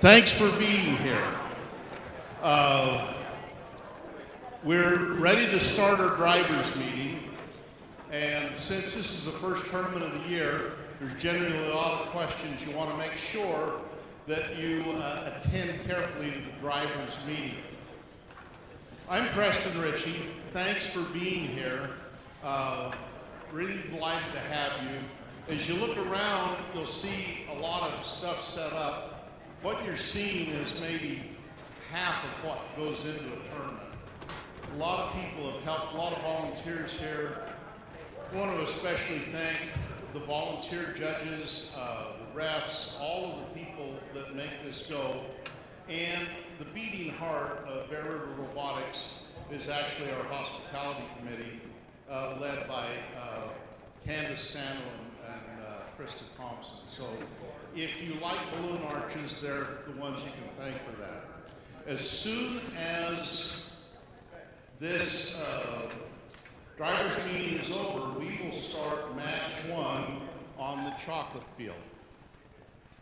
Thanks for being here. We're ready to start our drivers meeting, and since this is the first tournament of the year, there's generally a lot of questions. You want to make sure that you attend carefully to the drivers meeting. I'm Preston Ritchie. Thanks for being here. Really delighted to have you. As you look around, you'll see a lot of stuff set up. What you're seeing is maybe half of what goes into a tournament. A lot of people have helped, a lot of volunteers here. I want to especially thank the volunteer judges, the refs, all of the people that make this go. And the beating heart of Bear River Robotics is actually our hospitality committee, led by Candace Sano and Krista Thompson. So if you like balloon arches, they're the ones you can thank for that. As soon as this drivers meeting is over, we will start match 1 on the chocolate field.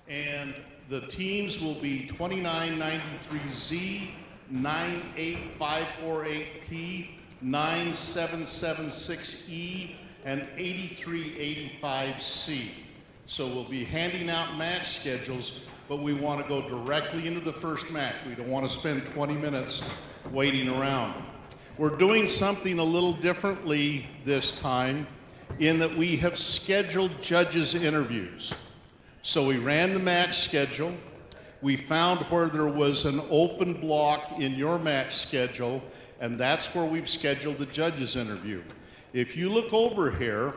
And the teams will be 2993Z, 98548P, 9776E, and 8385C. So we'll be handing out match schedules, but we want to go directly into the first match. We don't want to spend 20 minutes waiting around. We're doing something a little differently this time in that we have scheduled judges' interviews. So we ran the match schedule. We found where there was an open block in your match schedule, and that's where we've scheduled the judges' interview. If you look over here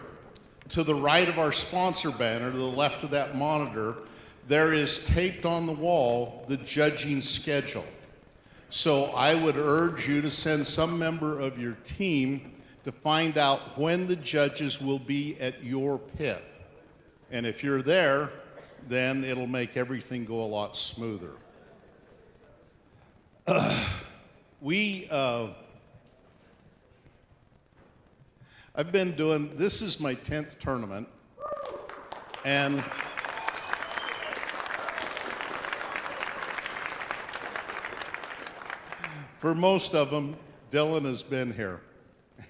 to the right of our sponsor banner, to the left of that monitor, there is taped on the wall the judging schedule. So I would urge you to send some member of your team to find out when the judges will be at your pit. And if you're there, then it'll make everything go a lot smoother. I've been doing, this is my 10th tournament, and for most of them, Dylan has been here,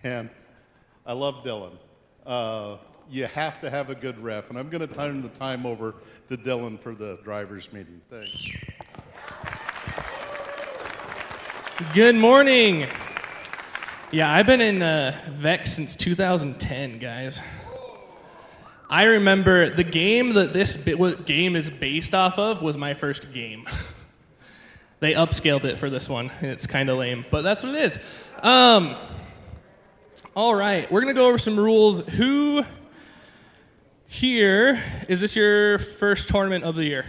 and I love Dylan. You have to have a good ref, and I'm going to turn the time over to Dylan for the drivers meeting. Thanks. Good morning. Yeah, I've been in VEX since 2010, guys. I remember the game that this game is based off of was my first game. They upscaled it for this one. It's kind of lame, but that's what it is. All right, we're going to go over some rules. Who here, is this your first tournament of the year?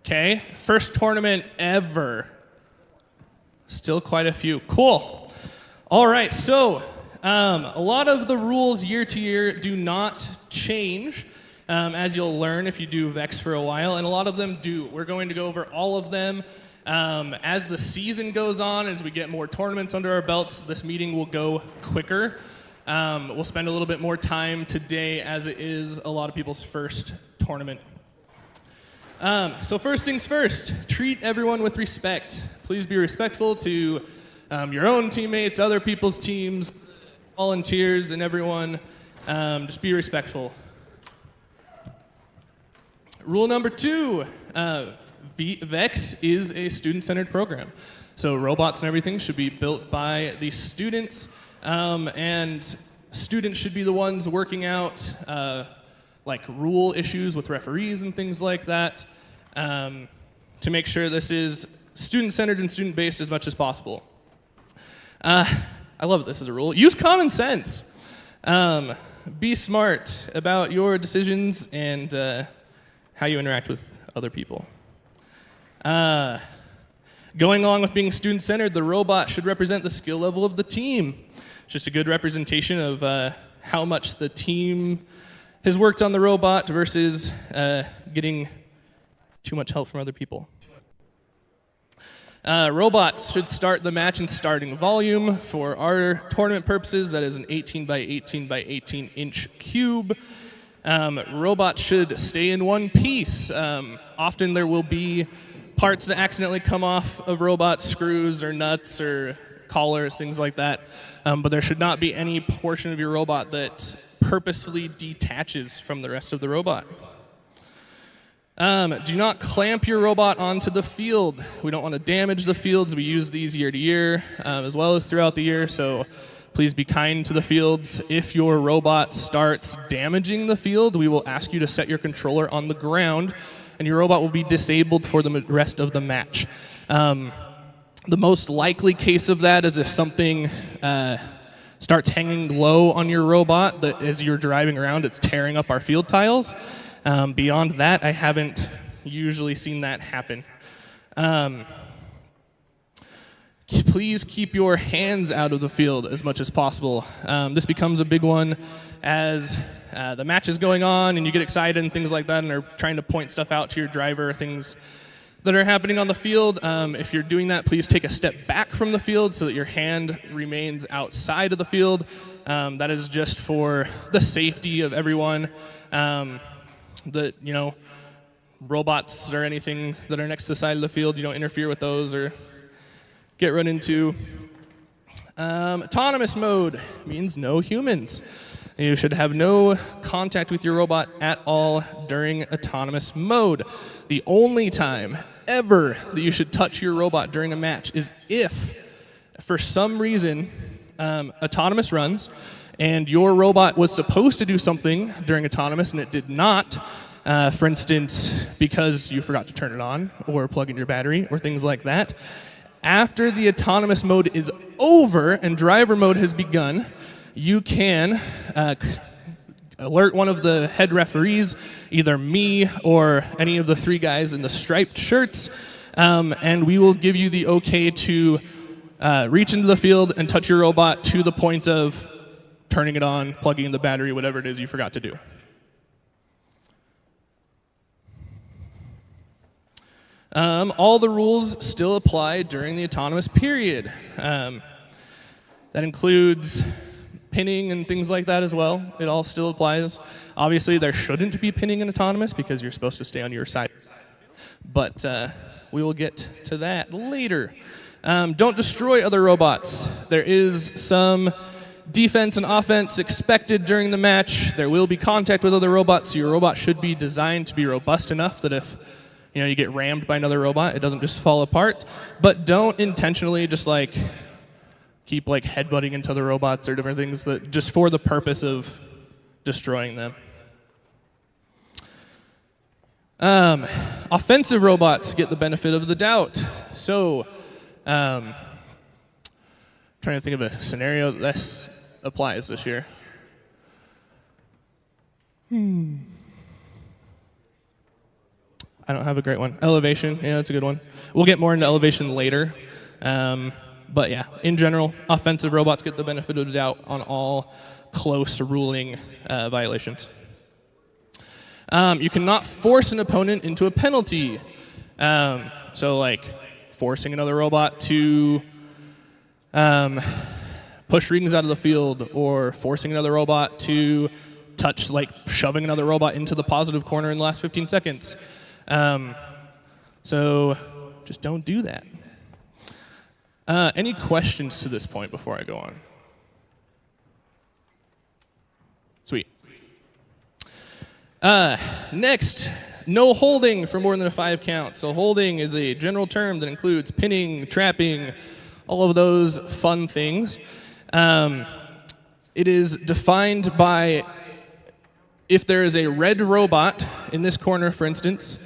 Okay, first tournament ever. Still quite a few. Cool. All right, so a lot of the rules year to year do not change, as you'll learn if you do VEX for a while, and a lot of them do. We're going to go over all of them. As the season goes on, as we get more tournaments under our belts, this meeting will go quicker. We'll spend a little bit more time today as it is a lot of people's first tournament. So first things first, treat everyone with respect. Please be respectful to your own teammates, other people's teams, volunteers, and everyone. Just be respectful. Rule number 2, VEX is a student-centered program. So robots and everything should be built by the students, and students should be the ones working out like rule issues with referees and things like that, to make sure this is student-centered and student-based as much as possible. I love this as a rule. Use common sense. Be smart about your decisions and how you interact with other people. Going along with being student-centered, the robot should represent the skill level of the team. Just a good representation of how much the team has worked on the robot versus getting too much help from other people. Robots should start the match in starting volume. For our tournament purposes, that is an 18 by 18 by 18 inch cube. Robots should stay in one piece. Often there will be parts that accidentally come off of robots, screws or nuts or collars, things like that. But there should not be any portion of your robot that purposefully detaches from the rest of the robot. Do not clamp your robot onto the field. We don't want to damage the fields. We use these year to year, as well as throughout the year, so please be kind to the fields. If your robot starts damaging the field, we will ask you to set your controller on the ground, and your robot will be disabled for the rest of the match. The most likely case of that is if something starts hanging low on your robot, that as you're driving around, it's tearing up our field tiles. Beyond that, I haven't usually seen that happen. Please keep your hands out of the field as much as possible. This becomes a big one as the match is going on and you get excited and things like that and are trying to point stuff out to your driver, things that are happening on the field. If you're doing that, please take a step back from the field so that your hand remains outside of the field. That is just for the safety of everyone. That, robots or anything that are next to the side of the field, you don't interfere with those or get run into. Autonomous mode means no humans. You should have no contact with your robot at all during autonomous mode. The only time ever that you should touch your robot during a match is if, for some reason, autonomous runs and your robot was supposed to do something during autonomous and it did not, for instance, because you forgot to turn it on or plug in your battery or things like that. After the autonomous mode is over and driver mode has begun, you can alert one of the head referees, either me or any of the three guys in the striped shirts, and we will give you the okay to reach into the field and touch your robot to the point of turning it on, plugging in the battery, whatever it is you forgot to do. All the rules still apply during the autonomous period. That includes pinning and things like that as well. It all still applies. Obviously, there shouldn't be pinning in autonomous because you're supposed to stay on your side. But we will get to that later. Don't destroy other robots. There is some defense and offense expected during the match. There will be contact with other robots, so your robot should be designed to be robust enough that if you get rammed by another robot, it doesn't just fall apart. But don't intentionally just keep headbutting into the robots or different things that just for the purpose of destroying them. Offensive robots get the benefit of the doubt. So, trying to think of a scenario that this applies this year. I don't have a great one. Elevation, yeah, that's a good one. We'll get more into elevation later. But yeah, in general, offensive robots get the benefit of the doubt on all close ruling violations. You cannot force an opponent into a penalty. So forcing another robot to push rings out of the field or forcing another robot to touch, shoving another robot into the positive corner in the last 15 seconds. So just don't do that. Any questions to this point before I go on? Sweet. Next, no holding for more than a 5 count. So holding is a general term that includes pinning, trapping, all of those fun things. It is defined by if there is a red robot in this corner, for instance,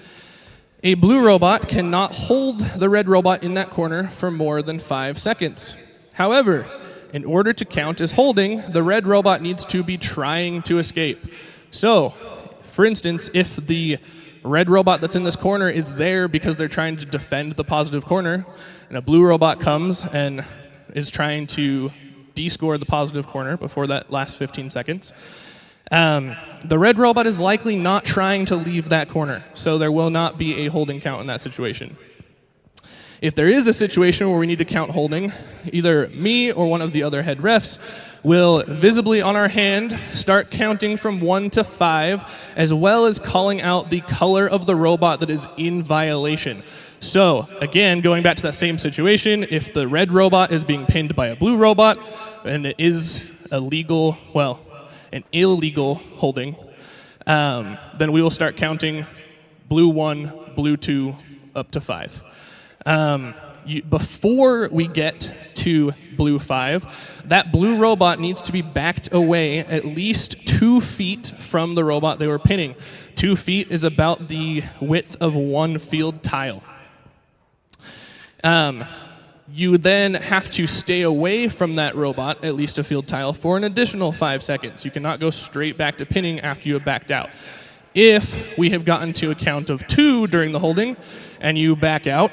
a blue robot cannot hold the red robot in that corner for more than 5 seconds. However, in order to count as holding, the red robot needs to be trying to escape. So, for instance, if the red robot that's in this corner is there because they're trying to defend the positive corner, and a blue robot comes and is trying to descore the positive corner before that last 15 seconds, the red robot is likely not trying to leave that corner, so there will not be a holding count in that situation. If there is a situation where we need to count holding, either me or one of the other head refs will visibly on our hand start counting from 1 to 5, as well as calling out the color of the robot that is in violation. So again, going back to that same situation, if the red robot is being pinned by a blue robot, and it is illegal, well, an illegal holding, then we will start counting blue 1, blue 2, up to 5. Before we get to blue 5, that blue robot needs to be backed away at least 2 feet from the robot they were pinning. 2 feet is about the width of 1 field tile. You then have to stay away from that robot, at least a field tile, for an additional 5 seconds. You cannot go straight back to pinning after you have backed out. If we have gotten to a count of 2 during the holding, and you back out,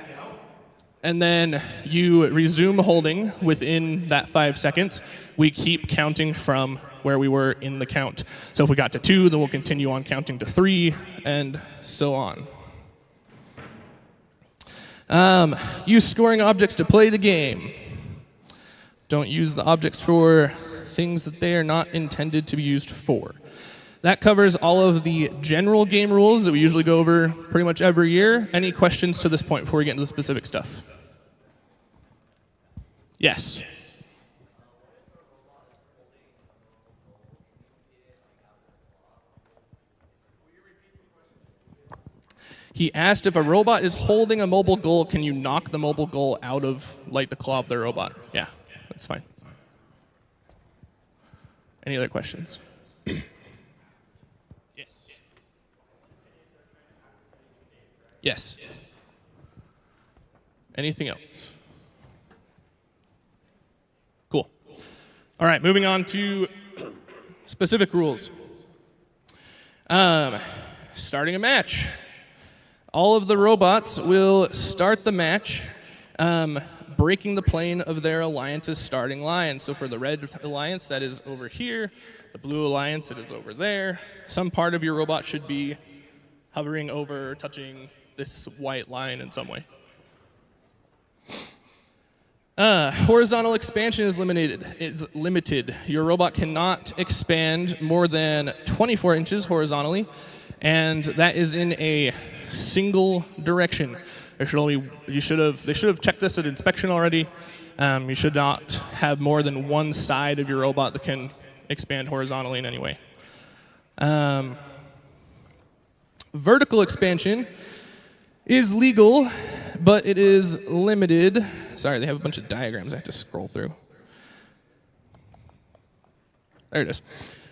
and then you resume holding within that 5 seconds, we keep counting from where we were in the count. So if we got to 2, then we'll continue on counting to 3, and so on. Use scoring objects to play the game. Don't use the objects for things that they are not intended to be used for. That covers all of the general game rules that we usually go over pretty much every year. Any questions to this point before we get into the specific stuff? Yes. He asked if a robot is holding a mobile goal, can you knock the mobile goal out of like the claw of the robot? Yeah, that's fine. Any other questions? Yes. Yes. Anything else? Cool. All right, moving on to specific rules. Starting a match. All of the robots will start the match breaking the plane of their alliance's starting line. So for the red alliance, that is over here. The blue alliance, it is over there. Some part of your robot should be hovering over, touching this white line in some way. Horizontal expansion is limited. Your robot cannot expand more than 24 inches horizontally, and that is in a single direction. They should have checked this at inspection already. You should not have more than one side of your robot that can expand horizontally in any way. Vertical expansion is legal, but it is limited. Sorry, they have a bunch of diagrams I have to scroll through. There it is.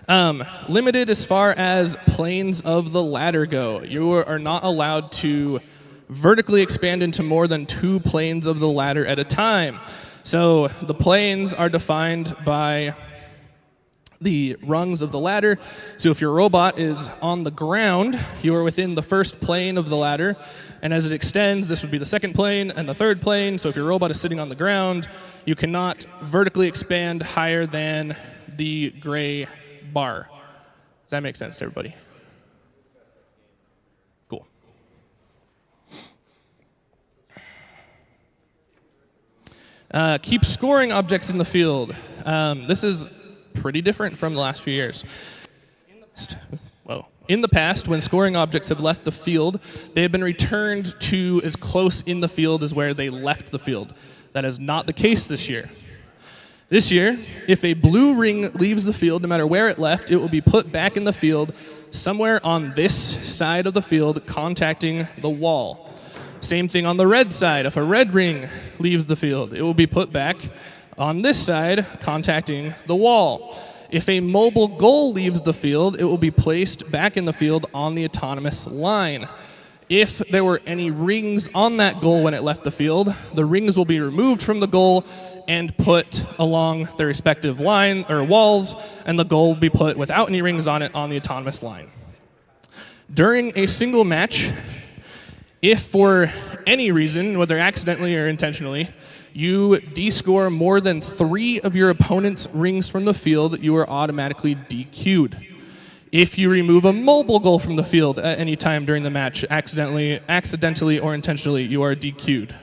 Limited as far as planes of the ladder go. You are not allowed to vertically expand into more than 2 planes of the ladder at a time. So the planes are defined by the rungs of the ladder. So if your robot is on the ground, you are within the first plane of the ladder. And as it extends, this would be the second plane and the third plane. So if your robot is sitting on the ground, you cannot vertically expand higher than the gray bar. Does that make sense to everybody? Cool. Keep scoring objects in the field. This is pretty different from the last few years. In the past, when scoring objects have left the field, they have been returned to as close in the field as where they left the field. That is not the case this year. This year, if a blue ring leaves the field, no matter where it left, it will be put back in the field somewhere on this side of the field, contacting the wall. Same thing on the red side. If a red ring leaves the field, it will be put back on this side, contacting the wall. If a mobile goal leaves the field, it will be placed back in the field on the autonomous line. If there were any rings on that goal when it left the field, the rings will be removed from the goal and put along the respective line or walls, and the goal will be put without any rings on it on the autonomous line. During a single match, if for any reason, whether accidentally or intentionally, you descore more than 3 of your opponent's rings from the field, you are automatically DQ'd. If you remove a mobile goal from the field at any time during the match, accidentally or intentionally, you are DQ'd.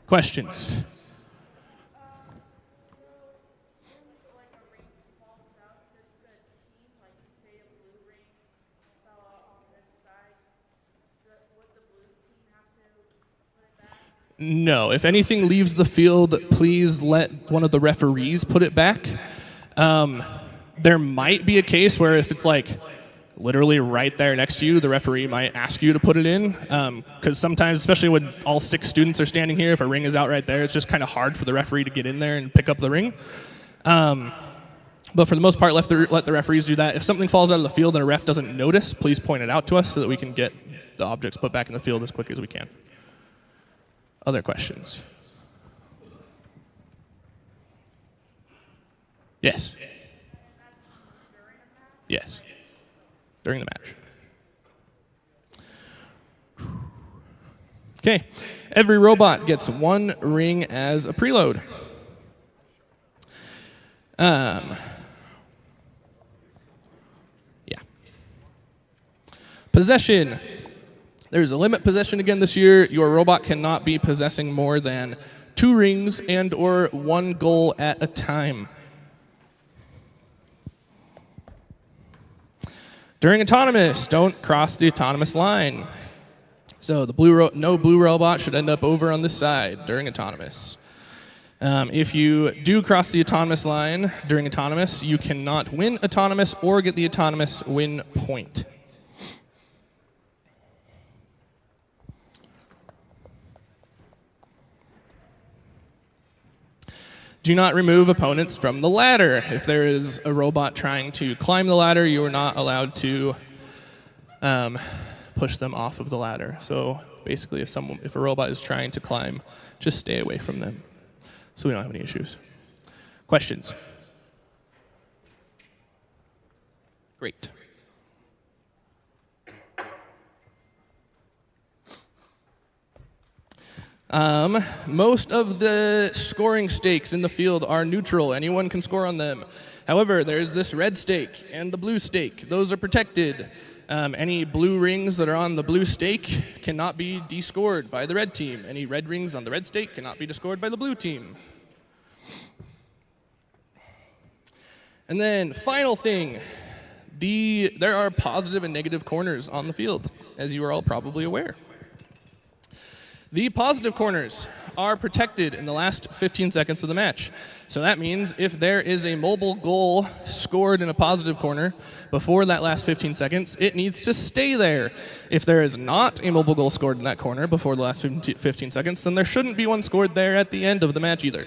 Questions? No. If anything leaves the field, please let one of the referees put it back. There might be a case where if it's like literally right there next to you, the referee might ask you to put it in. Because sometimes, especially when all 6 students are standing here, if a ring is out right there, it's just kind of hard for the referee to get in there and pick up the ring. But for the most part, let the referees do that. If something falls out of the field and a ref doesn't notice, please point it out to us so that we can get the objects put back in the field as quick as we can. Other questions? Yes. Yes. During the match. Okay. Every robot gets 1 ring as a preload. Yeah. Possession. There's a limit possession again this year. Your robot cannot be possessing more than 2 rings and or 1 goal at a time. During autonomous, don't cross the autonomous line. So the no blue robot should end up over on this side during autonomous. If you do cross the autonomous line during autonomous, you cannot win autonomous or get the autonomous win point. Do not remove opponents from the ladder. If there is a robot trying to climb the ladder, you are not allowed to push them off of the ladder. So basically, if a robot is trying to climb, just stay away from them so we don't have any issues. Questions? Great. Most of the scoring stakes in the field are neutral. Anyone can score on them. However, there's this red stake and the blue stake. Those are protected. Any blue rings that are on the blue stake cannot be descored by the red team. Any red rings on the red stake cannot be descored by the blue team. And then, final thing, there are positive and negative corners on the field, as you are all probably aware. The positive corners are protected in the last 15 seconds of the match. So that means if there is a mobile goal scored in a positive corner before that last 15 seconds, it needs to stay there. If there is not a mobile goal scored in that corner before the last 15 seconds, then there shouldn't be one scored there at the end of the match either.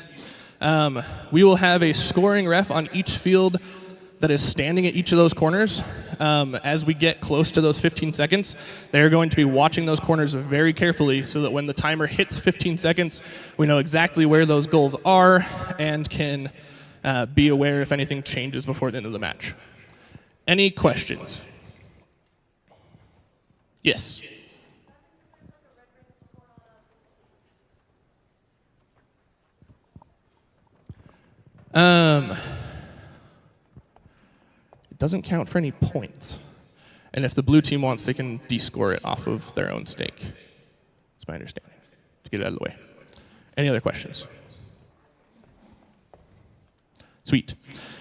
We will have a scoring ref on each field that is standing at each of those corners. As we get close to those 15 seconds, they're going to be watching those corners very carefully so that when the timer hits 15 seconds, we know exactly where those goals are and can be aware if anything changes before the end of the match. Any questions? Yes. It doesn't count for any points. And if the blue team wants, they can descore it off of their own stake. That's my understanding, to get it out of the way. Any other questions? Sweet.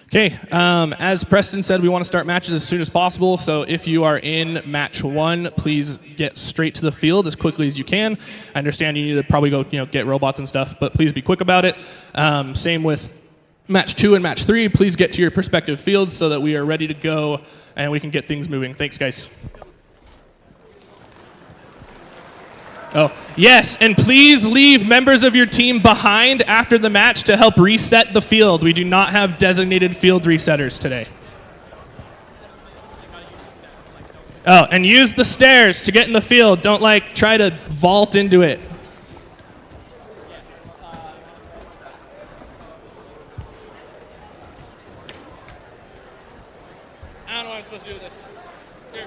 Okay, as Preston said, we want to start matches as soon as possible. So if you are in match 1, please get straight to the field as quickly as you can. I understand you need to probably go, get robots and stuff, but please be quick about it. Same with match 2 and match 3, please get to your respective fields so that we are ready to go and we can get things moving. Thanks, guys. Oh, yes, and please leave members of your team behind after the match to help reset the field. We do not have designated field resetters today. Oh, and use the stairs to get in the field. Don't, try to vault into it. I don't know what I'm supposed to do with this. Here.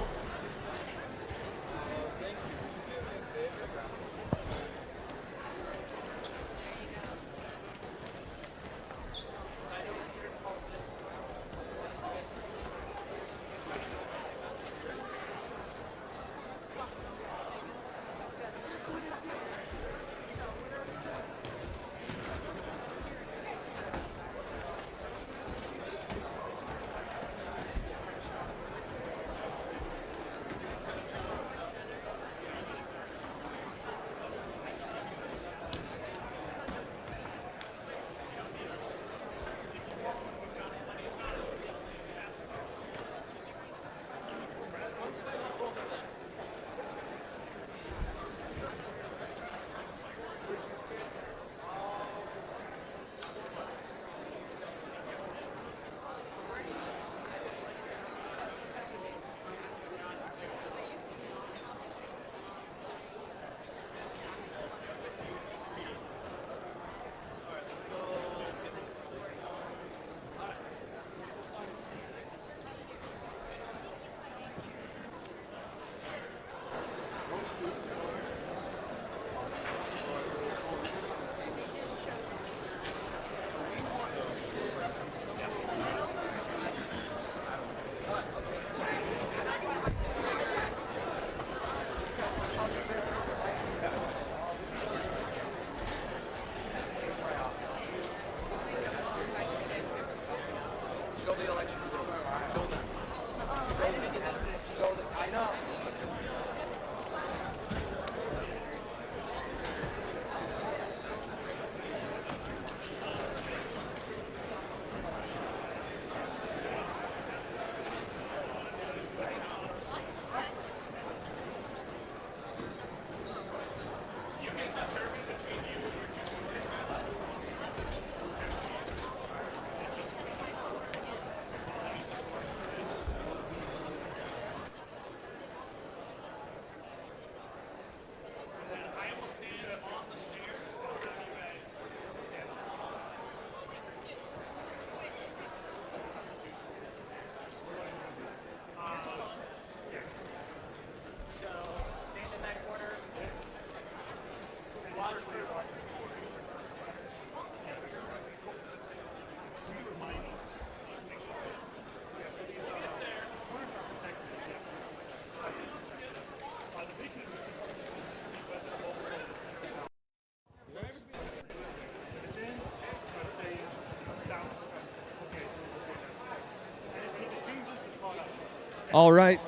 All right,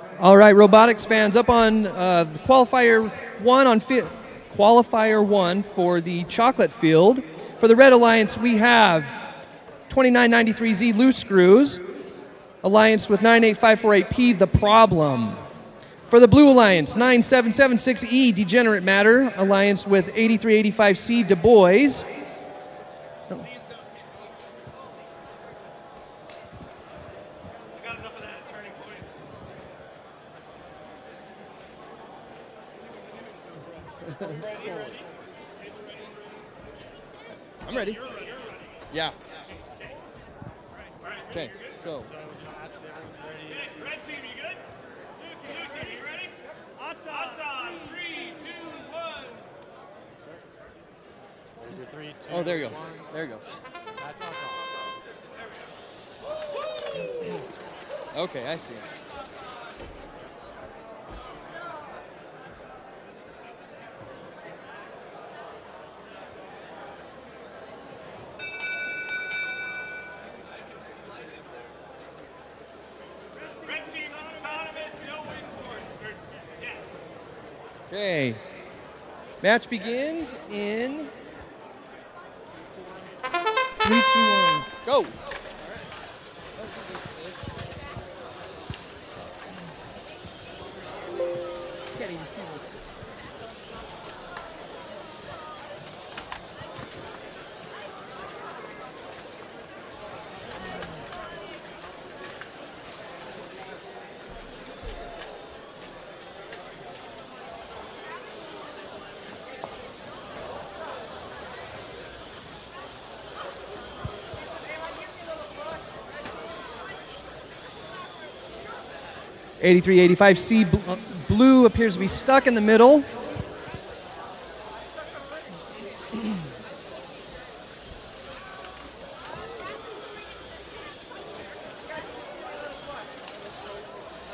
robotics fans, up on qualifier one for the chocolate field. For the Red Alliance, we have 2993Z loose screws, alliance with 98548P the problem. For the Blue Alliance, 9776E degenerate matter, alliance with 8385C Du Bois. I'm ready. Yeah. Okay, so. Red team, you good? Blue team, you ready? On time. 3, 2, 1. Oh, there you go. There you go. Okay, I see. Red team, autonomous, no win for it. Okay. Match begins in 3, 2, 1, go. Can't even see what. C blue appears to be stuck in the middle.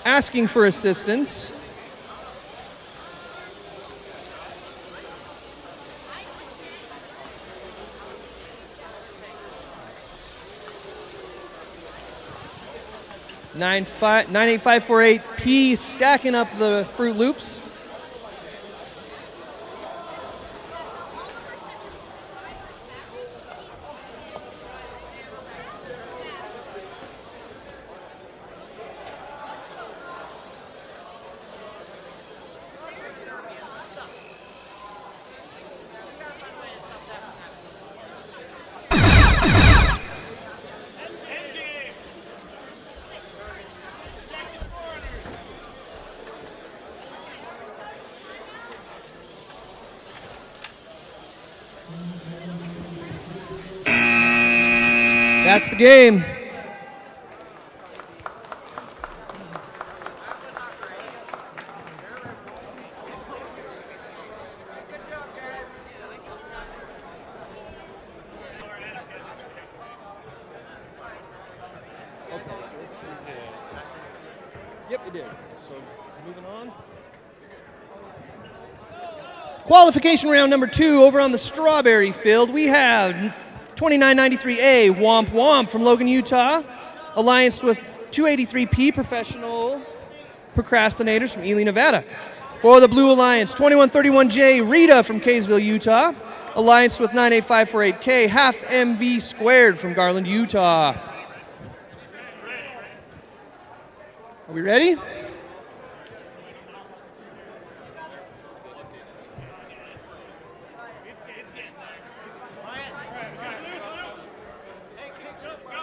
Asking for assistance. Nine 98548P stacking up the Fruit Loops. That's the game. Okay, so let's see here. Yep, it did. So moving on. Qualification round number 2 over on the strawberry field. We have 2993A Womp Womp from Logan, Utah, alliance with 283P Professional Procrastinators from Ely, Nevada. For the Blue Alliance, 2131J Rita from Kaysville, Utah, alliance with 98548K Half MV Squared from Garland, Utah. Are we ready?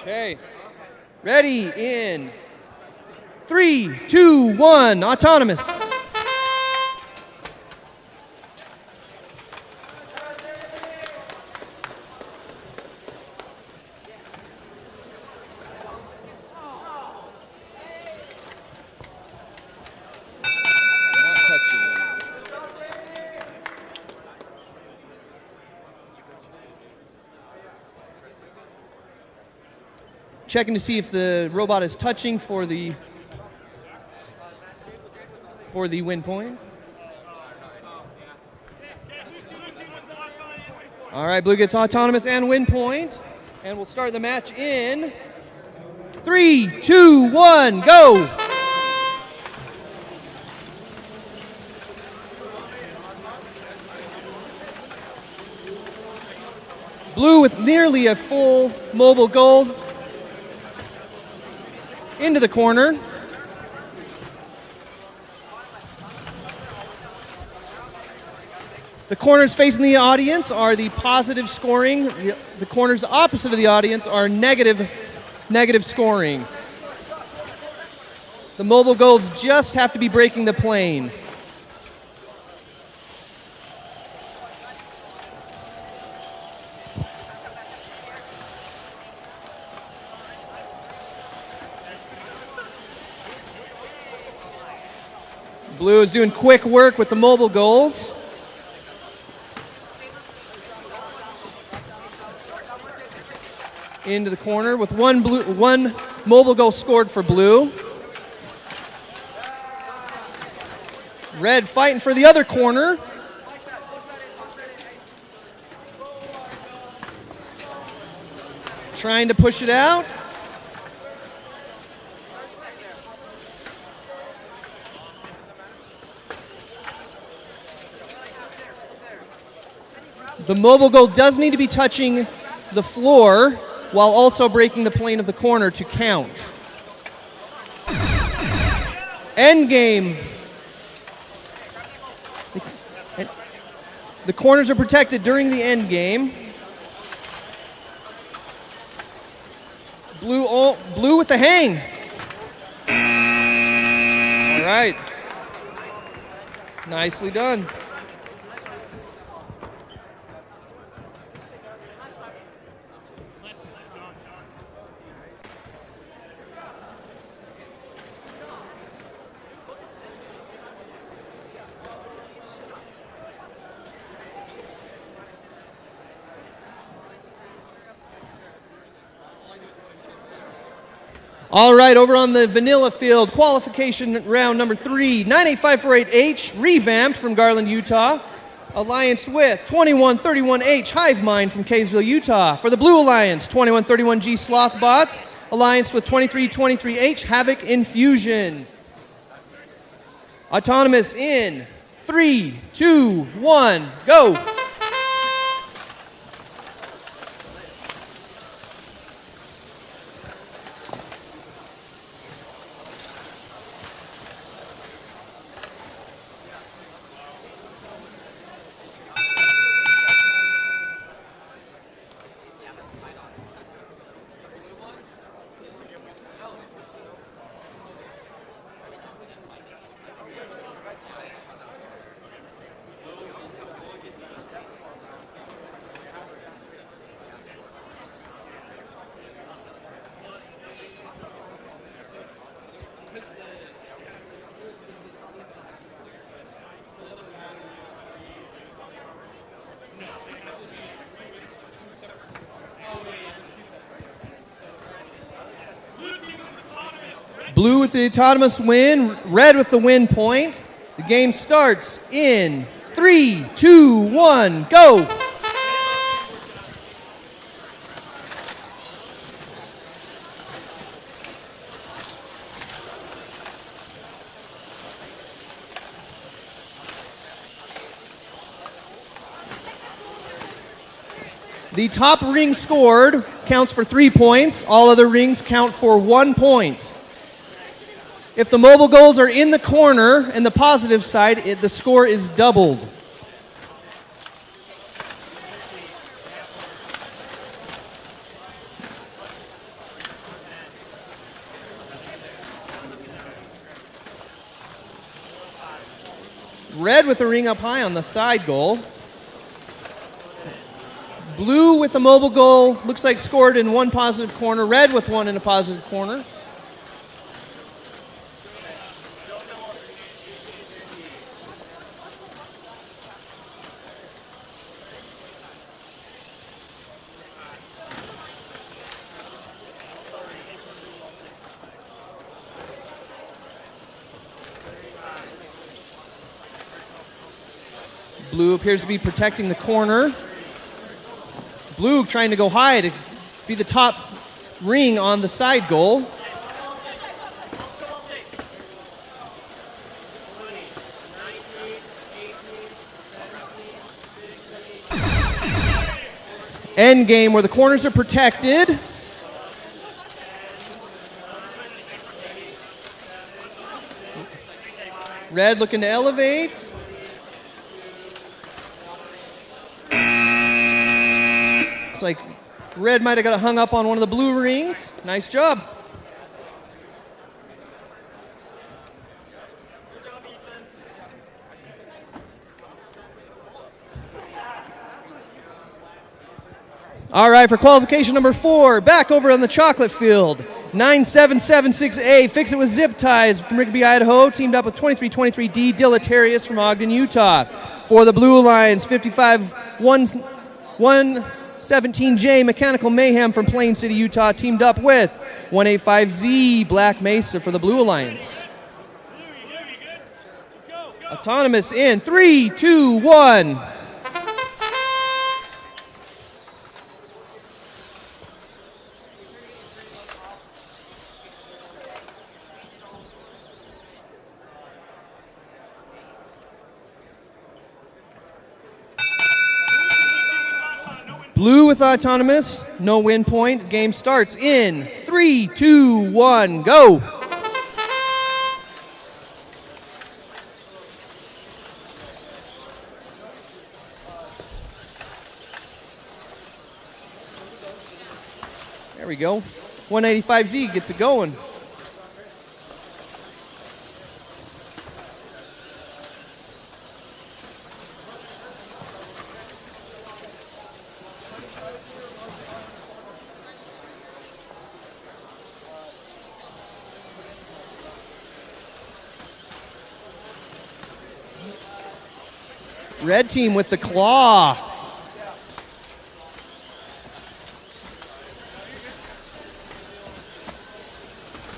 Okay. Ready in 3, 2, 1, autonomous. Not touching. Checking to see if the robot is touching for the win point. All right, blue gets autonomous and win point, and we'll start the match in 3, 2, 1, go. Blue with nearly a full mobile goal into the corner. The corners facing the audience are the positive scoring. The corners opposite of the audience are negative scoring. The mobile goals just have to be breaking the plane. Blue is doing quick work with the mobile goals. Into the corner with one mobile goal scored for blue. Red fighting for the other corner. Trying to push it out. The mobile goal does need to be touching the floor while also breaking the plane of the corner to count. End game. The corners are protected during the end game. Blue with the hang. All right. Nicely done. All right, over on the vanilla field, qualification round number 3, 98548H, revamped from Garland, Utah, allianced with 2131H, Hive Mind from Kaysville, Utah. For the Blue Alliance, 2131G Slothbots, allianced with 2323H, Havoc Infusion. Autonomous in 3, 2, 1, go! Blue with the autonomous win, red with the win point. The game starts in 3, 2, 1, go! The top ring scored counts for 3 points. All other rings count for 1 point. If the mobile goals are in the corner and the positive side, the score is doubled. Red with the ring up high on the side goal. Blue with the mobile goal, looks like scored in one positive corner. Red with one in a positive corner. Blue appears to be protecting the corner. Blue trying to go high to be the top ring on the side goal. end game where the corners are protected. Red looking to elevate. Looks like red might have got hung up on one of the blue rings. Nice job. All right, for qualification number 4, back over on the chocolate field. 9776A, Fix It With Zip Ties from Rigby, Idaho, teamed up with 2323D, Dilitarius from Ogden, Utah. For the Blue Alliance, 55117J, Mechanical Mayhem from Plain City, Utah, teamed up with 185Z, Black Mesa for the Blue Alliance. Autonomous in 3, 2, 1. Blue with autonomous, no win point. Game starts in 3, 2, 1, go. There we go. 185Z gets it going. Red team with the claw.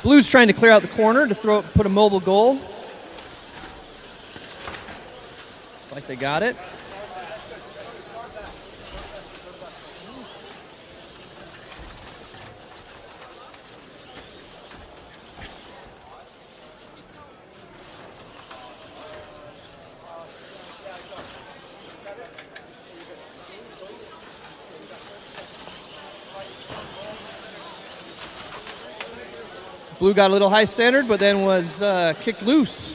Blue's trying to clear out the corner to put a mobile goal. Looks like they got it. Blue got a little high-centered, but then was kicked loose.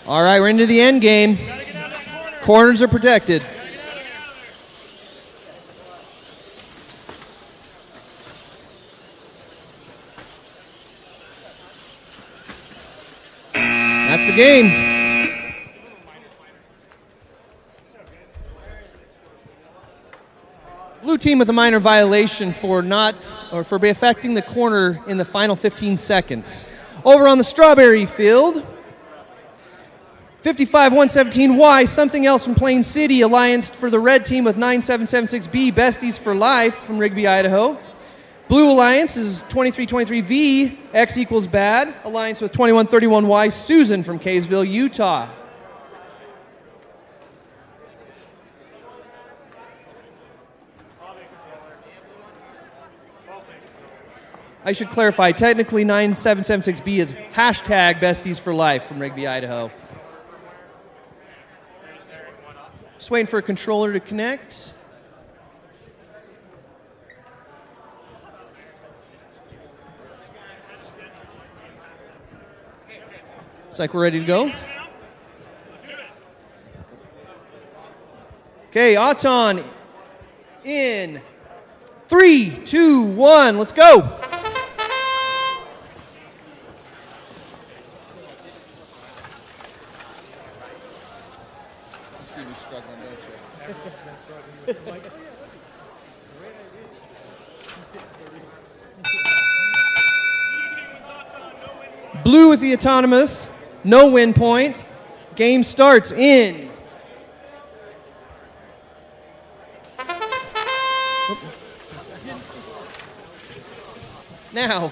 All right, we're into the end game. Corners are protected. That's the game. Blue team with a minor violation for affecting the corner in the final 15 seconds. Over on the strawberry field, 55117Y, something else from Plain City, alliance for the red team with 9776B, Besties for Life from Rigby, Idaho. Blue Alliance is 2323V, X equals bad. Alliance with 2131Y, Susan from Kaysville, Utah. I should clarify, technically 9776B is hashtag Besties for Life from Rigby, Idaho. Just waiting for a controller to connect. Looks like we're ready to go. Okay, Auton in 3, 2, 1, let's go. You see me struggling, don't you? Blue with the autonomous, no win point. Game starts in. Now.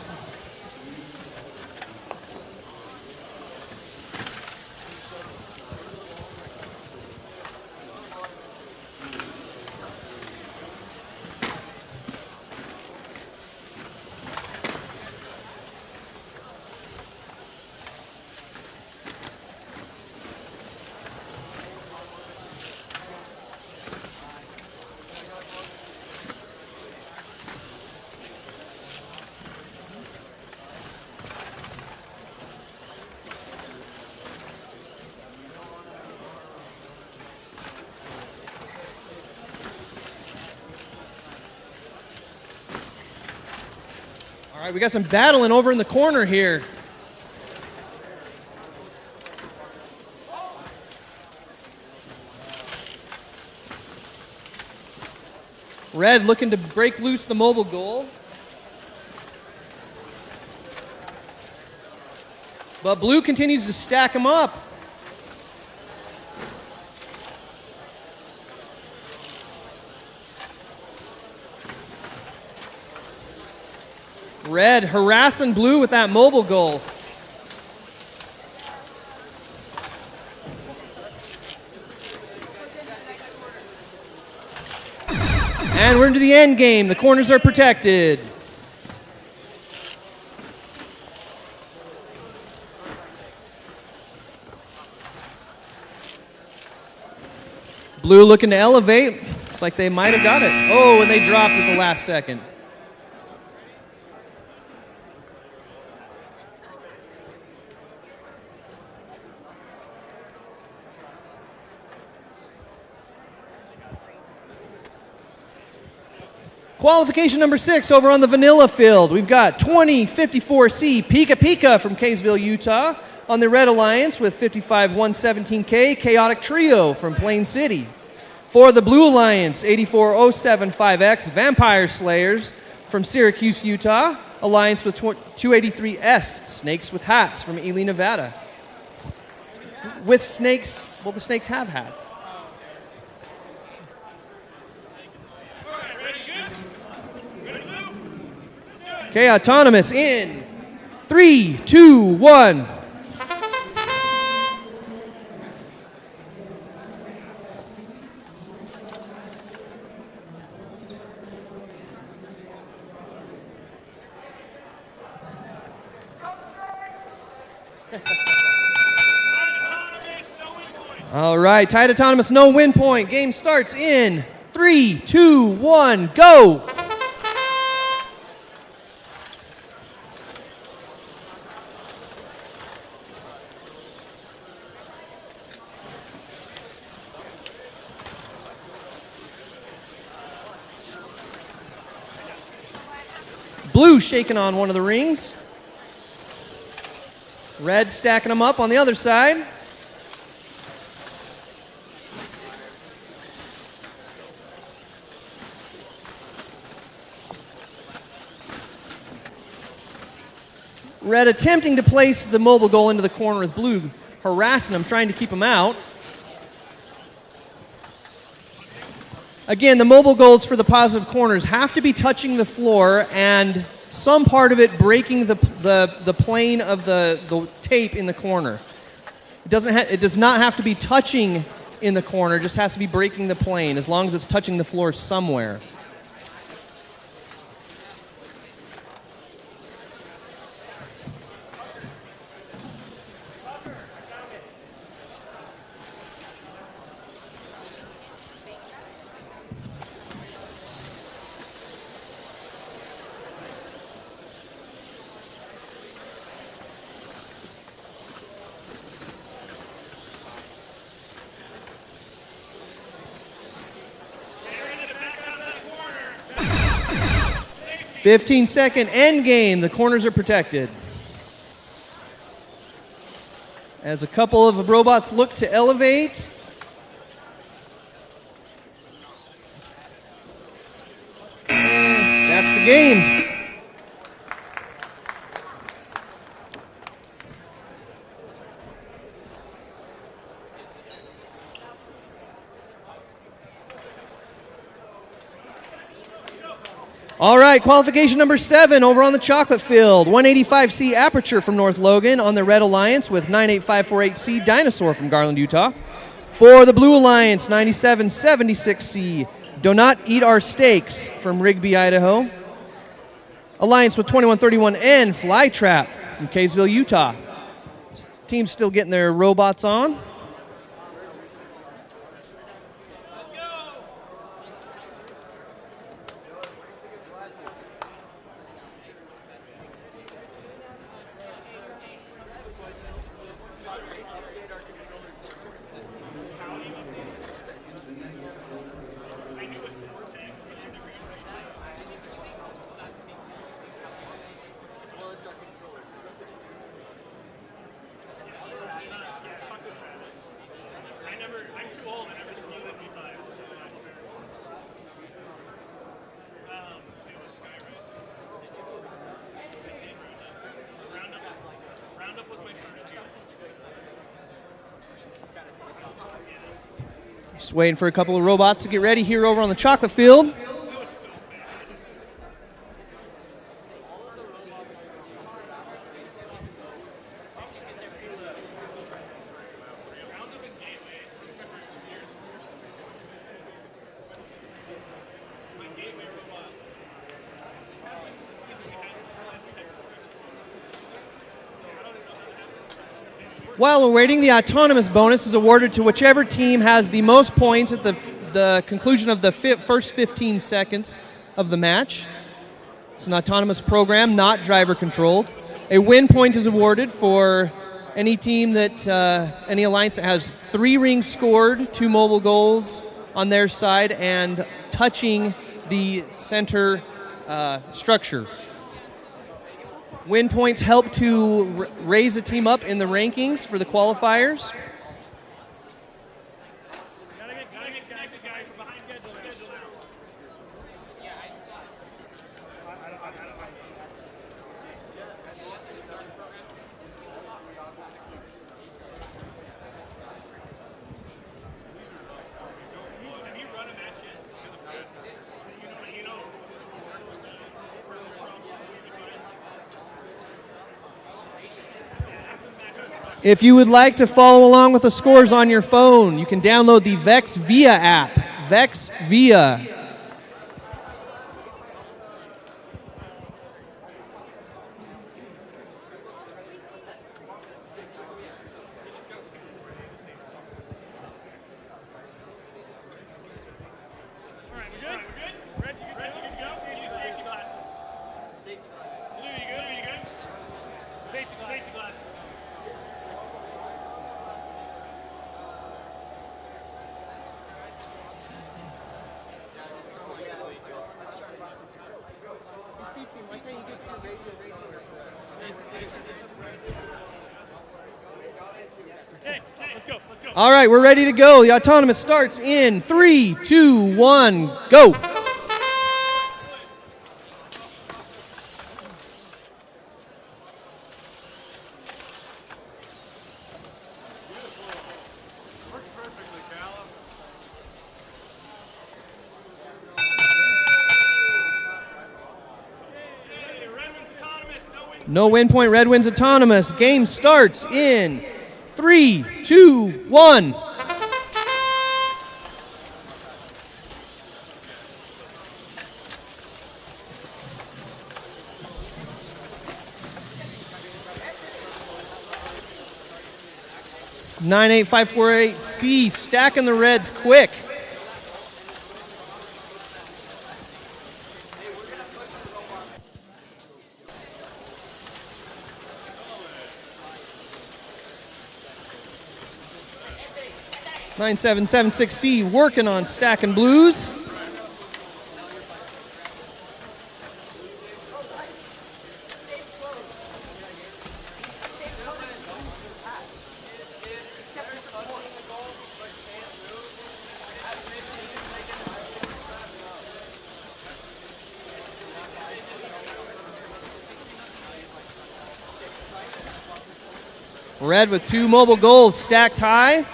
All right, we got some battling over in the corner here. Red looking to break loose the mobile goal. But blue continues to stack them up. Red harassing blue with that mobile goal. And we're into the end game. The corners are protected. Blue looking to elevate. Looks like they might have got it. Oh, and they dropped at the last second. Qualification number 6 over on the vanilla field. We've got 2054C Pika Pika from Kaysville, Utah on the Red Alliance with 55117K Chaotic Trio from Plain City. For the Blue Alliance, 84075X Vampire Slayers from Syracuse, Utah. Alliance with 283S Snakes with Hats from Ely, Nevada. With snakes, well, the snakes have hats. Okay, autonomous in 3, 2, 1. All right, tied autonomous, no win point. Game starts in 3, 2, 1, go. Blue shaking on one of the rings. Red stacking them up on the other side. Red attempting to place the mobile goal into the corner with blue, harassing him, trying to keep him out. Again, the mobile goals for the positive corners have to be touching the floor and some part of it breaking the plane of the tape in the corner. It does not have to be touching in the corner, it just has to be breaking the plane as long as it's touching the floor somewhere. They're 15-second end game. The corners are protected. As a couple of robots look to elevate. And that's the game. All right, qualification number 7 over on the chocolate field. 185C Aperture from North Logan on the Red Alliance with 98548C Dinosaur from Garland, Utah. For the Blue Alliance, 9776C Do Not Eat Our Steaks from Rigby, Idaho. Alliance with 2131N Flytrap from Kaysville, Utah. Team's still getting their robots on. Just waiting for a couple of robots to get ready here over on the chocolate field. While we're waiting, the autonomous bonus is awarded to whichever team has the most points at the conclusion of the first 15 seconds of the match. It's an autonomous program, not driver controlled. A win point is awarded for any team that, any alliance that has 3 rings scored, 2 mobile goals on their side, and touching the center structure. Win points help to raise a team up in the rankings for the qualifiers. Gotta get connected, guys. We're behind schedule now. Have you run a match yet? You know. If you would like to follow along with the scores on your phone, you can download the Vex Via app. Vex Via. All right, we're good? Red, you good to go? You need safety glasses. Blue, you good? Are you good? Safety glasses. Okay, let's go. All right, we're ready to go. The autonomous starts in 3, 2, 1, go. Hey, Red Wind's autonomous. No win. No win point, Red Wind's autonomous. Game starts in 3, 2, 1. Nine eight 548 C stacking the Reds quick. Nine seven 76 C working on stacking blues. Red with 2 mobile goals stacked high.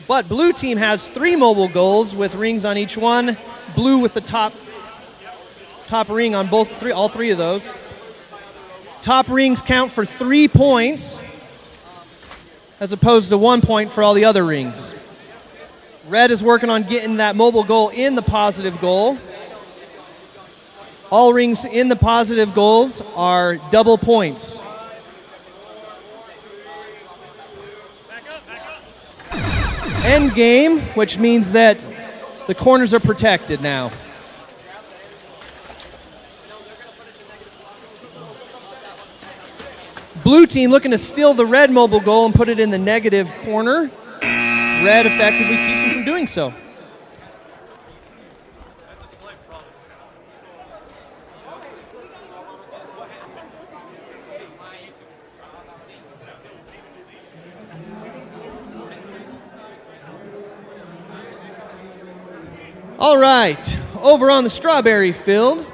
But blue team has 3 mobile goals with rings on each one. Blue with the top ring on all three of those. Top rings count for 3 points as opposed to 1 point for all the other rings. Red is working on getting that mobile goal in the positive goal. All rings in the positive goals are double points. End game, which means that the corners are protected now. Blue team looking to steal the red mobile goal and put it in the negative corner. Red effectively keeps them from doing so. All right, over on the strawberry field,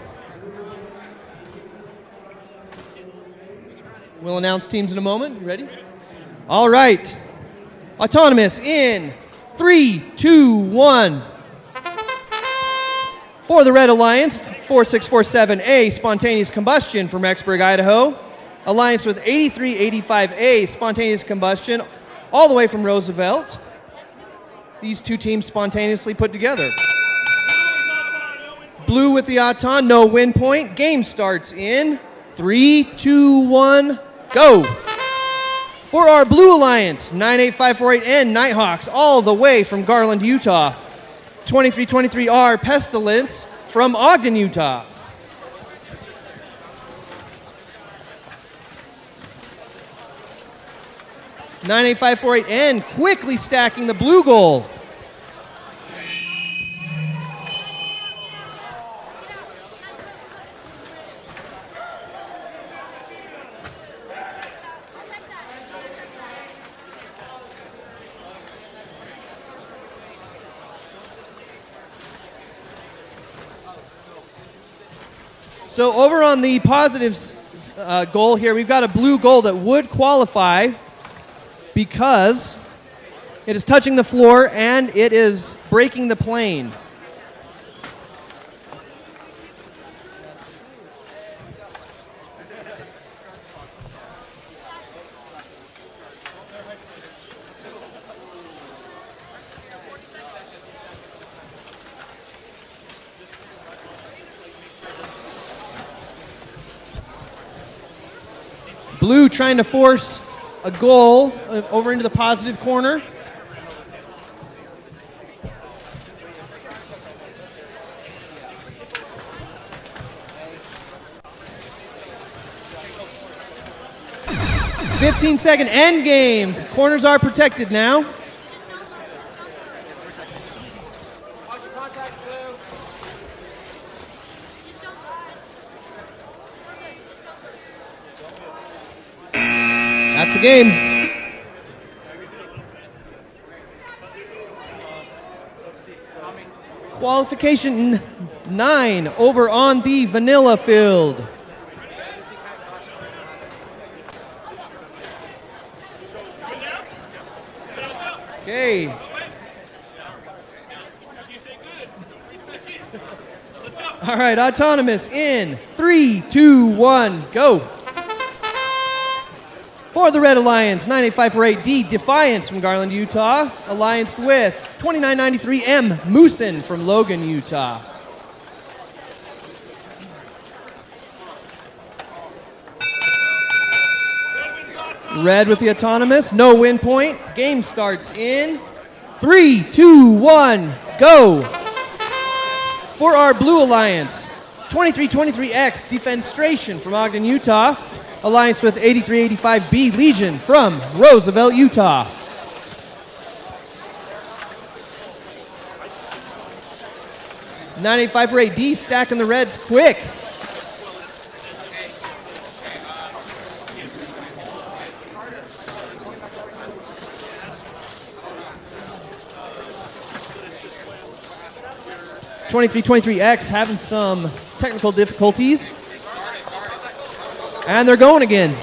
we'll announce teams in a moment. Ready? All right, autonomous in 3, 2, 1. For the Red Alliance, 4647A, Spontaneous Combustion from Rexburg, Idaho. Alliance with 8385A, Spontaneous Combustion, all the way from Roosevelt. These two teams spontaneously put together. Blue with the Auton, no win point. Game starts in 3, 2, 1, go. For our Blue Alliance, 98548N Nighthawks, all the way from Garland, Utah. 2323R Pestilence from Ogden, Utah. (98548N) quickly stacking the blue goal. So over on the positives goal here, we've got a blue goal that would qualify because it is touching the floor and it is breaking the plane. Blue trying to force a goal over into the positive corner. (15-second end game). Corners are protected now. That's the game. Qualification 9 over on the vanilla field. Okay. All right, autonomous in 3, 2, 1, go. For the Red Alliance, 98548D Defiance from Garland, Utah. Allianced with 2993M Moosin from Logan, Utah. Red with the autonomous, no win point. Game starts in 3, 2, 1, go. For our Blue Alliance, 2323X Defenstration from Ogden, Utah. Alliance with 8385B Legion from Roosevelt, Utah. (98548D stacking the Reds quick. (2323X having some technical difficulties. And they're going again.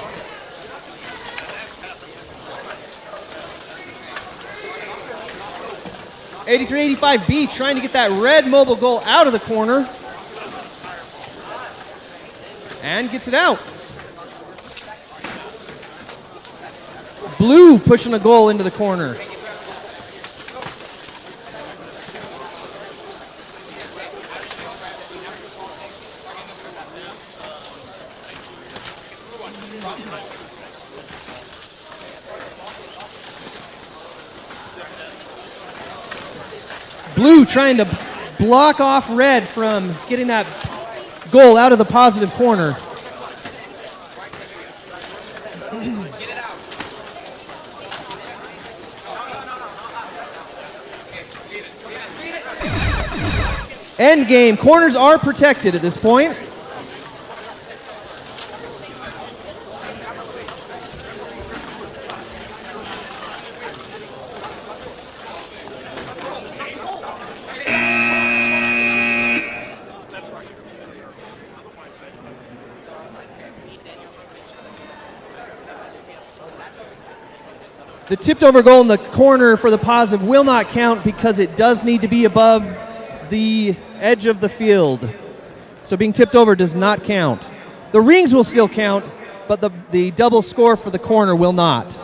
(8385B trying to get that red mobile goal out of the corner. And gets it out. Blue pushing a goal into the corner. Blue trying to block off red from getting that goal out of the positive corner. End game. Corners are protected at this point. The tipped over goal in the corner for the positive will not count because it does need to be above the edge of the field. So being tipped over does not count. The rings will still count, but the double score for the corner will not.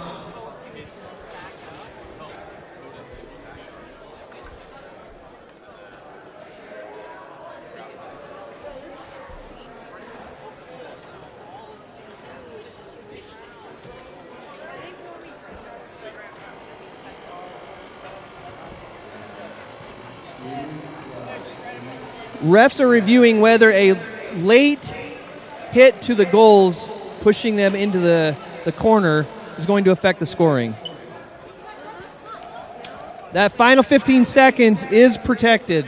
Refs are reviewing whether a late hit to the goals, pushing them into the corner, is going to affect the scoring. That final 15 seconds is protected.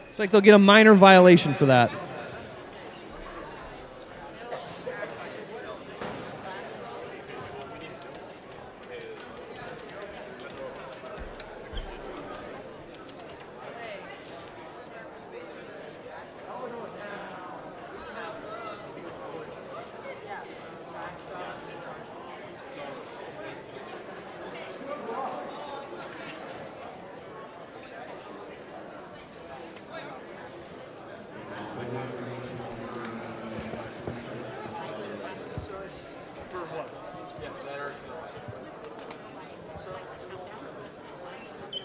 It's like they'll get a minor violation for that.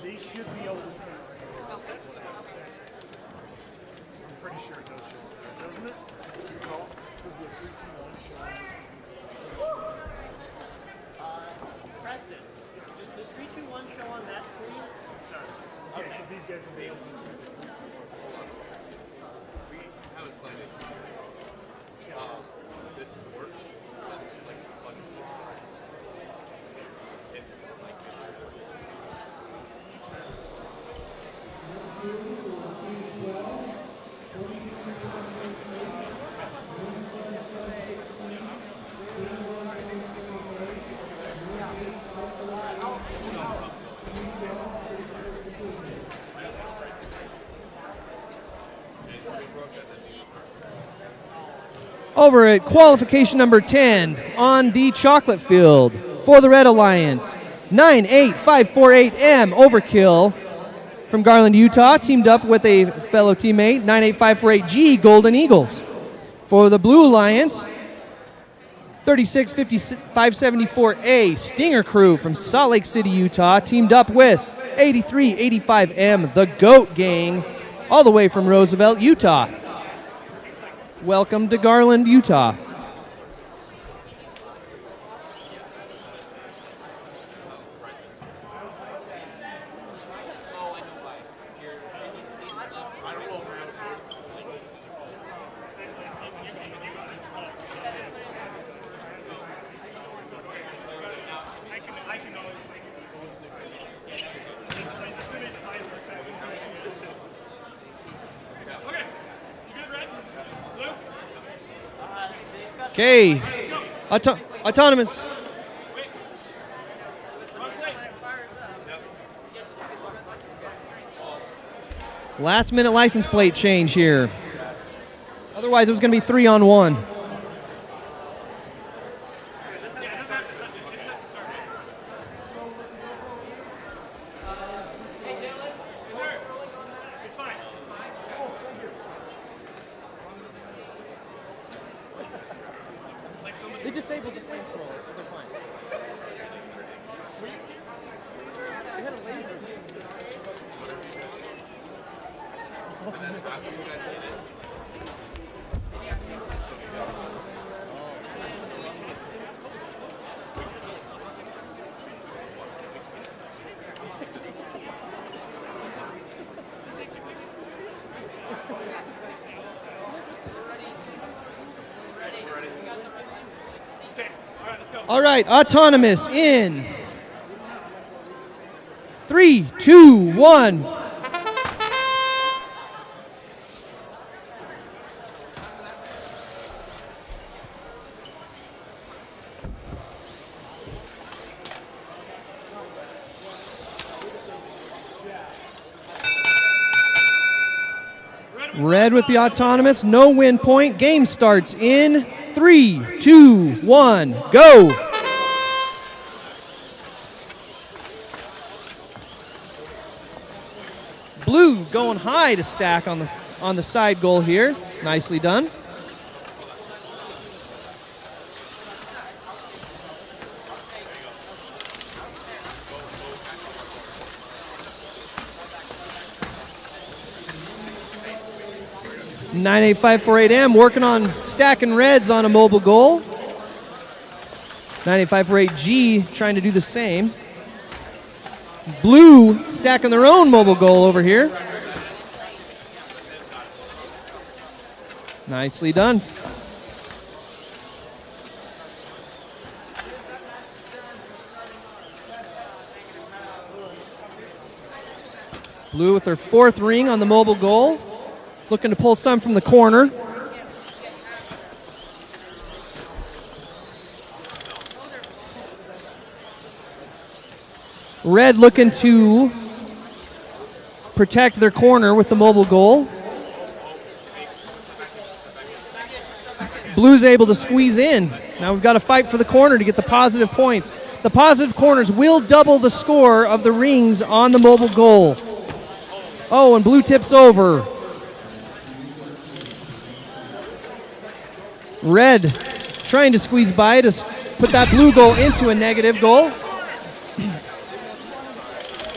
They should be able to see it right here. I'm pretty sure it does show it, doesn't it? No, because the 3, 2, 1 shows. Preston, does the 3, 2, 1 show on that screen? It does. Okay, so these guys will be able to see it. We have a slight issue. This board, like, it's like. Over at qualification number 10 on the chocolate field for the Red Alliance, 98548M Overkill from Garland, Utah, teamed up with a fellow teammate, 98548G Golden Eagles. For the Blue Alliance, 365574A Stinger Crew from Salt Lake City, Utah, teamed up with 8385M The Goat Gang, all the way from Roosevelt, Utah. Welcome to Garland, Utah. Okay, autonomous. Last minute license plate change here. Otherwise, it was going to be 3-on-1. They disabled the flamethrower, so they're fine. They had a laser. All right, autonomous in 3, 2, 1. Red with the autonomous, no win point. Game starts in 3, 2, 1, go. Blue going high to stack on the side goal here. Nicely done. (98548M) working on stacking reds on a mobile goal. 98548G trying to do the same. Blue stacking their own mobile goal over here. Nicely done. Blue with their 4th ring on the mobile goal. Looking to pull some from the corner. Red looking to protect their corner with the mobile goal. Blue's able to squeeze in. Now we've got to fight for the corner to get the positive points. The positive corners will double the score of the rings on the mobile goal. Oh, and blue tips over. Red trying to squeeze by to put that blue goal into a negative goal.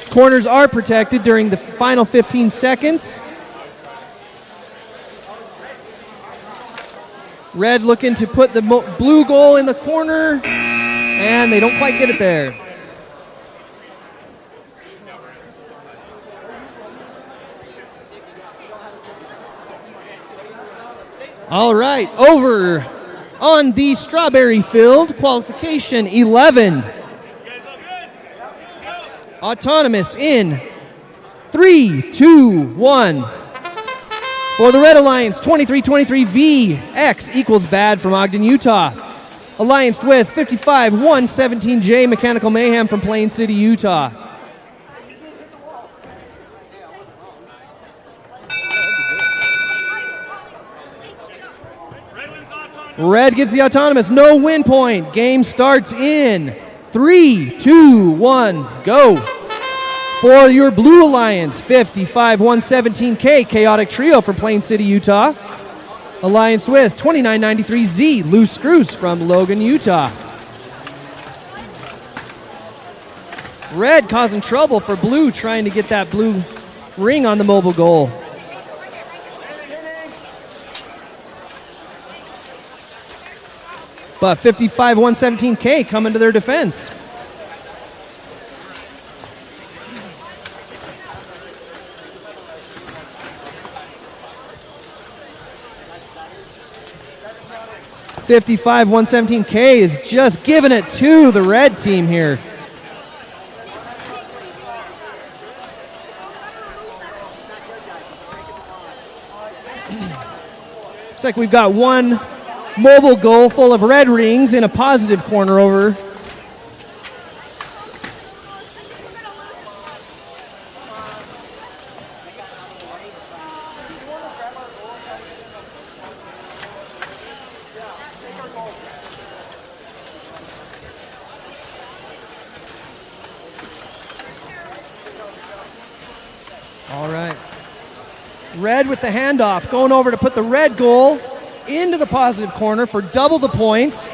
Corners are protected during the final 15 seconds. Red looking to put the blue goal in the corner, and they don't quite get it there. All right, over on the strawberry field, qualification 11. Autonomous in 3, 2, 1. For the Red Alliance, 2323V, X equals bad from Ogden, Utah. Alliance with 55117J, Mechanical Mayhem from Plain City, Utah. Red gets the autonomous, no win point. Game starts in 3, 2, 1, go. For your Blue Alliance, 55117K, Chaotic Trio from Plain City, Utah. Alliance with 2993Z, Loose Screws from Logan, Utah. Red causing trouble for Blue, trying to get that blue ring on the mobile goal. But 55117K coming to their defense. (55117K) is just giving it to the red team here. Looks like we've got one mobile goal full of red rings in a positive corner over. All right. Red with the handoff, going over to put the red goal into the positive corner for double the points.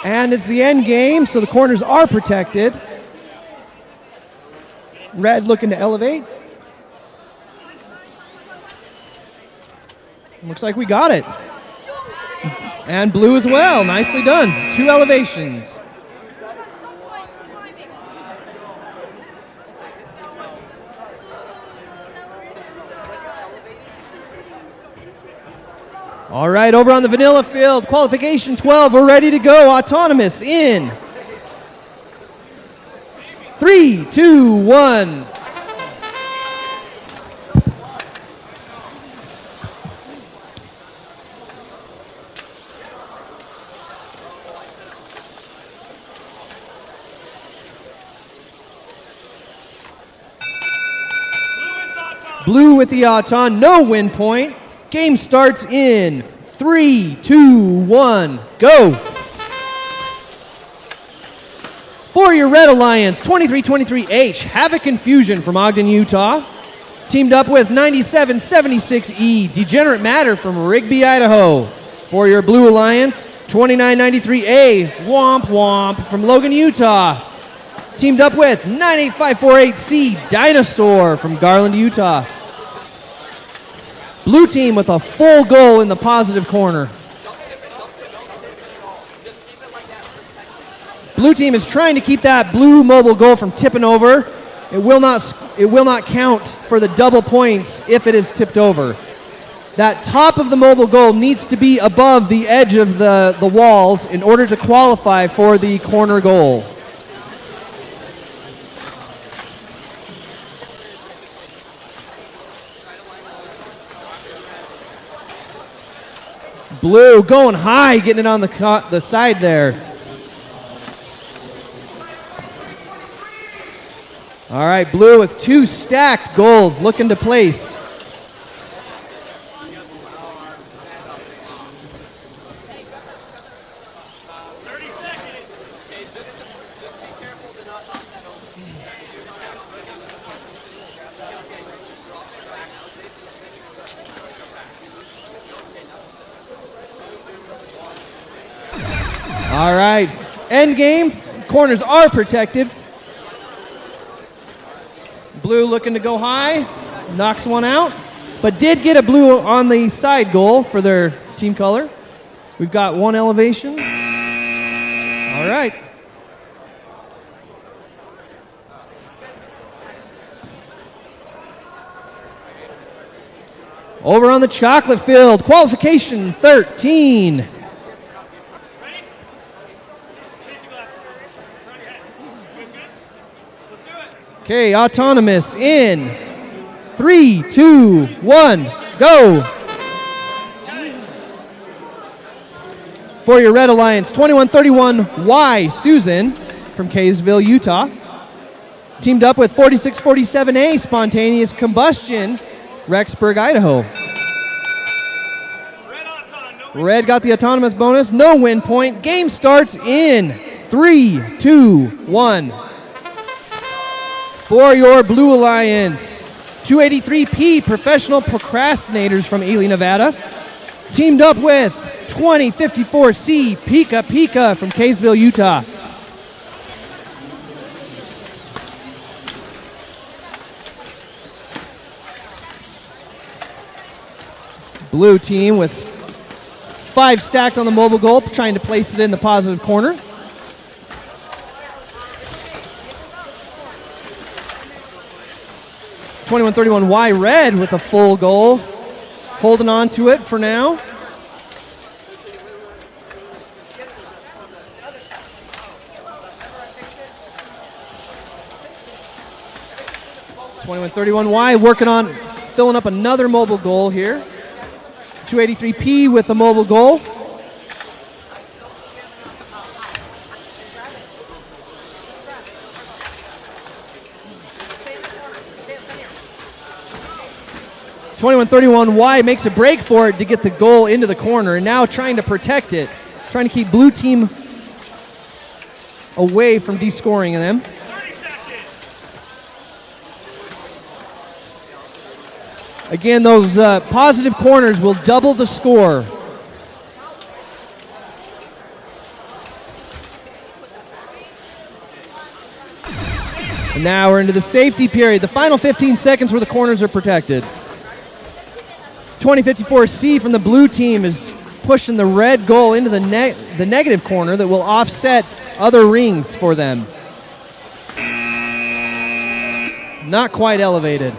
And it's the end game, so the corners are protected. Red looking to elevate. Looks like we got it. And blue as well, nicely done. 2 elevations. All right, over on the vanilla field, qualification 12, we're ready to go. Autonomous in 3, 2, 1. Blue with the Auton, no win point. Game starts in 3, 2, 1, go. For your Red Alliance, 2323H, Havoc Confusion from Ogden, Utah. Teamed up with 9776E, Degenerate Matter from Rigby, Idaho. For your Blue Alliance, 2993A, Womp Womp from Logan, Utah. Teamed up with 98548C, Dinosaur from Garland, Utah. Blue team with a full goal in the positive corner. Blue team is trying to keep that blue mobile goal from tipping over. It will not count for the double points if it is tipped over. That top of the mobile goal needs to be above the edge of the walls in order to qualify for the corner goal. Blue going high, getting it on the side there. All right, Blue with 2 stacked goals, looking to place. All right, end game. Corners are protected. Blue looking to go high, knocks one out, but did get a blue on the side goal for their team color. We've got 1 elevation. All right. Over on the chocolate field, qualification 13. Ready? Safety glasses. Front of your head. Good, good. Let's do it. Okay, autonomous in 3, 2, 1, go. For your Red Alliance, 2131Y Susan from Kaysville, Utah. Teamed up with 4647A Spontaneous Combustion, Rexburg, Idaho. Red Auton, no win. Red got the autonomous bonus, no win point. Game starts in 3, 2, 1. For your Blue Alliance, 283P Professional Procrastinators from Ely, Nevada. Teamed up with 2054C Pika Pika from Kaysville, Utah. Blue team with 5 stacked on the mobile goal, trying to place it in the positive corner. (2131Y) Red with a full goal, holding on to it for now. (2131Y) working on filling up another mobile goal here. 283P with the mobile goal. (2131Y) makes a break for it to get the goal into the corner, and now trying to protect it, trying to keep blue team away from descoring them. 30 seconds. Again, those positive corners will double the score. And now we're into the safety period, the final 15 seconds where the corners are protected. 2054C from the blue team is pushing the red goal into the negative corner that will offset other rings for them. Not quite elevated.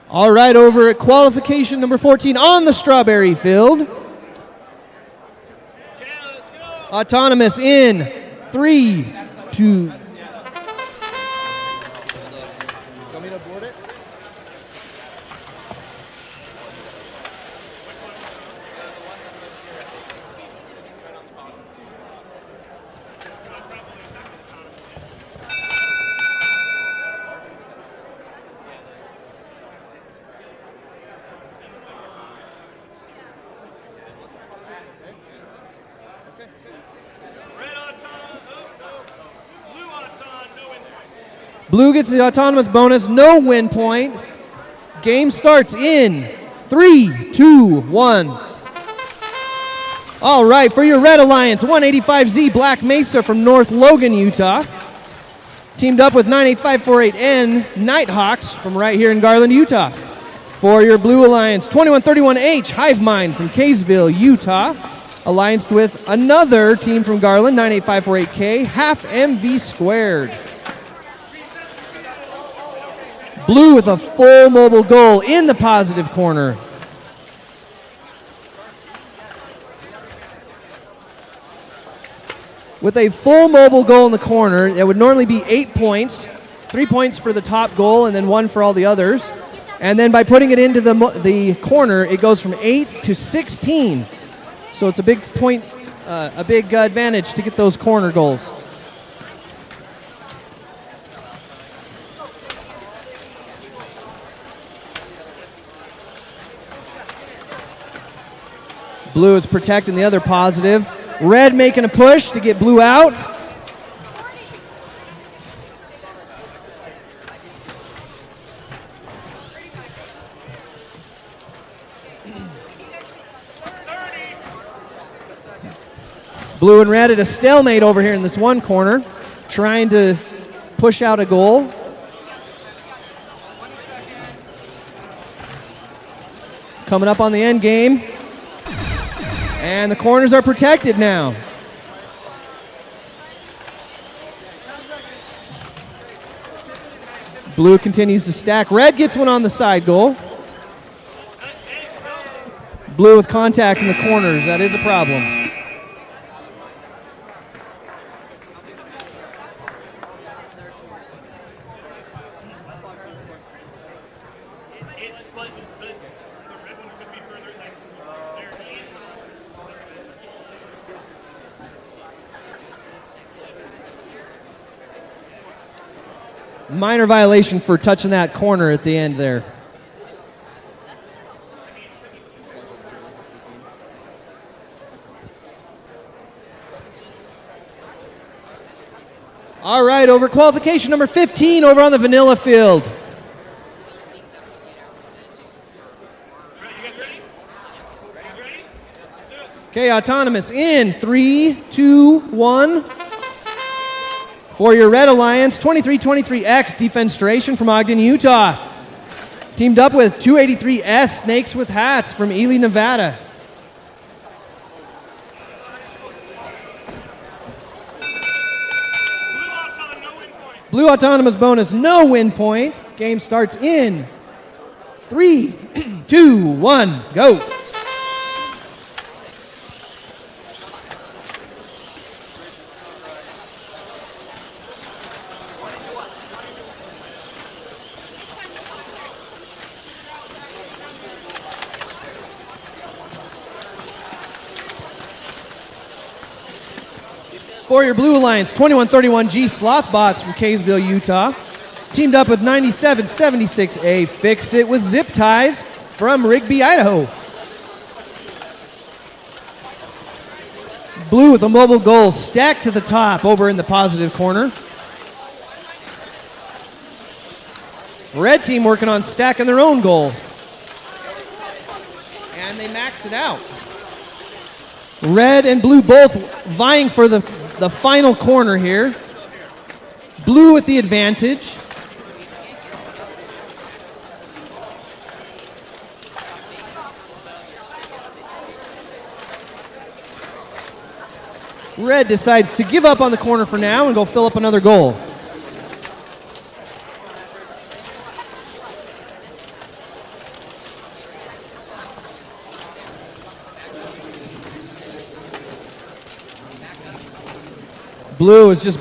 All right, over at qualification number 14 on the strawberry field. Okay, let's go. Autonomous in 3, 2. Red Auton, Blue Auton, no win point. Blue gets the autonomous bonus, no win point. Game starts in 3, 2, 1. All right, for your Red Alliance, 185Z Black Mesa from North Logan, Utah. Teamed up with 98548N Nighthawks from right here in Garland, Utah. For your Blue Alliance, 2131H Hive Mind from Kaysville, Utah. Allianced with another team from Garland, 98548K, half MV squared. Blue with a full mobile goal in the positive corner. With a full mobile goal in the corner, it would normally be 8 points, 3 points for the top goal and then 1 for all the others. And then by putting it into the corner, it goes from 8 to 16. So it's a big point, a big advantage to get those corner goals. Blue is protecting the other positive. Red making a push to get blue out. Blue and red at a stalemate over here in this one corner, trying to push out a goal. Coming up on the end game. And the corners are protected now. Blue continues to stack. Red gets one on the side goal. Blue with contact in the corners. That is a problem. Minor violation for touching that corner at the end there. All right, over qualification number 15 over on the vanilla field. Okay, autonomous in 3, 2, 1. For your Red Alliance, 2323X Defenstration from Ogden, Utah. Teamed up with 283S Snakes with Hats from Ely, Nevada. Blue autonomous bonus, no win point. Game starts in 3, 2, 1, go. For your Blue Alliance, 2131G Slothbots from Kaysville, Utah. Teamed up with 9776A Fix It with Zip Ties from Rigby, Idaho. Blue with a mobile goal stacked to the top over in the positive corner. Red team working on stacking their own goal. And they max it out. Red and blue both vying for the final corner here. Blue with the advantage. Red decides to give up on the corner for now and go fill up another goal. Blue is just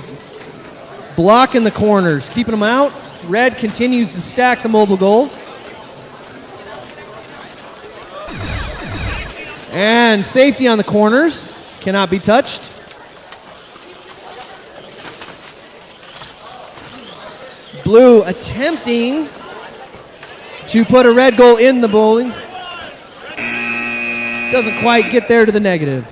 blocking the corners, keeping them out. Red continues to stack the mobile goals. And safety on the corners. Cannot be touched. Blue attempting to put a red goal in the bowling. Doesn't quite get there to the negative.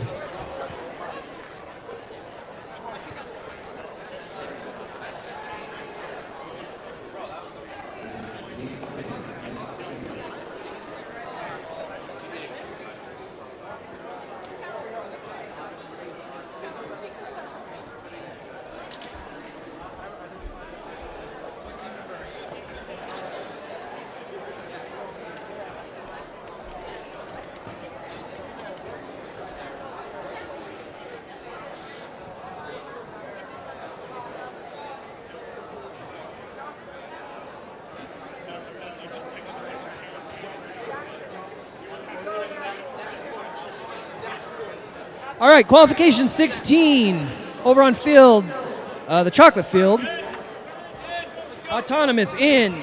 All right, qualification 16 over on field, the chocolate field. Autonomous in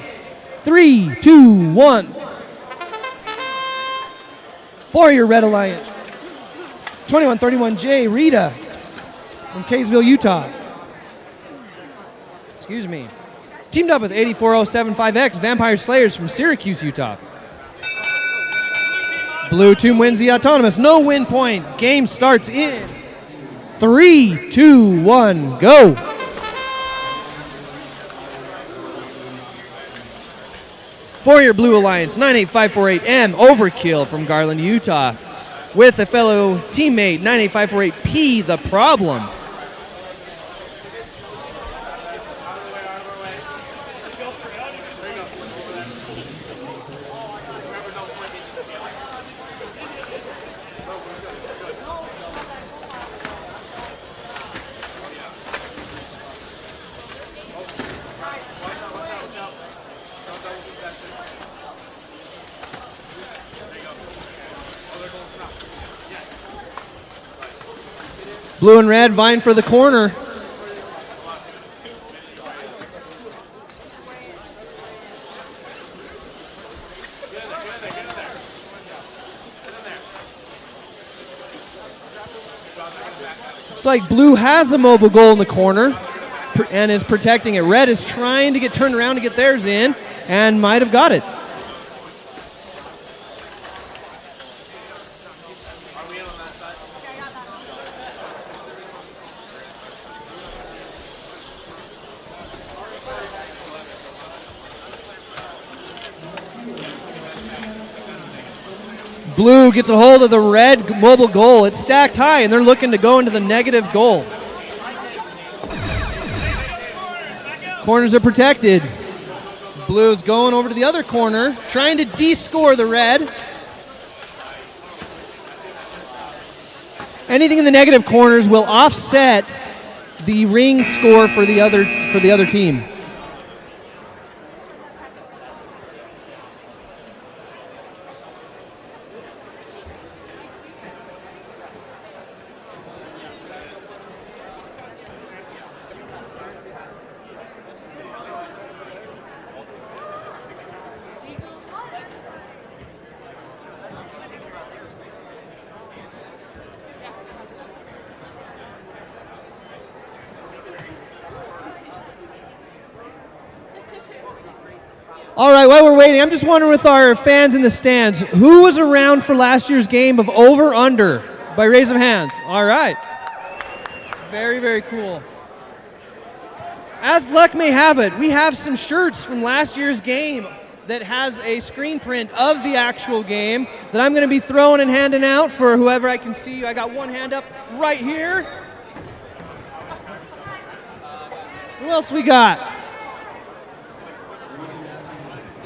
3, 2, 1. For your Red Alliance, 2131J Rita from Kaysville, Utah. Excuse me. Teamed up with 84075X Vampire Slayers from Syracuse, Utah. Blue team wins the autonomous. No win point. Game starts in 3, 2, 1, go. For your Blue Alliance, 98548M Overkill from Garland, Utah. With a fellow teammate, 98548P The Problem. Blue and red vying for the corner. Looks like blue has a mobile goal in the corner and is protecting it. Red is trying to get turned around to get theirs in and might have got it. Blue gets a hold of the red mobile goal. It's stacked high, and they're looking to go into the negative goal. Corners are protected. Blue's going over to the other corner, trying to de-score the red. Anything in the negative corners will offset the ring score for the other team. All right, while we're waiting, I'm just wondering with our fans in the stands, who was around for last year's game of over-under by raise of hands? All right. Very, very cool. As luck may have it, we have some shirts from last year's game that has a screen print of the actual game that I'm going to be throwing and handing out for whoever I can see. I got one hand up right here. Who else we got?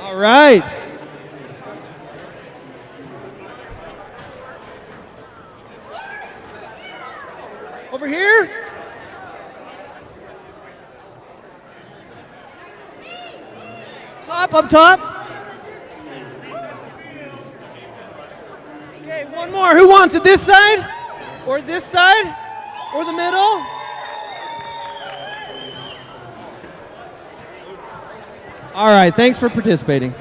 All right. Over here. Up top. Okay, one more. Who wants it? This side? Or this side? Or the middle? All right, thanks for participating.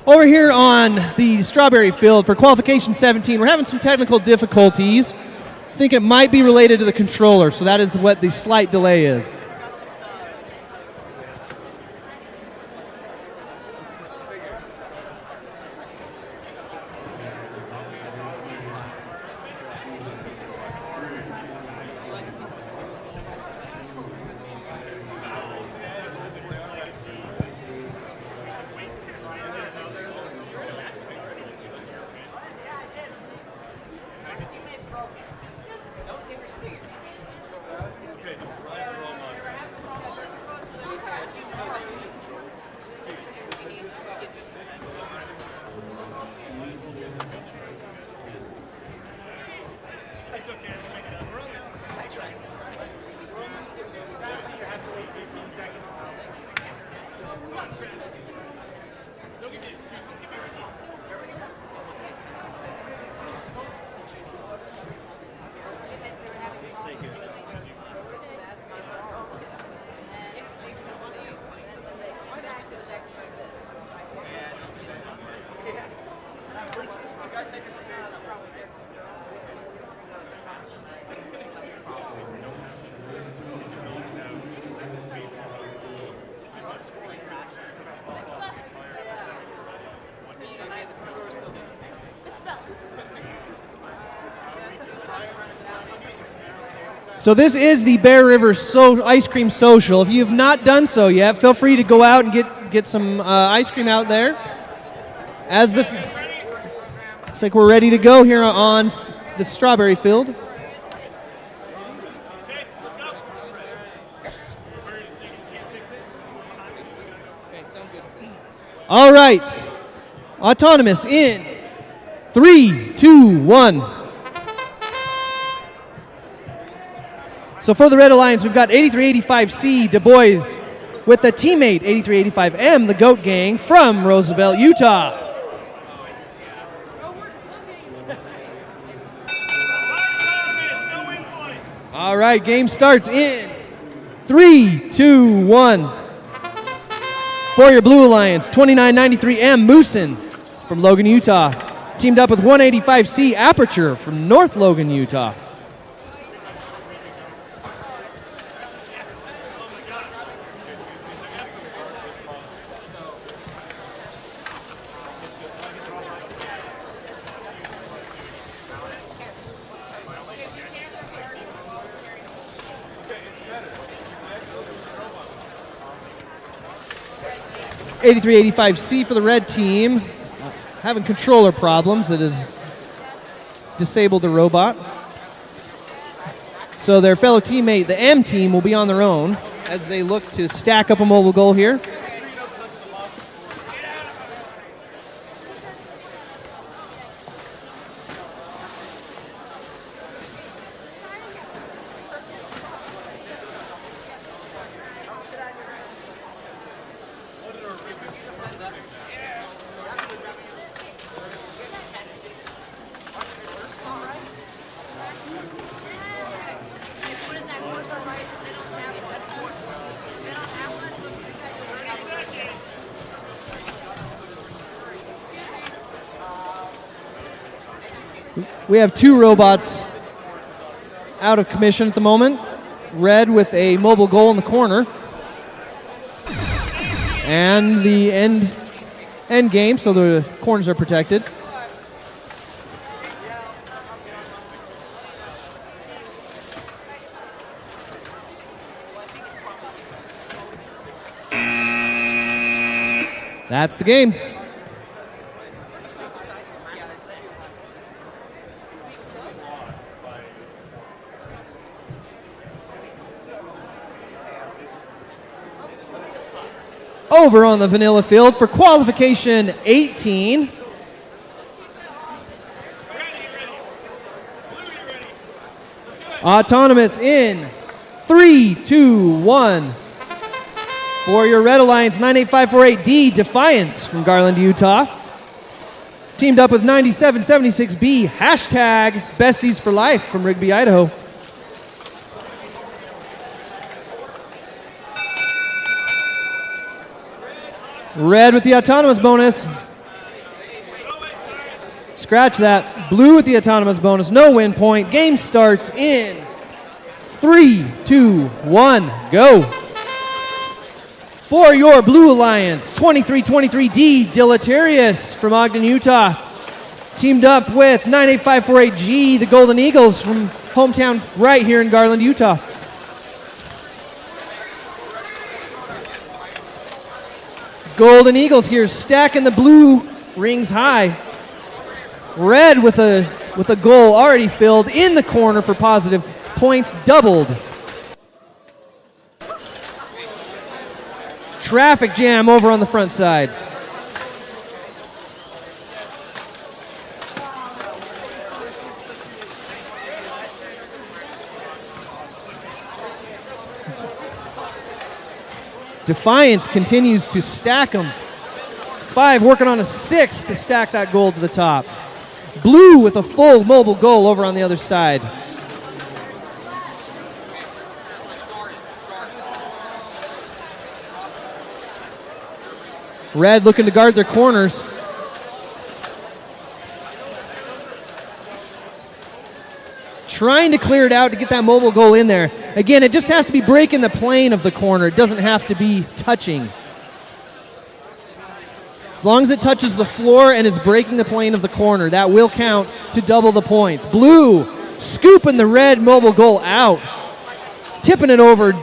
Over here on the strawberry field for qualification 17, we're having some technical difficulties. I think it might be related to the controller, so that is what the slight delay is. So this is the Bear River Ice Cream Social. If you have not done so yet, feel free to go out and get some ice cream out there. Looks like we're ready to go here on the strawberry field. All right, autonomous in 3, 2, 1. So for the Red Alliance, we've got 8385C Du Bois with a teammate, 8385M, the Goat Gang from Roosevelt, Utah. All right, game starts in 3, 2, 1. For your Blue Alliance, 2993M Moosin from Logan, Utah. Teamed up with 185C Aperture from North Logan, Utah. C for the red team, having controller problems that has disabled the robot. So their fellow teammate, the M team, will be on their own as they look to stack up a mobile goal here. We have two robots out of commission at the moment. Red with a mobile goal in the corner. And the end game, so the corners are protected. That's the game. over on the vanilla field for qualification 18. Autonomous in 3, 2, 1. For your Red Alliance 98548D Defiance from Garland, Utah. Teamed up with 9776B hashtag Besties for Life from Rigby, Idaho. Red with the autonomous bonus. Scratch that. Blue with the autonomous bonus. No win point. Game starts in 3, 2, 1, go. For your Blue Alliance, 2323D Deleterious from Ogden, Utah. Teamed up with 98548G, the Golden Eagles from hometown right here in Garland, Utah. Golden Eagles here stacking the blue rings high. Red with a goal already filled in the corner for positive points doubled. Traffic jam over on the front side. Defiance continues to stack them. 5 working on a 6 to stack that goal to the top. Blue with a full mobile goal over on the other side. Red looking to guard their corners. Trying to clear it out to get that mobile goal in there. Again, it just has to be breaking the plane of the corner. It doesn't have to be touching. As long as it touches the floor and it's breaking the plane of the corner, that will count to double the points. Blue scooping the red mobile goal out. Tipping it over.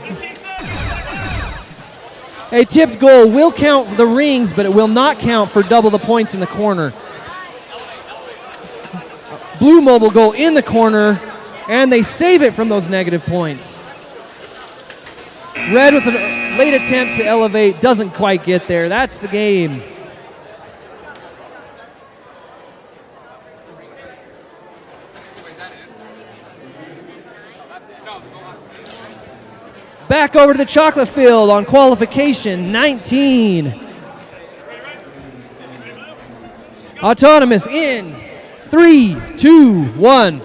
A tipped goal will count for the rings, but it will not count for double the points in the corner. Blue mobile goal in the corner, and they save it from those negative points. Red with a late attempt to elevate, doesn't quite get there. That's the game. Back over to the chocolate field on qualification 19. Autonomous in 3, 2, 1.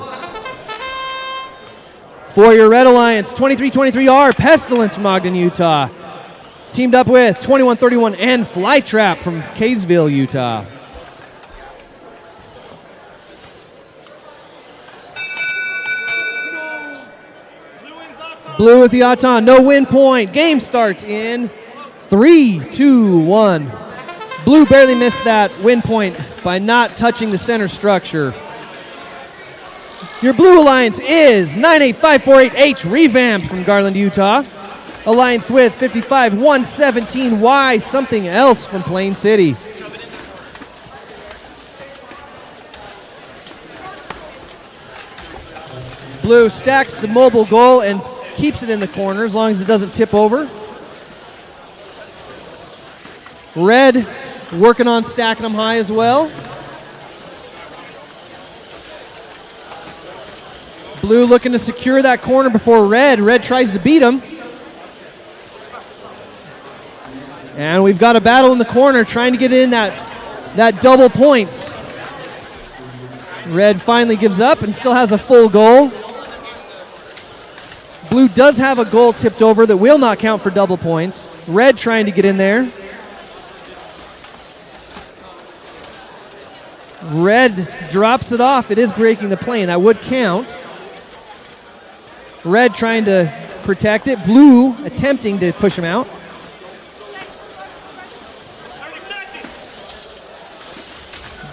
For your Red Alliance, 2323R Pestilence from Ogden, Utah. Teamed up with 2131 and Flytrap from Kaysville, Utah. Blue with the Auton, no win point. Game starts in 3, 2, 1. Blue barely missed that win point by not touching the center structure. Your Blue Alliance is 98548H Revamped from Garland, Utah. Alliance with 55117Y Something Else from Plain City. Blue stacks the mobile goal and keeps it in the corner as long as it doesn't tip over. Red working on stacking them high as well. Blue looking to secure that corner before Red. Red tries to beat him. And we've got a battle in the corner trying to get in that double points. Red finally gives up and still has a full goal. Blue does have a goal tipped over that will not count for double points. Red trying to get in there. Red drops it off. It is breaking the plane. That would count. Red trying to protect it. Blue attempting to push him out.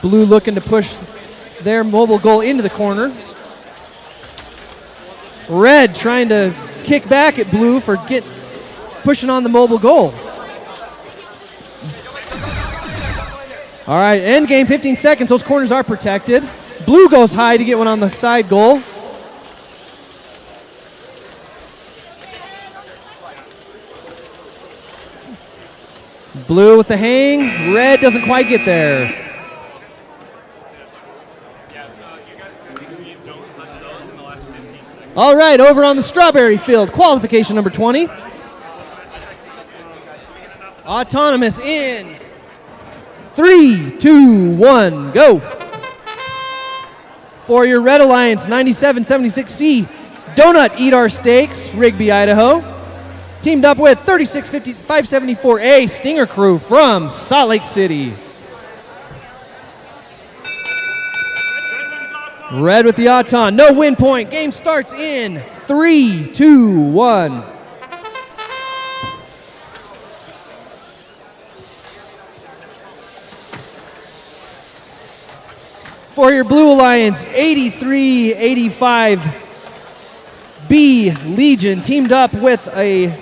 Blue looking to push their mobile goal into the corner. Red trying to kick back at Blue for pushing on the mobile goal. All right, end game, 15 seconds. Those corners are protected. Blue goes high to get one on the side goal. Blue with the hang. Red doesn't quite get there. Yeah, so you guys make sure you don't touch those in the last 15 seconds. All right, over on the strawberry field, qualification number 20. Autonomous in 3, 2, 1, go. For your Red Alliance 9776C, Donut Eat Our Steaks, Rigby, Idaho. Teamed up with 574A Stinger Crew from Salt Lake City. Red with the Auton, no win point. Game starts in 3, 2, 1. For your Blue Alliance, 8385B Legion teamed up with a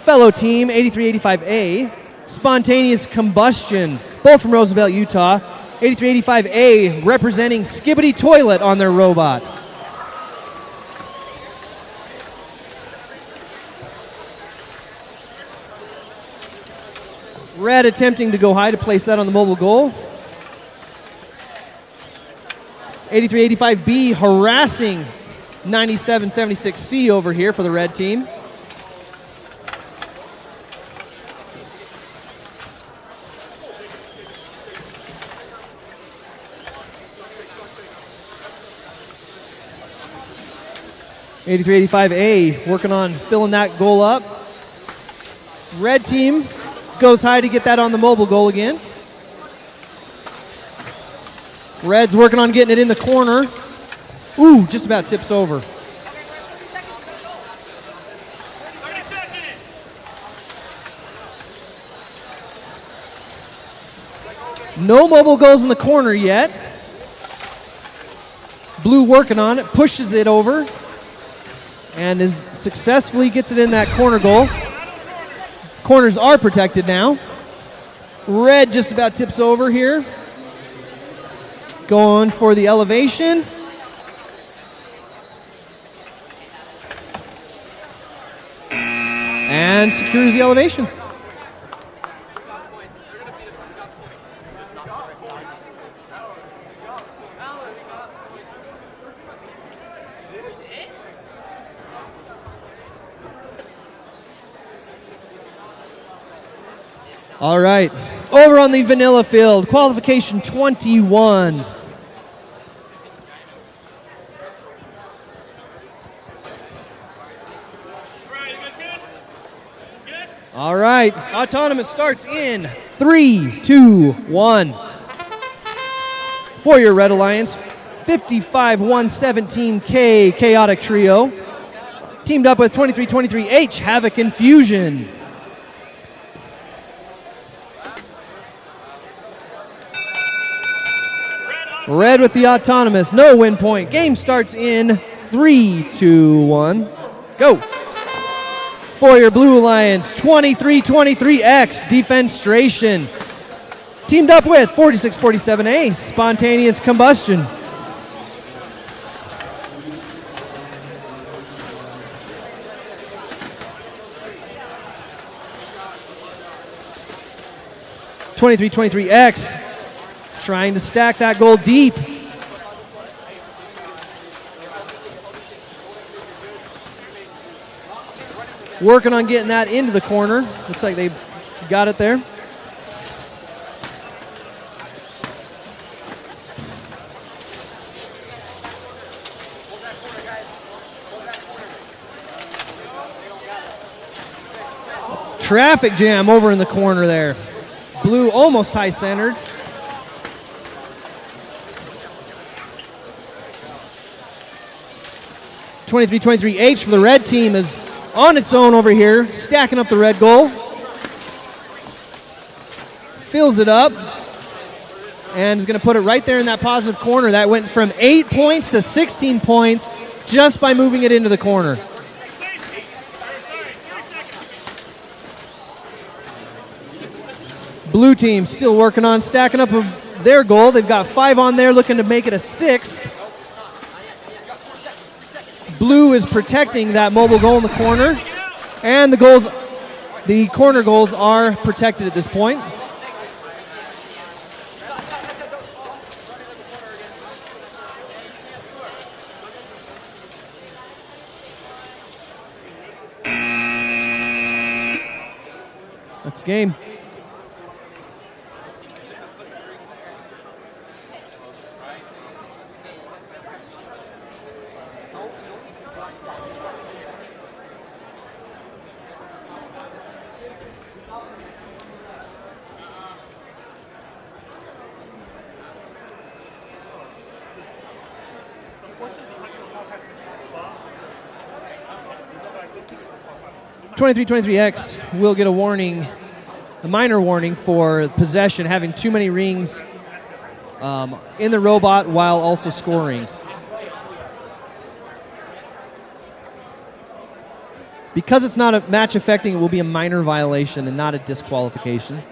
fellow team, 8385A, Spontaneous Combustion, both from Roosevelt, Utah. 8385A representing Skibbity Toilet on their robot. Red attempting to go high to place that on the mobile goal. 8385B harassing 9776C over here for the red team. (8385A) working on filling that goal up. Red team goes high to get that on the mobile goal again. Red's working on getting it in the corner. Ooh, just about tips over. 30 seconds. No mobile goals in the corner yet. Blue working on it, pushes it over, and is successfully gets it in that corner goal. Corners are protected now. Red just about tips over here. Going for the elevation. And secures the elevation. All right, over on the vanilla field, qualification 21. All right, Autonomous starts in 3, 2, 1. For your Red Alliance, 55117K Chaotic Trio. Teamed up with 2323H Havoc Infusion. Red with the Autonomous, no win point. Game starts in 3, 2, 1, go. For your Blue Alliance, 2323X Defenstration. Teamed up with 4647A Spontaneous Combustion. (2323X) trying to stack that goal deep. Working on getting that into the corner. Looks like they got it there. Traffic jam over in the corner there. Blue almost high centered. (2323H) for the red team is on its own over here, stacking up the red goal. Fills it up and is going to put it right there in that positive corner. That went from 8 points to 16 points just by moving it into the corner. Blue team still working on stacking up their goal. They've got 5 on there, looking to make it a 6th. Blue is protecting that mobile goal in the corner. And the goal's The corner goals are protected at this point. That's game. X will get a warning, a minor warning for possession, having too many rings in the robot while also scoring. Because it's not a match affecting, it will be a minor violation and not a disqualification.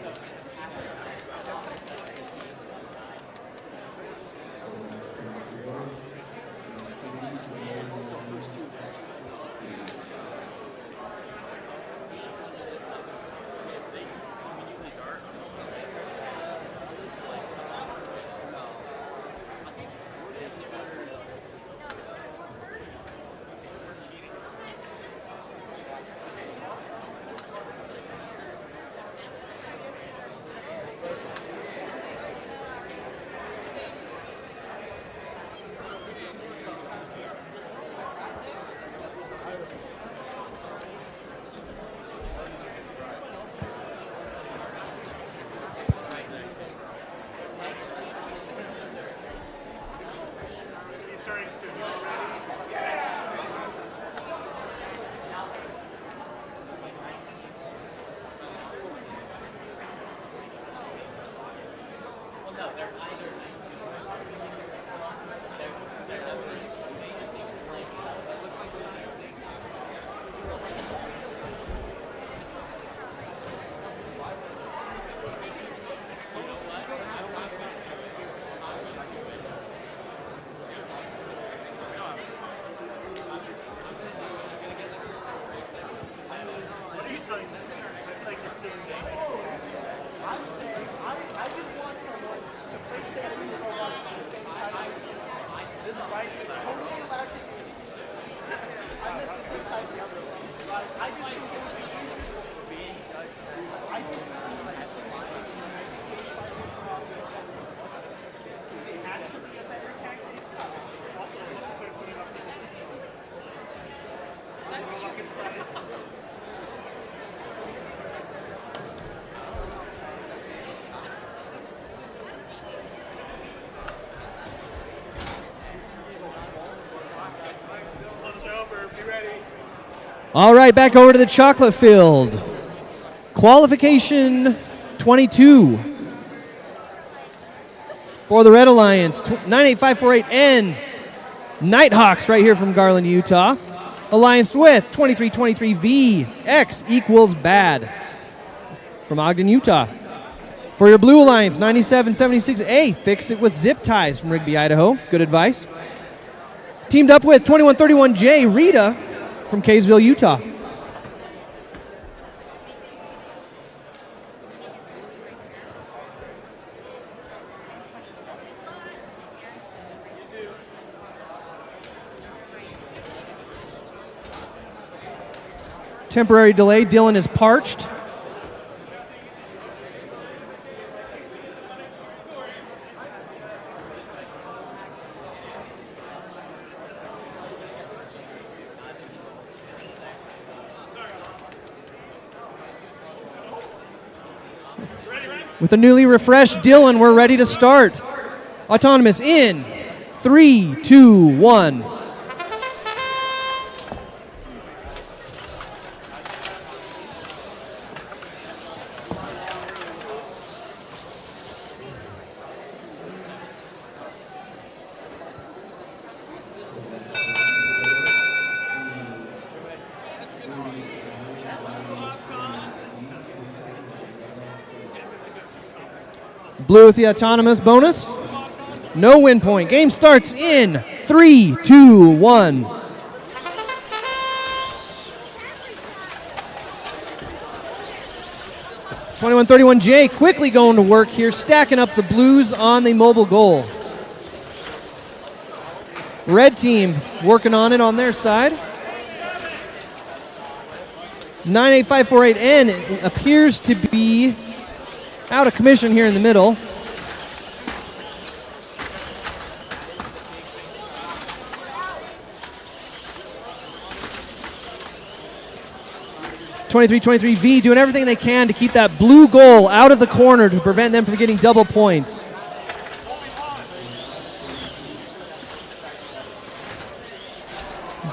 All right, back over to the chocolate field. Qualification 22 for the Red Alliance, 98548N Nighthawks right here from Garland, Utah. Alliance with 2323V X equals bad from Ogden, Utah. For your Blue Alliance, 9776A, fix it with zip ties from Rigby, Idaho. Good advice. Teamed up with 2131J Rita from Kaysville, Utah. Temporary delay. Dylan is parched. With a newly refreshed Dylan, we're ready to start. Autonomous in 3, 2, 1. Blue with the autonomous bonus. No win point. Game starts in 3, 2, 1. 21-31 Jay quickly going to work here, stacking up the blues on the mobile goal. Red team working on it on their side. 98548N appears to be out of commission here in the middle. (23-23) doing everything they can to keep that blue goal out of the corner to prevent them from getting double points.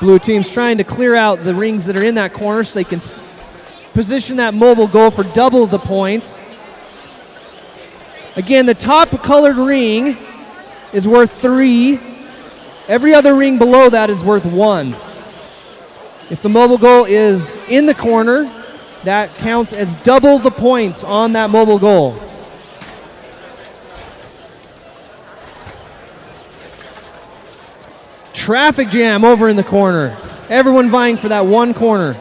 Blue team's trying to clear out the rings that are in that corner so they can position that mobile goal for double the points. Again, the top colored ring is worth 3. Every other ring below that is worth 1. If the mobile goal is in the corner, that counts as double the points on that mobile goal. Traffic jam over in the corner. Everyone vying for that one corner.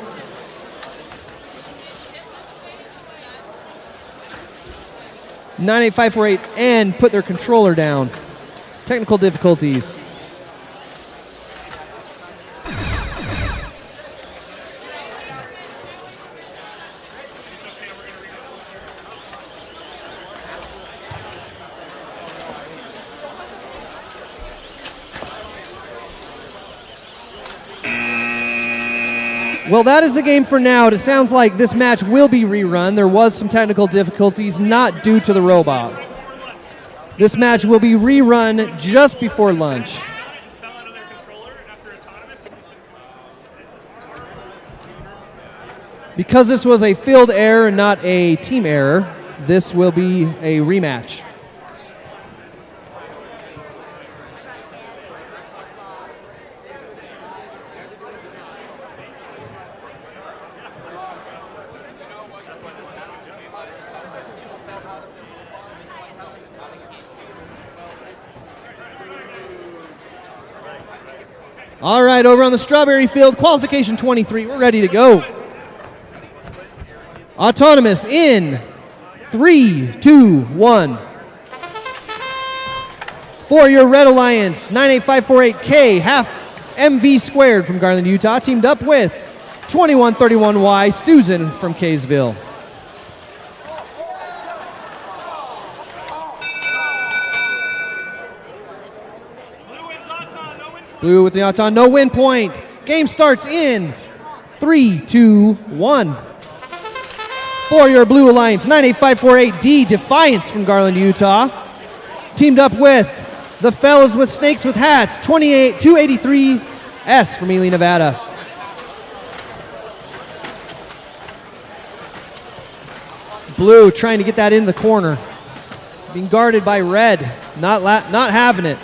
(98548) put their controller down. Technical difficulties. Well, that is the game for now. It sounds like this match will be rerun. There was some technical difficulties, not due to the robot. This match will be rerun just before lunch. Fell out of their controller after autonomous. Because this was a field error and not a team error, this will be a rematch. All right, over on the strawberry field, qualification 23, we're ready to go. Autonomous in 3, 2, 1. For your Red Alliance, 98548K, half MV squared from Garland, Utah, teamed up with 2131Y, Susan from Kaysville. Blue with the Auton, no win point. Game starts in 3, 2, 1. For your Blue Alliance, 98548D, Defiance from Garland, Utah. Teamed up with the fellas with snakes with hats, 283S from Ely, Nevada. Blue trying to get that in the corner. Being guarded by Red, not having it.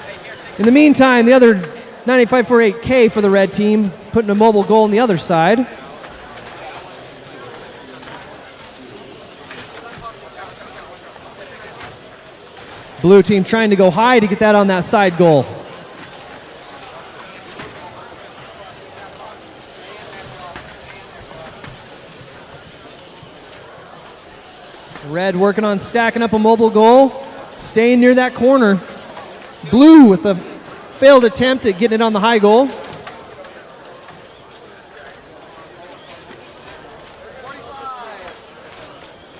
In the meantime, the other 98548K for the red team, putting a mobile goal on the other side. Blue team trying to go high to get that on that side goal. Red working on stacking up a mobile goal, staying near that corner. Blue with a failed attempt at getting it on the high goal.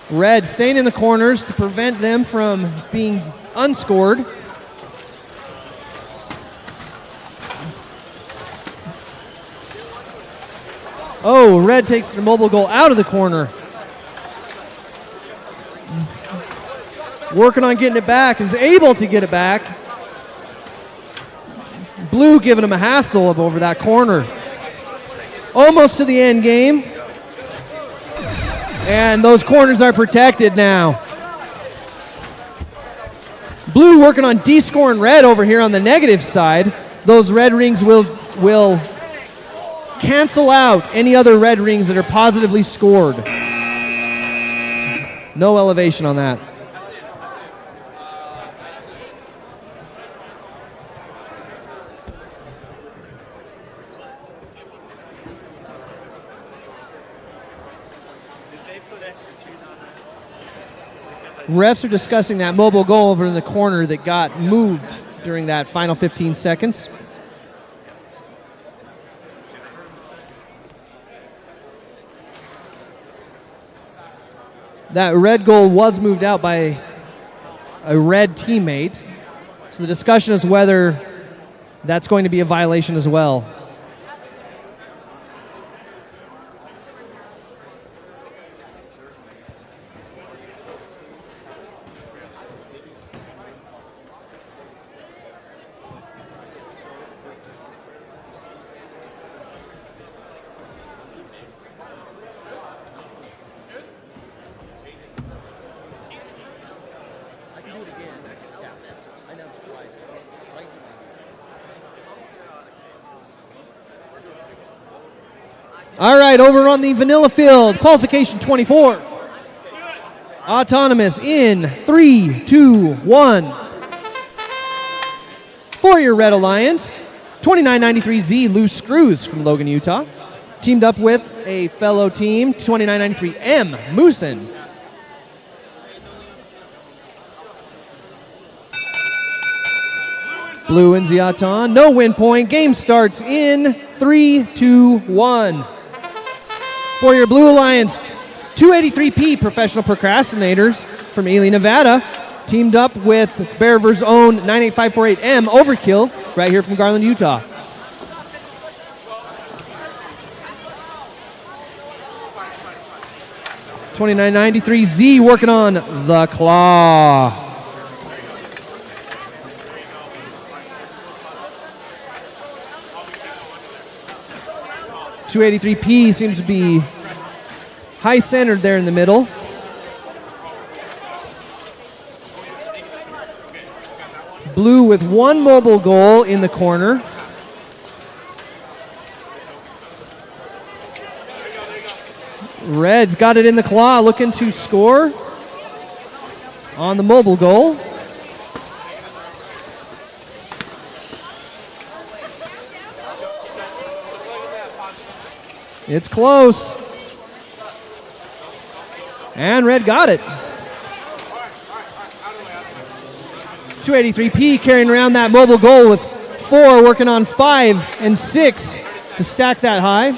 Red staying in the corners to prevent them from being unscored. Oh, Red takes their mobile goal out of the corner. Working on getting it back, is able to get it back. Blue giving him a hassle over that corner. Almost to the end game. And those corners are protected now. Blue working on de-scoring Red over here on the negative side. Those red rings will cancel out any other red rings that are positively scored. No elevation on that. Refs are discussing that mobile goal over in the corner that got moved during that final 15 seconds. That red goal was moved out by a red teammate. So the discussion is whether that's going to be a violation as well. All right, over on the vanilla field, qualification 24. Autonomous in 3, 2, 1. For your Red Alliance, 2993Z Loose Screws from Logan, Utah. Teamed up with a fellow team, 2993M Moosin. Blue wins the Auton. No win point. Game starts in 3, 2, 1. For your Blue Alliance, 283P Professional Procrastinators from Ely, Nevada. Teamed up with Bearver's own 98548M Overkill right here from Garland, Utah. $29.93Z working on the Claw. $283P seems to be high centered there in the middle. Blue with one mobile goal in the corner. Red's got it in the Claw, looking to score on the mobile goal. It's close. And Red got it. 283P carrying around that mobile goal with 4, working on 5 and 6 to stack that high.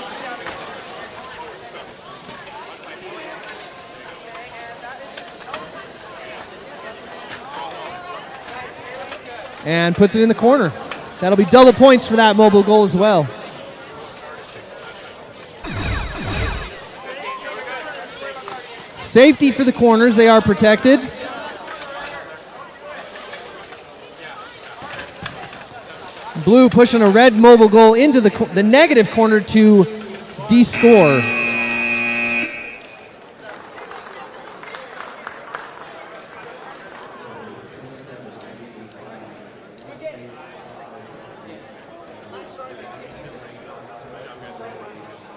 And puts it in the corner. That'll be double points for that mobile goal as well. Safety for the corners, they are protected. Blue pushing a red mobile goal into the negative corner to de-score.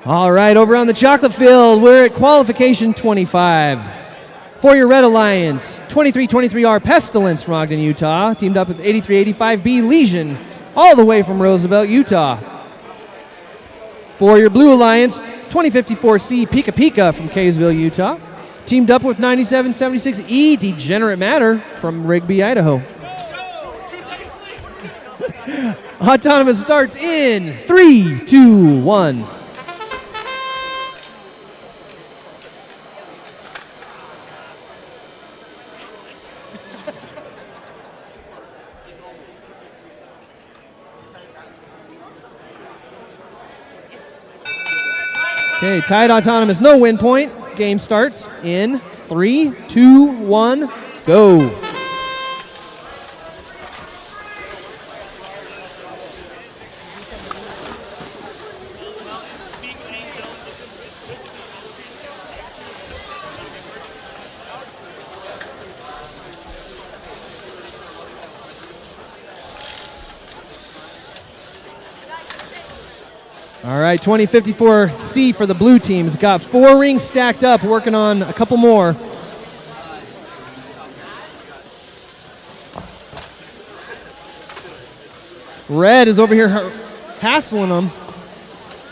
All right, over on the chocolate field, we're at qualification 25. For your Red Alliance, 2323R Pestilence from Ogden, Utah. Teamed up with 8385B Legion, all the way from Roosevelt, Utah. For your Blue Alliance, 2054C Pika Pika from Kaysville, Utah. Teamed up with 9776E Degenerate Matter from Rigby, Idaho. Autonomous starts in 3, 2, 1. Okay, tied Autonomous, no win point. Game starts in 3, 2, 1, go. All right, 2054C for the blue teams. Got 4 rings stacked up, working on a couple more. Red is over here hassling them,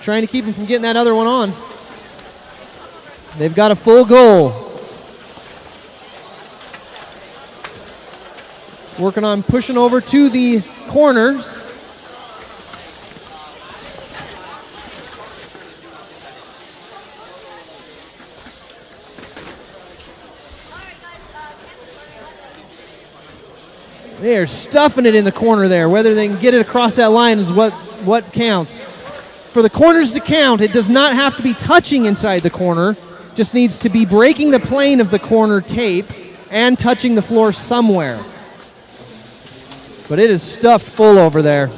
trying to keep him from getting that other one on. They've got a full goal. working on pushing over to the corners. They're stuffing it in the corner there. Whether they can get it across that line is what counts. For the corners to count, it does not have to be touching inside the corner. Just needs to be breaking the plane of the corner tape and touching the floor somewhere. But it is stuffed full over there.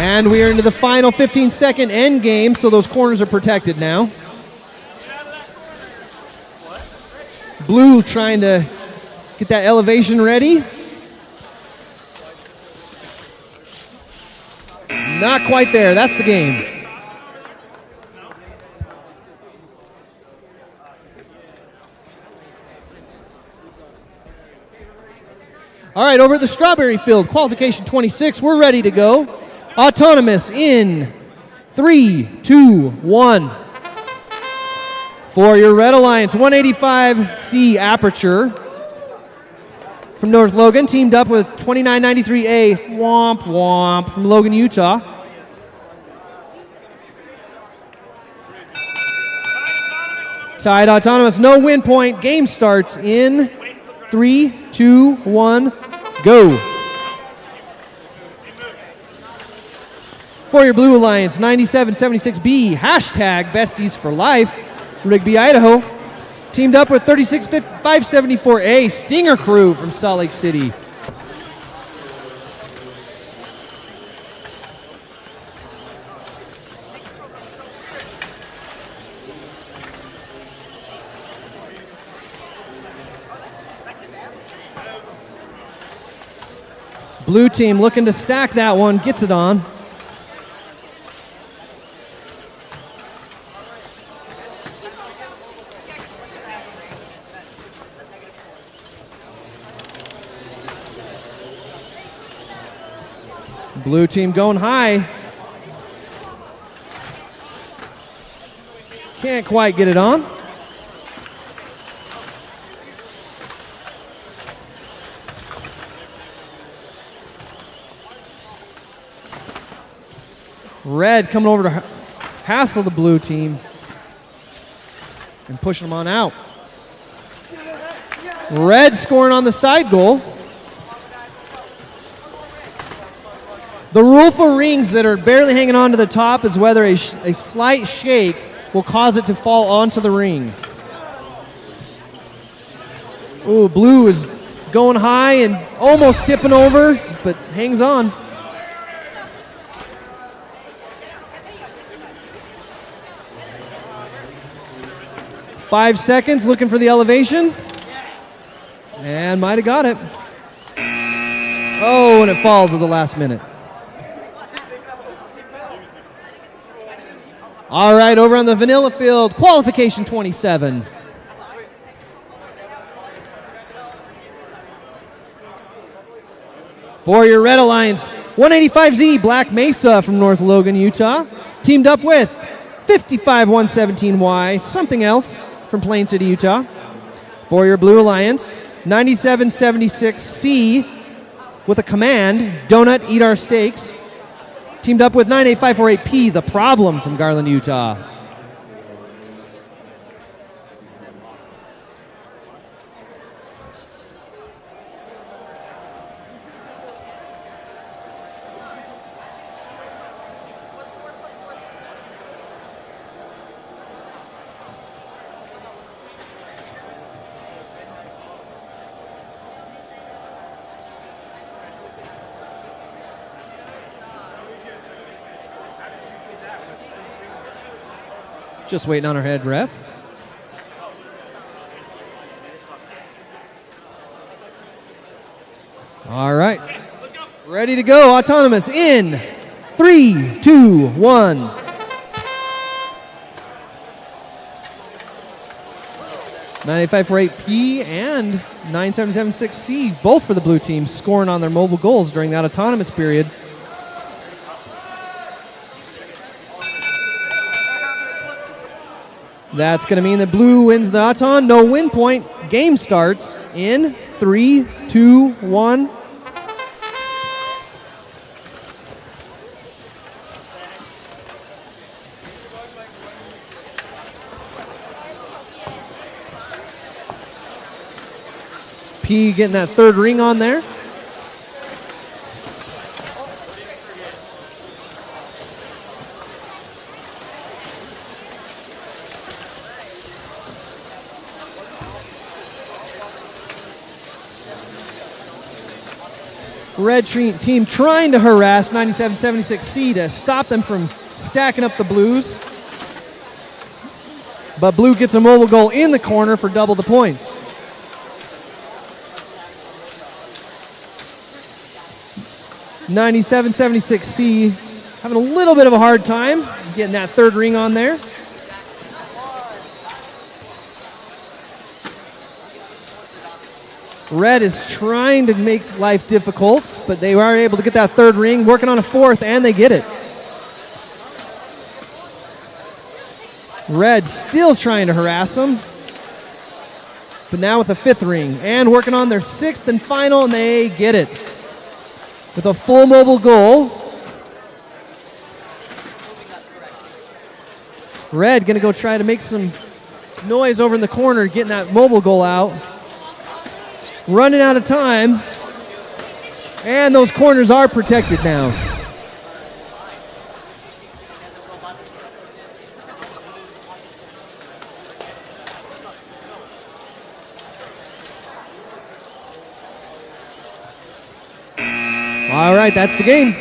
And we are into the final 15-second end game, so those corners are protected now. Blue trying to get that elevation ready. Not quite there. That's the game. All right, over at the strawberry field, qualification 26, we're ready to go. Autonomous in 3, 2, 1. For your Red Alliance, 185C Aperture from North Logan, teamed up with 2993A Womp Womp from Logan, Utah. Tied Autonomous, no win point. Game starts in 3, 2, 1, go. For your Blue Alliance, 9776B, hashtag Besties for Life, Rigby, Idaho. Teamed up with 36574A, Stinger Crew from Salt Lake City. Blue team looking to stack that one, gets it on. Blue team going high. Can't quite get it on. Red coming over to hassle the blue team and pushing them on out. Red scoring on the side goal. The rule for rings that are barely hanging on to the top is whether a slight shake will cause it to fall onto the ring. Ooh, blue is going high and almost tipping over, but hangs on. Five seconds, looking for the elevation. And might have got it. Oh, and it falls at the last minute. All right, over on the vanilla field, qualification 27. For your Red Alliance, 185Z Black Mesa from North Logan, Utah. Teamed up with 55117Y, something else from Plain City, Utah. For your Blue Alliance, 9776C with a command, Donut Eat Our Steaks. Teamed up with 98548P, The Problem from Garland, Utah. Just waiting on our head ref. All right. Ready to go. Autonomous in 3, 2, 1. .98548P and 9776C, both for the blue team, scoring on their mobile goals during that autonomous period. That's going to mean that blue wins the Auton. No win point. Game starts in 3, 2, 1. P getting that third ring on there. Red team trying to harass 9776C to stop them from stacking up the blues. But blue gets a mobile goal in the corner for double the points. (9776C) having a little bit of a hard time getting that third ring on there. Red is trying to make life difficult, but they are able to get that third ring, working on a fourth, and they get it. Red still trying to harass them, but now with a fifth ring, and working on their sixth and final, and they get it. With a full mobile goal. Red gonna go try to make some noise over in the corner, getting that mobile goal out. Running out of time. And those corners are protected now. All right, that's the game.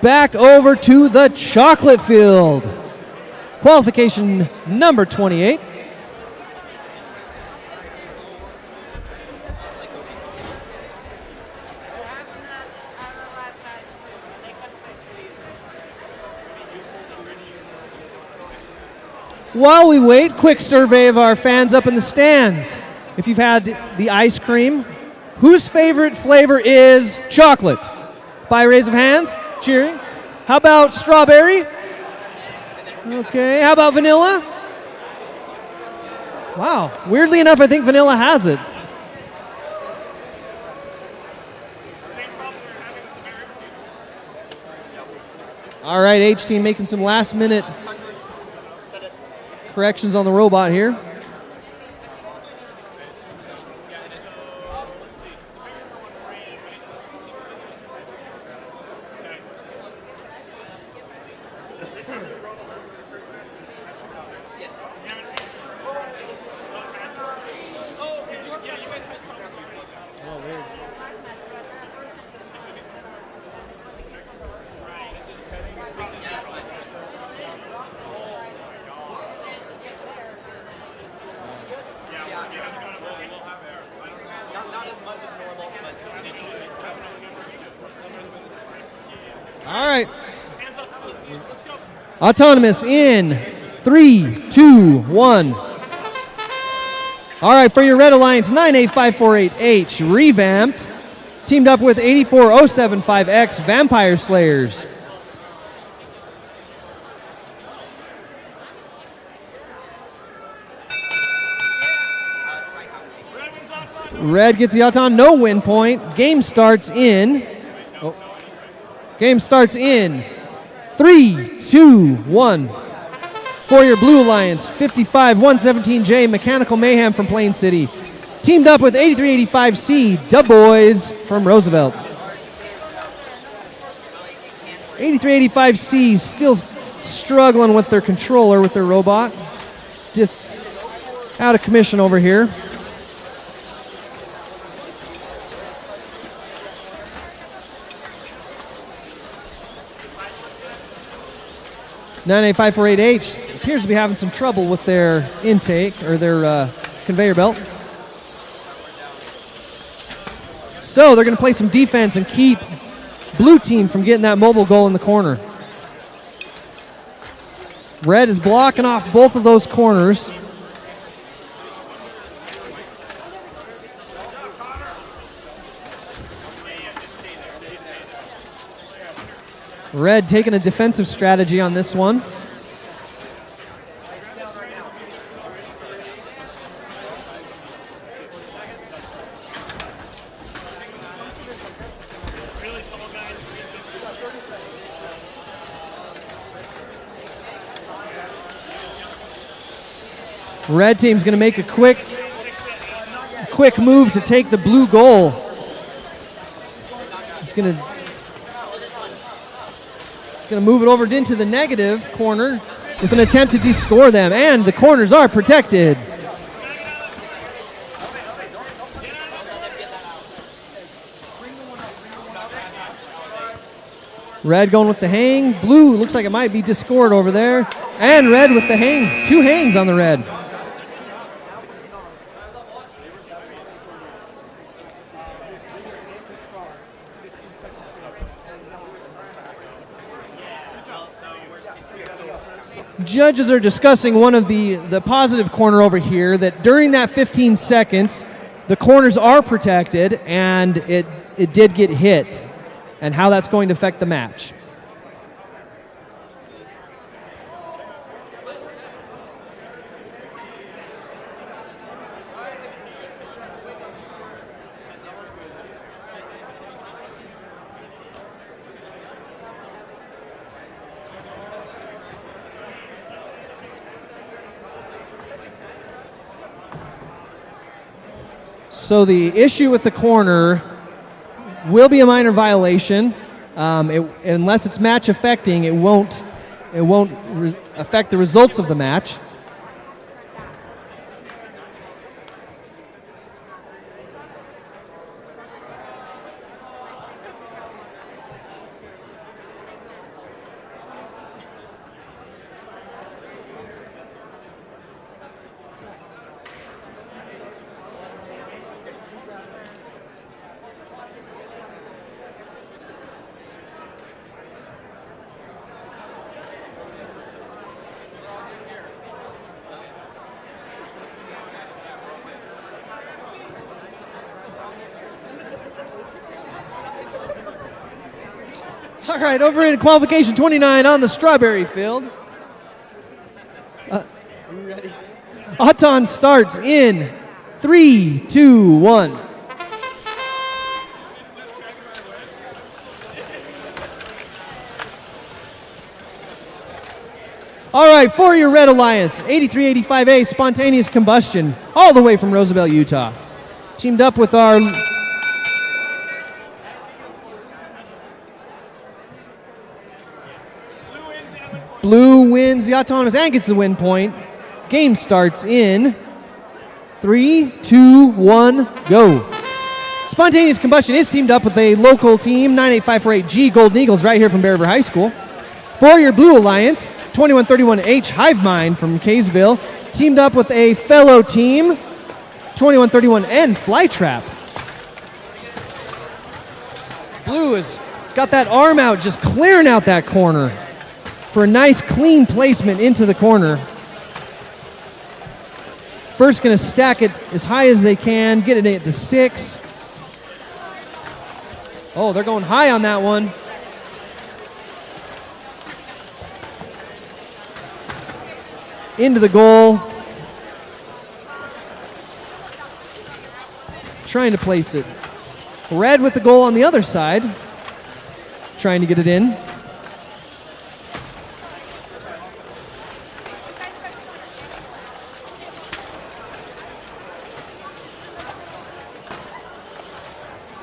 Back over to the chocolate field. Qualification number 28. While we wait, quick survey of our fans up in the stands. If you've had the ice cream, whose favorite flavor is chocolate? By raise of hands. Cheering. How about strawberry? Okay. How about vanilla? Wow. Weirdly enough, I think vanilla has it. All right, H team making some last minute corrections on the robot here. All right. Autonomous in 3, 2, 1. All right, for your Red Alliance 98548H revamped, teamed up with 84075X Vampire Slayers. Red gets the Auton, no win point. Game starts in. Game starts in 3, 2, 1. For your Blue Alliance, 55117J Mechanical Mayhem from Plain City. Teamed up with 8385C Dub Boys from Roosevelt. 8385C still struggling with their controller, with their robot. Just out of commission over here. (98548H) appears to be having some trouble with their intake or their conveyor belt. So they're going to play some defense and keep blue team from getting that mobile goal in the corner. Red is blocking off both of those corners. Red taking a defensive strategy on this one. Red team's going to make a quick move to take the blue goal. It's going to move it over into the negative corner with an attempt to descore them, and the corners are protected. Red going with the hang. Blue looks like it might be discored over there, and red with the hang. 2 hangs on the red. Judges are discussing one of the positive corner over here, that during that 15 seconds, the corners are protected and it did get hit, and how that's going to affect the match. So the issue with the corner will be a minor violation. Unless it's match affecting, it won't affect the results of the match. All right, over in qualification 29 on the strawberry field. Ready? Auton starts in 3, 2, 1. All right, for your Red Alliance, 8385A Spontaneous Combustion, all the way from Roosevelt, Utah. Teamed up with our Blue wins the autonomous and gets the win point. Game starts in 3, 2, 1, go. Spontaneous Combustion is teamed up with a local team, 98548G Golden Eagles, right here from Bear River High School. For your Blue Alliance, 2131H Hive Mind from Kaysville, teamed up with a fellow team, 2131N Flytrap. Blue has got that arm out, just clearing out that corner for a nice clean placement into the corner. First going to stack it as high as they can, get it to 6. Oh, they're going high on that one. Into the goal. Trying to place it. Red with the goal on the other side. Trying to get it in.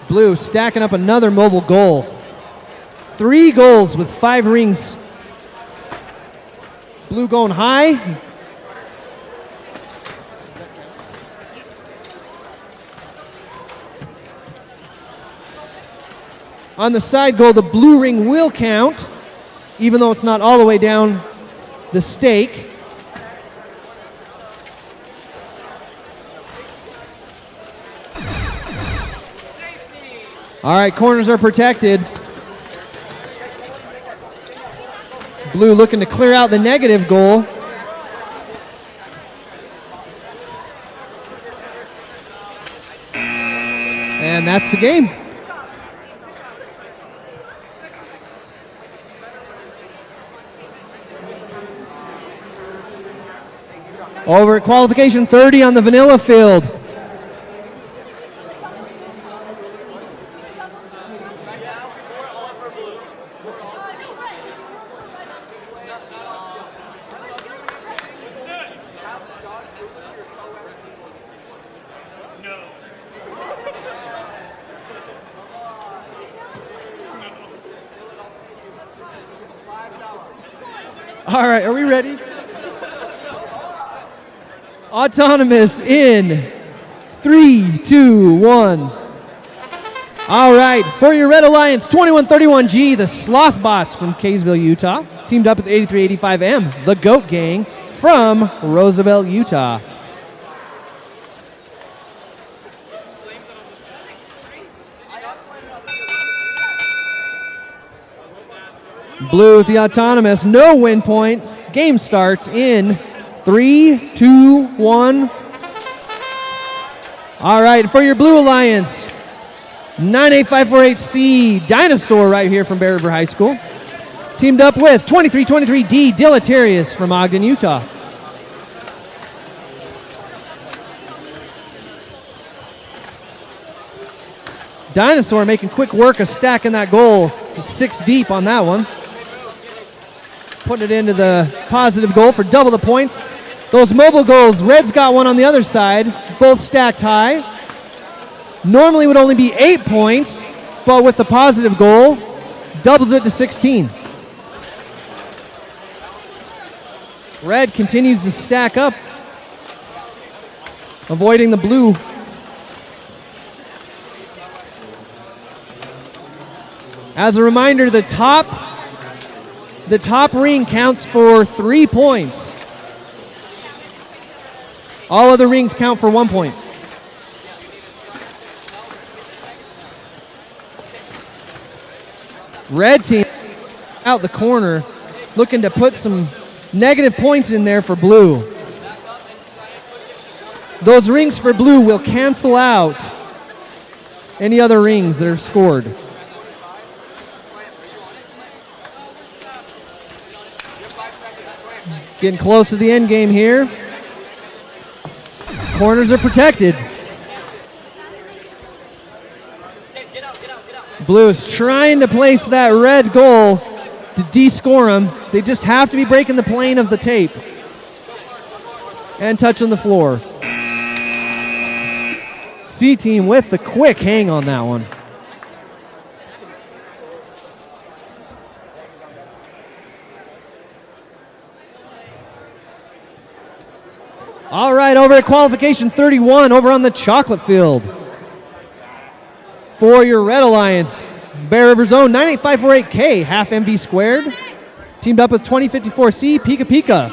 Blue stacking up another mobile goal. 3 goals with 5 rings. Blue going high. On the side goal, the blue ring will count, even though it's not all the way down the stake. All right, corners are protected. Blue looking to clear out the negative goal. And that's the game. Over at qualification 30 on the vanilla field. All right, are we ready? Autonomous in 3, 2, 1. All right, for your Red Alliance 2131G, the Slothbots from Kaysville, Utah, teamed up with 8385M, the Goat Gang from Roosevelt, Utah. Blue with the Autonomous, no win point. Game starts in 3, 2, 1. All right, for your Blue Alliance, 98548C Dinosaur right here from Bear River High School. Teamed up with 2323D Deleterious from Ogden, Utah. Dinosaur making quick work of stacking that goal. 6 deep on that one. Putting it into the positive goal for double the points. Those mobile goals, Red's got one on the other side, both stacked high. Normally would only be 8 points, but with the positive goal, doubles it to 16. Red continues to stack up, avoiding the blue. As a reminder, the top ring counts for 3 points. All other rings count for 1 point. Red team out the corner, looking to put some negative points in there for blue. Those rings for blue will cancel out any other rings that are scored. Getting close to the end game here. Corners are protected. Blue is trying to place that red goal to de-score them. They just have to be breaking the plane of the tape and touching the floor. C team with the quick hang on that one. All right, over at qualification 31, over on the chocolate field. For your Red Alliance, Bear River Zone 98548K, half MV squared. Teamed up with 2054C, Pika Pika.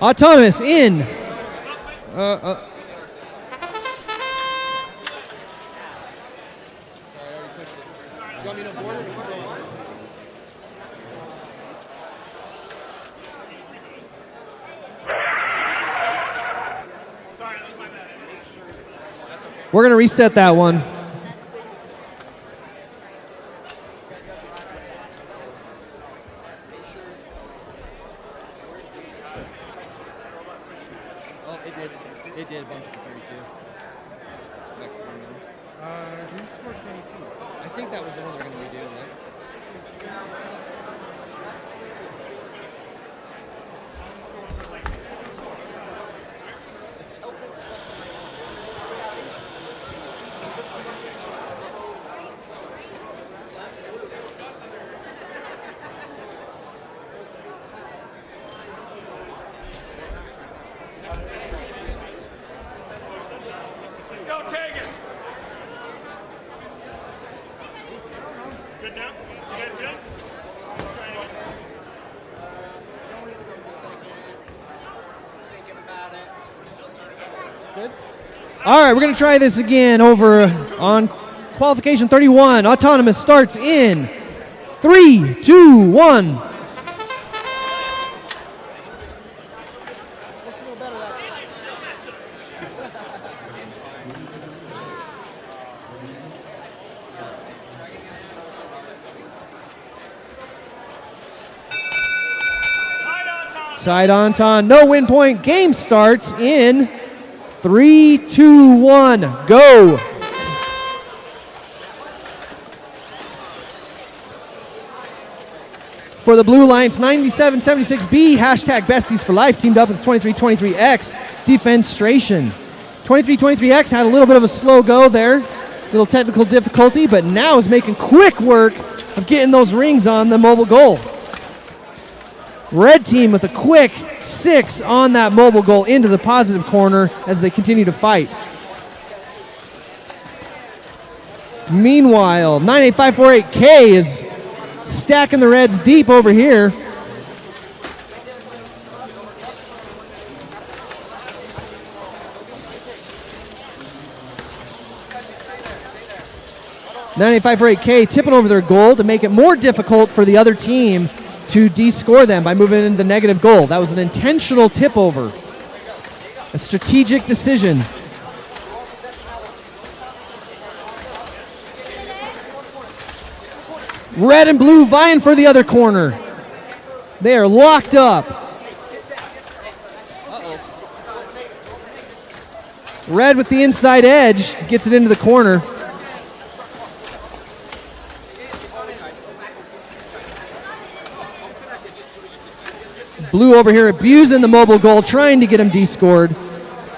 Autonomous in. We're going to reset that one. Oh, it did bump to 32. Who scored 22? I think that was the one they're going to redo, right? Go take it. Good now? You guys good? Trying to Good. All right, we're going to try this again over on qualification 31. Autonomous starts in 3, 2, 1. Side on, no win point. Game starts in 3, 2, 1, go. For the Blue Alliance, 9776B, hashtag besties for life, teamed up with 2323X, defenstration. 2323X had a little bit of a slow go there, little technical difficulty, but now is making quick work of getting those rings on the mobile goal. Red team with a quick 6 on that mobile goal into the positive corner as they continue to fight. Meanwhile, 98548K is stacking the Reds deep over here. K tipping over their goal to make it more difficult for the other team to de-score them by moving into the negative goal. That was an intentional tip over. A strategic decision. Red and blue vying for the other corner. They are locked up. Red with the inside edge gets it into the corner. Blue over here abusing the mobile goal, trying to get him de-scored.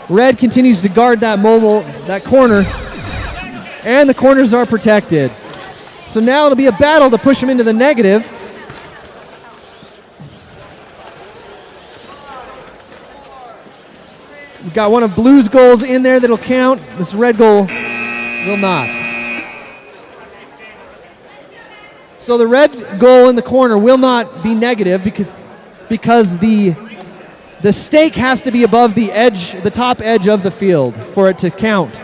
Red continues to guard that corner, and the corners are protected. So now it'll be a battle to push him into the negative. We've got one of Blue's goals in there that'll count. This red goal will not. So the red goal in the corner will not be negative because the stake has to be above the edge, the top edge of the field for it to count.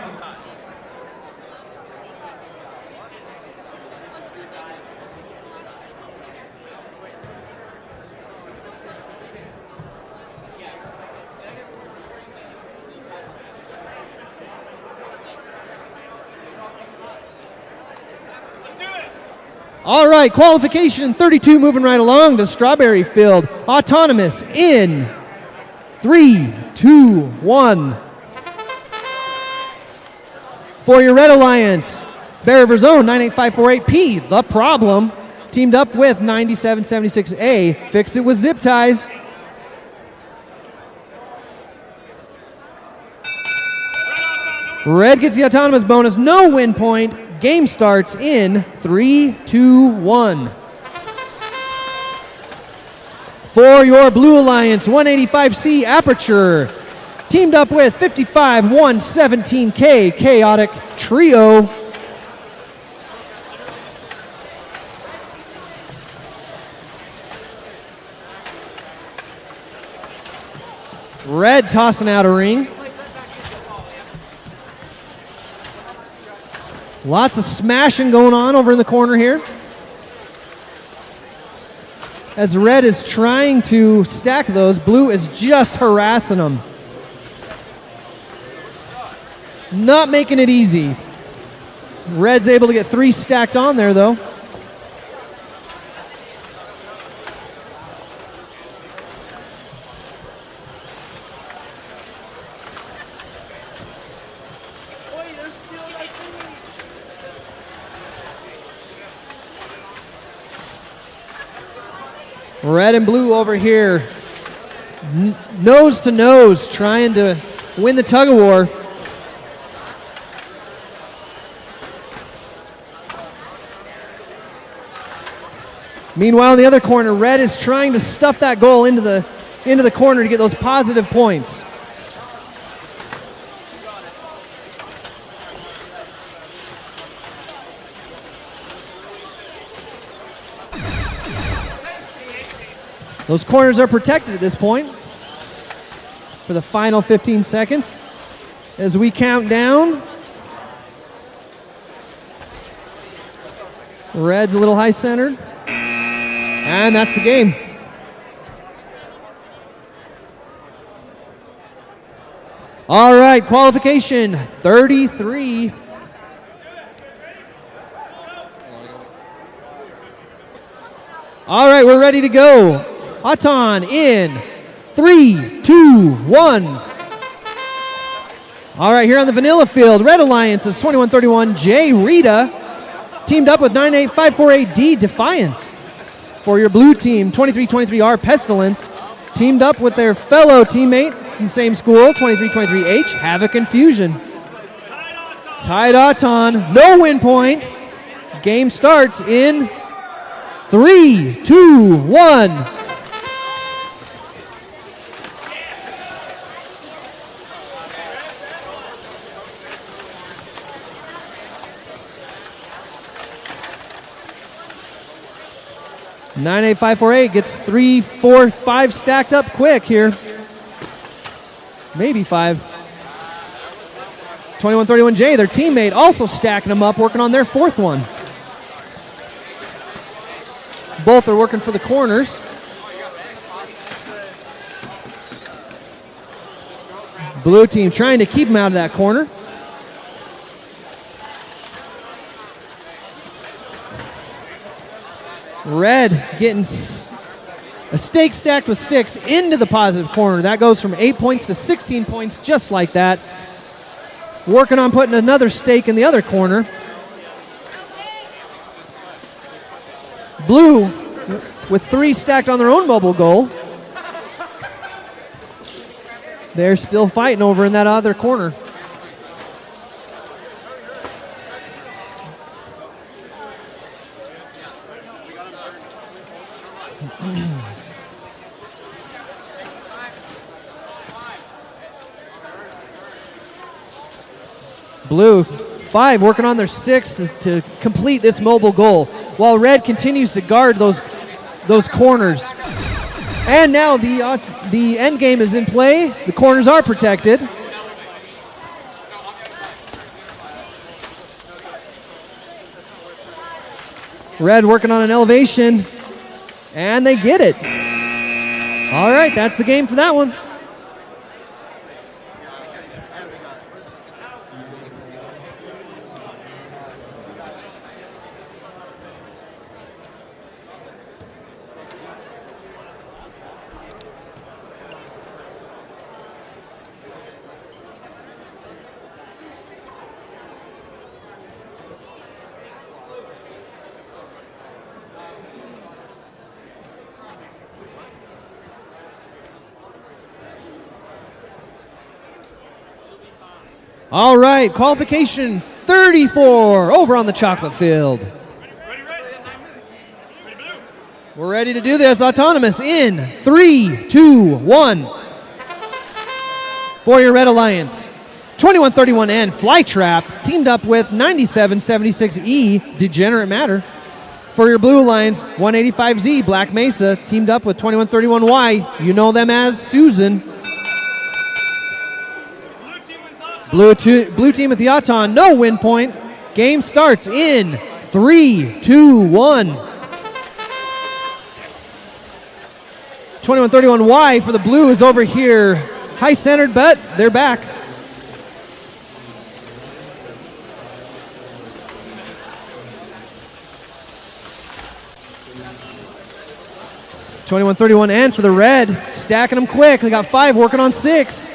All right, qualification 32 moving right along to Strawberry Field. Autonomous in 3, 2, 1. For your Red Alliance, Bear River Zone 98548P, The Problem, teamed up with 9776A. Fix it with zip ties. Red gets the autonomous bonus, no win point. Game starts in 3, 2, 1. For your Blue Alliance, 185C Aperture, teamed up with 55117K Chaotic Trio. Red tossing out a ring. Lots of smashing going on over in the corner here. As Red is trying to stack those, Blue is just harassing them. Not making it easy. Red's able to get 3 stacked on there though. Red and blue over here, nose to nose, trying to win the tug of war. Meanwhile, in the other corner, Red is trying to stuff that goal into the corner to get those positive points. Those corners are protected at this point for the final 15 seconds. As we count down, Red's a little high centered, and that's the game. All right, qualification 33. All right, we're ready to go. Auton in 3, 2, 1. All right, here on the vanilla field, Red Alliance is 2131J Rita, teamed up with 98548D Defiance. For your blue team, 2323R Pestilence, teamed up with their fellow teammate from the same school, 2323H Havoc and Fusion. Tied Auton, no win point. Game starts in 3, 2, 1. Nine, 8, 5, 4, 8 gets 3, 4, 5 stacked up quick here. Maybe 5. 2131J, their teammate, also stacking them up, working on their fourth one. Both are working for the corners. Blue team trying to keep them out of that corner. Red getting a stake stacked with 6 into the positive corner. That goes from 8 points to 16 points just like that. Working on putting another stake in the other corner. Blue with 3 stacked on their own mobile goal. They're still fighting over in that other corner. Blue, 5 working on their 6th to complete this mobile goal, while Red continues to guard those corners. And now the end game is in play. The corners are protected. Red working on an elevation, and they get it. All right, that's the game for that one. All right, qualification 34 over on the chocolate field. We're ready to do this. Autonomous in 3, 2, 1. For your Red Alliance, 2131N Flytrap teamed up with 9776E Degenerate Matter. For your Blue Alliance, 185Z Black Mesa teamed up with 2131Y. You know them as Susan. Blue team with the Auton, no win point. Game starts in 3, 2, 1. 2131Y for the Blue is over here. High centered, but they're back. (2131N) for the Red, stacking them quick. They got 5 working on 6.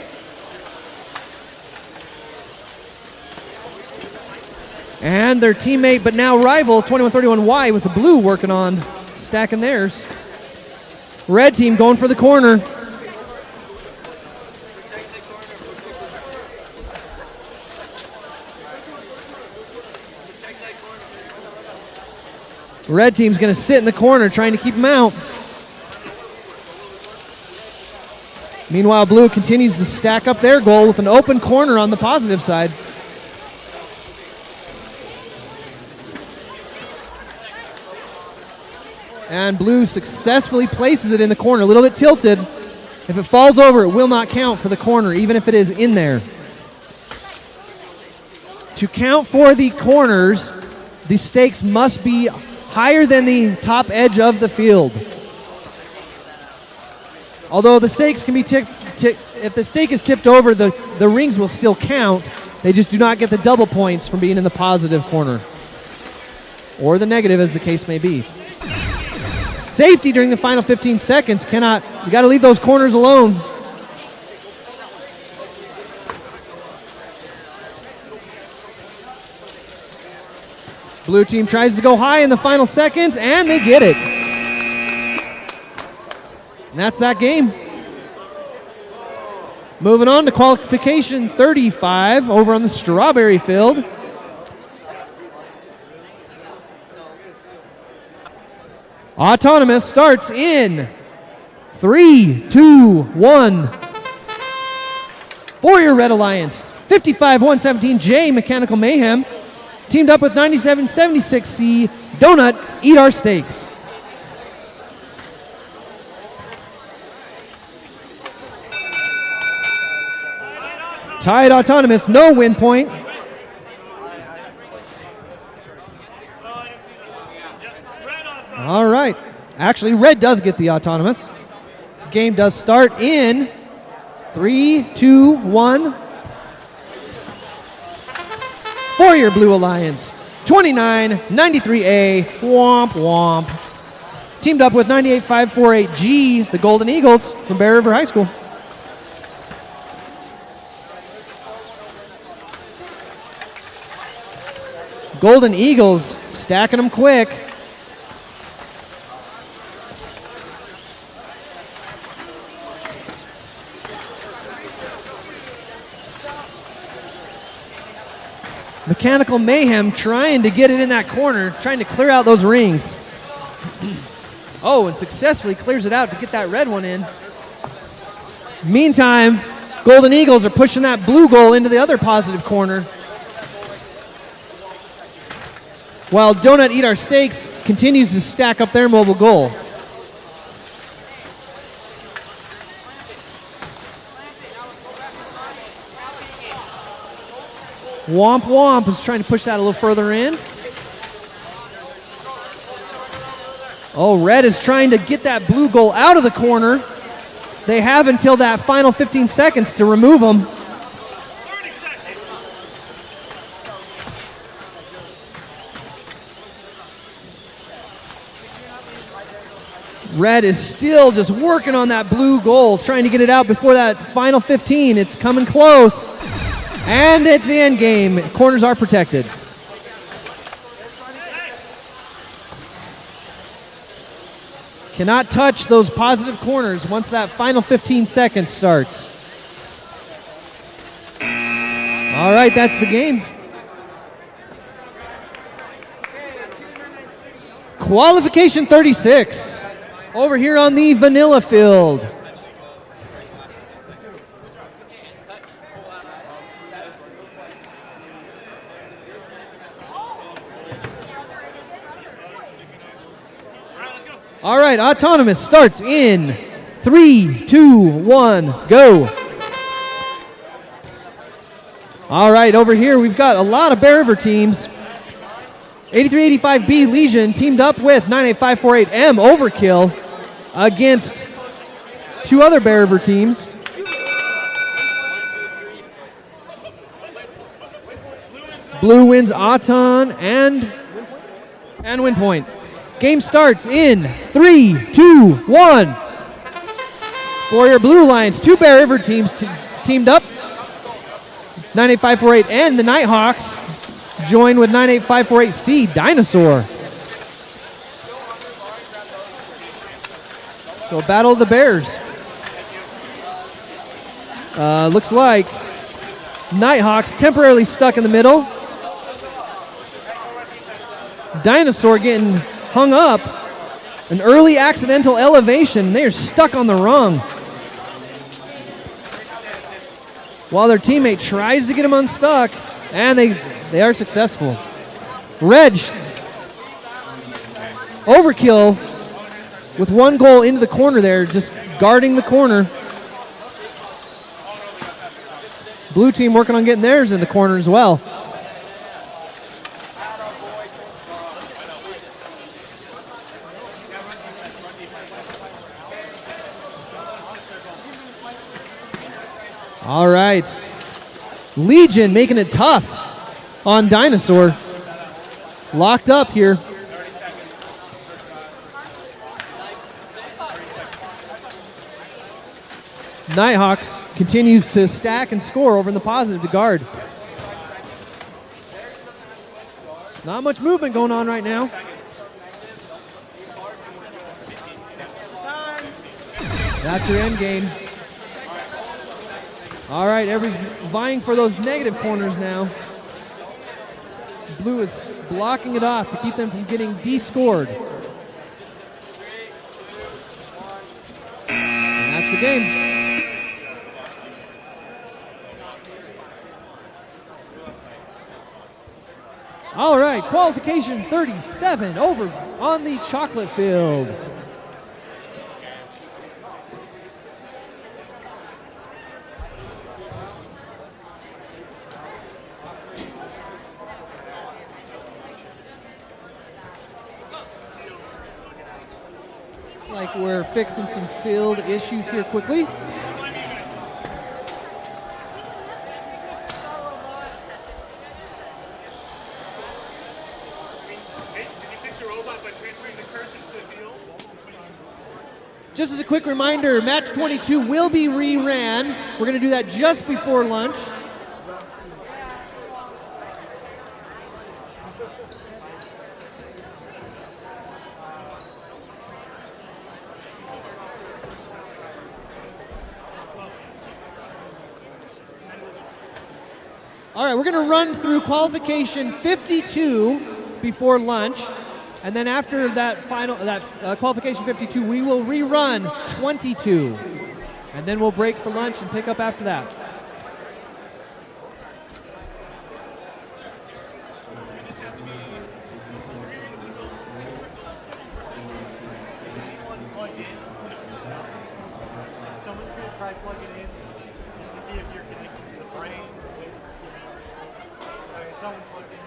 And their teammate, but now rival, 2131Y with the Blue working on stacking theirs. Red team going for the corner. Red team's going to sit in the corner trying to keep them out. Meanwhile, Blue continues to stack up their goal with an open corner on the positive side. And Blue successfully places it in the corner, a little bit tilted. If it falls over, it will not count for the corner, even if it is in there. To count for the corners, the stakes must be higher than the top edge of the field. Although the stakes can be tipped, if the stake is tipped over, the rings will still count. They just do not get the double points from being in the positive corner. Or the negative, as the case may be. Safety during the final 15 seconds cannot You got to leave those corners alone. Blue team tries to go high in the final seconds, and they get it. And that's that game. Moving on to qualification 35 over on the strawberry field. Autonomous starts in 3, 2, 1. For your Red Alliance, 55-117J Mechanical Mayhem teamed up with 9776C Donut Eat Our Steaks. Tied Autonomous, no win point. All right. Actually, red does get the Autonomous. Game does start in 3, 2, 1. For your Blue Alliance, 2993A Womp Womp. Teamed up with 98548G, the Golden Eagles from Bear River High School. Golden Eagles stacking them quick. Mechanical Mayhem trying to get it in that corner, trying to clear out those rings. Oh, and successfully clears it out to get that red one in. Meantime, Golden Eagles are pushing that blue goal into the other positive corner. While Donut Eat Our Steaks continues to stack up their mobile goal. Womp Womp is trying to push that a little further in. Oh, red is trying to get that blue goal out of the corner. They have until that final 15 seconds to remove them. 30 seconds. Red is still just working on that blue goal, trying to get it out before that final 15. It's coming close. And it's the end game. Corners are protected. Cannot touch those positive corners once that final 15 seconds starts. All right, that's the game. Qualification 36. Over here on the vanilla field. All right, Autonomous starts in 3, 2, 1, go. All right, over here we've got a lot of Bear River teams. 8385B Legion teamed up with 98548M Overkill against two other Bear River teams. Blue wins Auton and win point. Game starts in 3, 2, 1. For your Blue Alliance, two Bear River teams teamed up. 98548 and the Nighthawks join with 98548C Dinosaur. So a battle of the Bears. Looks like Nighthawks temporarily stuck in the middle. Dinosaur getting hung up. An early accidental elevation. They are stuck on the rung. While their teammate tries to get them unstuck, and they are successful. Reg, Overkill with one goal into the corner there, just guarding the corner. Blue team working on getting theirs in the corner as well. All right. Legion making it tough on Dinosaur. Locked up here. Nighthawks continues to stack and score over in the positive to guard. Not much movement going on right now. That's your end game. All right, everybody's vying for those negative corners now. Blue is blocking it off to keep them from getting de-scored. And that's the game. All right, qualification 37 over on the chocolate field. Looks like we're fixing some field issues here quickly. Just as a quick reminder, match 22 will be reran. We're going to do that just before lunch. All right, we're going to run through qualification 52 before lunch. And then after that qualification 52, we will rerun 22. And then we'll break for lunch and pick up after that. Someone could try plugging in just to see if you're connected to the brain. Okay, someone plugged in.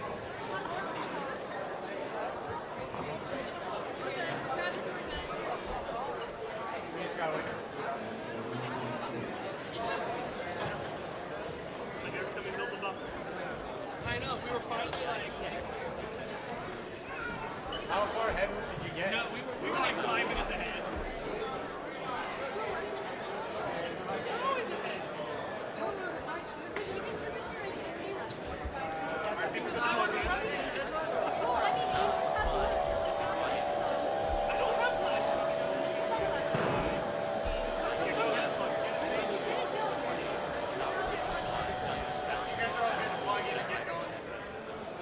I know, we were finally like. How far ahead did you get? No, we were like 5 minutes ahead.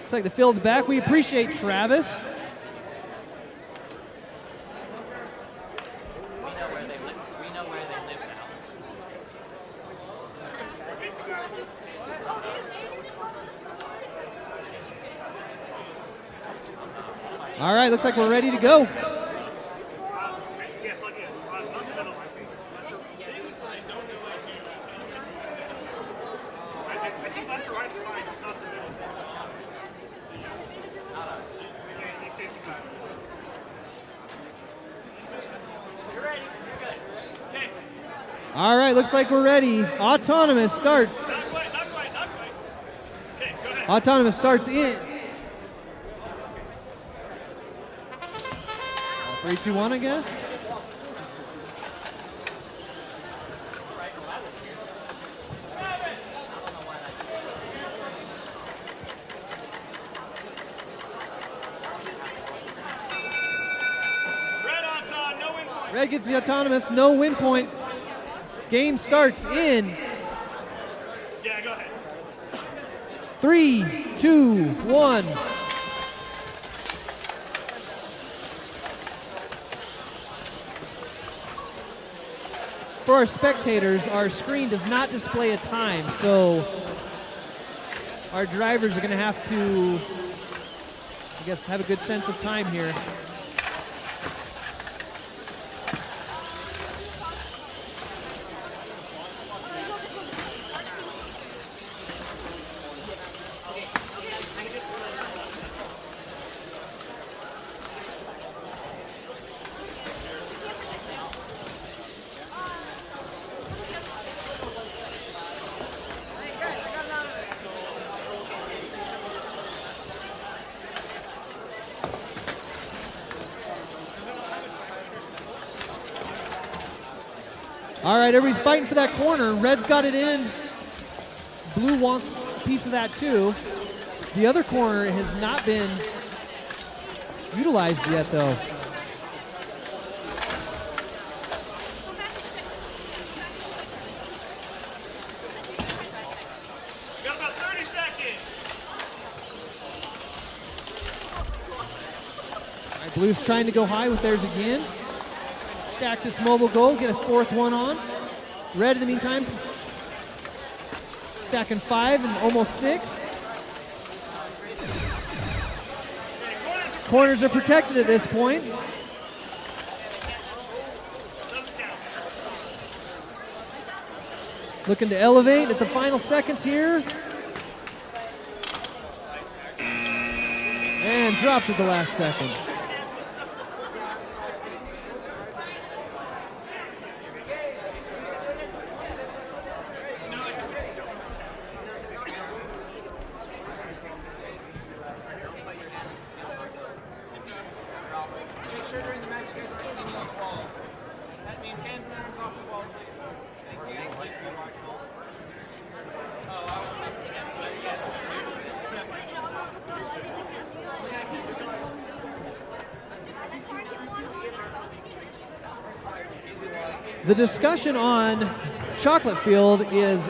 Looks like the field's back. We appreciate Travis. All right, looks like we're ready to go. Yeah, plug in. Not the middle, I think. I think left or right is fine, just not the middle. Yeah, you need safety glasses. You're ready. You're good. Okay. All right, looks like we're ready. Autonomous starts. Not quite, not quite, not quite. Okay, go ahead. Autonomous starts in. 3, 2, 1, I guess. Red on top, no win point. Red gets the autonomous, no win point. Game starts in Yeah, go ahead. 3, 2, 1. For our spectators, our screen does not display a time, so our drivers are going to have to, I guess, have a good sense of time here. All right, everybody's fighting for that corner. Red's got it in. Blue wants a piece of that too. The other corner has not been utilized yet, though. Got about 30 seconds. All right, Blue's trying to go high with theirs again. Stack this mobile goal, get a fourth one on. Red, in the meantime, stacking 5 and almost 6. Corners are protected at this point. Looking to elevate at the final seconds here. And dropped at the last second. Make sure during the match you guys aren't leaning off the ball. That means hand movements off the ball, please. Thank you. Oh, I don't have to, but yes. The discussion on Chocolate Field is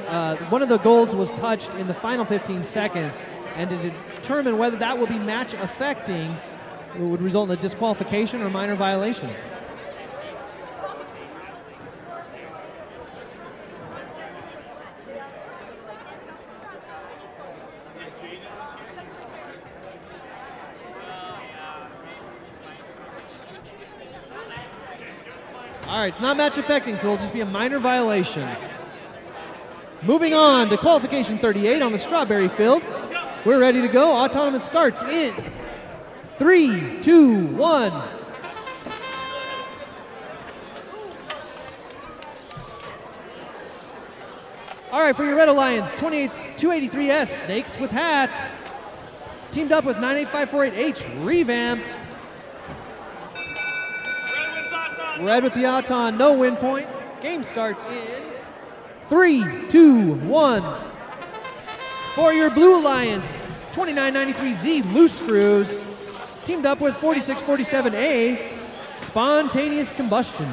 one of the goals was touched in the final 15 seconds, and to determine whether that will be match affecting, it would result in a disqualification or minor violation. All right, it's not match affecting, so it'll just be a minor violation. Moving on to qualification 38 on the Strawberry Field. We're ready to go. Autonomous starts in 3, 2, 1. All right, for your Red Alliance, 283S Snakes with Hats. Teamed up with 98548H Revamped. Red with the Auton, no win point. Game starts in 3, 2, 1. For your Blue Alliance, 2993Z Loose Screws. Teamed up with 4647A Spontaneous Combustion.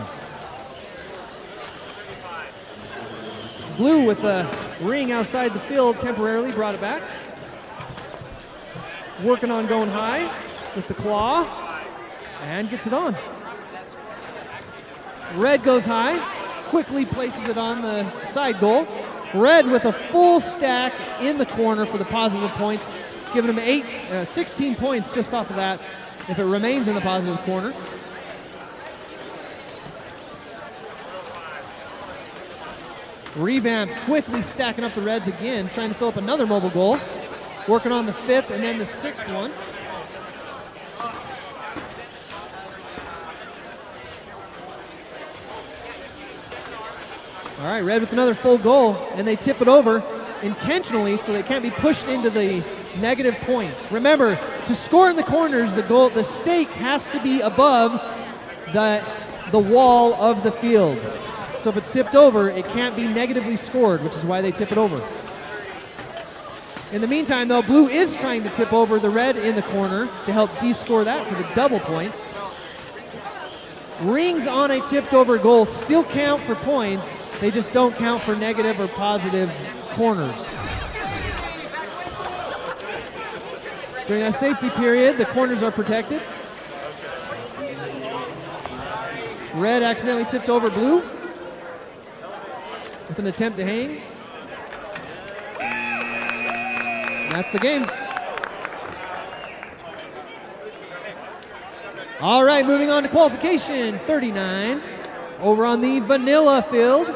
Blue with the ring outside the field temporarily brought it back. Working on going high with the claw and gets it on. Red goes high, quickly places it on the side goal. Red with a full stack in the corner for the positive points, giving him 16 points just off of that if it remains in the positive corner. Revamp quickly stacking up the Reds again, trying to fill up another mobile goal. Working on the 5th and then the 6th one. All right, Red with another full goal, and they tip it over intentionally so they can't be pushed into the negative points. Remember, to score in the corners, the stake has to be above the wall of the field. So if it's tipped over, it can't be negatively scored, which is why they tip it over. In the meantime, though, Blue is trying to tip over the Red in the corner to help de-score that for the double points. Rings on a tipped over goal still count for points. They just don't count for negative or positive corners. During that safety period, the corners are protected. Red accidentally tipped over Blue with an attempt to hang. That's the game. All right, moving on to qualification 39 over on the Vanilla Field.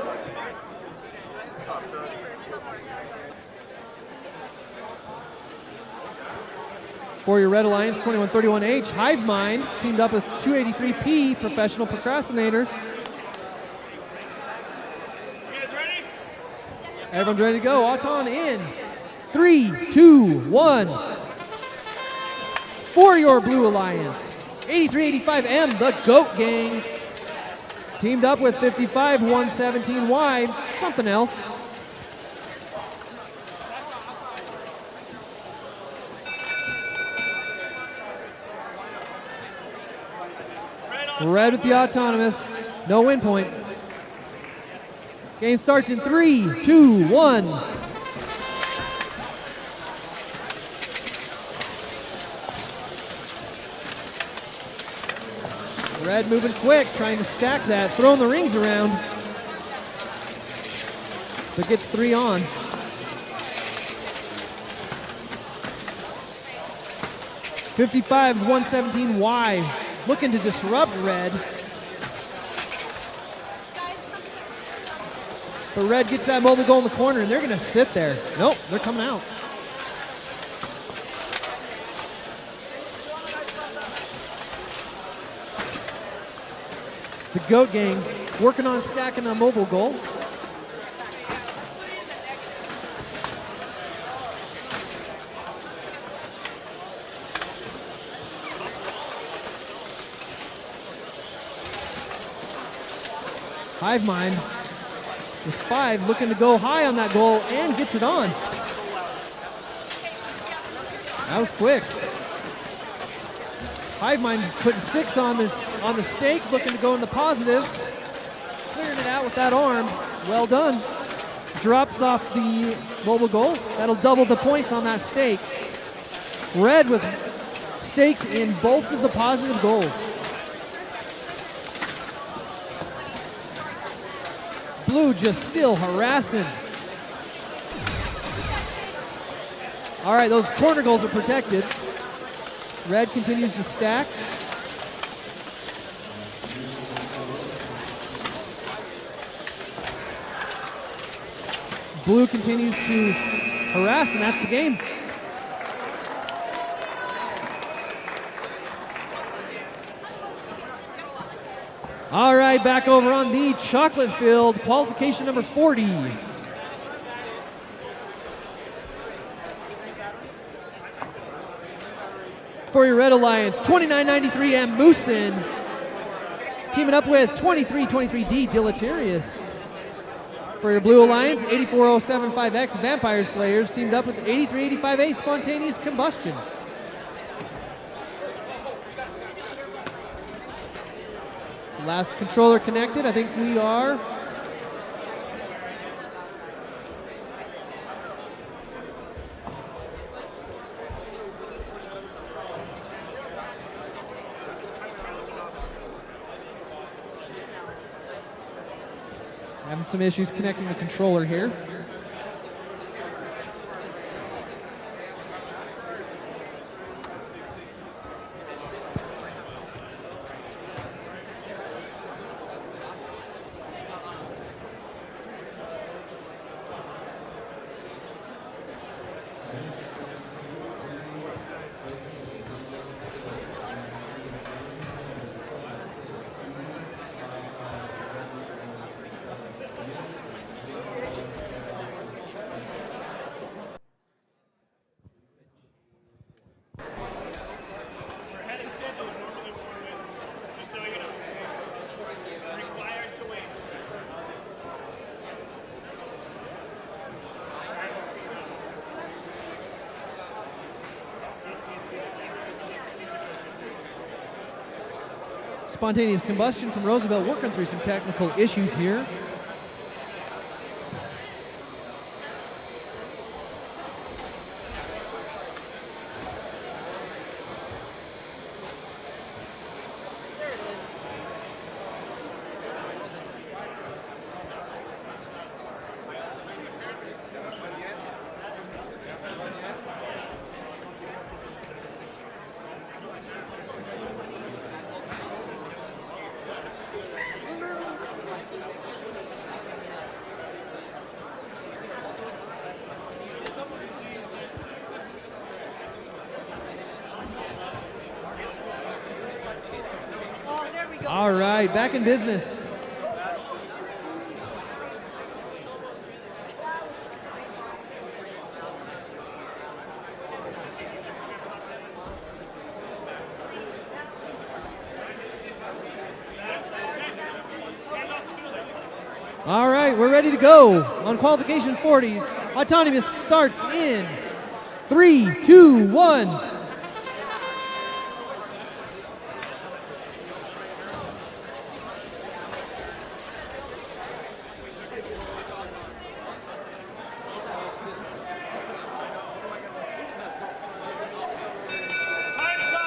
For your Red Alliance, 2131H Hive Mind teamed up with 283P Professional Procrastinators. You guys ready? Everyone's ready to go. Auton in 3, 2, 1. For your Blue Alliance, 8385M, the Goat Gang, Teamed up with 55-117Y, something else. Red with the autonomous, no win point. Game starts in 3, 2, 1. Red moving quick, trying to stack that, throwing the rings around. But gets 3 on. $55-117Y looking to disrupt Red. But Red gets that mobile goal in the corner, and they're going to sit there. Nope, they're coming out. The Goat Gang working on stacking a mobile goal. Hive Mind with 5 looking to go high on that goal and gets it on. That was quick. Hive Mind putting 6 on the stake, looking to go in the positive. Clearing it out with that arm. Well done. Drops off the mobile goal. That'll double the points on that stake. Red with stakes in both of the positive goals. Blue just still harassing. All right, those corner goals are protected. Red continues to stack. Blue continues to harass, and that's the game. All right, back over on the chocolate field, qualification number 40. For your Red Alliance, 2993M Moosin. Teaming up with 2323D Deleterious. For your Blue Alliance, 84075X Vampire Slayers. Teamed up with 8385A Spontaneous Combustion. Last controller connected. I think we are. Having some issues connecting the controller here. Spontaneous Combustion from Roosevelt working through some technical issues here. All right, back in business. All right, we're ready to go on qualification 40s. Autonomous starts in 3, 2, 1.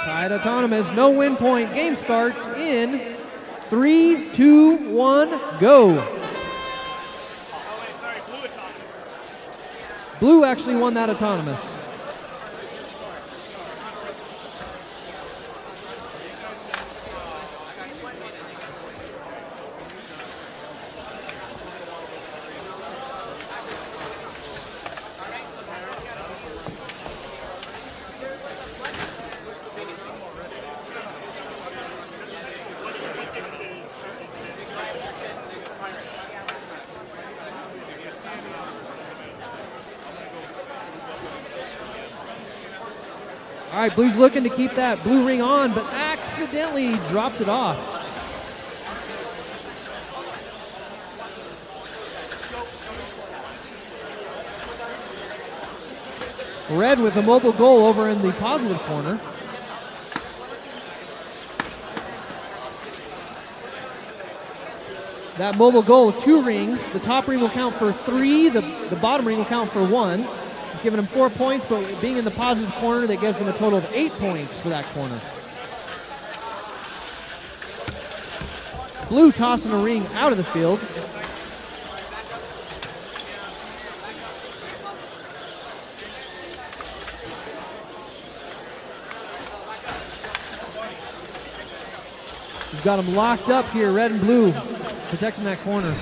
Tied autonomous, no win point. Game starts in 3, 2, 1, go. Oh, wait, sorry, blue autonomous. Blue actually won that autonomous. All right, Blue's looking to keep that blue ring on, but accidentally dropped it off. Red with a mobile goal over in the positive corner. That mobile goal with 2 rings. The top ring will count for 3, the bottom ring will count for 1. Giving him 4 points, but being in the positive corner, that gives him a total of 8 points for that corner. Blue tossing a ring out of the field. We've got him locked up here, red and blue, protecting that corner.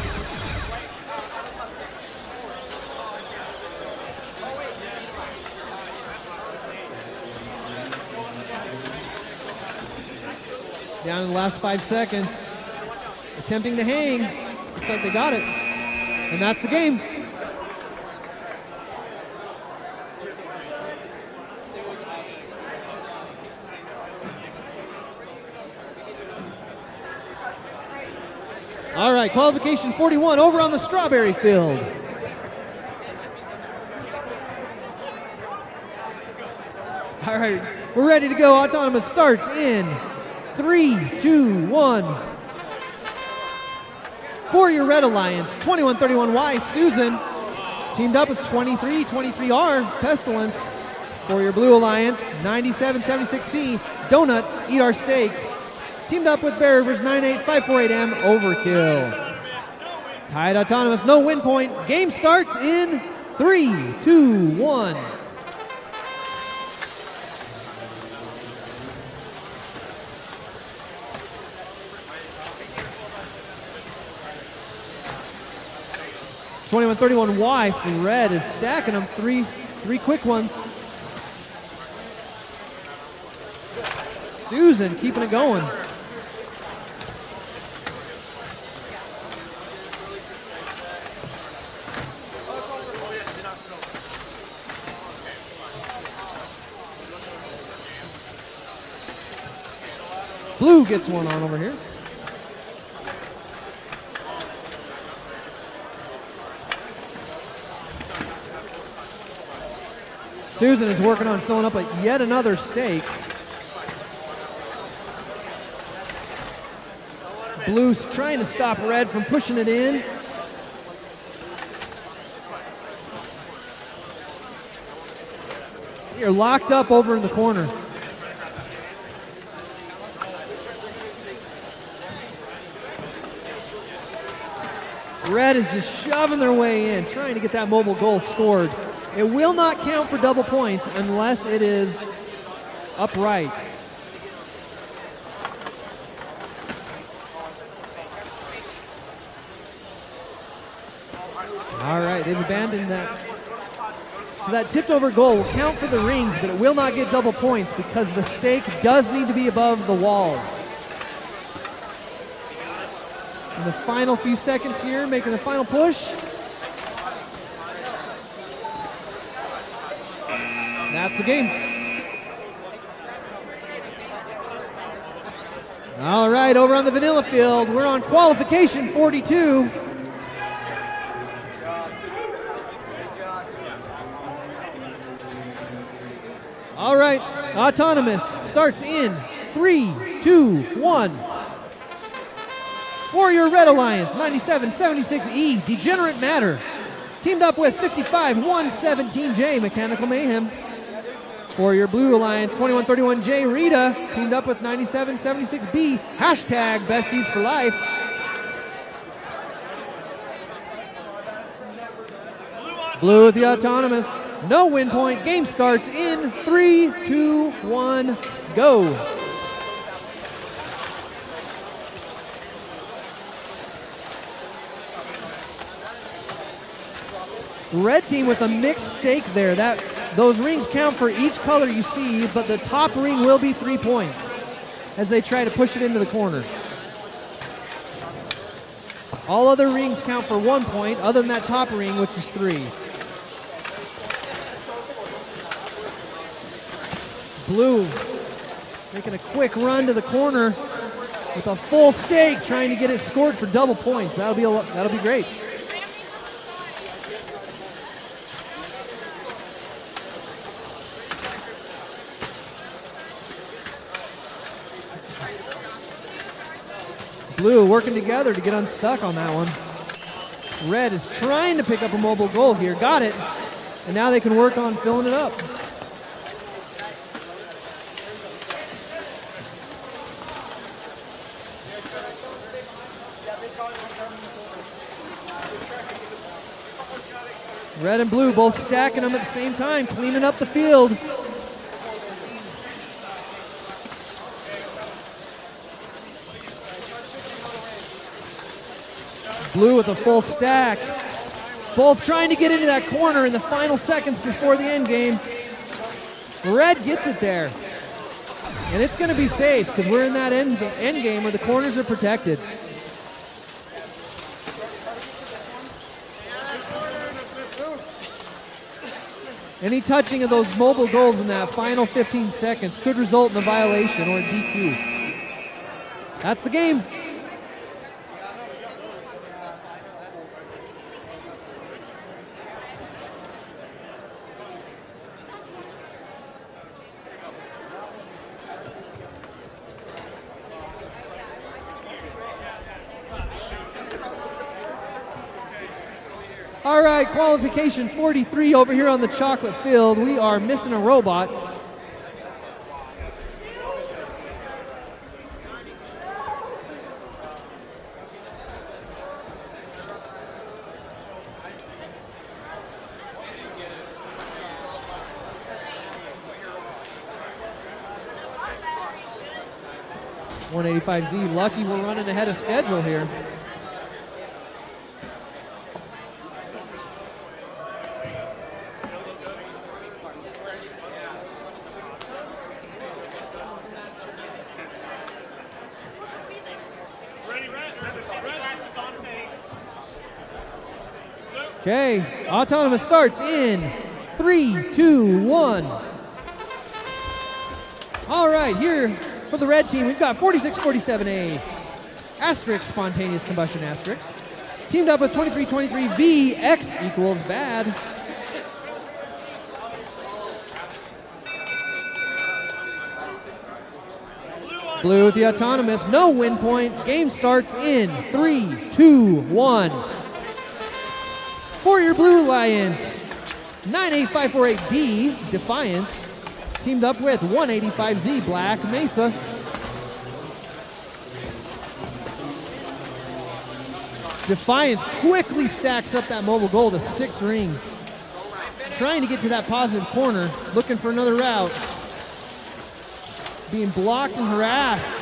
Down in the last 5 seconds. Attempting to hang. Looks like they got it. And that's the game. All right, qualification 41 over on the strawberry field. All right, we're ready to go. Autonomous starts in 3, 2, 1. For your Red Alliance, 2131Y, Susan. Teamed up with 23R, Pestilence. For your Blue Alliance, 9776C, Donut, Eat Our Steaks. Teamed up with Bear Rivers 98548M, Overkill. Tied autonomous, no win point. Game starts in 3, 2, 1. Y for red is stacking them. Three quick ones. Susan keeping it going. Blue gets one on over here. Susan is working on filling up yet another stake. Blue's trying to stop red from pushing it in. You're locked up over in the corner. Red is just shoving their way in, trying to get that mobile goal scored. It will not count for double points unless it is upright. All right, they've abandoned that. So that tipped over goal will count for the rings, but it will not get double points because the stake does need to be above the walls. In the final few seconds here, making the final push. That's the game. All right, over on the vanilla field, we're on qualification 42. Autonomous starts in 3, 2, 1. Warrior Red Alliance 9776E Degenerate Matter teamed up with 55117J Mechanical Mayhem. Warrior Blue Alliance 2131J Rita teamed up with 9776B hashtag Besties for Life. Blue with the Autonomous. No win point. Game starts in 3, 2, 1, go. Red team with a mixed stake there. Those rings count for each color you see, but the top ring will be 3 points as they try to push it into the corner. All other rings count for 1 point, other than that top ring, which is 3. Blue making a quick run to the corner with a full stake, trying to get it scored for double points. That'll be great. Blue working together to get unstuck on that one. Red is trying to pick up a mobile goal here. Got it. And now they can work on filling it up. Red and blue both stacking them at the same time, cleaning up the field. Blue with a full stack. Both trying to get into that corner in the final seconds before the end game. Red gets it there. And it's going to be safe because we're in that end game where the corners are protected. Any touching of those mobile goals in that final 15 seconds could result in a violation or a DQ. That's the game. All right, qualification 43 over here on the chocolate field. We are missing a robot. $185Z, lucky we're running ahead of schedule here. Okay, Autonomous starts in 3, 2, 1. All right, here for the red team, we've got 4647A, asterisk, spontaneous combustion asterisk. Teamed up with 2323V, X equals bad. Blue with the Autonomous, no win point. Game starts in 3, 2, 1. For your Blue Alliance, 98548D, Defiance, teamed up with 185Z, Black Mesa. Defiance quickly stacks up that mobile goal to 6 rings. Trying to get to that positive corner, looking for another route. Being blocked and harassed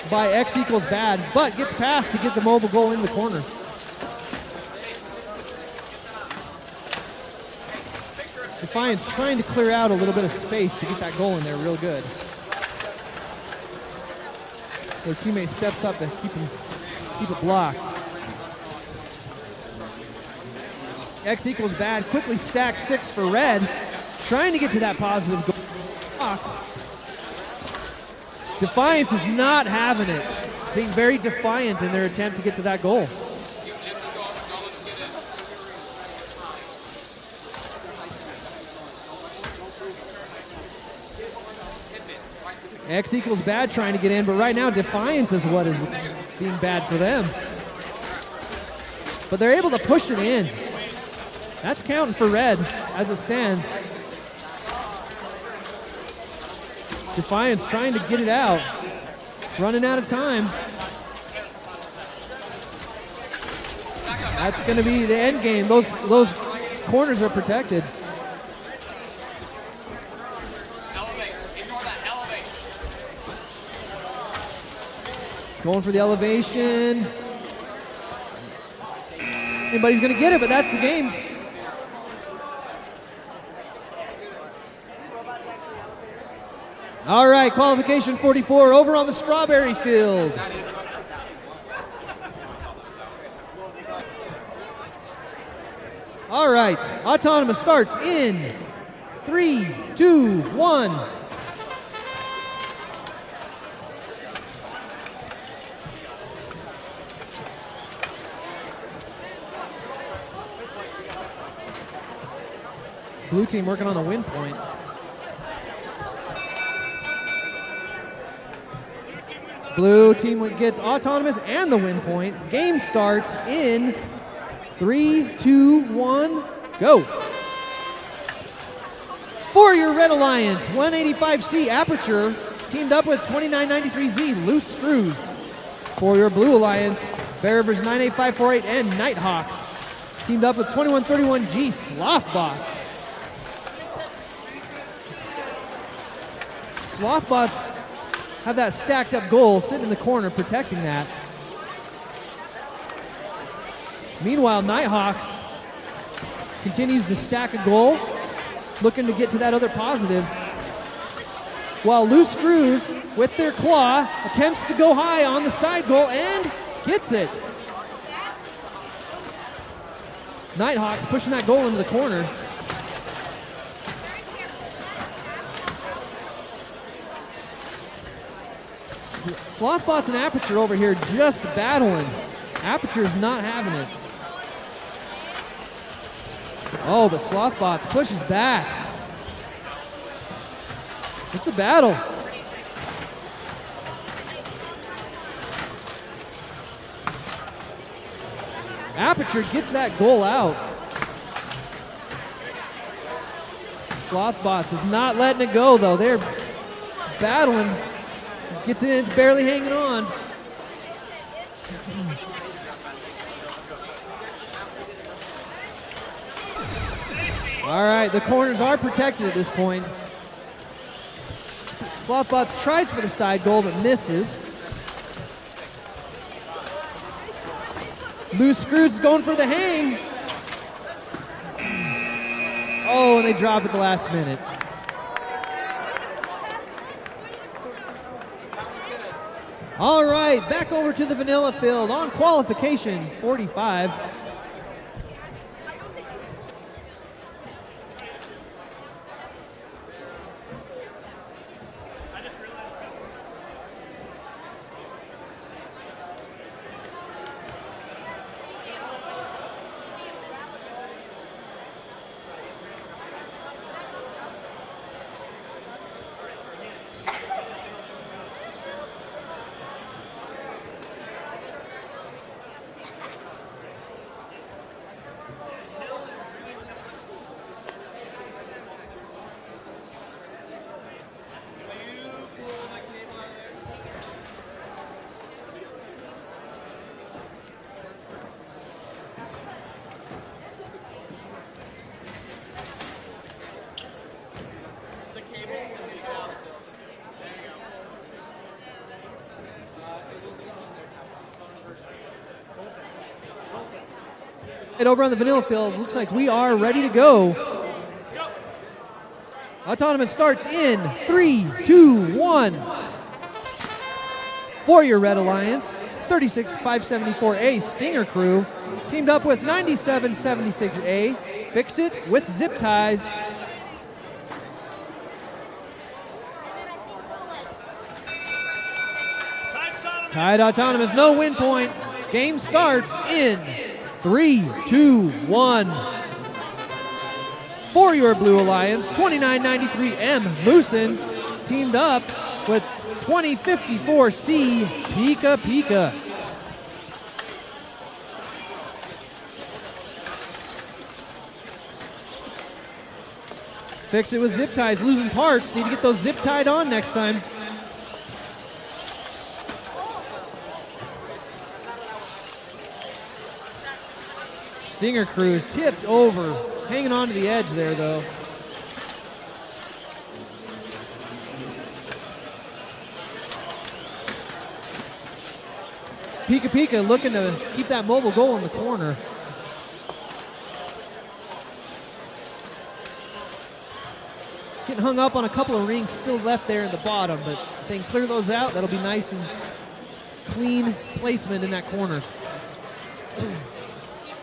by X equals bad, but gets past to get the mobile goal in the corner. Defiance trying to clear out a little bit of space to get that goal in there real good. Their teammate steps up to keep it blocked. X equals bad, quickly stacks 6 for red, trying to get to that positive goal. Blocked. Defiance is not having it, being very defiant in their attempt to get to that goal. X equals bad trying to get in, but right now Defiance is what is being bad for them. But they're able to push it in. That's counting for red as it stands. Defiance trying to get it out. Running out of time. That's going to be the end game. Those corners are protected. Going for the elevation. Anybody's going to get it, but that's the game. All right, qualification 44 over on the strawberry field. All right, Autonomous starts in 3, 2, 1. Blue team working on the win point. Blue team gets Autonomous and the win point. Game starts in 3, 2, 1, go. For your Red Alliance, 185C Aperture teamed up with 2993Z Loose Screws. For your Blue Alliance, Bear Rivers 98548 and Nighthawks teamed up with 2131G Slothbots. Slothbots have that stacked up goal sitting in the corner protecting that. Meanwhile, Nighthawks continues to stack a goal, looking to get to that other positive. While Loose Screws, with their claw, attempts to go high on the side goal and gets it. Nighthawks pushing that goal into the corner. Slothbots and Aperture over here just battling. Aperture's not having it. Oh, but Slothbots pushes back. It's a battle. Aperture gets that goal out. Slothbots is not letting it go, though. They're battling. Gets it in, it's barely hanging on. All right, the corners are protected at this point. Slothbots tries for the side goal, but misses. Loose Screws is going for the hang. Oh, and they drop at the last minute. All right, back over to the vanilla field on qualification 45. And over on the vanilla field, looks like we are ready to go. Autonomous starts in 3, 2, 1. For your Red Alliance, 36574A Stinger Crew teamed up with 9776A Fix It with Zip Ties. Tied Autonomous, no win point. Game starts in 3, 2, 1. For your Blue Alliance, 2993M Moosin teamed up with 2054C Pika Pika. Fix it with zip ties, losing parts. Need to get those zip tied on next time. Stinger Crew is tipped over, hanging on to the edge there though. Pika Pika looking to keep that mobile goal in the corner. Getting hung up on a couple of rings still left there in the bottom, but if they can clear those out, that'll be nice and clean placement in that corner.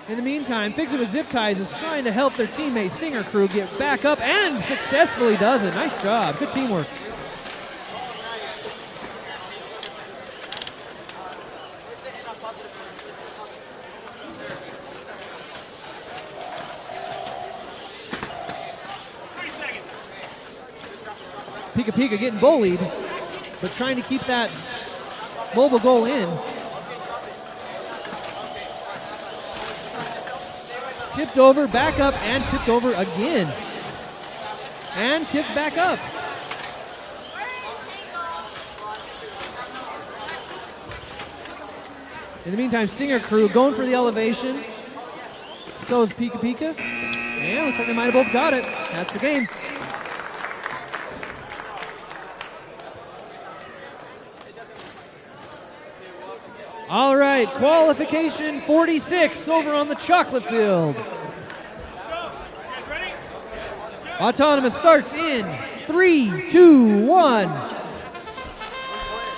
In the meantime, Fix It With Zip Ties is trying to help their teammate Stinger Crew get back up and successfully does it. Nice job. Good teamwork. Pika Pika getting bullied, but trying to keep that mobile goal in. Tipped over, back up, and tipped over again. And tipped back up. In the meantime, Stinger Crew going for the elevation. So is Pika Pika. And looks like they might have both got it. That's the game. All right, qualification 46 over on the chocolate field. Autonomous starts in 3, 2, 1.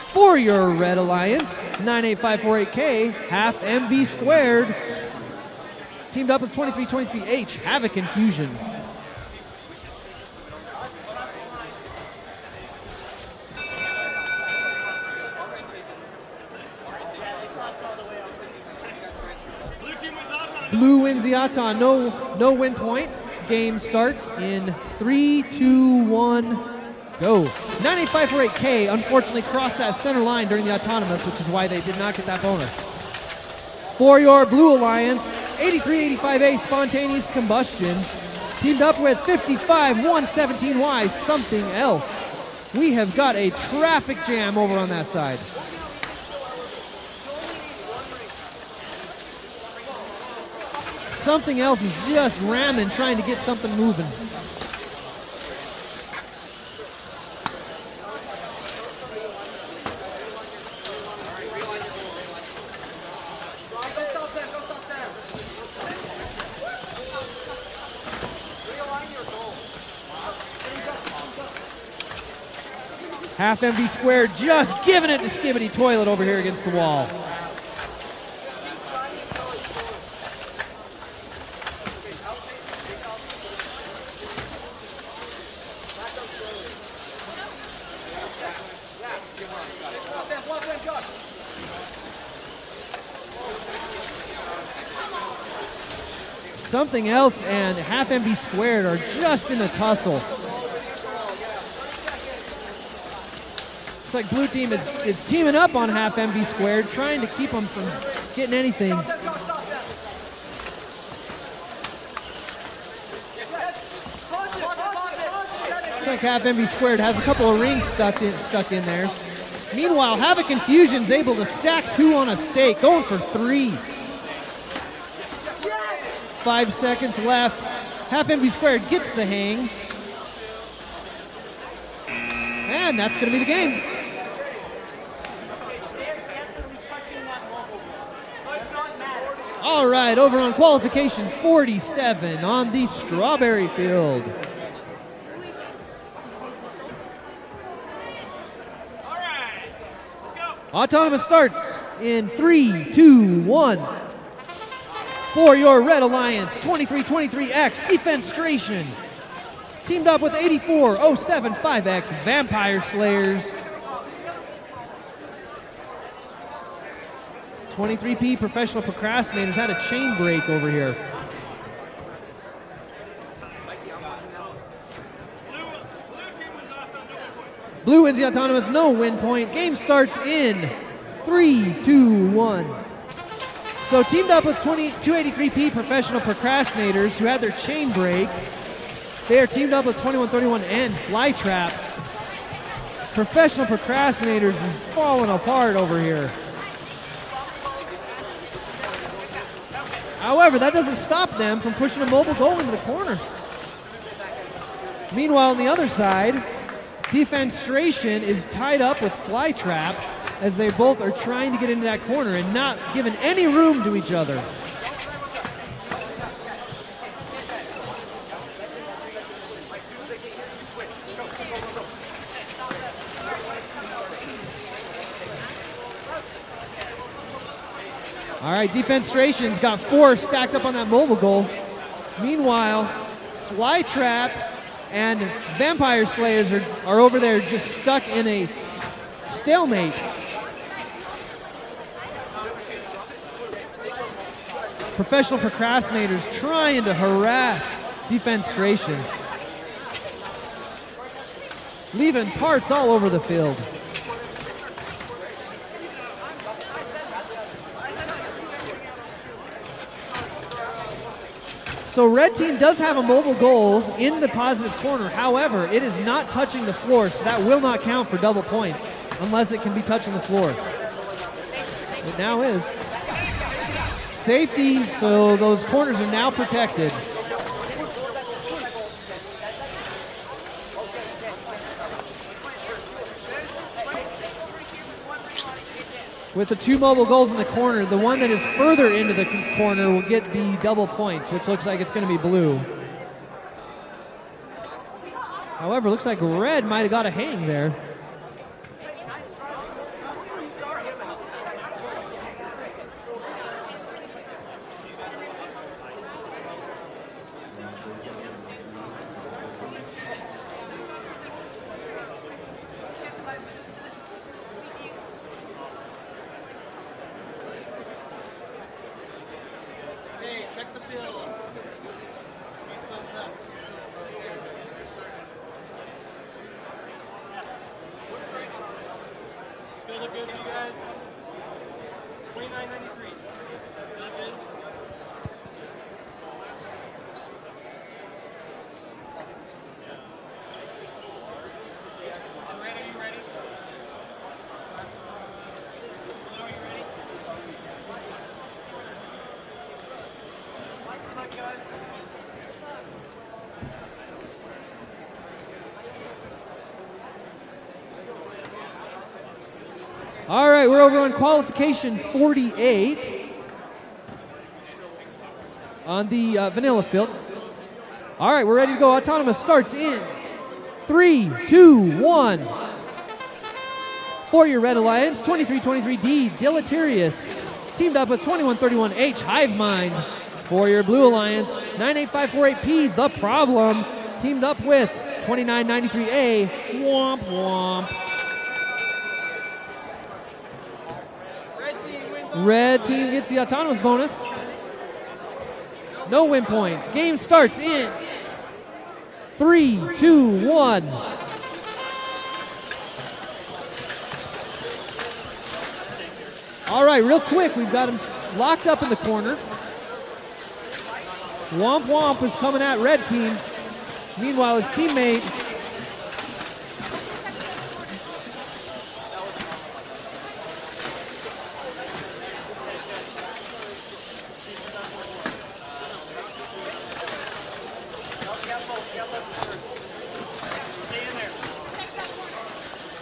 For your Red Alliance, 98548K, half MV squared. Teamed up with 2323H, Havoc and Fusion. Blue wins the Auton, no win point. Game starts in 3, 2, 1, go. 98548K unfortunately crossed that center line during the Autonomous, which is why they did not get that bonus. For your Blue Alliance, 8385A Spontaneous Combustion, teamed up with 55117Y Something Else. We have got a traffic jam over on that side. Something Else is just ramming, trying to get something moving. Half MV squared just giving it to Skibbity Toilet over here against the wall. Something Else and half MV squared are just in a tussle. Looks like blue team is teaming up on half MV squared, trying to keep them from getting anything. Looks like half MV squared has a couple of rings stuck in there. Meanwhile, Havoc and Fusion's able to stack 2 on a stake, going for 3. 5 seconds left. Half MV squared gets the hang. And that's going to be the game. All right, over on qualification 47 on the strawberry field. All right, let's go. Autonomous starts in 3, 2, 1. For your Red Alliance, 2323X Defenstration. Teamed up with 84075X Vampire Slayers. 23P Professional Procrastinators had a chain break over here. Blue team wins Auton, no point. Blue wins the autonomous, no win point. Game starts in 3, 2, 1. So teamed up with 283P professional procrastinators who had their chain break. They are teamed up with 2131 and Flytrap. Professional procrastinators is falling apart over here. However, that doesn't stop them from pushing a mobile goal into the corner. Meanwhile, on the other side, Defenstration is tied up with Flytrap as they both are trying to get into that corner and not giving any room to each other. All right, Defenstration's got 4 stacked up on that mobile goal. Meanwhile, Flytrap and Vampire Slayers are over there just stuck in a stalemate. Professional procrastinators trying to harass Defenstration, leaving parts all over the field. So red team does have a mobile goal in the positive corner. However, it is not touching the floor, so that will not count for double points unless it can be touching the floor. It now is. Safety, so those corners are now protected. With the 2 mobile goals in the corner, the one that is further into the corner will get the double points, which looks like it's going to be blue. However, looks like red might have got a hang there. All right, we're over on qualification 48 on the vanilla field. All right, we're ready to go. Autonomous starts in 3, 2, 1. For your Red Alliance, 2323D, Deleterious, teamed up with 2131H, Hive Mind. For your Blue Alliance, 98548P, The Problem, teamed up with 2993A, Womp Womp. Red team gets the autonomous bonus. No win points. Game starts in 3, 2, 1. All right, real quick, we've got him locked up in the corner. Womp Womp is coming at red team. Meanwhile, his teammate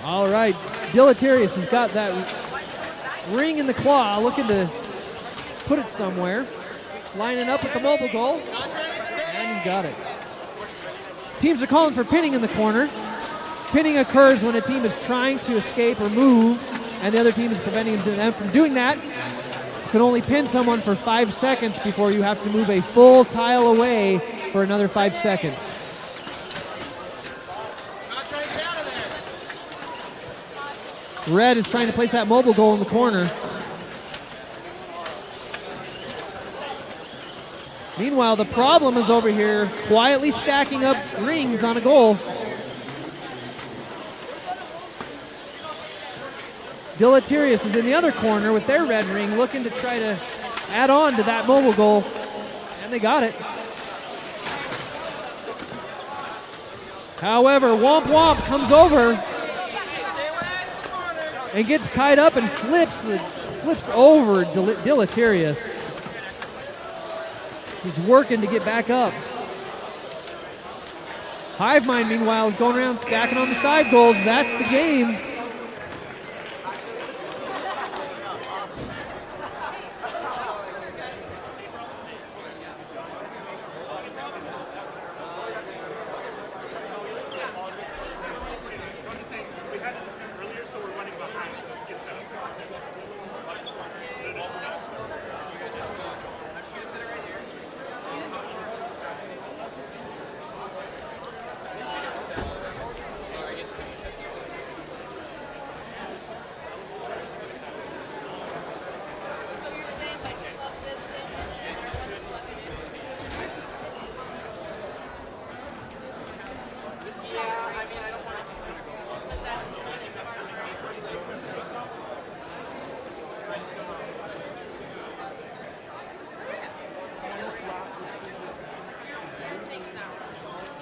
all right, Deleterious has got that ring in the claw, looking to put it somewhere. Lining up with the mobile goal, and he's got it. Teams are calling for pinning in the corner. Pinning occurs when a team is trying to escape or move, and the other team is preventing them from doing that. You can only pin someone for 5 seconds before you have to move a full tile away for another 5 seconds. Red is trying to place that mobile goal in the corner. Meanwhile, the problem is over here, quietly stacking up rings on a goal. Deleterious is in the other corner with their red ring, looking to try to add on to that mobile goal, and they got it. However, Womp Womp comes over and gets tied up and flips over Deleterious. He's working to get back up. Hive Mind, meanwhile, is going around stacking on the side goals. That's the game.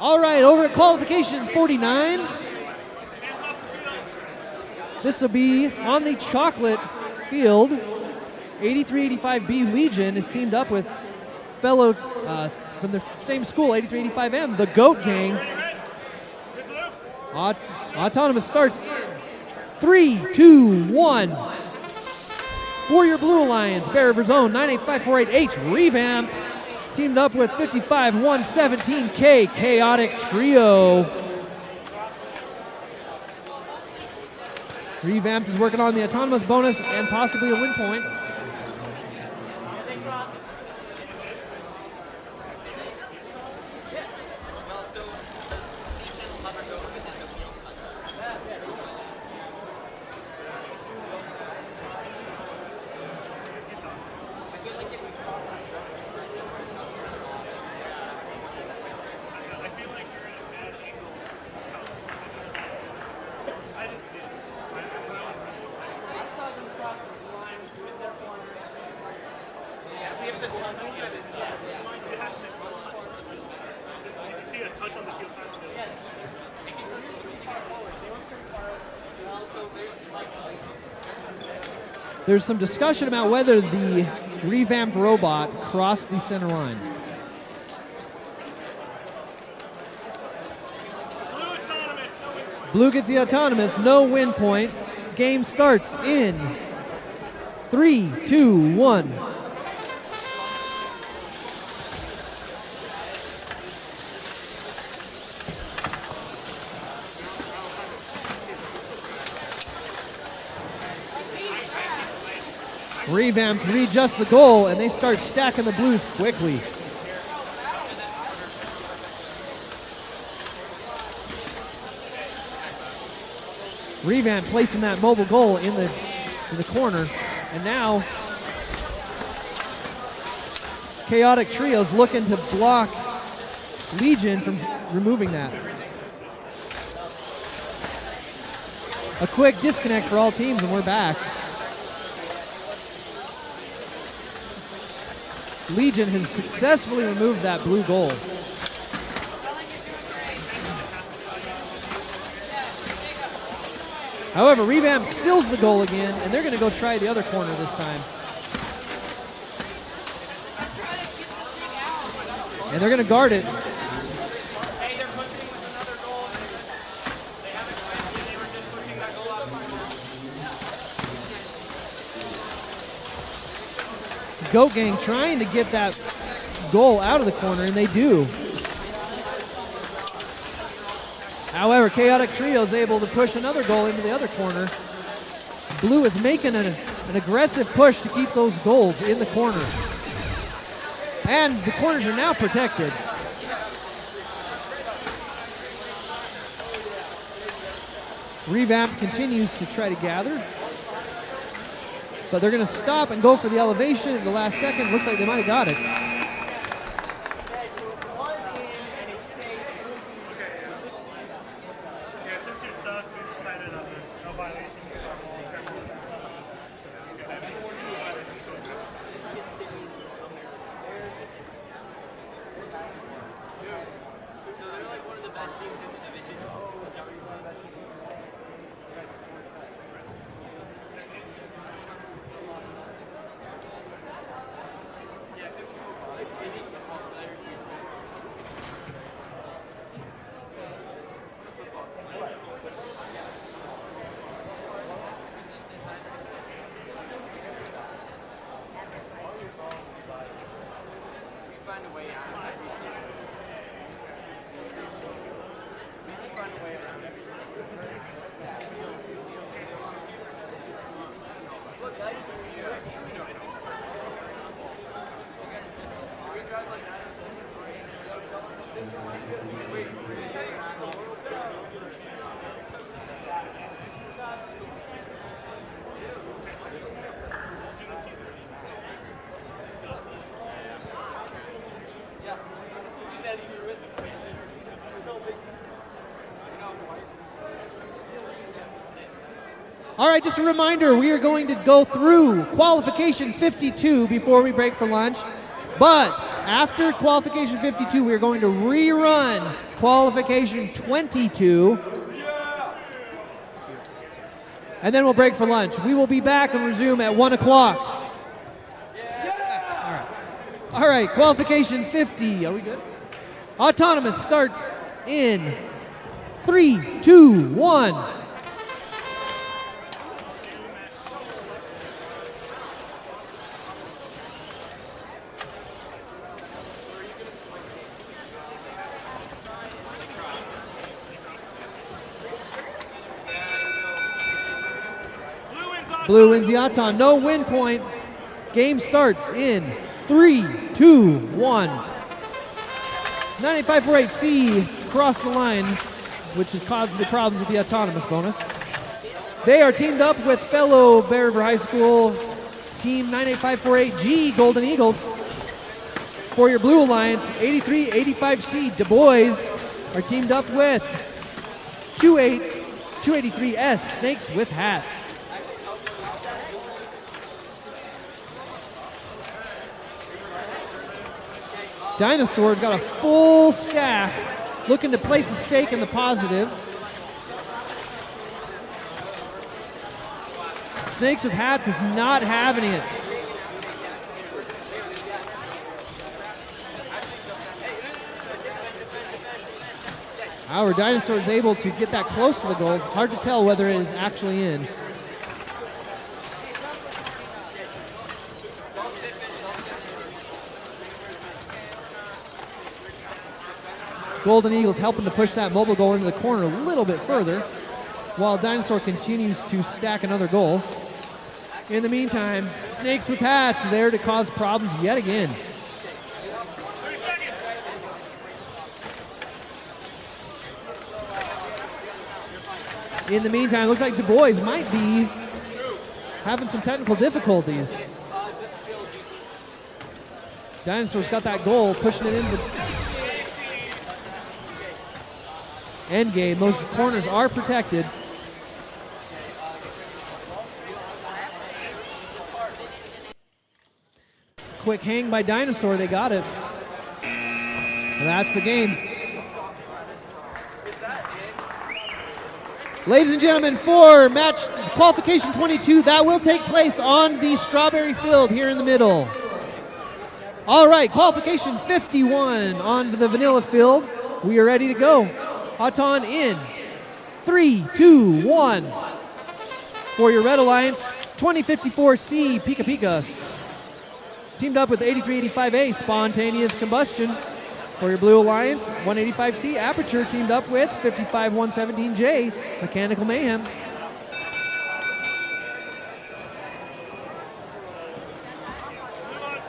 All right, over at qualification 49. This will be on the chocolate field. 8385B Legion is teamed up with fellow from the same school, 8385M, the Goat Gang. Autonomous starts in 3, 2, 1. For your Blue Alliance, Bear River Zone 98548H revamped. Teamed up with 55117K Chaotic Trio. Revamped is working on the autonomous bonus and possibly a win point. There's some discussion about whether the revamped robot crossed the center line. Blue gets the autonomous, no win point. Game starts in 3, 2, 1. Revamped readjusts the goal, and they start stacking the Blues quickly. Revamp placing that mobile goal in the corner, and now Chaotic Trio's looking to block Legion from removing that. A quick disconnect for all teams, and we're back. Legion has successfully removed that blue goal. However, Revamp steals the goal again, and they're going to go try the other corner this time. And they're going to guard it. Goat Gang trying to get that goal out of the corner, and they do. However, Chaotic Trio is able to push another goal into the other corner. Blue is making an aggressive push to keep those goals in the corner. And the corners are now protected. Revamp continues to try to gather. But they're going to stop and go for the elevation at the last second. Looks like they might have got it. All right, just a reminder, we are going to go through qualification 52 before we break for lunch. But after qualification 52, we are going to rerun qualification 22. And then we'll break for lunch. We will be back and resume at 1 o'clock. All right, qualification 50. Are we good? Autonomous starts in 3, 2, 1. Blue wins the Auton. No win point. Game starts in 3, 2, 1. 98548C crossed the line, which has caused the problems with the autonomous bonus. They are teamed up with fellow Bear River High School team 98548G Golden Eagles. For your Blue Alliance, 8385C Du Bois are teamed up with 283S Snakes with Hats. Dinosaur's got a full stack, looking to place a stake in the positive. Snakes with Hats is not having it. Our Dinosaur is able to get that close to the goal. Hard to tell whether it is actually in. Golden Eagles helping to push that mobile goal into the corner a little bit further, while Dinosaur continues to stack another goal. In the meantime, Snakes with Hats there to cause problems yet again. In the meantime, looks like Du Bois might be having some technical difficulties. Dinosaur's got that goal, pushing it into end game. Those corners are protected. Quick hang by Dinosaur. They got it. And that's the game. Ladies and gentlemen, for match qualification 22, that will take place on the strawberry field here in the middle. All right, qualification 51 on the vanilla field. We are ready to go. Auton in 3, 2, 1. For your Red Alliance, 2054C Pika Pika. Teamed up with 8385A Spontaneous Combustion. For your Blue Alliance, 185C Aperture teamed up with 55117J Mechanical Mayhem.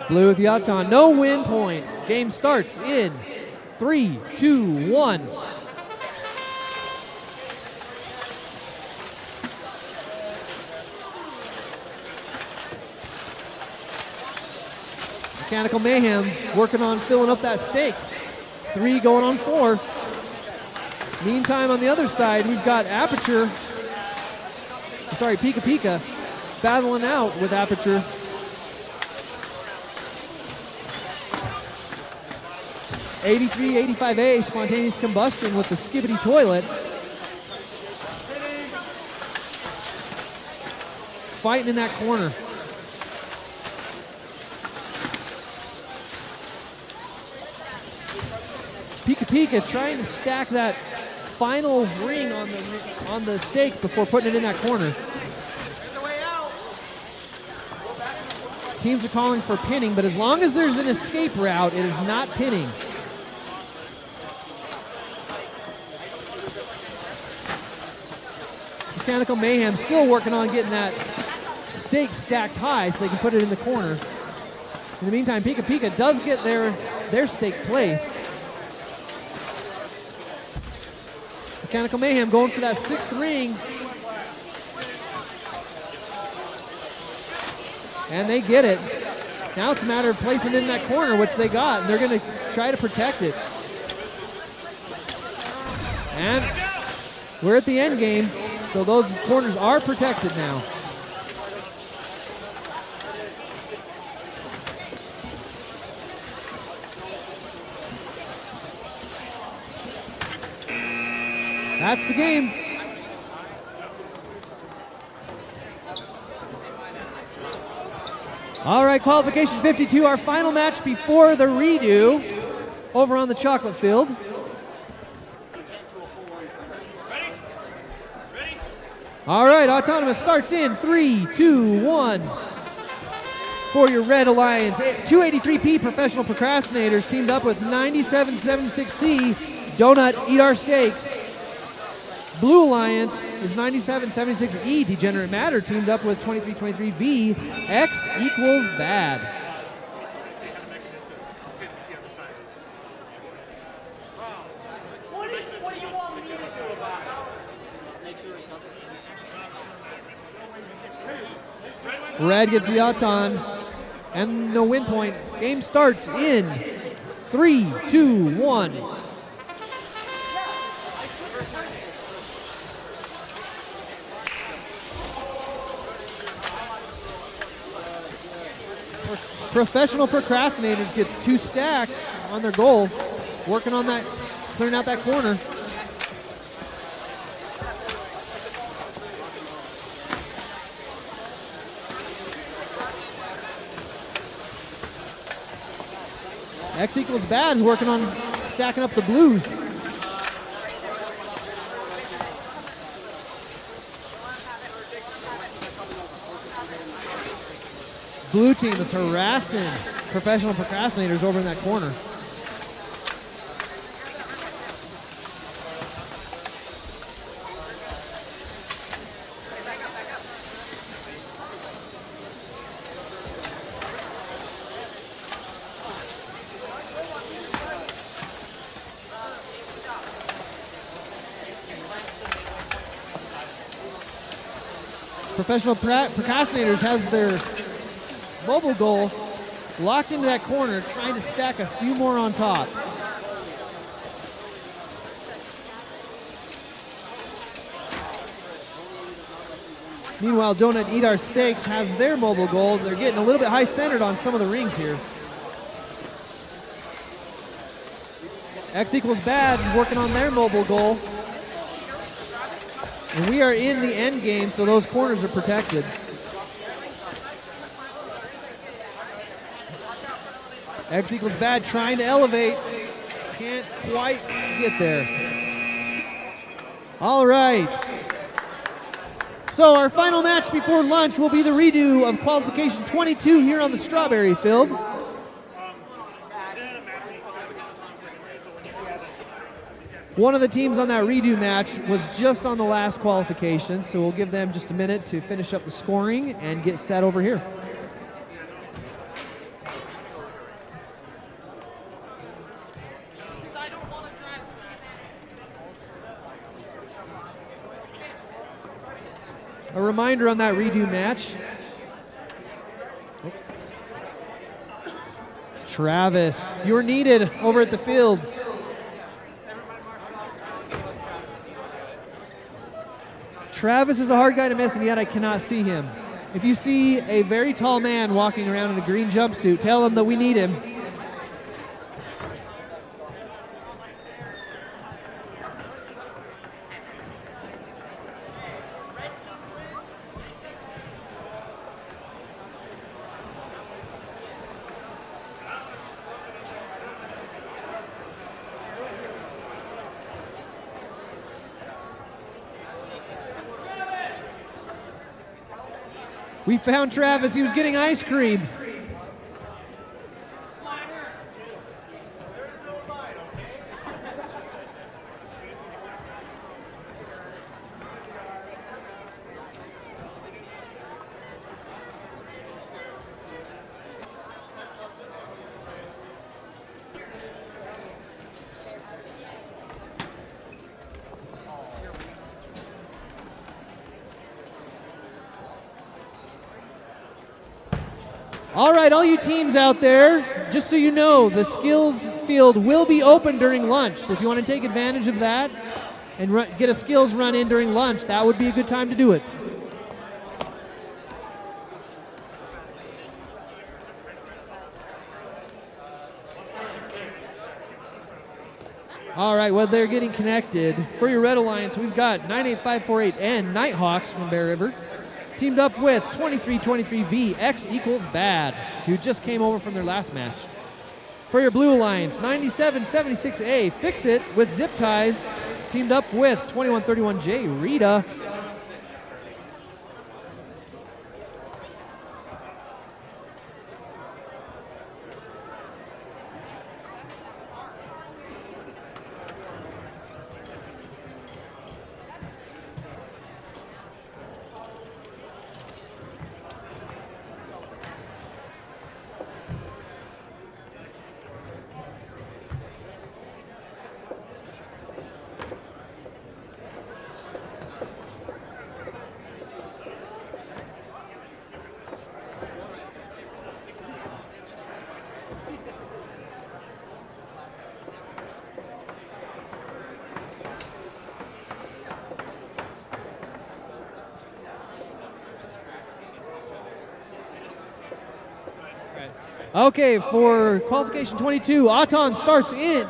Blue with the Auton, no win point. Game starts in 3, 2, 1. Mechanical Mayhem working on filling up that stake. 3 going on 4. Meantime, on the other side, we've got Aperture. Pika Pika battling out with Aperture. '83-'85A Spontaneous Combustion with the Skibbity Toilet. Fighting in that corner. Pika Pika trying to stack that final ring on the stake before putting it in that corner. Teams are calling for pinning, but as long as there's an escape route, it is not pinning. Mechanical Mayhem still working on getting that stake stacked high so they can put it in the corner. In the meantime, Pika Pika does get their stake placed. Mechanical Mayhem going for that 6th ring. And they get it. Now it's a matter of placing it in that corner, which they got. And they're going to try to protect it. And we're at the end game, so those corners are protected now. That's the game. All right, qualification 52, our final match before the redo over on the chocolate field. All right, Autonomous starts in 3, 2, 1. For your Red Alliance, 283P Professional Procrastinators teamed up with 9776C Donut Eat Our Steaks. Blue Alliance is 9776E Degenerate Matter teamed up with 2323V X equals Bad. What do you want me to do about it? Make sure it doesn't. Red gets the Auton and the win point. Game starts in 3, 2, 1. Professional Procrastinators gets 2 stacked on their goal, working on that, clearing out that corner. X equals Bad is working on stacking up the blues. Blue team is harassing Professional Procrastinators over in that corner. Professional Procrastinators has their mobile goal locked into that corner, trying to stack a few more on top. Meanwhile, Donut Eat Our Steaks has their mobile goal. They're getting a little bit high-centered on some of the rings here. X equals Bad working on their mobile goal. And we are in the end game, so those corners are protected. X equals Bad trying to elevate. Can't quite get there. All right. So our final match before lunch will be the redo of qualification 22 here on the strawberry field. One of the teams on that redo match was just on the last qualification, so we'll give them just a minute to finish up the scoring and get set over here. A reminder on that redo match. Travis, you're needed over at the fields. Travis is a hard guy to miss, and yet I cannot see him. If you see a very tall man walking around in a green jumpsuit, tell him that we need him. We found Travis. He was getting ice cream. All right, all you teams out there, just so you know, the skills field will be open during lunch. So if you want to take advantage of that and get a skills run in during lunch, that would be a good time to do it. All right, well, they're getting connected. For your Red Alliance, we've got 98548 and Nighthawks from Bear River, teamed up with 2323V X equals Bad, who just came over from their last match. For your Blue Alliance, 9776A Fix It with Zip Ties, teamed up with 2131J Rita. Okay, for qualification 22, Aton starts in.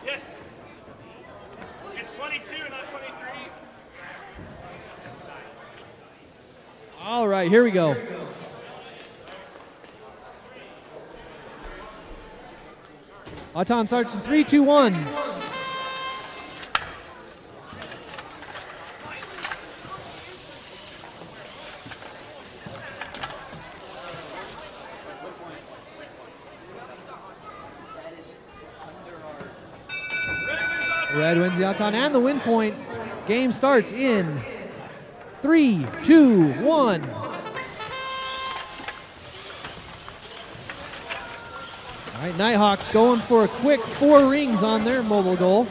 Yes. It's 22, not 23. All right, here we go. Aton starts in 3, 2, 1. Red wins the Aton and the win point. Game starts in 3, 2, 1. All right, Nighthawks going for a quick 4 rings on their mobile goal.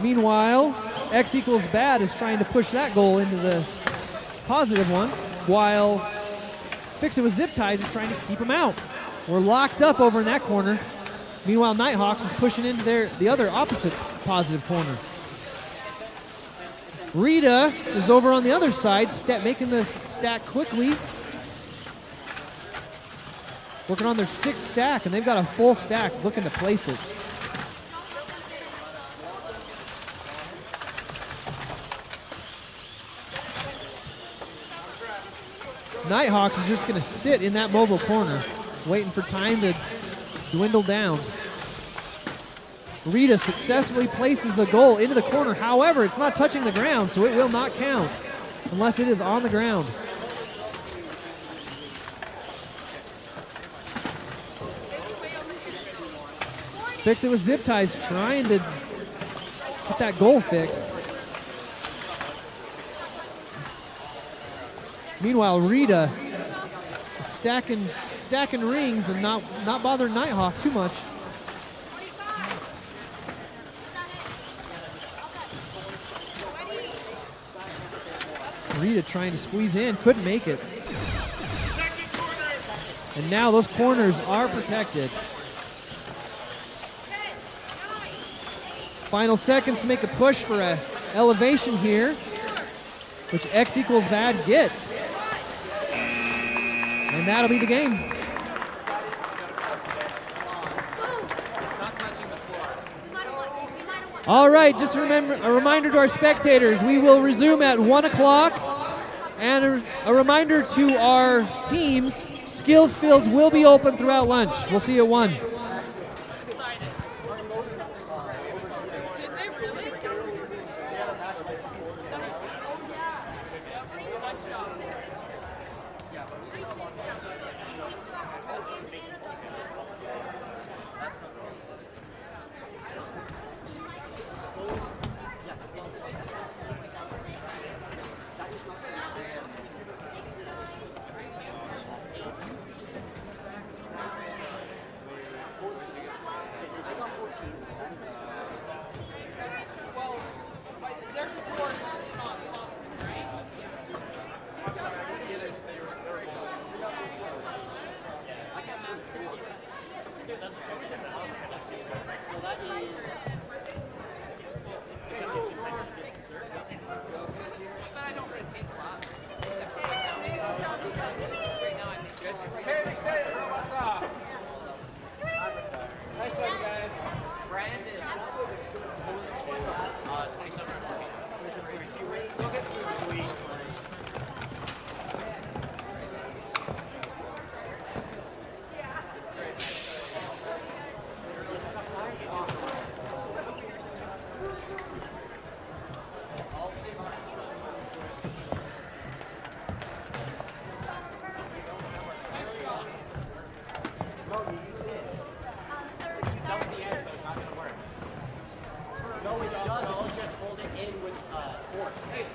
Meanwhile, X equals Bad is trying to push that goal into the positive one, while Fix It with Zip Ties is trying to keep them out. We're locked up over in that corner. Meanwhile, Nighthawks is pushing into the other opposite positive corner. Rita is over on the other side, making the stack quickly. Working on their 6th stack, and they've got a full stack looking to place it. Nighthawks is just going to sit in that mobile corner, waiting for time to dwindle down. Rita successfully places the goal into the corner. However, it's not touching the ground, so it will not count unless it is on the ground. Fix It with Zip Ties, trying to get that goal fixed. Meanwhile, Rita is stacking rings and not bothering Nighthawk too much. Rita trying to squeeze in, couldn't make it. And now those corners are protected. Final seconds to make a push for a elevation here, which X equals Bad gets. And that'll be the game. All right, just remember, a reminder to our spectators, we will resume at 1 o'clock. And a reminder to our teams, skills fields will be open throughout lunch. We'll see you at 1. No, it does. If you just hold it in with force. Hey.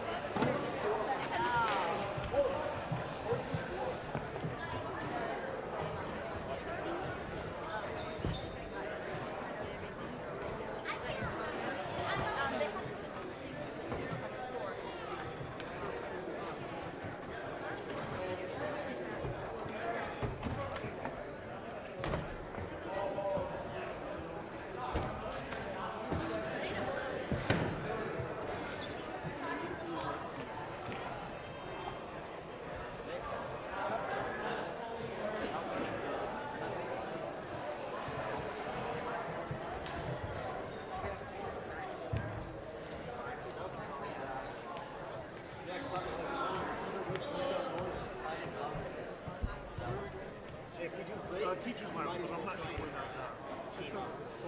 Teacher's lounge, but I'm not sure where that's at.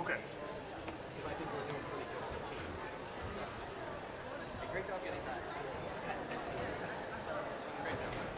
Okay. Great job getting that. Great job.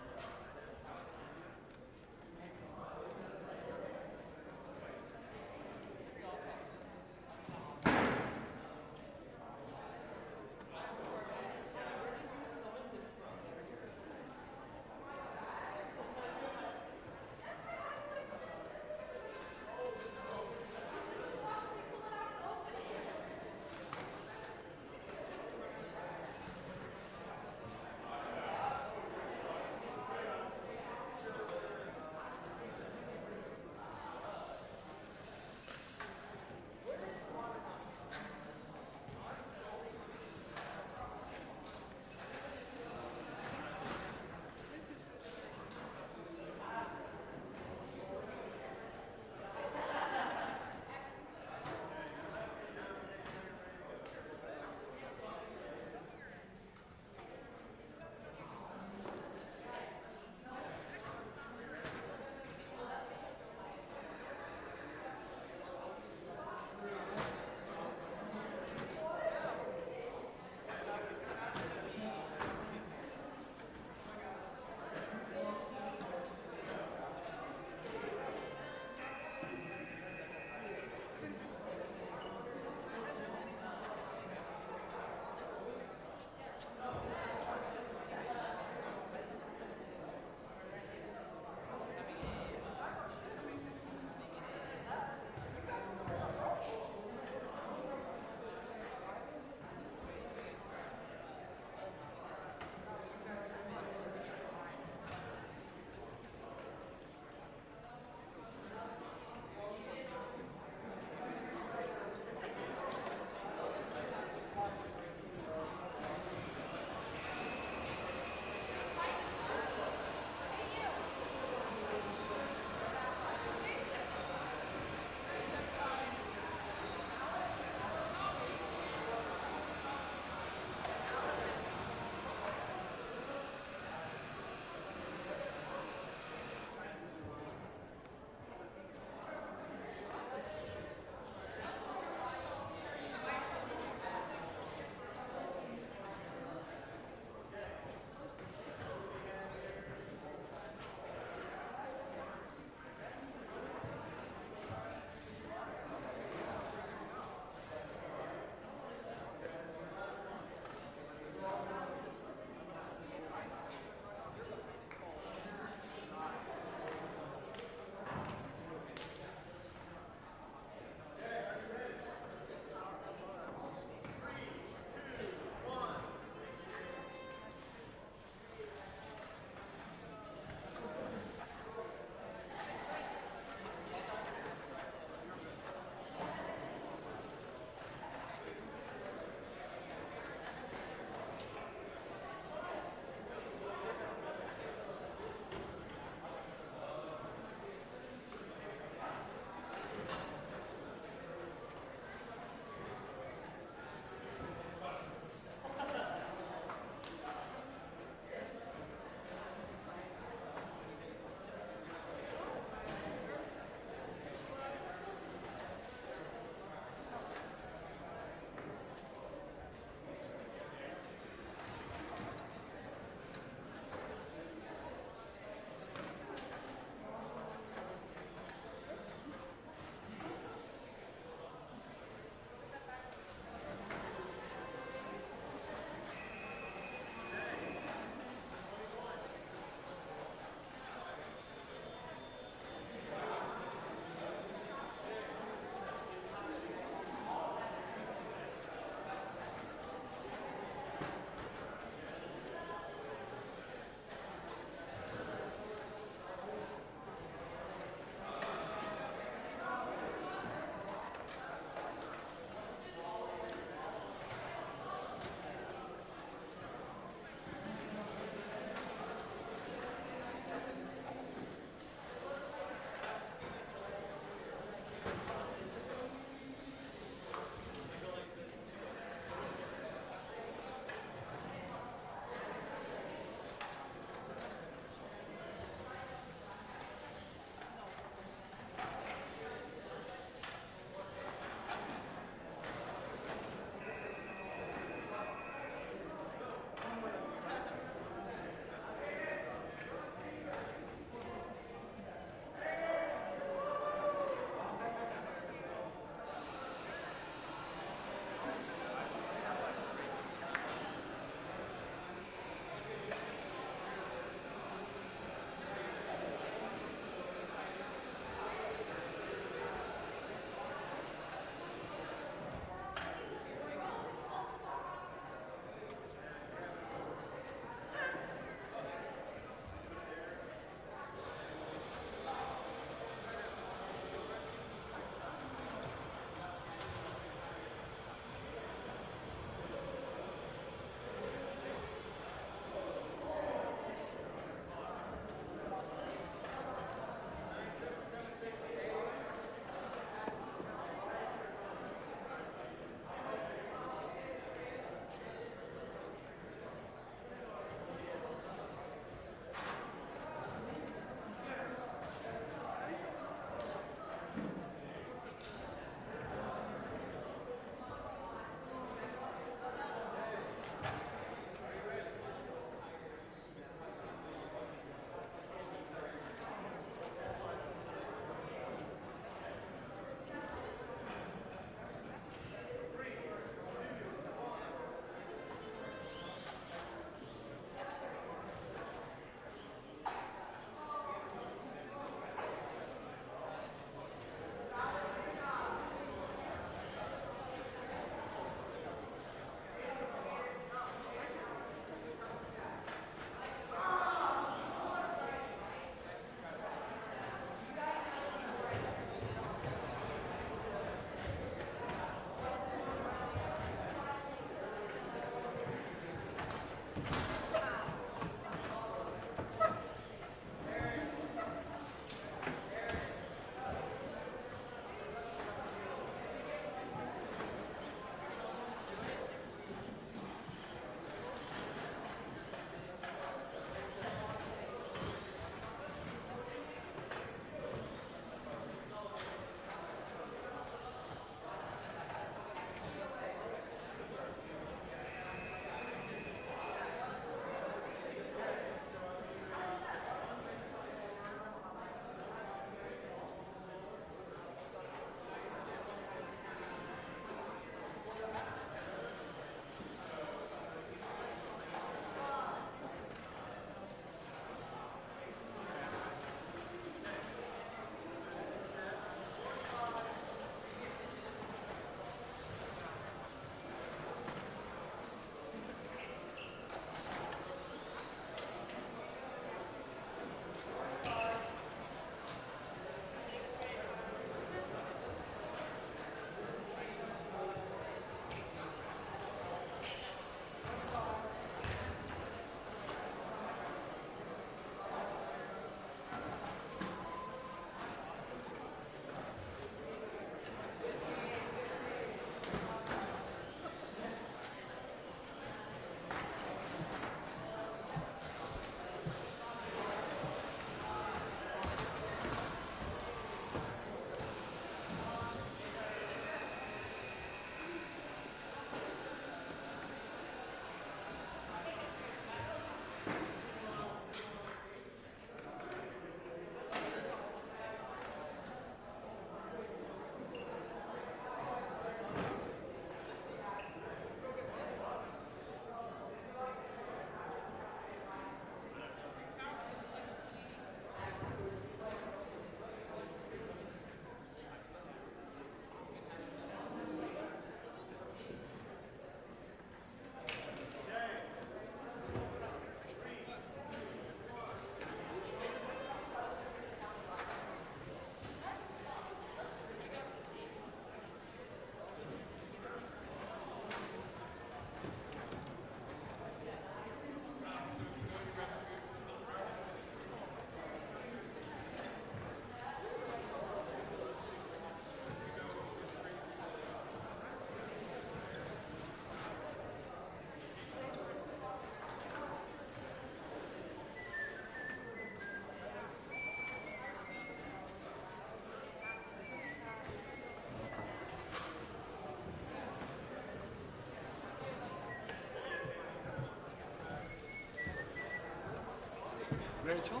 Rachel.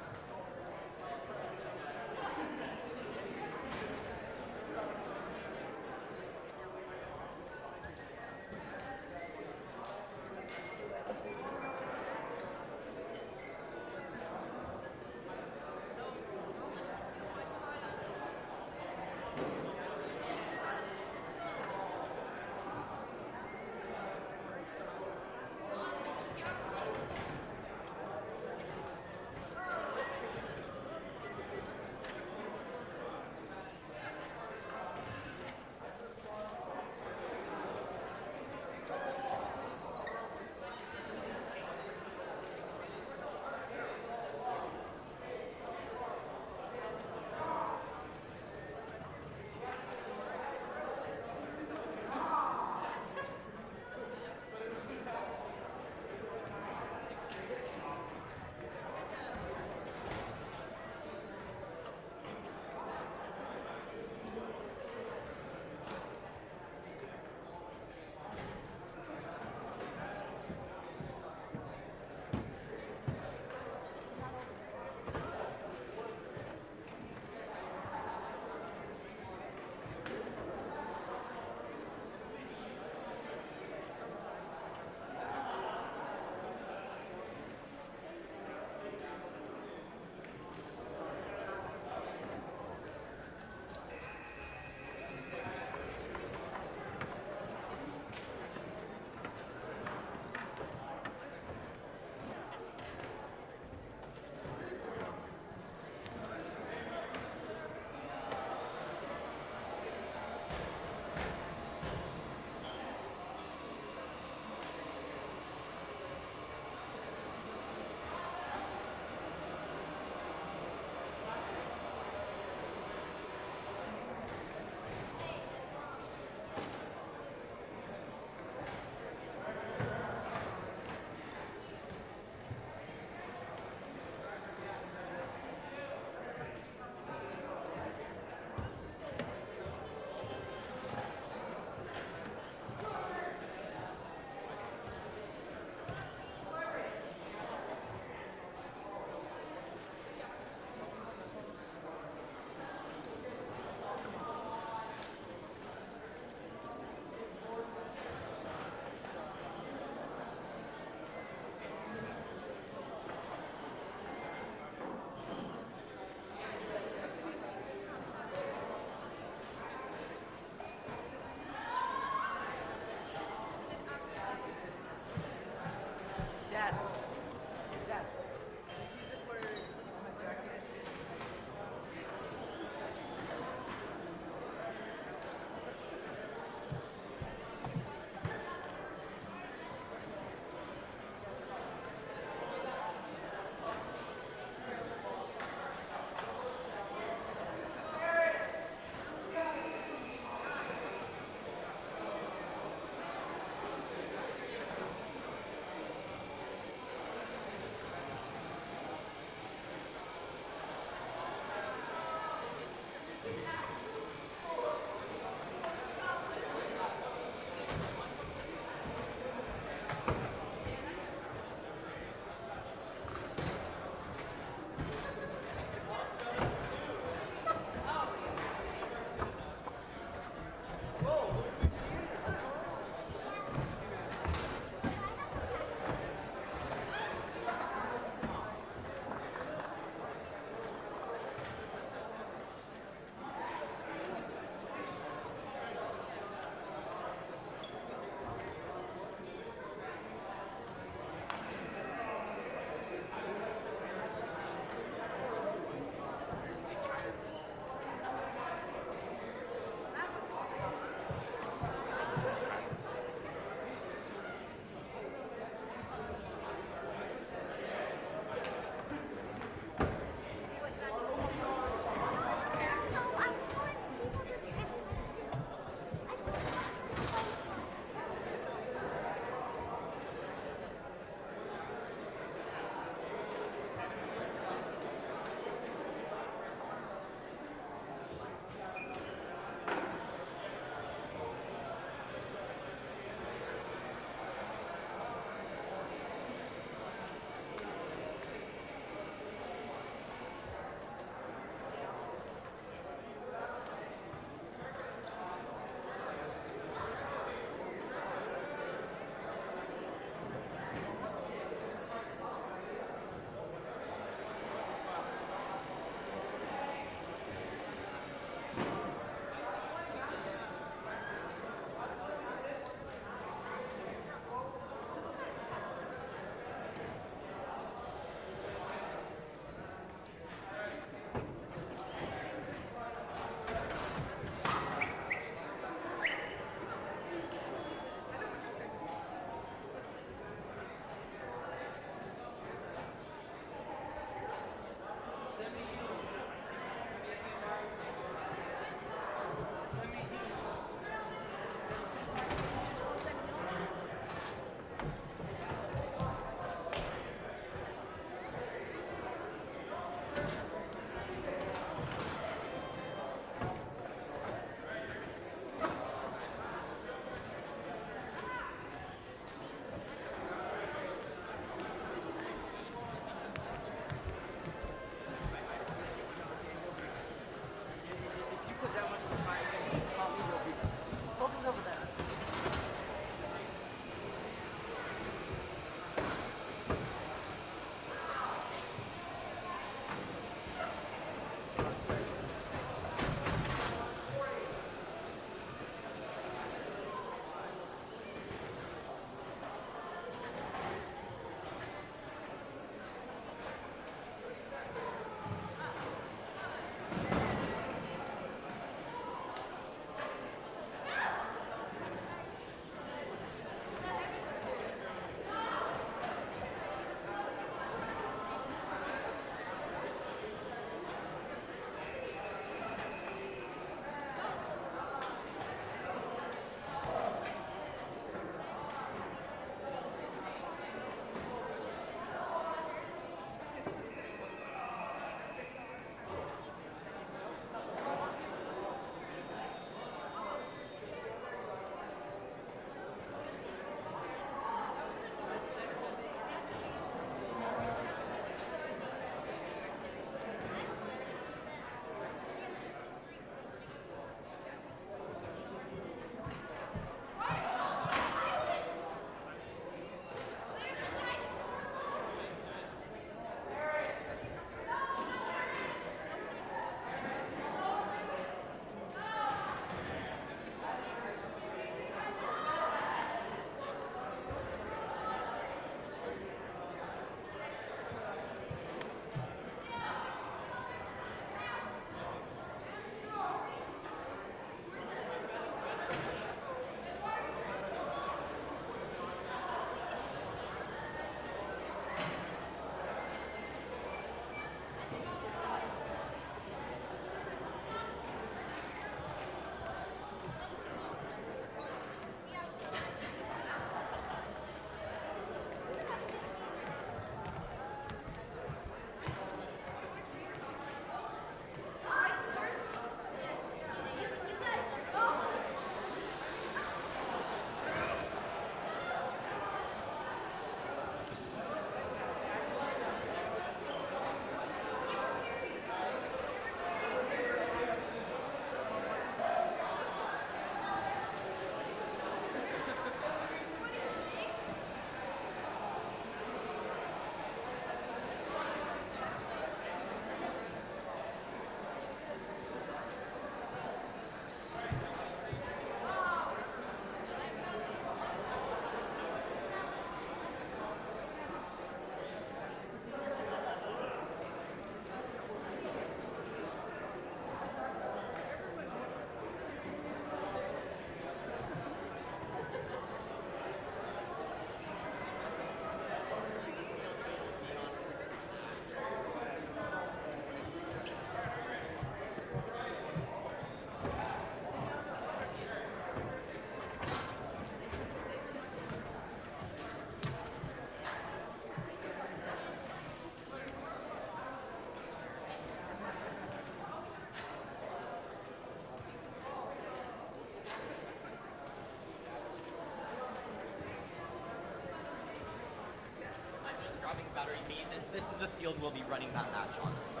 This is the field we'll be running that match on. So.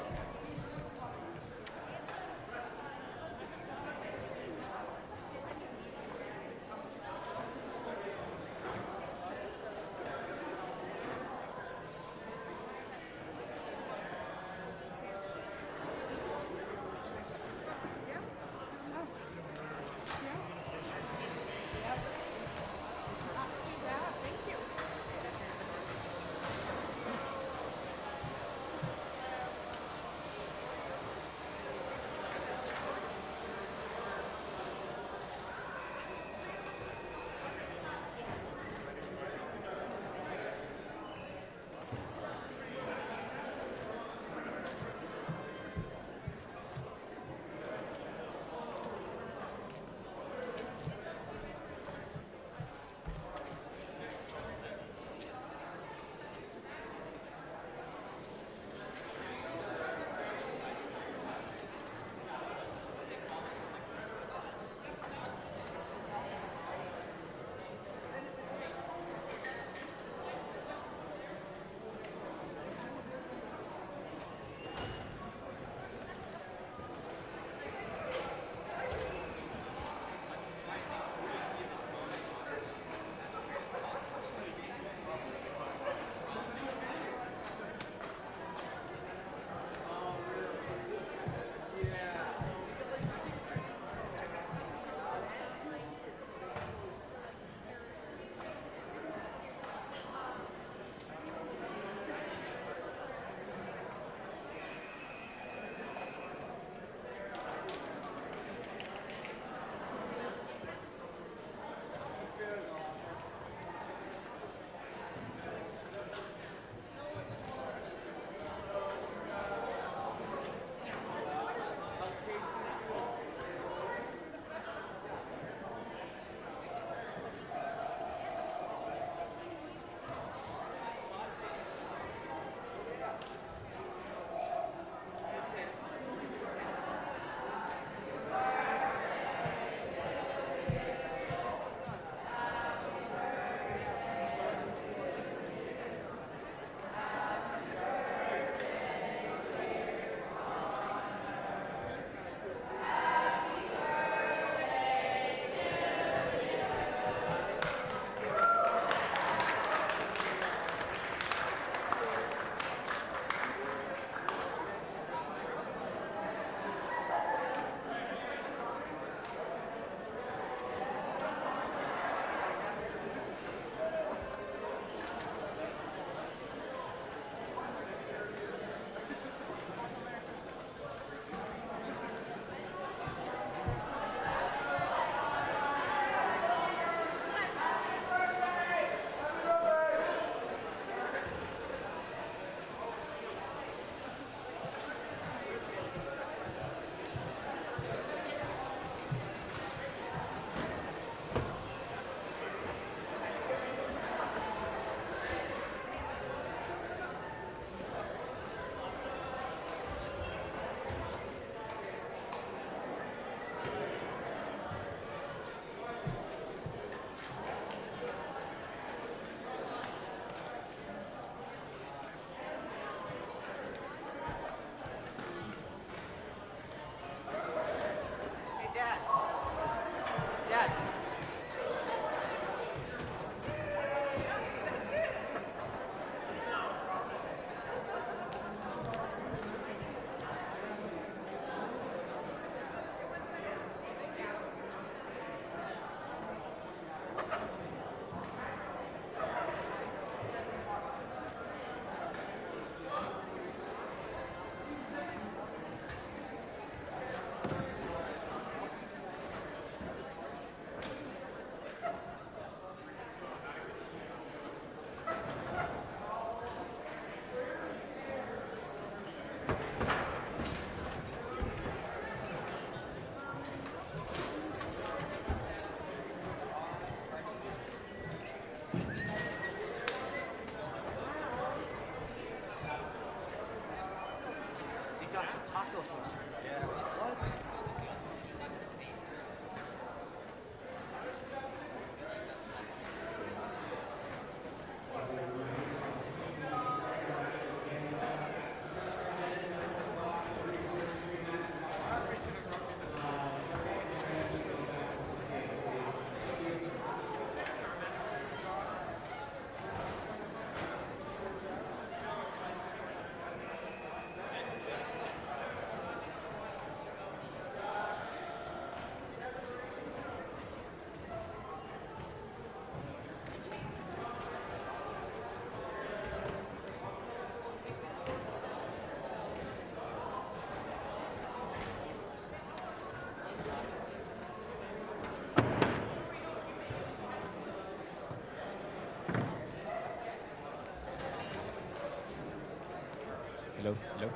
Hello, hello.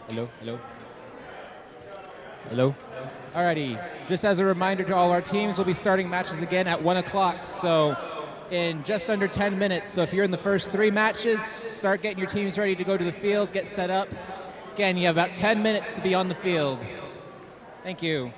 Hello, hello. Hello. Alrighty, just as a reminder to all our teams, we'll be starting matches again at 1 o'clock, so in just under 10 minutes. So if you're in the first 3 matches, start getting your teams ready to go to the field, get set up. Again, you have about 10 minutes to be on the field. Thank you.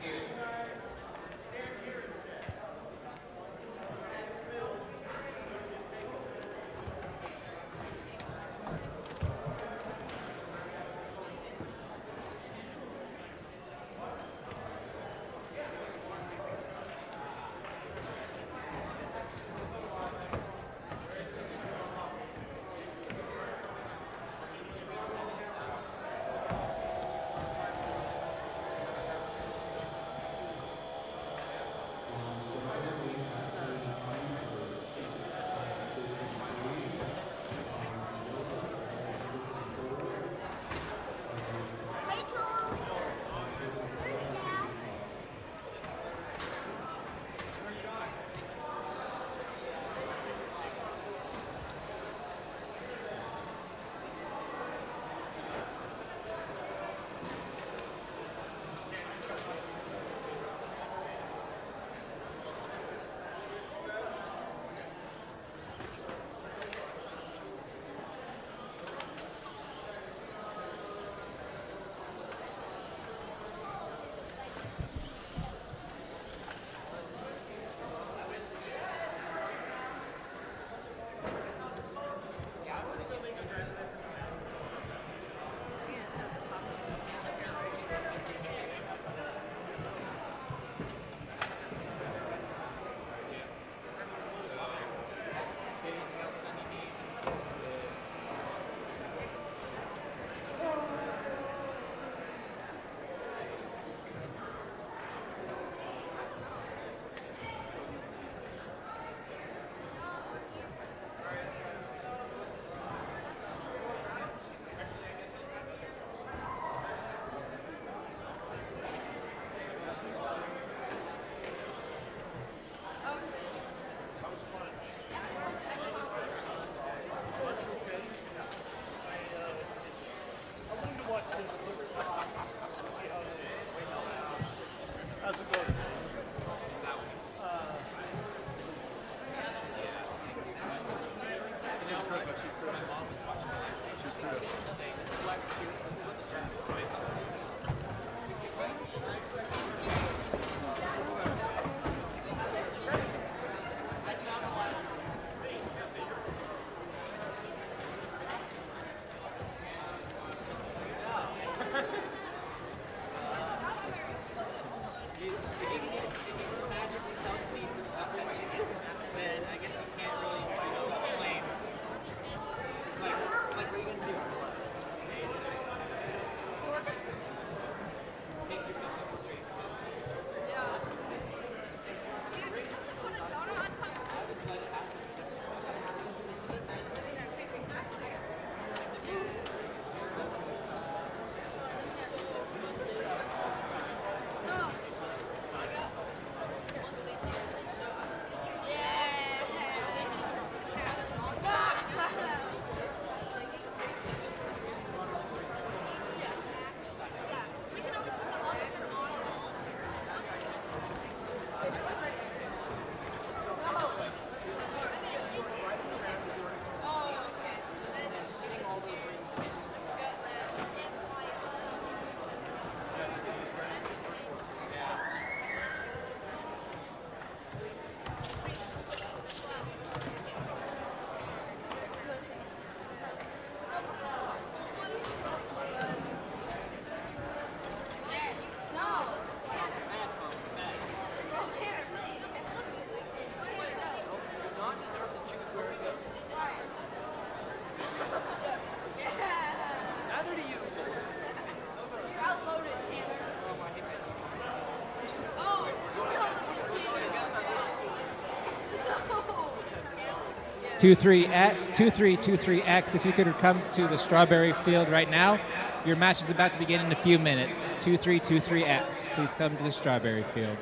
How's it going? Two three 2323X, if you could come to the strawberry field right now. Your match is about to begin in a few minutes. 2323X, please come to the strawberry field.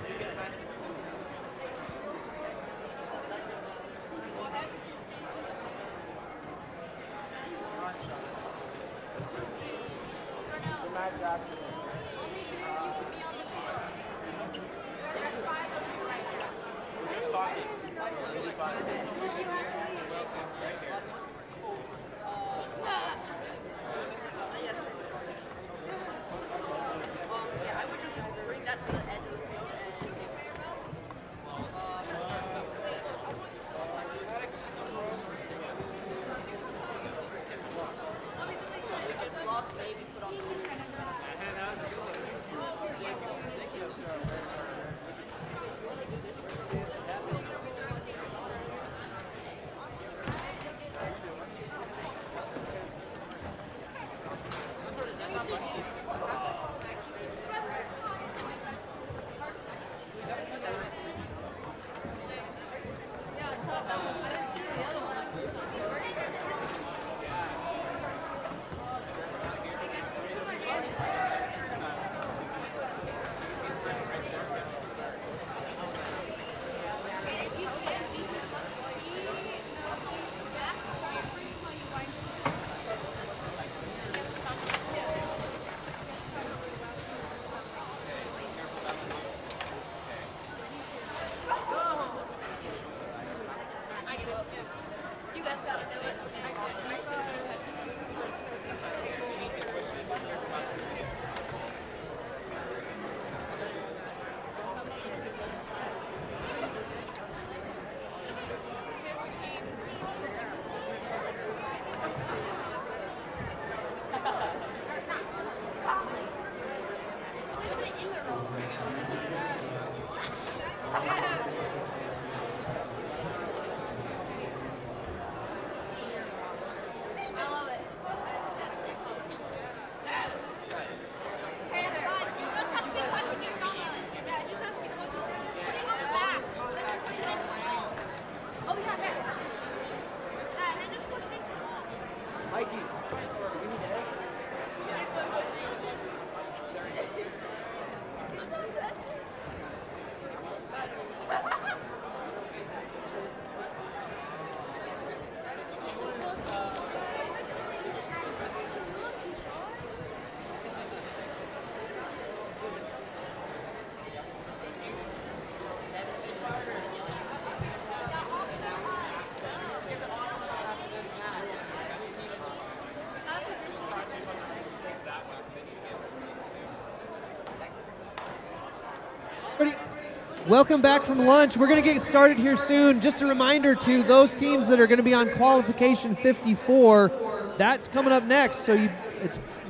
Welcome back from lunch. We're going to get started here soon. Just a reminder to those teams that are going to be on qualification 54, that's coming up next. So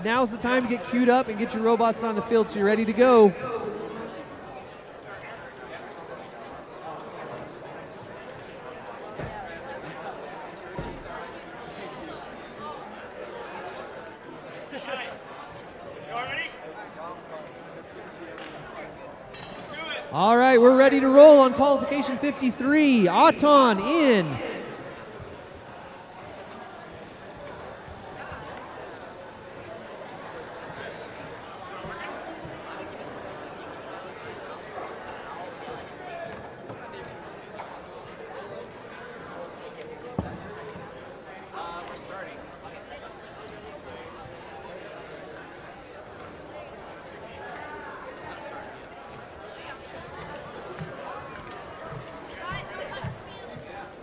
now's the time to get queued up and get your robots on the field so you're ready to go. All right, we're ready to roll on qualification 53. Auton in.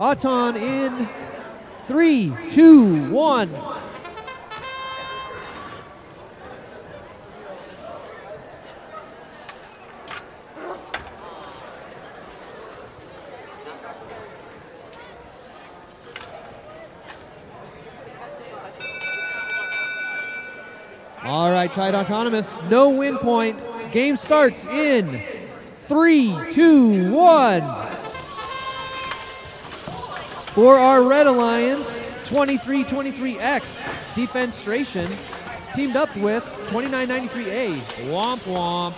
Auton in 3, 2, 1. All right, tied autonomous, no win point. Game starts in 3, 2, 1. For our Red Alliance, 2323X Defenstration is teamed up with 2993A Womp Womp.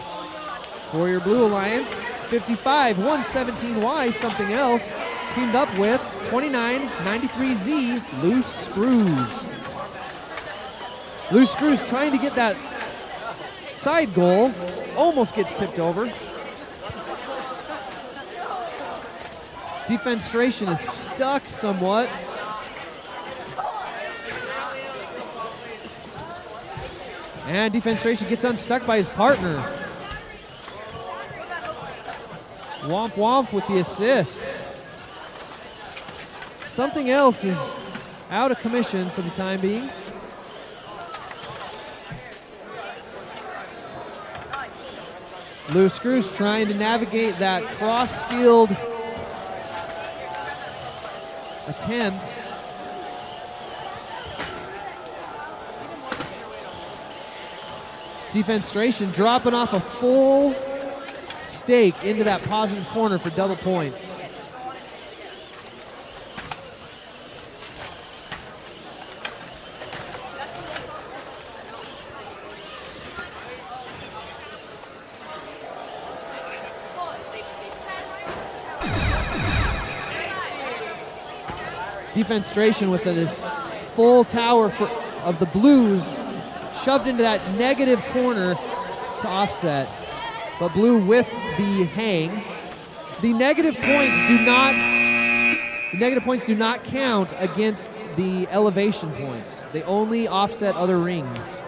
For your Blue Alliance, 55117Y Something Else teamed up with 2993Z Loose Screws. Loose Screws trying to get that side goal, almost gets tipped over. Defenstration is stuck somewhat. And Defenstration gets unstuck by his partner. Womp Womp with the assist. Something Else is out of commission for the time being. Loose Screws trying to navigate that cross-field attempt. Defenstration dropping off a full stake into that positive corner for double points. Defenstration with a full tower of the Blues shoved into that negative corner to offset. But Blue with the hang. The negative points do not count against the elevation points. They only offset other rings.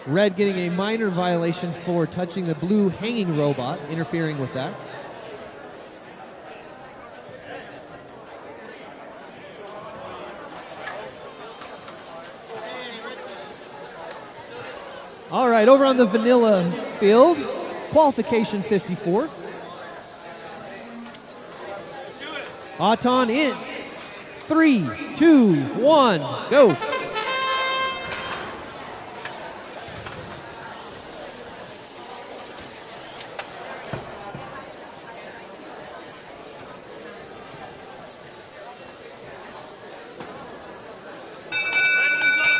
Red getting a minor violation for touching the blue hanging robot, interfering with that. All right, over on the vanilla field, qualification 54. Auton in. 3, 2, 1, go.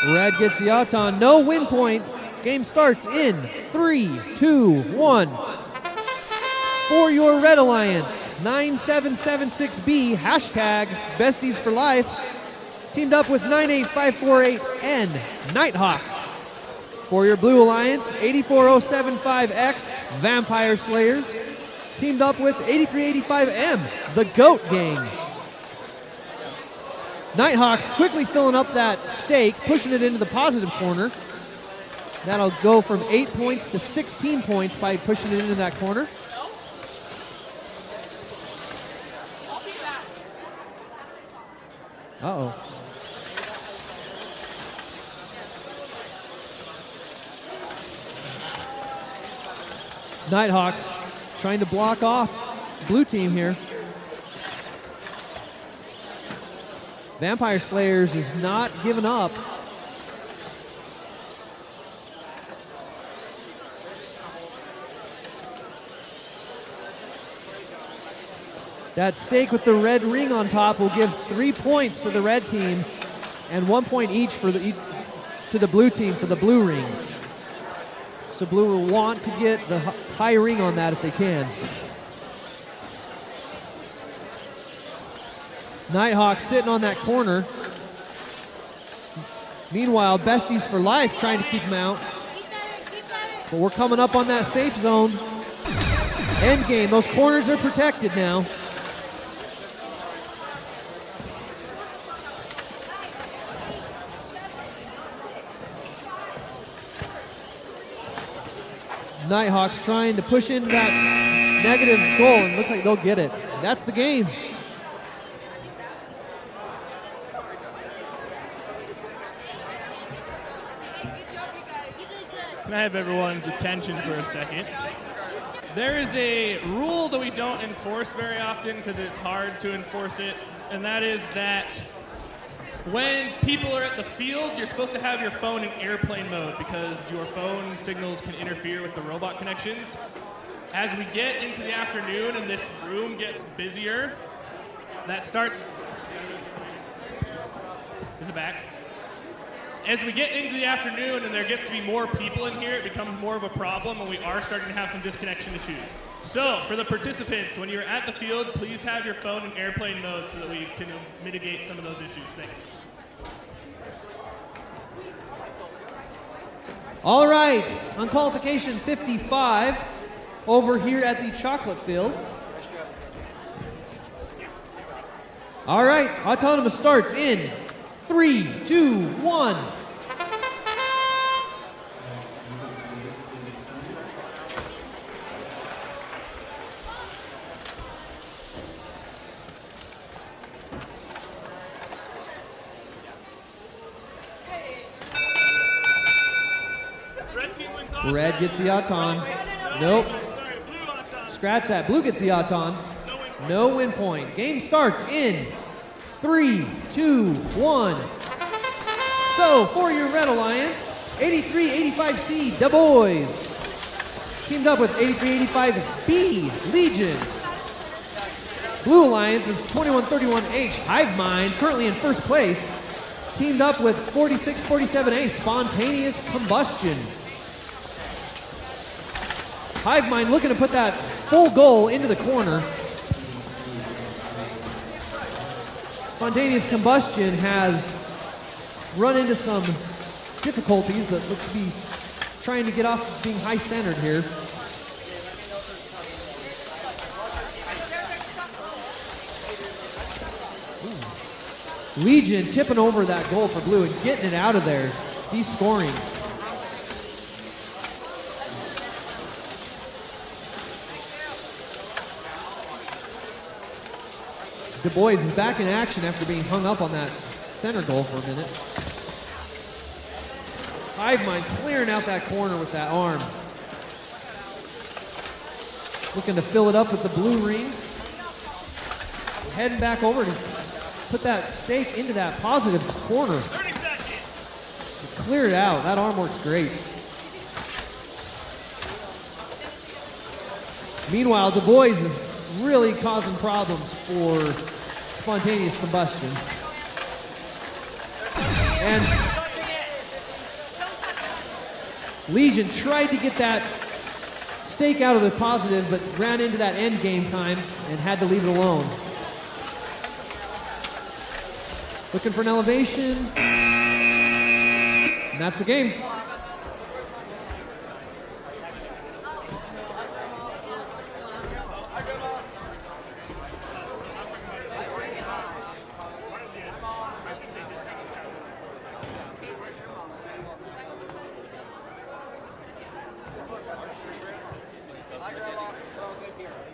Red gets the Auton, no win point. Game starts in 3, 2, 1. For your Red Alliance, 9776B, hashtag Besties for Life, teamed up with 98548N, Nighthawks. For your Blue Alliance, 84075X, Vampire Slayers, teamed up with 8385M, the Goat Gang. Nighthawks quickly filling up that stake, pushing it into the positive corner. That'll go from 8 points to 16 points by pushing it into that corner. Uh-oh. Nighthawks trying to block off blue team here. Vampire Slayers is not giving up. That stake with the red ring on top will give 3 points to the red team and 1 point each for to the blue team for the blue rings. So blue will want to get the high ring on that if they can. Nighthawk sitting on that corner. Meanwhile, Besties for Life trying to keep him out. But we're coming up on that safe zone. End game. Those corners are protected now. Nighthawks trying to push into that negative goal, and looks like they'll get it. That's the game. Can I have everyone's attention for a second? There is a rule that we don't enforce very often because it's hard to enforce it, and that is that when people are at the field, you're supposed to have your phone in airplane mode because your phone signals can interfere with the robot connections. As we get into the afternoon and this room gets busier, that starts... Is it back? As we get into the afternoon and there gets to be more people in here, it becomes more of a problem, and we are starting to have some disconnection issues. So, for the participants, when you're at the field, please have your phone in airplane mode so that we can mitigate some of those issues. Thanks. All right, on qualification 55, over here at the chocolate field. All right, Autonomous starts in 3, 2, 1. Red gets the Auton. Nope. Scratch that. Blue gets the Auton. No win point. Game starts in 3, 2, 1. So, for your Red Alliance, 8385C, Du Bois. Teamed up with 8385B, Legion. Blue Alliance is 2131H, Hive Mind, currently in first place. Teamed up with 4647A, Spontaneous Combustion. Hive Mind looking to put that full goal into the corner. Spontaneous Combustion has run into some difficulties, but looks to be trying to get off being high-centered here. Ooh. Legion tipping over that goal for blue and getting it out of there, descoring. Du Bois is back in action after being hung up on that center goal for a minute. Hive Mind clearing out that corner with that arm. Looking to fill it up with the blue rings. Heading back over to put that stake into that positive corner. 30 seconds. Clear it out. That arm works great. Meanwhile, Du Bois is really causing problems for spontaneous combustion. And Legion tried to get that stake out of the positive, but ran into that end game time and had to leave it alone. Looking for an elevation. And that's the game.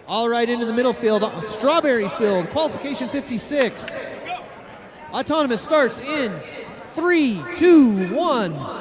All right, into the middle field, Strawberry Field, qualification 56. Autonomous starts in 3, 2, 1.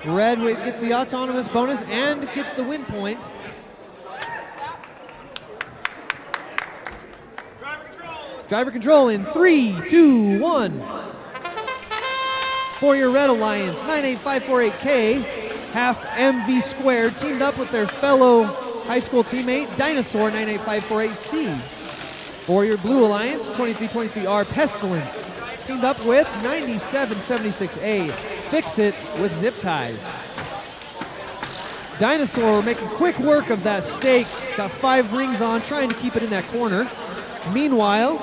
Red gets the autonomous bonus and gets the win point. Driver control in 3, 2, 1. For your Red Alliance, 98548K, half MV squared, teamed up with their fellow high school teammate, Dinosaur, 98548C. For your Blue Alliance, 2323R Pestilence, teamed up with 9776A. Fix It with Zip Ties. Dinosaur making quick work of that stake. Got 5 rings on, trying to keep it in that corner. Meanwhile,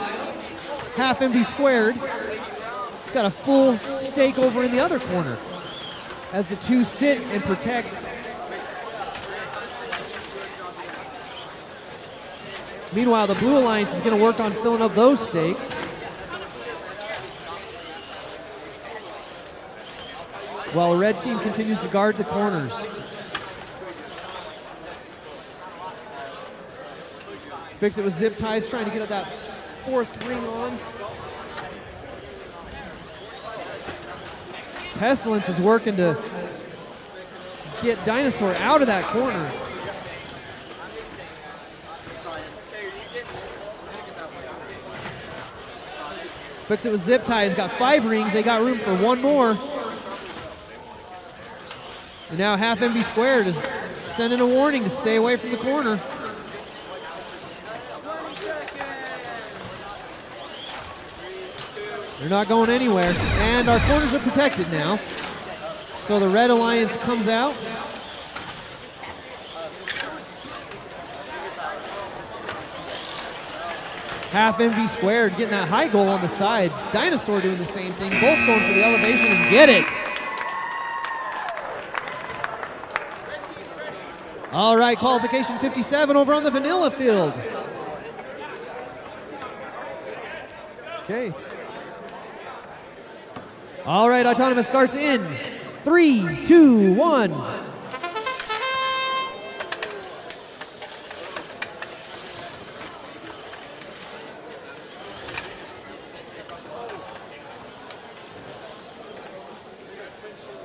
half MV squared. It's got a full stake over in the other corner as the two sit and protect. Meanwhile, the Blue Alliance is going to work on filling up those stakes. While the red team continues to guard the corners. Fix It with Zip Ties, trying to get that 4th ring on. Pestilence is working to get Dinosaur out of that corner. Fix It with Zip Ties, got 5 rings, they got room for 1 more. And now half MB squared is sending a warning to stay away from the corner. They're not going anywhere. And our corners are protected now. So the Red Alliance comes out. Half MV squared getting that high goal on the side. Dinosaur doing the same thing. Both going for the elevation and get it. All right, qualification 57 over on the vanilla field. Okay. All right, Autonomous starts in 3, 2, 1.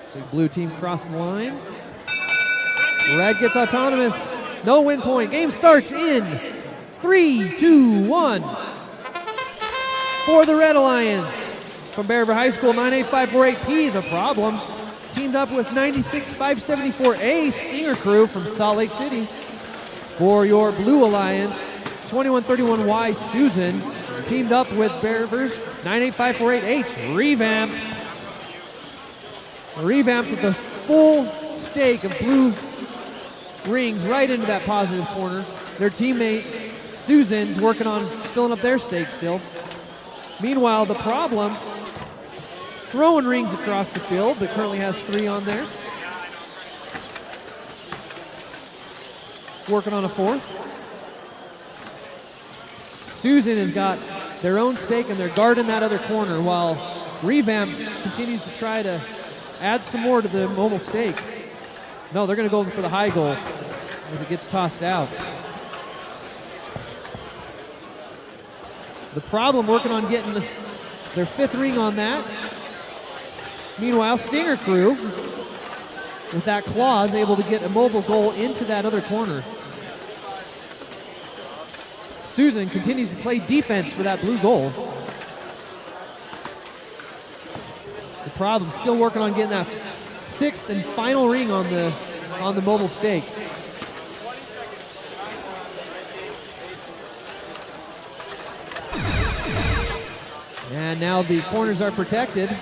So blue team cross the line. Red gets Autonomous. No win point. Game starts in 3, 2, 1. For the Red Alliance. From Bear River High School, 98548P, the problem. Teamed up with 96574A, Stinger Crew from Salt Lake City. For your Blue Alliance, 2131Y, Susan. Teamed up with Bear River's 98548H, Revamp. Revamped with a full stake of blue rings right into that positive corner. Their teammate, Susan's working on filling up their stake still. Meanwhile, the problem, throwing rings across the field, but currently has 3 on there. Working on a 4th. Susan has got their own stake and they're guarding that other corner while Revamp continues to try to add some more to the mobile stake. No, they're going to go for the high goal as it gets tossed out. The Problem working on getting their 5th ring on that. Meanwhile, Stinger Crew, with that claw, is able to get a mobile goal into that other corner. Susan continues to play defense for that blue goal. The Problem still working on getting that 6th and final ring on the mobile stake. And now the corners are protected.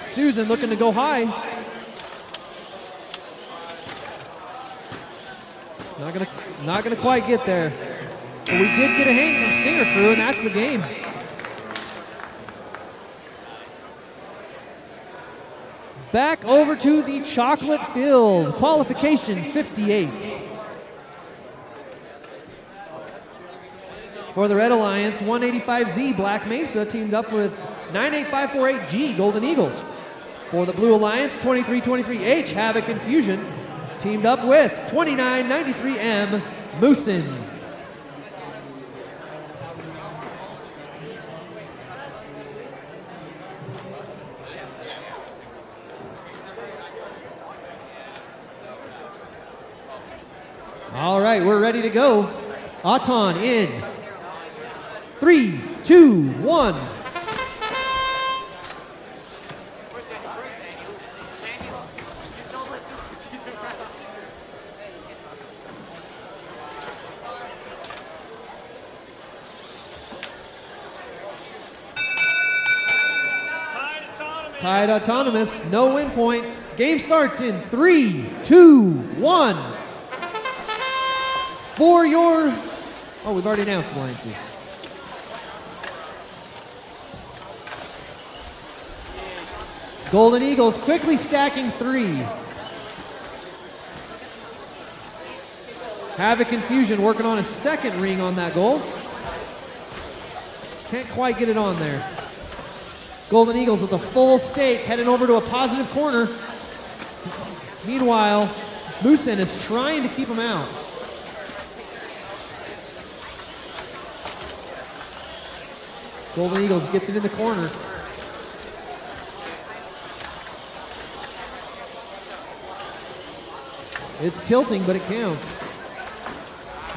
Susan looking to go high. Not gonna quite get there. But we did get a hang from Stinger Crew, and that's the game. Back over to the chocolate field. Qualification 58. For the Red Alliance, 185Z Black Mesa teamed up with 98548G Golden Eagles. For the Blue Alliance, 2323H Havoc and Fusion teamed up with 2993M Moosin. All right, we're ready to go. Auton in 3, 2, 1. Tied autonomous, no win point. Game starts in 3, 2, 1. For your, oh, we've already announced alliances. Golden Eagles quickly stacking 3. Havoc and Fusion working on a 2nd ring on that goal. Can't quite get it on there. Golden Eagles with a full stake heading over to a positive corner. Meanwhile, Moosin is trying to keep him out. Golden Eagles gets it in the corner. It's tilting, but it counts.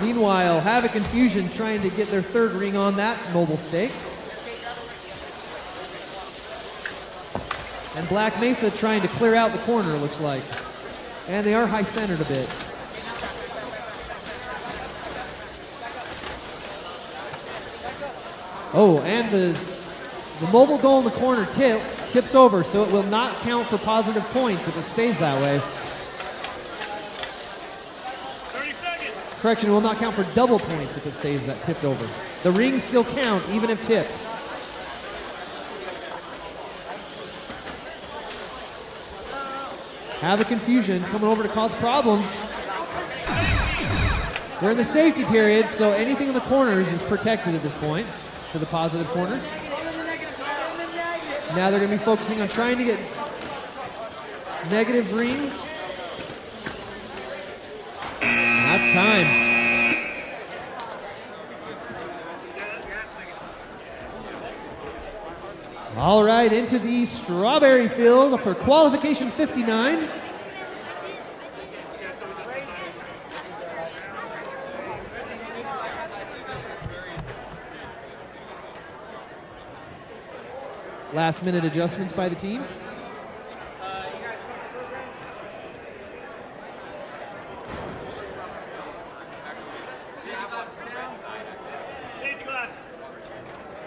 Meanwhile, Havoc and Fusion trying to get their 3rd ring on that mobile stake. And Black Mesa trying to clear out the corner, looks like. And they are high-centered a bit. Oh, and the mobile goal in the corner tips over, so it will not count for positive points if it stays that way. 30 seconds. Correction, it will not count for double points if it stays that tipped over. The rings still count, even if tipped. Havoc and Fusion coming over to cause problems. We're in the safety period, so anything in the corners is protected at this point for the positive corners. Now they're going to be focusing on trying to get negative rings. That's time. All right, into the strawberry field for qualification 59. Last minute adjustments by the teams. Safety glasses.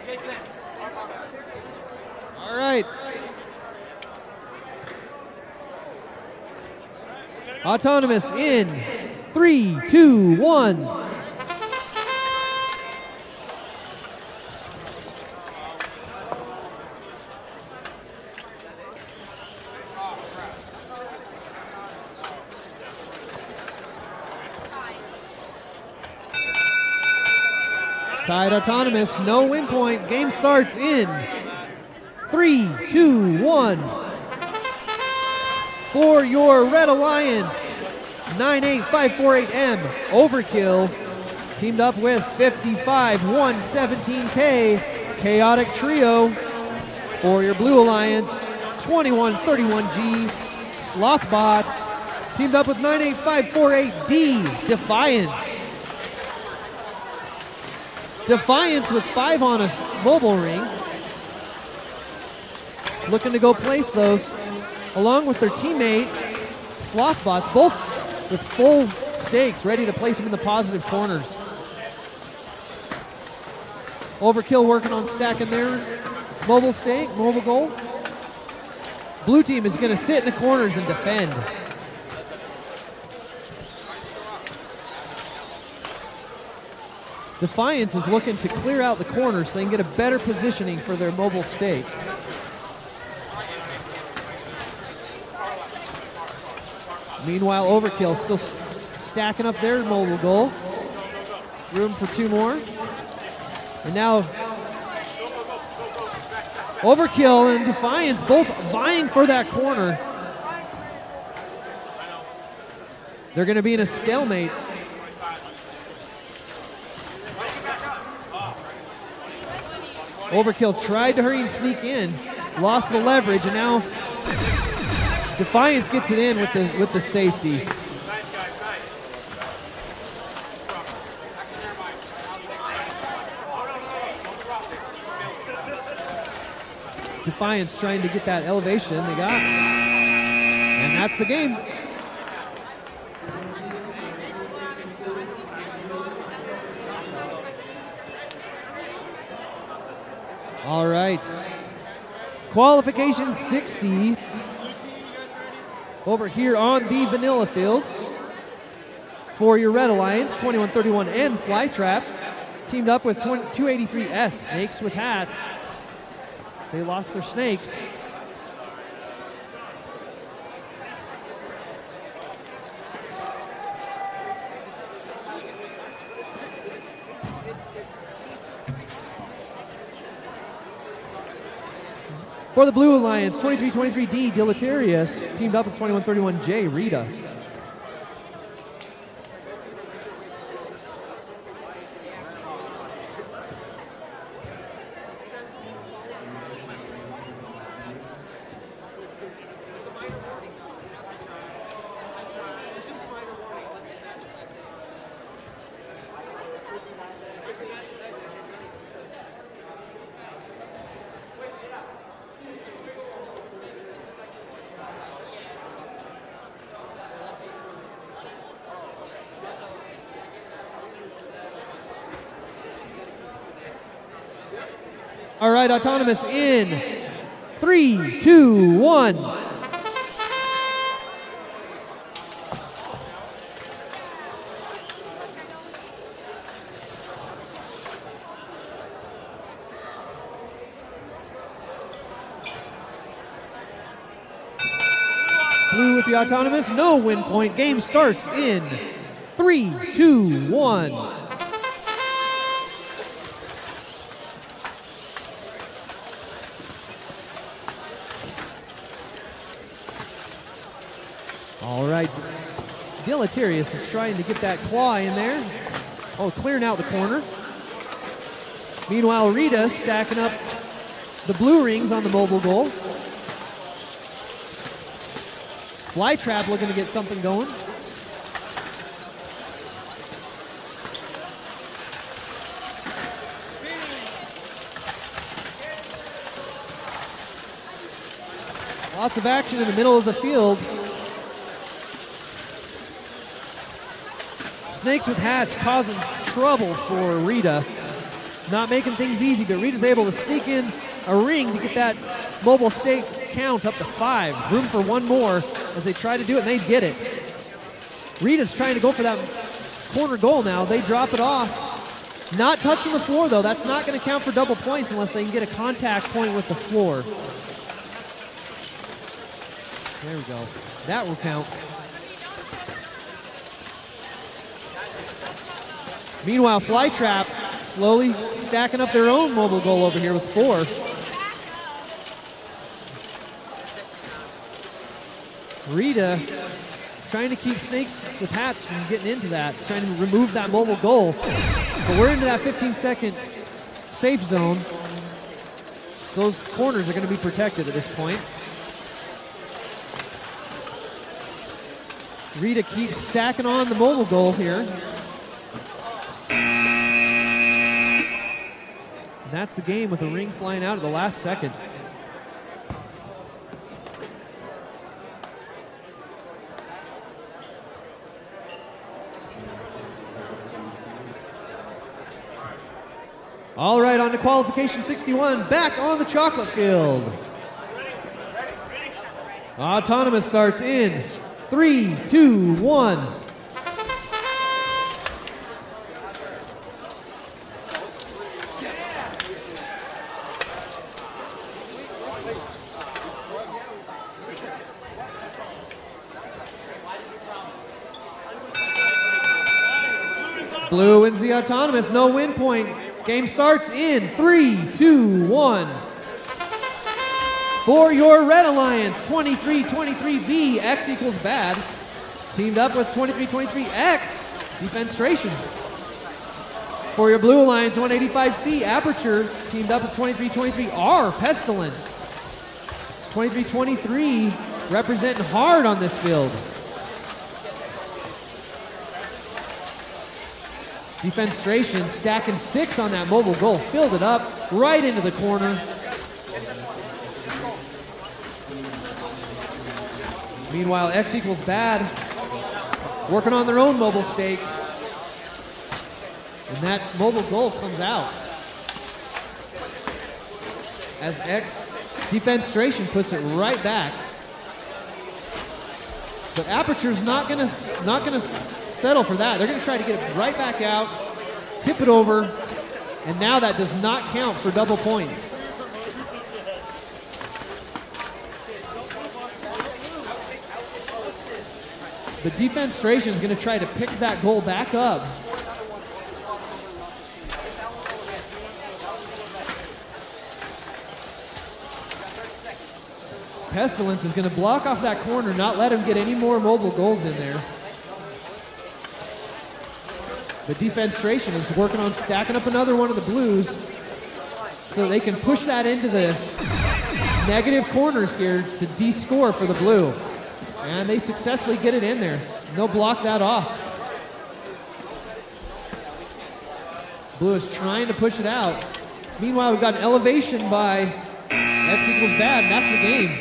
Jason. All right. Autonomous in 3, 2, 1. Tied autonomous, no win point. Game starts in 3, 2, 1. For your Red Alliance, 98548M Overkill teamed up with 55117K Chaotic Trio. For your Blue Alliance, 2131G Slothbots teamed up with 98548D Defiance. Defiance with 5 on a mobile ring. Looking to go place those along with their teammate Slothbots, both with full stakes, ready to place them in the positive corners. Overkill working on stacking their mobile stake, mobile goal. Blue team is going to sit in the corners and defend. Defiance is looking to clear out the corners so they can get a better positioning for their mobile stake. Meanwhile, Overkill still stacking up their mobile goal. Room for 2 more. And now Overkill and Defiance both vying for that corner. They're going to be in a stalemate. Overkill tried to hurry and sneak in, lost the leverage, and now Defiance gets it in with the safety. Defiance trying to get that elevation they got, and that's the game. All right. Qualification 60 over here on the vanilla field. For your Red Alliance, 2131 and Flytrap teamed up with 283S, Snakes with Hats. They lost their snakes. For the Blue Alliance, 2323D Deleterious teamed up with 2131J Rita. All right, autonomous in 3, 2, 1. Blue with the autonomous, no win point. Game starts in 3, 2, 1. All right, Deleterious is trying to get that claw in there. Oh, clearing out the corner. Meanwhile, Rita stacking up the blue rings on the mobile goal. Flytrap looking to get something going. Lots of action in the middle of the field. Snakes with Hats causing trouble for Rita. Not making things easy, but Rita's able to sneak in a ring to get that mobile stake count up to 5. Room for 1 more as they try to do it, and they get it. Rita's trying to go for that corner goal now. They drop it off. Not touching the floor, though. That's not going to count for double points unless they can get a contact point with the floor. There we go. That will count. Meanwhile, Flytrap slowly stacking up their own mobile goal over here with 4. Rita trying to keep snakes with hats from getting into that, trying to remove that mobile goal. But we're into that 15-second safe zone. So those corners are going to be protected at this point. Rita keeps stacking on the mobile goal here. And that's the game with the ring flying out at the last second. All right, on to qualification 61, back on the chocolate field. Autonomous starts in 3, 2, 1. Blue wins the autonomous, no win point. Game starts in 3, 2, 1. For your Red Alliance, 23-23V, X equals bad. Teamed up with 23-23X, Defenstration. For your Blue Alliance, 185C, Aperture, teamed up with 23-23R, Pestilence. 23-23 representing hard on this field. Defenstration stacking 6 on that mobile goal. Filled it up right into the corner. Meanwhile, X equals bad working on their own mobile stake. And that mobile goal comes out. As X Defenstration puts it right back. But Aperture's not gonna settle for that. They're going to try to get it right back out, tip it over, and now that does not count for double points. The Defenstration is going to try to pick that goal back up. Pestilence is going to block off that corner, not let him get any more mobile goals in there. The Defenstration is working on stacking up another one of the Blues so they can push that into the negative corners here to de-score for the Blue. And they successfully get it in there. And they'll block that off. Blue is trying to push it out. Meanwhile, we've got an elevation by X equals bad, and that's the game.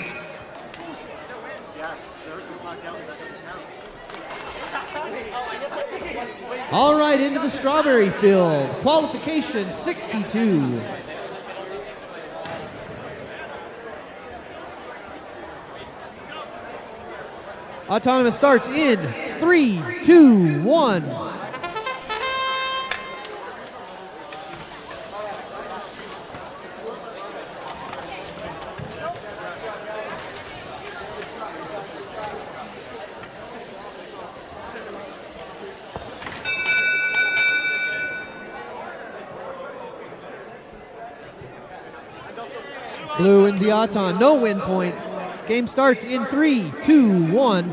All right, into the strawberry field. Qualification 62. Autonomous starts in 3, 2, 1. Blue wins the Auton, no win point. Game starts in 3, 2, 1.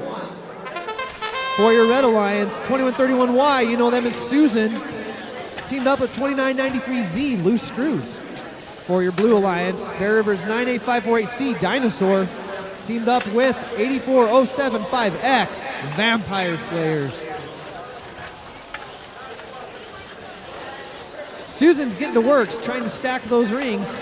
For your Red Alliance, 2131Y, you know them as Susan. Teamed up with 2993Z, Loose Screws. For your Blue Alliance, Bear Rivers 98548C, Dinosaur. Teamed up with 84075X, Vampire Slayers. Susan's getting to work, trying to stack those rings.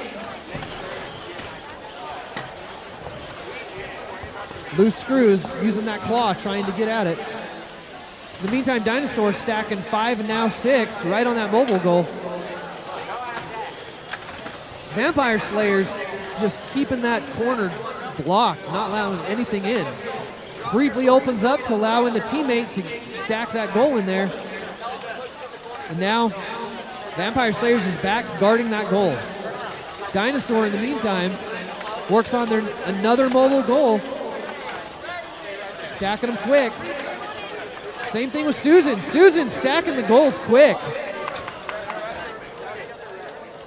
Loose Screws using that claw, trying to get at it. In the meantime, Dinosaur stacking 5 and now 6 right on that mobile goal. Vampire Slayers just keeping that corner blocked, not allowing anything in. Briefly opens up to allow in the teammate to stack that goal in there. And now Vampire Slayers is back guarding that goal. Dinosaur in the meantime works on their another mobile goal. Stacking them quick. Same thing with Susan. Susan stacking the goals quick.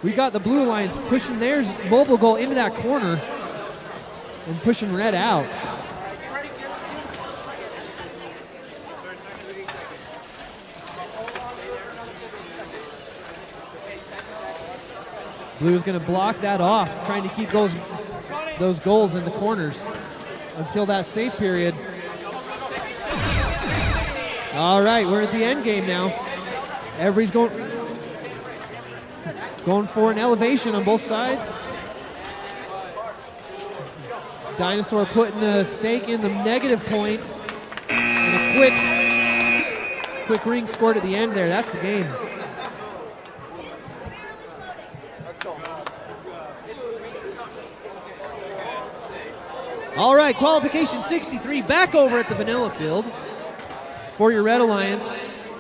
We got the Blue Alliance pushing their mobile goal into that corner and pushing red out. Blue is going to block that off, trying to keep those goals in the corners until that save period. All right, we're at the end game now. Everybody's going for an elevation on both sides. Dinosaur putting a stake in the negative points. And a quick ring scored at the end there. That's the game. All right, qualification 63 back over at the vanilla field for your Red Alliance.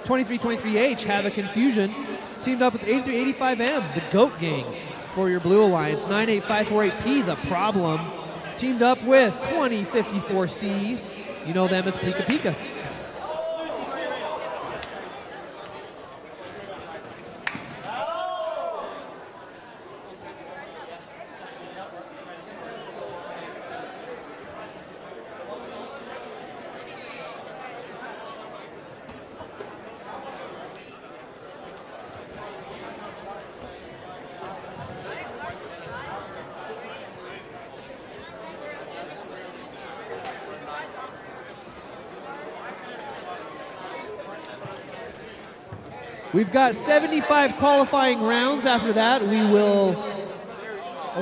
2323H, Havoc Confusion, teamed up with 8385M, the Goat Gang. For your Blue Alliance, 98548P, the Problem, teamed up with 2054C. You know them as Pika Pika. We've got 75 qualifying rounds. After that, we will...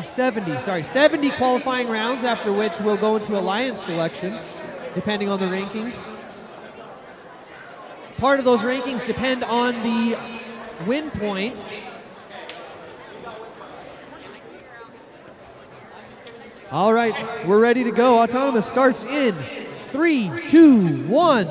70 qualifying rounds, after which we'll go into Alliance selection, depending on the rankings. Part of those rankings depend on the win point. All right, we're ready to go. Autonomous starts in 3, 2, 1.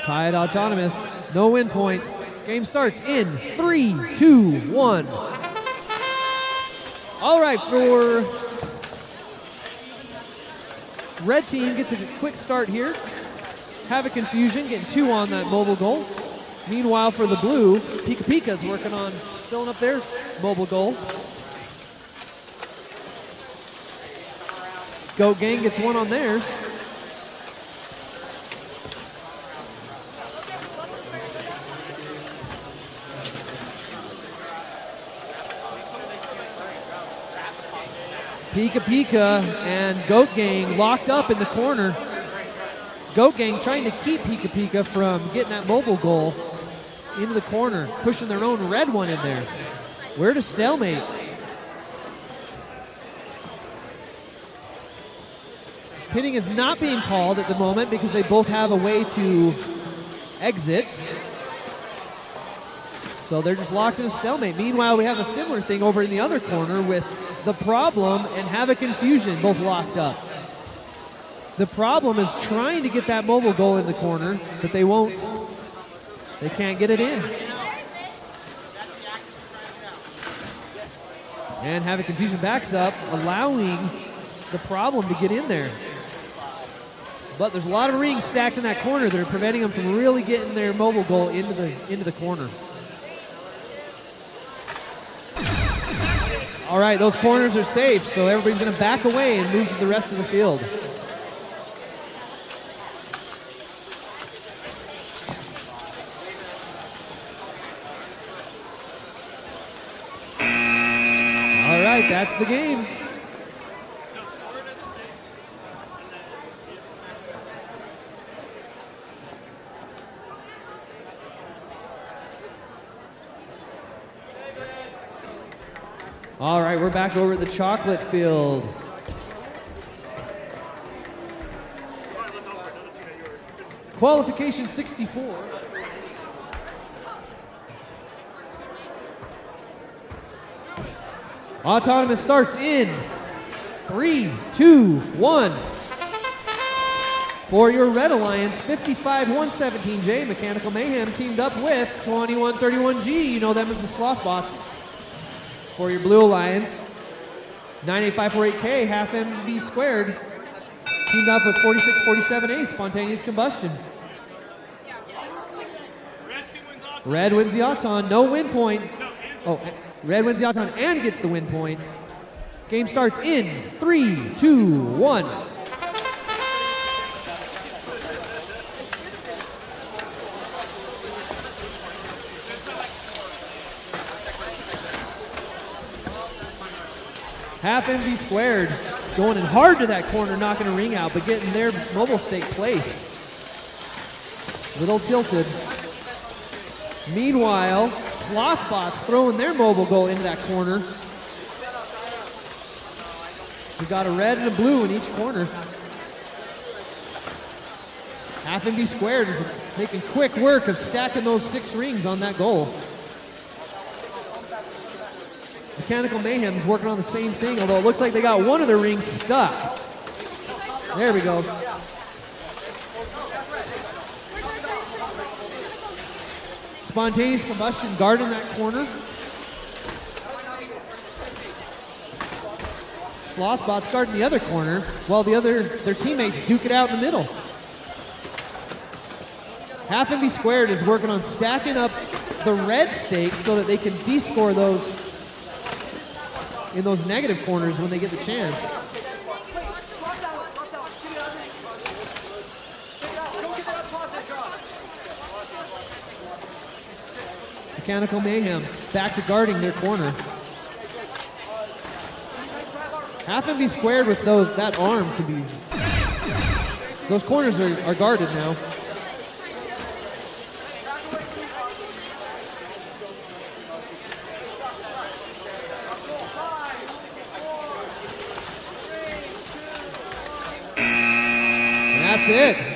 Tied Autonomous, no win point. Game starts in 3, 2, 1. All right, for red team gets a quick start here. Havoc Confusion getting 2 on that mobile goal. Meanwhile, for the blue, Pika Pika's working on filling up their mobile goal. Goat Gang gets 1 on theirs. Pika Pika and Goat Gang locked up in the corner. Goat Gang trying to keep Pika Pika from getting that mobile goal into the corner, pushing their own red one in there. Where to stalemate? Pinning is not being called at the moment because they both have a way to exit. So they're just locked in a stalemate. Meanwhile, we have a similar thing over in the other corner with the Problem and Havoc Confusion both locked up. The Problem is trying to get that mobile goal in the corner, but they won't. They can't get it in. And Havoc Confusion backs up, allowing the Problem to get in there. But there's a lot of rings stacked in that corner that are preventing them from really getting their mobile goal into the corner. All right, those corners are safe, so everybody's going to back away and move to the rest of the field. All right, that's the game. All right, we're back over at the chocolate field. Qualification 64. Autonomous starts in 3, 2, 1. For your Red Alliance, 55-117J, Mechanical Mayhem teamed up with 2131G. You know them as the Slothbots. For your Blue Alliance, 98548K, half MB squared, teamed up with 4647A, Spontaneous Combustion. Red wins the Auton, no win point. Oh, Red wins the Auton and gets the win point. Game starts in 3, 2, 1. Half MV squared, going in hard to that corner, knocking a ring out, but getting their mobile stake placed. Little tilted. Meanwhile, Slothbots throwing their mobile goal into that corner. We got a red and a blue in each corner. Half MV squared is making quick work of stacking those 6 rings on that goal. Mechanical Mayhem is working on the same thing, although it looks like they got one of their rings stuck. There we go. Spontaneous Combustion guarding that corner. Slothbots guarding the other corner, while their teammates duke it out in the middle. Half MV squared is working on stacking up the red stakes so that they can descore those in those negative corners when they get the chance. Mechanical Mayhem back to guarding their corner. Half MV squared with that arm can be. Those corners are guarded now. That's it.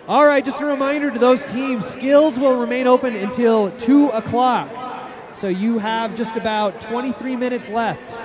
All right, just a reminder to those teams, skills will remain open until 2 o'clock. So you have just about 23 minutes left.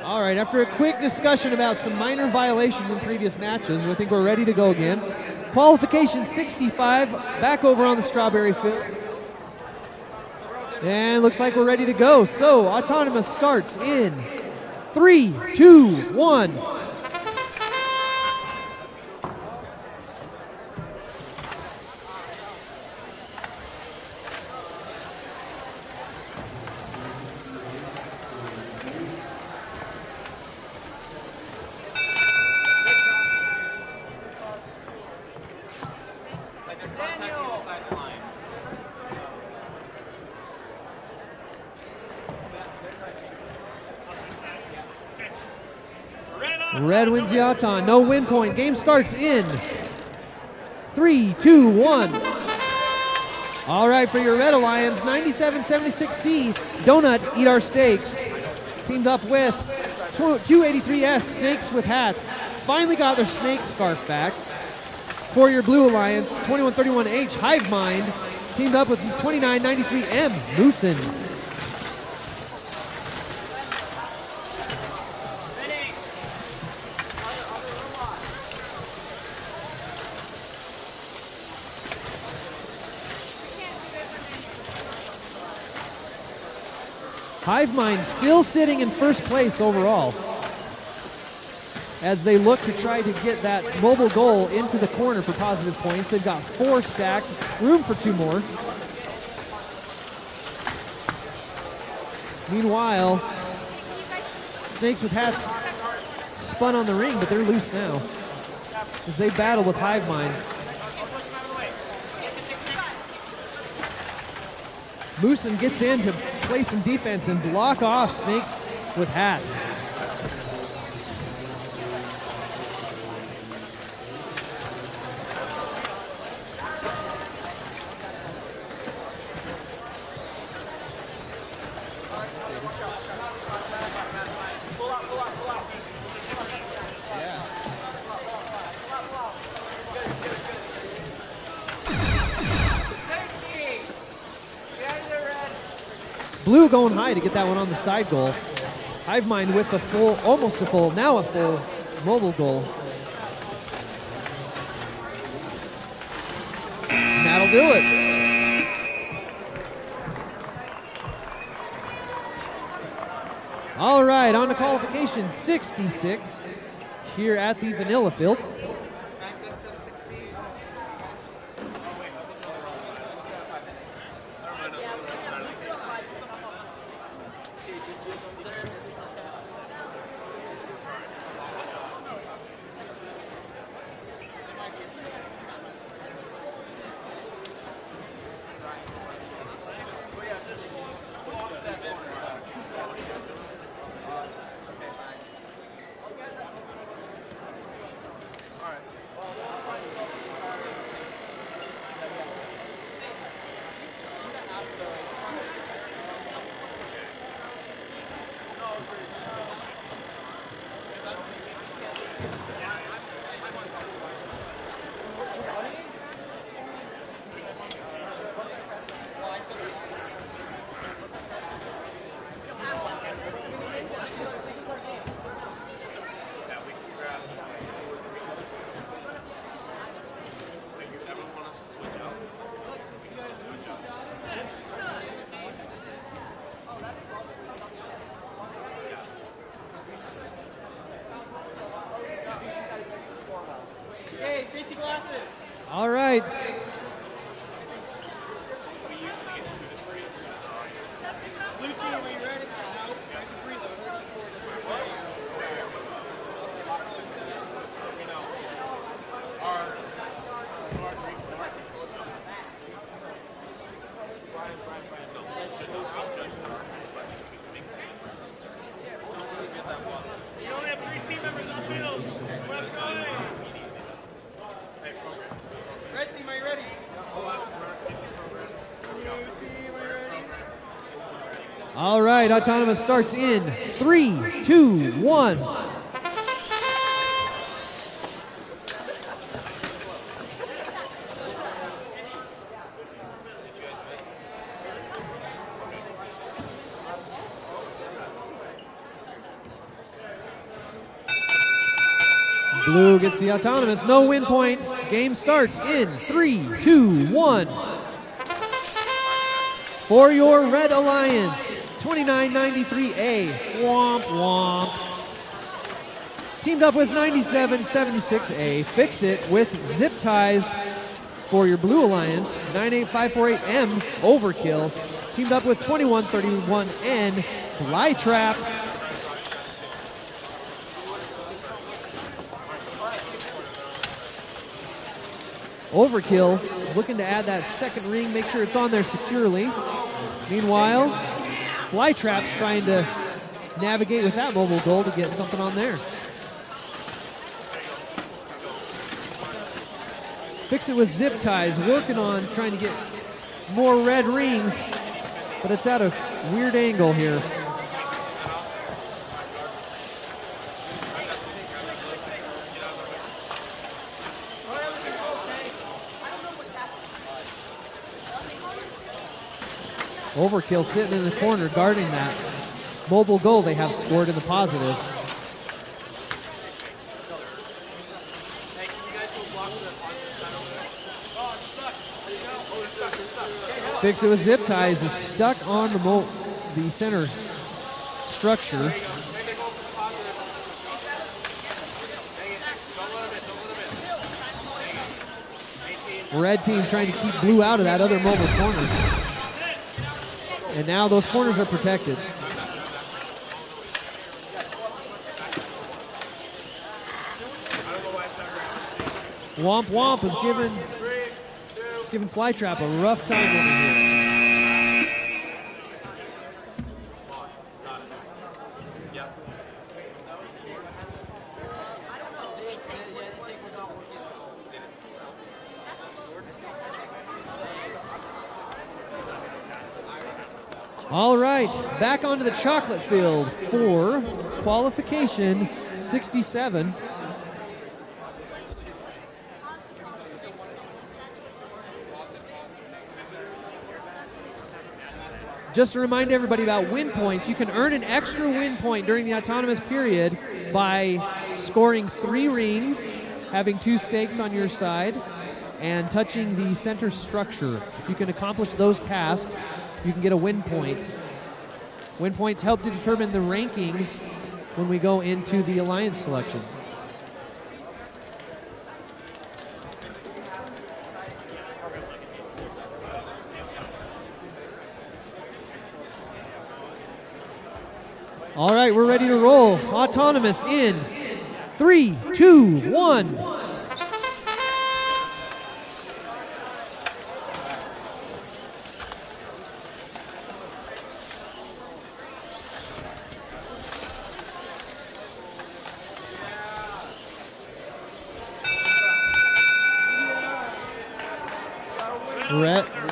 All right, after a quick discussion about some minor violations in previous matches, I think we're ready to go again. Qualification 65, back over on the strawberry field. And looks like we're ready to go. So, Autonomous starts in 3, 2, 1. Red wins the Auton. No win point. Game starts in 3, 2, 1. All right, for your Red Alliance, 9776C, Donut, Eat Our Steaks. Teamed up with 283S, Snakes with Hats. Finally got their snake scarf back. For your Blue Alliance, 2131H, Hive Mind. Teamed up with 2993M, Moosin. Hive Mind still sitting in first place overall as they look to try to get that mobile goal into the corner for positive points. They've got 4 stacked, room for 2 more. Meanwhile, Snakes with Hats spun on the ring, but they're loose now as they battle with Hive Mind. Moosin gets in to play some defense and block off Snakes with Hats. Blue going high to get that one on the side goal. Hive Mind with a full, almost a full, now a full mobile goal. And that'll do it. All right, on to qualification 66 here at the Vanilla Field. All right. You only have 3 team members on the field. Left side. Red team, are you ready? All right, Autonomous starts in 3, 2, 1. Blue gets the Autonomous, no win point. Game starts in 3, 2, 1. For your Red Alliance, 2993A, womp womp. Teamed up with 9776A, Fix It with Zip Ties. For your Blue Alliance, 98548M, Overkill. Teamed up with 2131N, Fly Trap. Overkill looking to add that second ring, make sure it's on there securely. Meanwhile, Flytrap's trying to navigate with that mobile goal to get something on there. Fix It with Zip Ties, working on trying to get more red rings, but it's at a weird angle here. Overkill sitting in the corner guarding that mobile goal they have scored in the positive. Fix It with Zip Ties is stuck on the center structure. Red team trying to keep blue out of that other mobile corner. And now those corners are protected. Womp Womp is giving Flytrap a rough time over here. All right, back onto the chocolate field for qualification 67. Just to remind everybody about win points, you can earn an extra win point during the autonomous period by scoring 3 rings, having 2 stakes on your side, and touching the center structure. If you can accomplish those tasks, you can get a win point. Win points help to determine the rankings when we go into the alliance selection. All right, we're ready to roll. Autonomous in 3, 2, 1.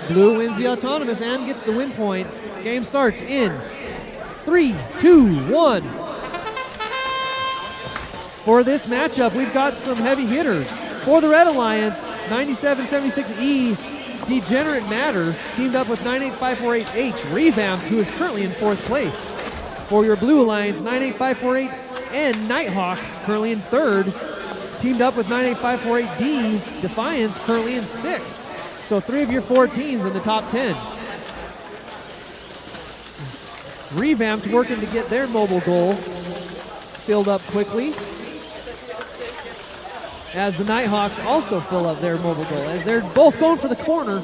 Blue wins the autonomous and gets the win point. Game starts in 3, 2, 1. For this matchup, we've got some heavy hitters. For the Red Alliance, 9776E Degenerate Matter teamed up with 98548H Revamped, who is currently in 4th place. For your Blue Alliance, 98548N Nighthawks, currently in 3rd, teamed up with 98548D Defiance, currently in 6th. So 3 of your 4 teams in the top 10. Revamped working to get their mobile goal filled up quickly, as the Nighthawks also fill up their mobile goal. As they're both going for the corner,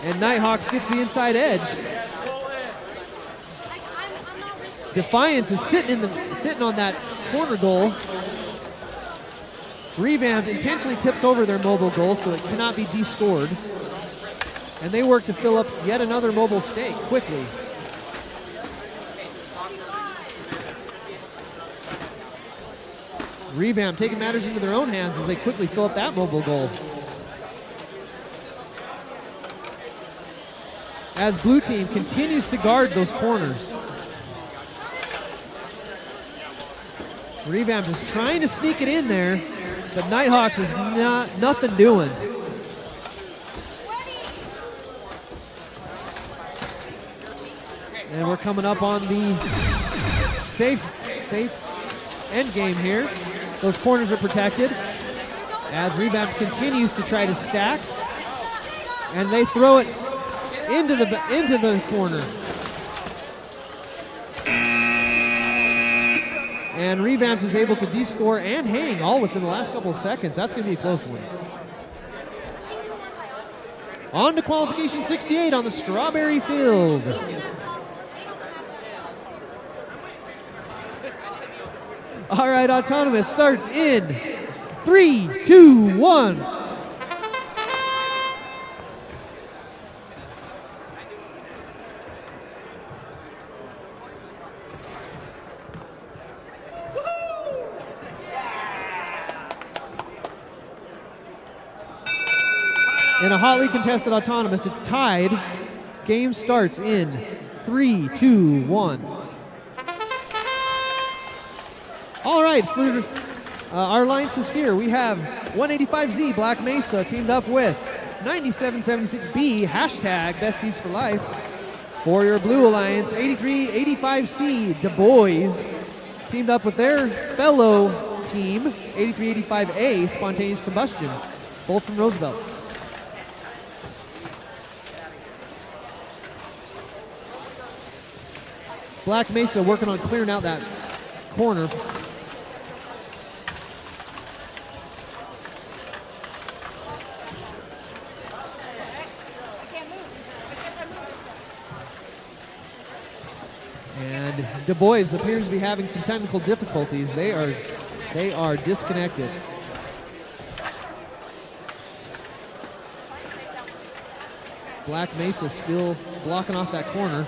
and Nighthawks gets the inside edge. Defiance is sitting on that corner goal. Revamped intentionally tips over their mobile goal so it cannot be descored. And they work to fill up yet another mobile stake quickly. Revamp taking matters into their own hands as they quickly fill up that mobile goal. As Blue Team continues to guard those corners. Revamp is trying to sneak it in there, but Nighthawks is nothing doing. And we're coming up on the safe end game here. Those corners are protected as Revamp continues to try to stack, and they throw it into the corner. And Revamped is able to descore and hang all within the last couple of seconds. That's going to be a close one. On to qualification 68 on the strawberry field. All right, Autonomous starts in 3, 2, 1. in a hotly contested autonomous. It's tied. Game starts in 3, 2, 1. All right, for our alliances here, we have 185Z Black Mesa teamed up with 9776B, hashtag Besties for Life. For your Blue Alliance, 8385C Du Bois teamed up with their fellow team, 8385A Spontaneous Combustion, both from Roosevelt. Black Mesa working on clearing out that corner. And Du Bois appears to be having some technical difficulties. They are disconnected. Black Mesa still blocking off that corner.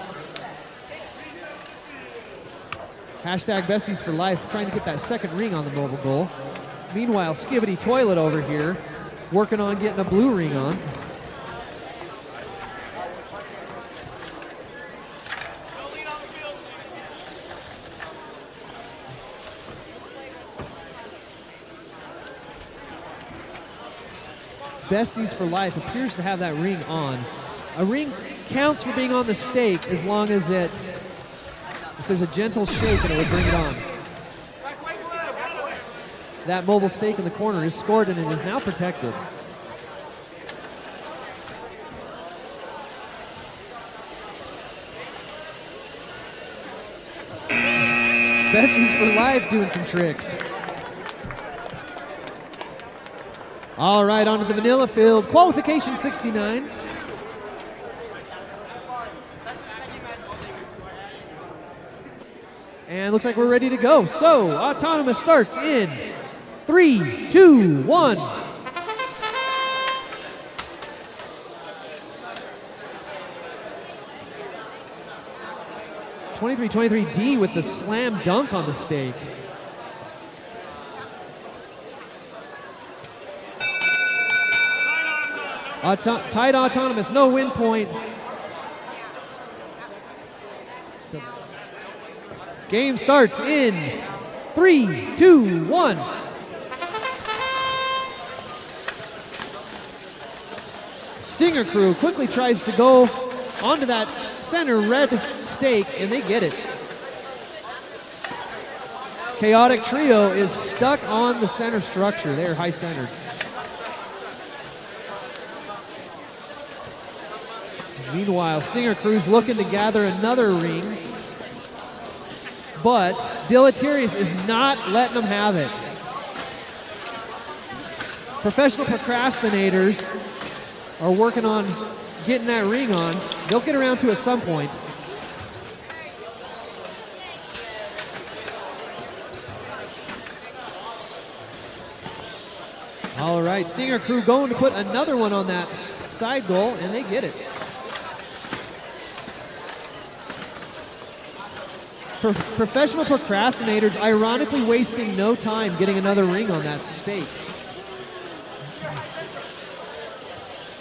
Hashtag Besties for Life, trying to get that second ring on the mobile goal. Meanwhile, Skibbity Toilet over here working on getting a blue ring on. Besties for Life appears to have that ring on. A ring counts for being on the stake as long as if there's a gentle shake and it would bring it on. That mobile stake in the corner is scored and it is now protected. Besties for Life doing some tricks. All right, onto the vanilla field. Qualification 69. And looks like we're ready to go. So, autonomous starts in 3, 2, 1. (23-23) with the slam dunk on the stake. Tied autonomous, no win point. Game starts in 3, 2, 1. Stinger Crew quickly tries to go onto that center red stake, and they get it. Chaotic Trio is stuck on the center structure. They are high centered. Meanwhile, Stinger Crew's looking to gather another ring, but Deleterious is not letting them have it. Professional procrastinators are working on getting that ring on. They'll get around to it at some point. All right, Stinger Crew going to put another one on that side goal, and they get it. Professional procrastinators ironically wasting no time getting another ring on that stake.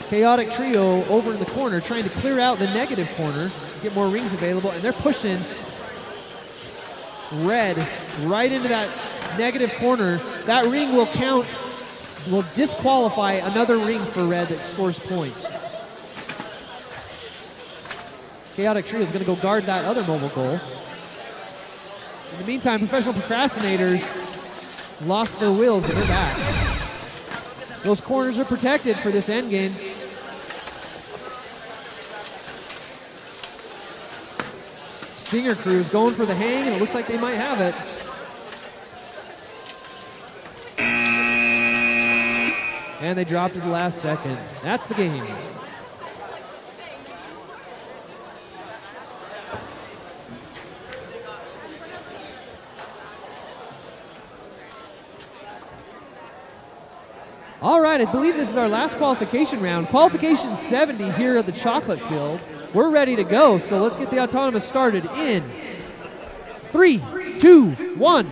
Chaotic Trio over in the corner trying to clear out the negative corner, get more rings available, and they're pushing red right into that negative corner. That ring will count, will disqualify another ring for red that scores points. Chaotic Trio is going to go guard that other mobile goal. In the meantime, professional procrastinators lost their wheels and they're back. Those corners are protected for this end game. Stinger Crew's going for the hang, and it looks like they might have it. And they dropped it at the last second. That's the game. All right, I believe this is our last qualification round. Qualification 70 here at the Chocolate Field. We're ready to go, so let's get the autonomous started in 3, 2, 1.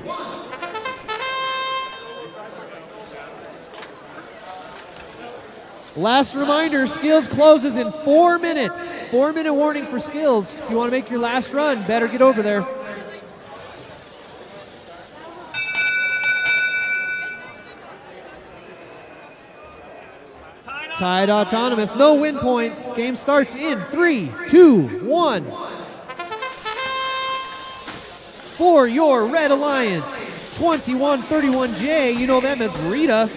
Last reminder, skills closes in 4 minutes. 4-minute warning for skills. If you want to make your last run, better get over there. Tied autonomous, no win point. Game starts in 3, 2, 1. For your Red Alliance, 2131J, you know them as Rita.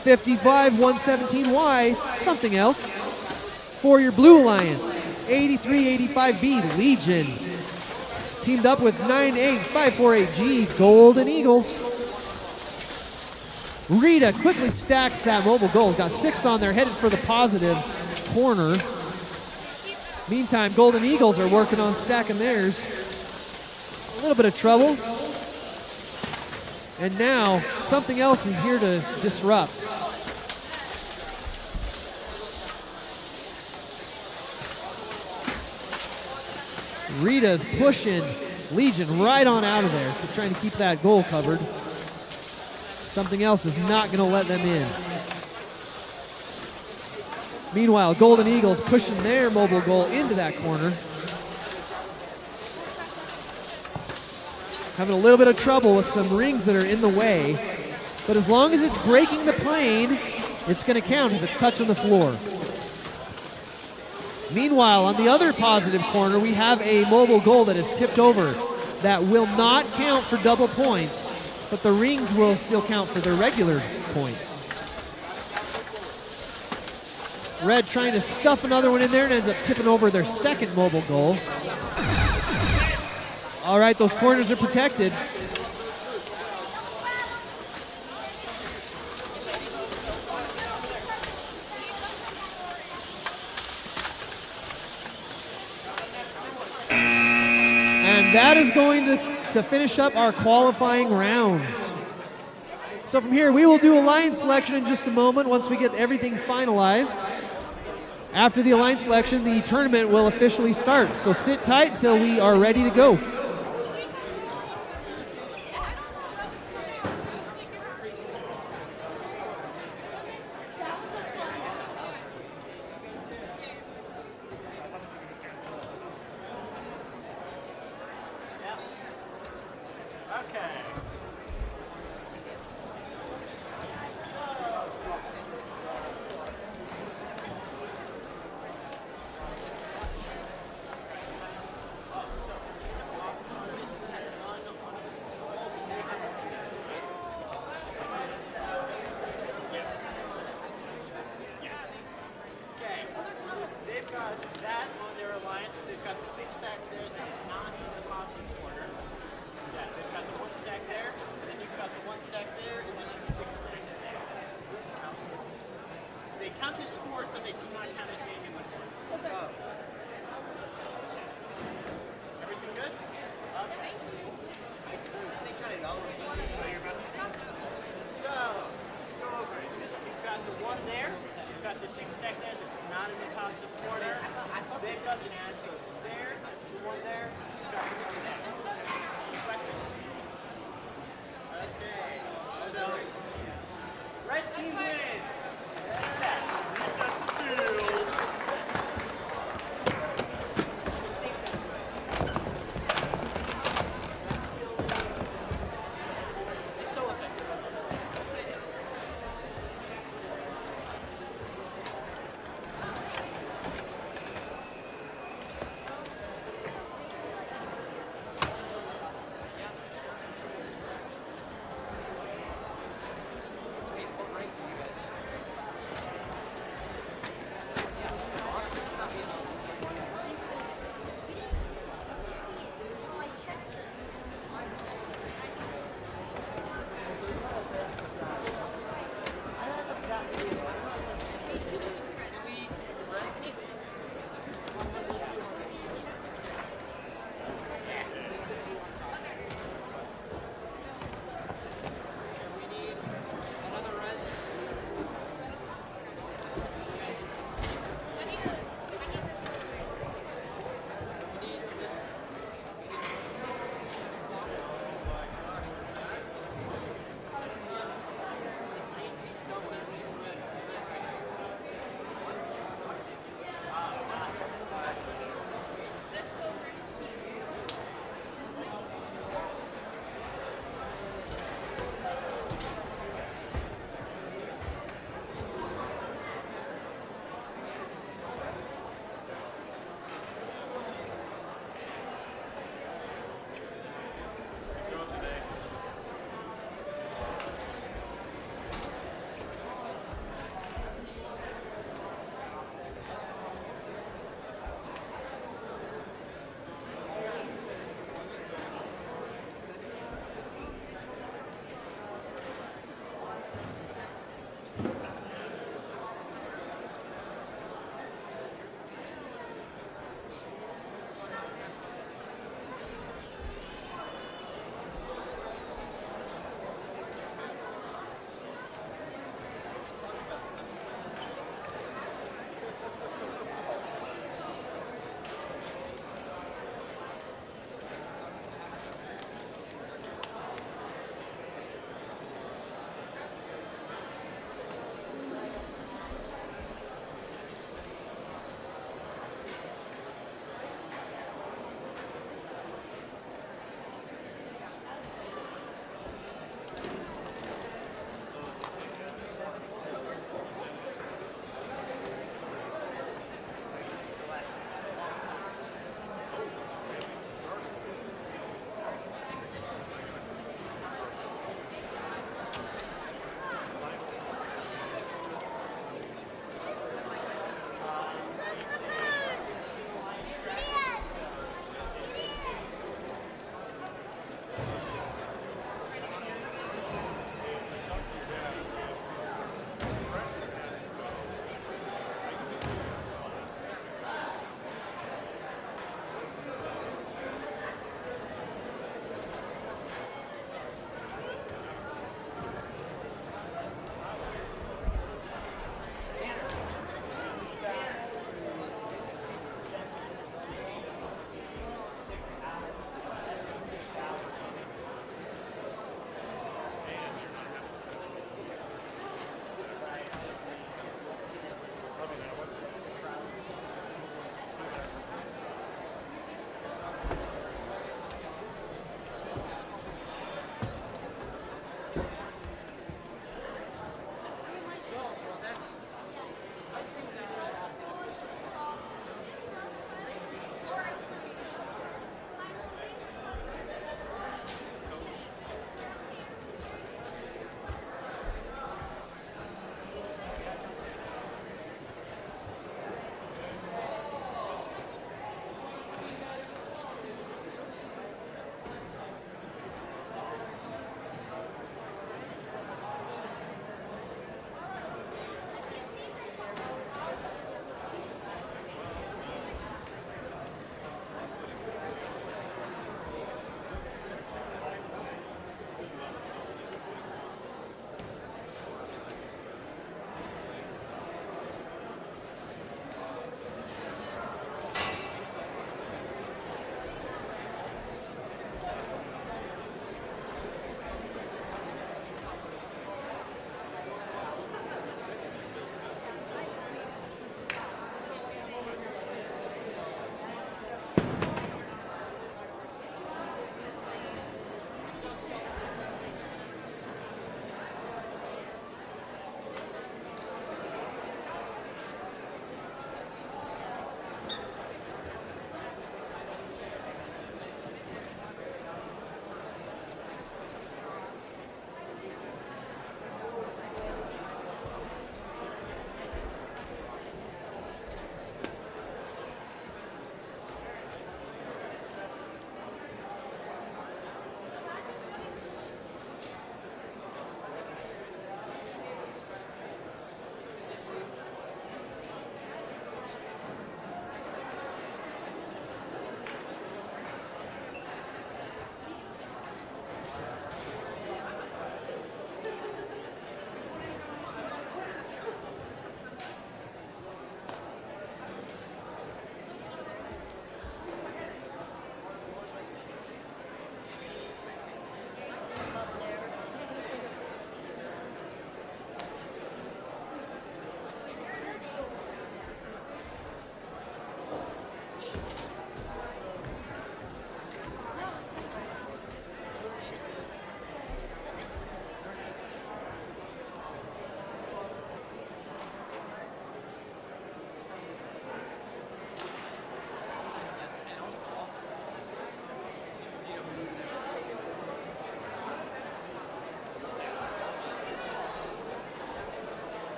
55117Y, something else. For your Blue Alliance, 8385B, Legion. Teamed up with 98548G, Golden Eagles. Rita quickly stacks that mobile gold. Got 6 on there, headed for the positive corner. Meantime, Golden Eagles are working on stacking theirs. A little bit of trouble. And now, something else is here to disrupt. Rita's pushing Legion right on out of there. They're trying to keep that goal covered. Something else is not going to let them in. Meanwhile, Golden Eagles pushing their mobile goal into that corner. Having a little bit of trouble with some rings that are in the way. But as long as it's breaking the plane, it's going to count if it's touching the floor. Meanwhile, on the other positive corner, we have a mobile goal that is tipped over that will not count for double points, but the rings will still count for their regular points. Red trying to stuff another one in there and ends up tipping over their second mobile goal. All right, those corners are protected. And that is going to finish up our qualifying rounds. So from here, we will do alliance selection in just a moment once we get everything finalized. After the alliance selection, the tournament will officially start. So sit tight until we are ready to go.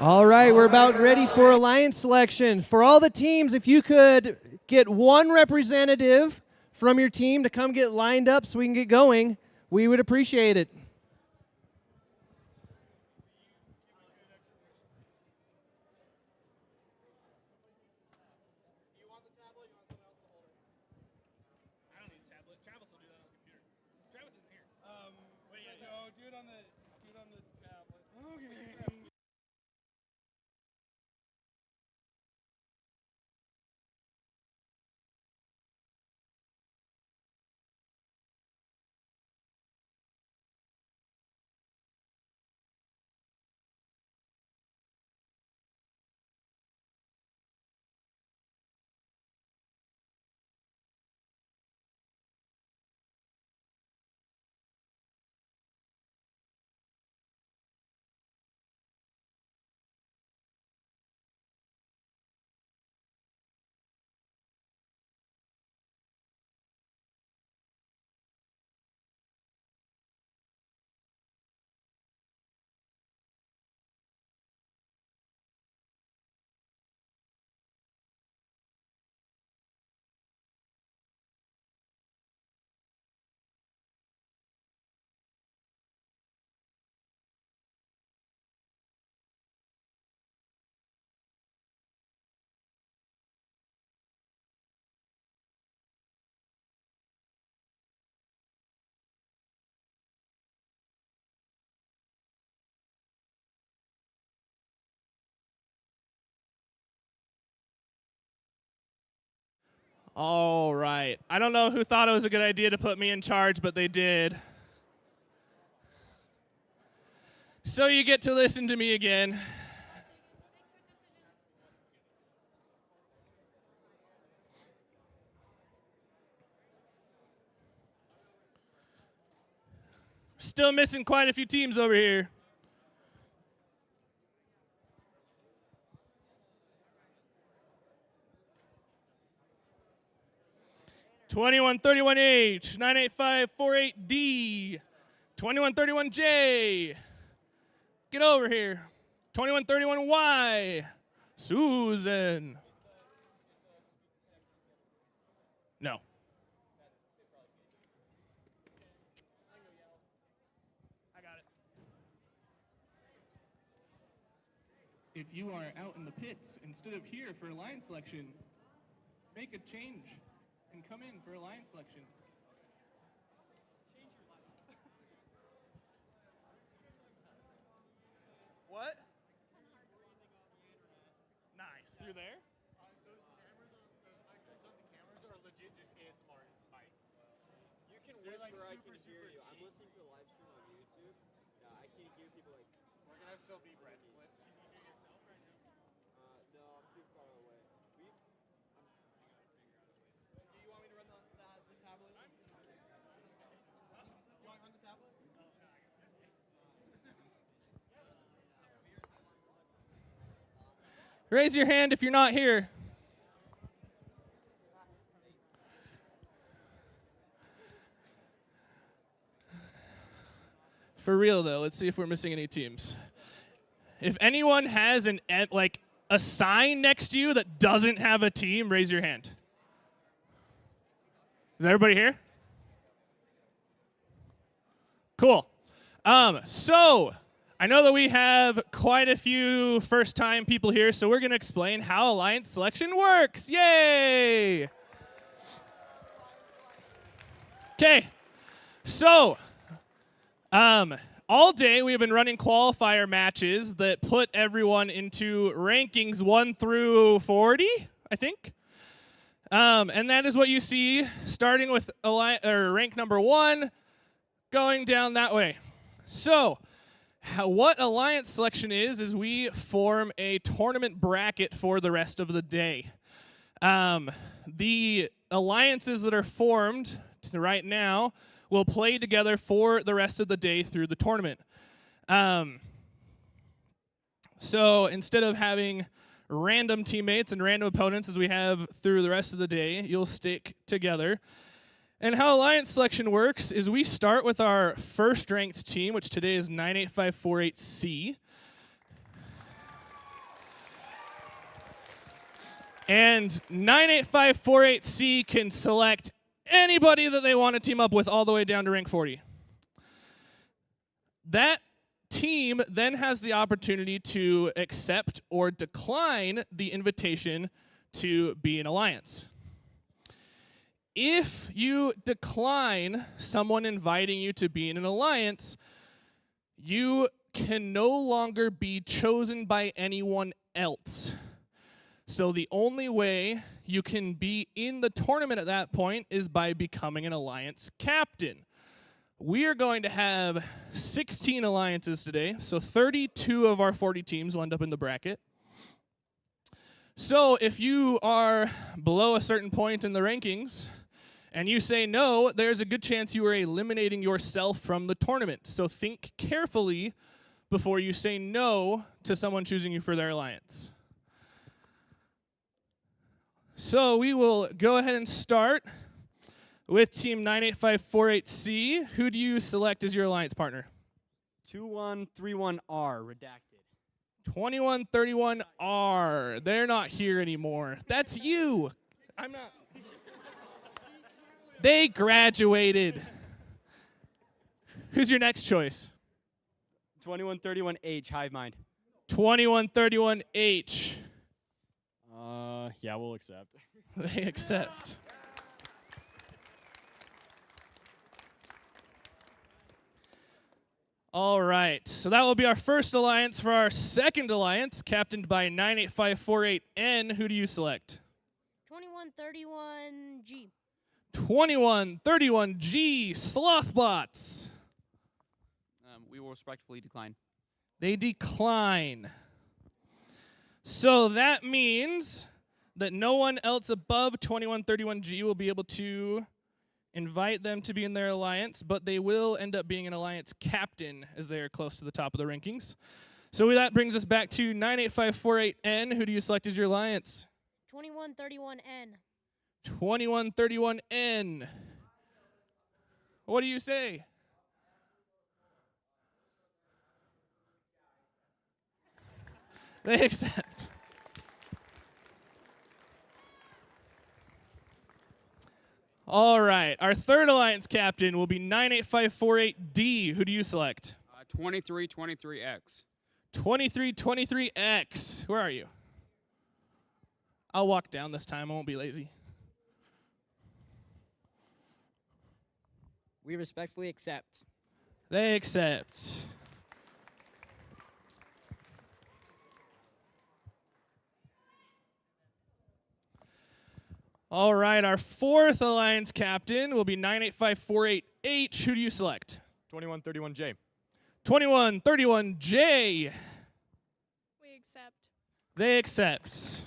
All right, we're about ready for alliance selection. For all the teams, if you could get one representative from your team to come get lined up so we can get going, we would appreciate it. I don't need a tablet. Travis will do that on the computer. Travis isn't here. Wait, yeah, no, do it on the tablet. Okay. All right. I don't know who thought it was a good idea to put me in charge, but they did. So you get to listen to me again. Still missing quite a few teams over here. (2131H) 98548D 2131J. Get over here. 2131Y. Susan. No. I got it. If you are out in the pits instead of here for alliance selection, make a change and come in for alliance selection. What? Nice. Through there? Those cameras on the cameras are legit just ASMR mics. You can They're whisper, like I can hear you. I'm listening to the live stream on YouTube. Yeah, I can't hear people like. We're gonna have Sylvie Brett clips. Can you hear yourself right now? No, I'm too far away. Do you want me to run the tablet? You want to run the tablet? Raise your hand if you're not here. For real though, let's see if we're missing any teams. If anyone has a sign next to you that doesn't have a team, raise your hand. Is everybody here? Cool. So I know that we have quite a few first-time people here, so we're going to explain how alliance selection works. Yay! Okay. So all day we have been running qualifier matches that put everyone into rankings 1 through 40, I think. And that is what you see, starting with rank number 1, going down that way. So what alliance selection is we form a tournament bracket for the rest of the day. The alliances that are formed right now will play together for the rest of the day through the tournament. So instead of having random teammates and random opponents as we have through the rest of the day, you'll stick together. And how alliance selection works is we start with our first ranked team, which today is 98548C. And 98548C can select anybody that they want to team up with all the way down to rank 40. That team then has the opportunity to accept or decline the invitation to be an alliance. If you decline someone inviting you to be in an alliance, you can no longer be chosen by anyone else. So the only way you can be in the tournament at that point is by becoming an alliance captain. We are going to have 16 alliances today, so 32 of our 40 teams will end up in the bracket. So if you are below a certain point in the rankings and you say no, there's a good chance you are eliminating yourself from the tournament. So think carefully before you say no to someone choosing you for their alliance. So we will go ahead and start with team 98548C. Who do you select as your alliance partner? 2131R, redacted. 2131R. They're not here anymore. That's you. I'm not. They graduated. Who's your next choice? 2131H, hive mind. 2131H. Yeah, we'll accept. They accept. All right, so that will be our first alliance. For our second alliance, captained by 98548N, who do you select? 2131G. 2131G, Slothbots. We will respectfully decline. They decline. So that means that no one else above 2131G will be able to invite them to be in their alliance, but they will end up being an alliance captain as they are close to the top of the rankings. So that brings us back to 98548N. Who do you select as your alliance? 2131N. 2131N. What do you say? They accept. All right, our third alliance captain will be 98548D. Who do you select? 2323X. 2323X. Where are you? I'll walk down this time. I won't be lazy. We respectfully accept. They accept. All right, our fourth alliance captain will be 98548H. Who do you select? 2131J. 2131J. We accept. They accept.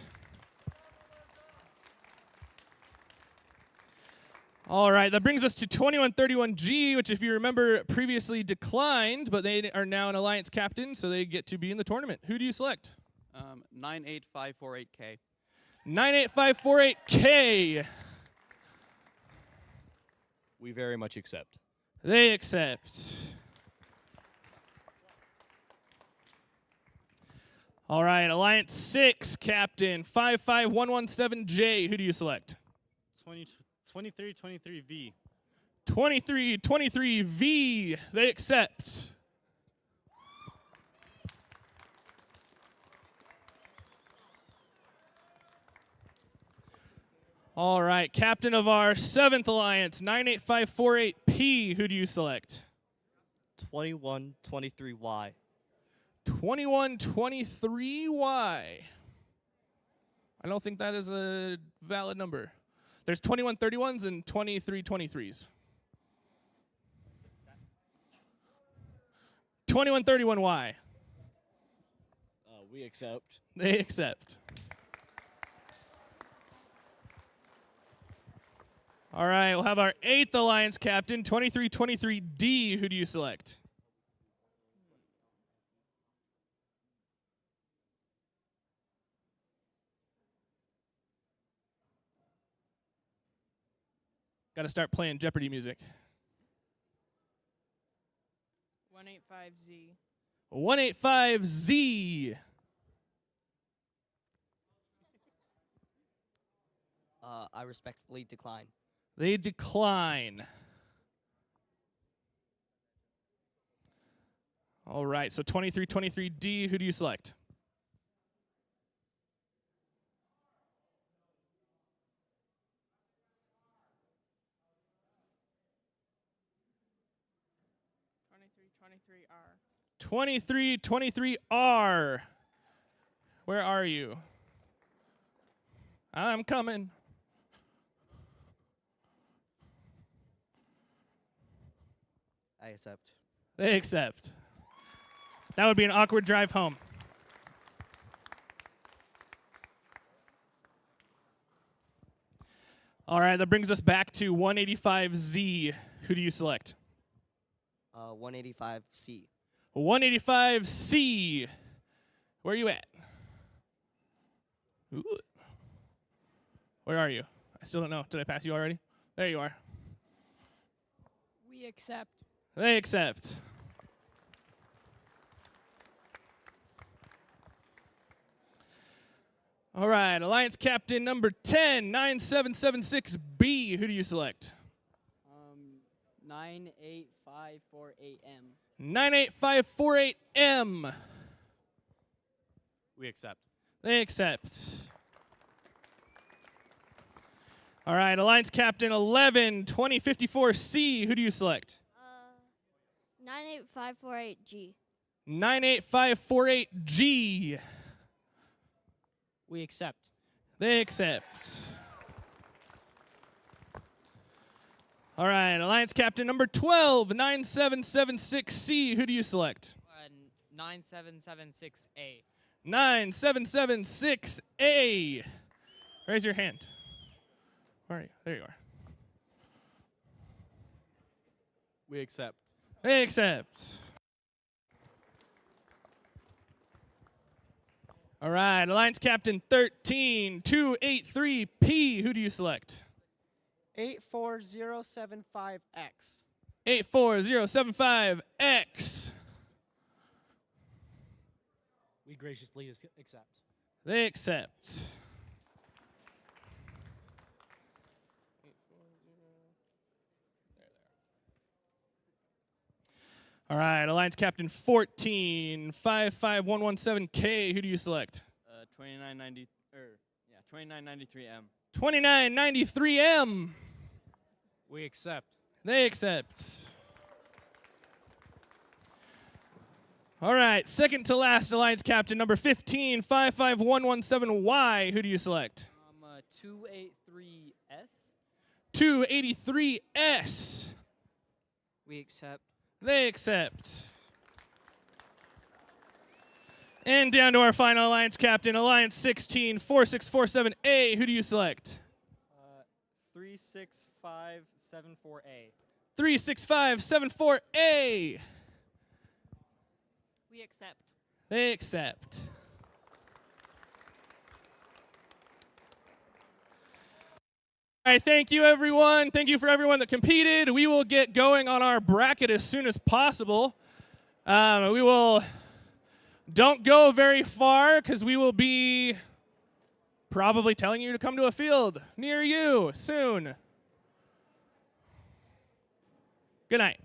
All right, that brings us to 2131G, which, if you remember, previously declined, but they are now an alliance captain, so they get to be in the tournament. Who do you select? 98548K. 98548K. We very much accept. They accept. All right, Alliance 6, Captain 55117J. Who do you select? 2323V. 2323V. They accept. All right, captain of our 7th alliance, 98548P. Who do you select? 2123Y. 2123Y. I don't think that is a valid number. There's 2131s and 2323s. 2131Y. We accept. They accept. All right, we'll have our 8th alliance captain, 2323D. Who do you select? Got to start playing Jeopardy music. 185Z. 185Z. I respectfully decline. They decline. All right, so 2323D, who do you select? R. 2323R. Where are you? I'm coming. I accept. They accept. That would be an awkward drive home. All right, that brings us back to 185Z. Who do you select? 185C. 185C. Where are you at? Ooh. Where are you? I still don't know. Did I pass you already? There you are. We accept. They accept. All right, Alliance Captain number 10, 9776B. Who do you select? 98548M. 98548M. We accept. They accept. All right, Alliance Captain 11, 2054C. Who do you select? 98548G. 98548G. We accept. They accept. All right, Alliance Captain number 12, 9776C. Who do you select? 9776A. 9776A. Raise your hand. Where are you? There you are. We accept. They accept. All right, Alliance Captain 13, 283P. Who do you select? 84075X. 84075X. We graciously accept. They accept. All right, Alliance Captain 14, 55117K. Who do you select? 2993M. 2993M. We accept. They accept. All right, second to last Alliance Captain number 15, 55117Y. Who do you select? 283S. 283S. We accept. They accept. And down to our final Alliance Captain, Alliance 16, 4647A. Who do you select? 36574A. 36574A. We accept. They accept. All right, thank you, everyone. Thank you for everyone that competed. We will get going on our bracket as soon as possible. Don't go very far because we will be probably telling you to come to a field near you soon. Good night.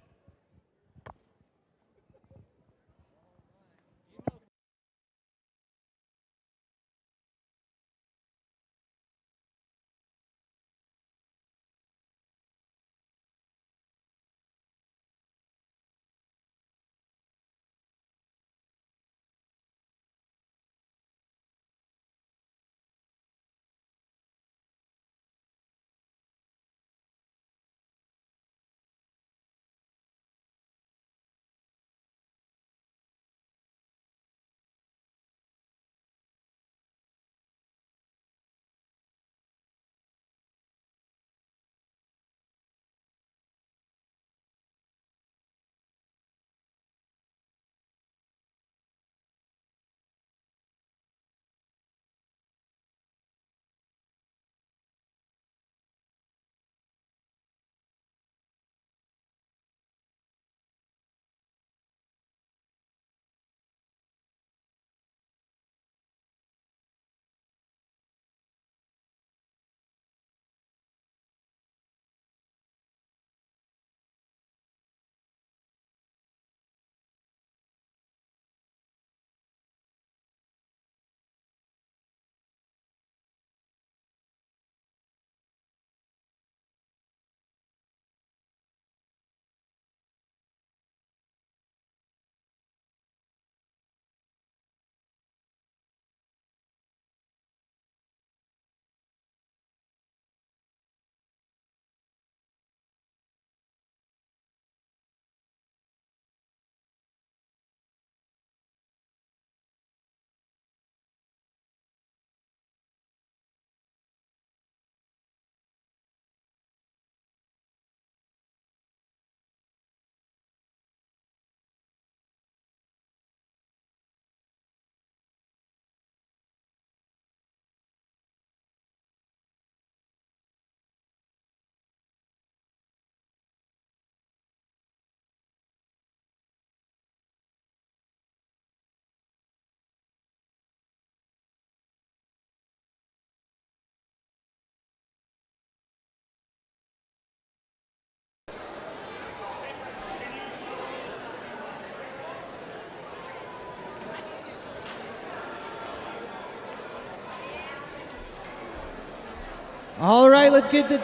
All right, let's get the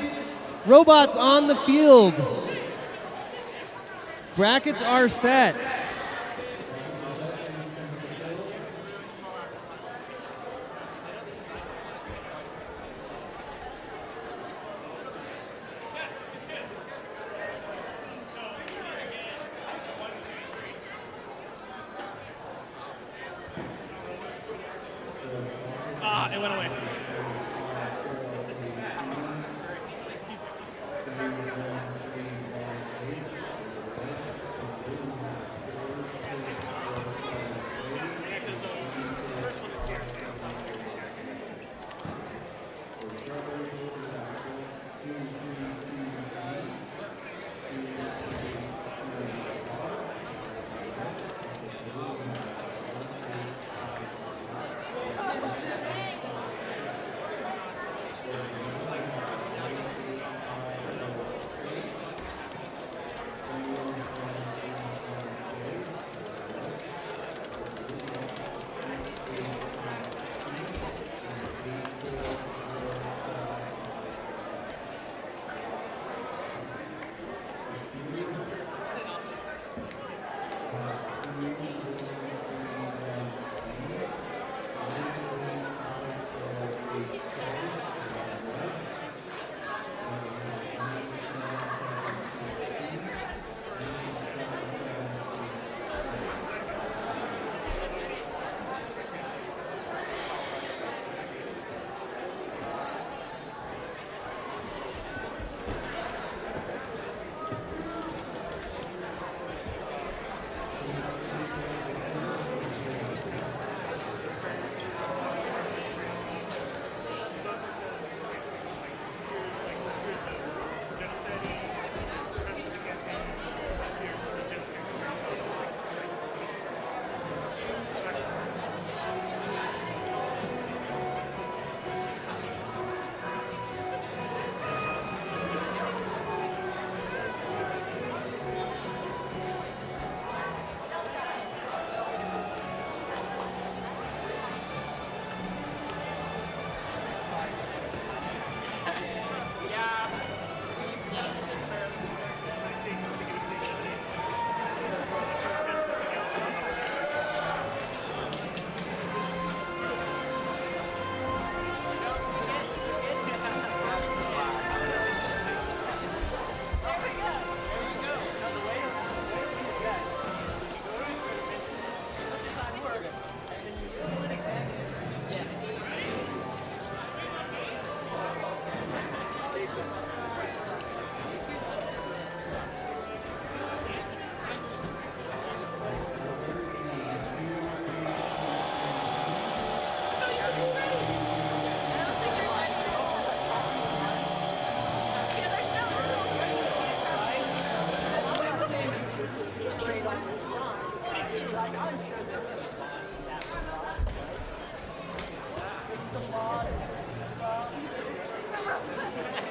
robots on the field. Brackets are set. It went away.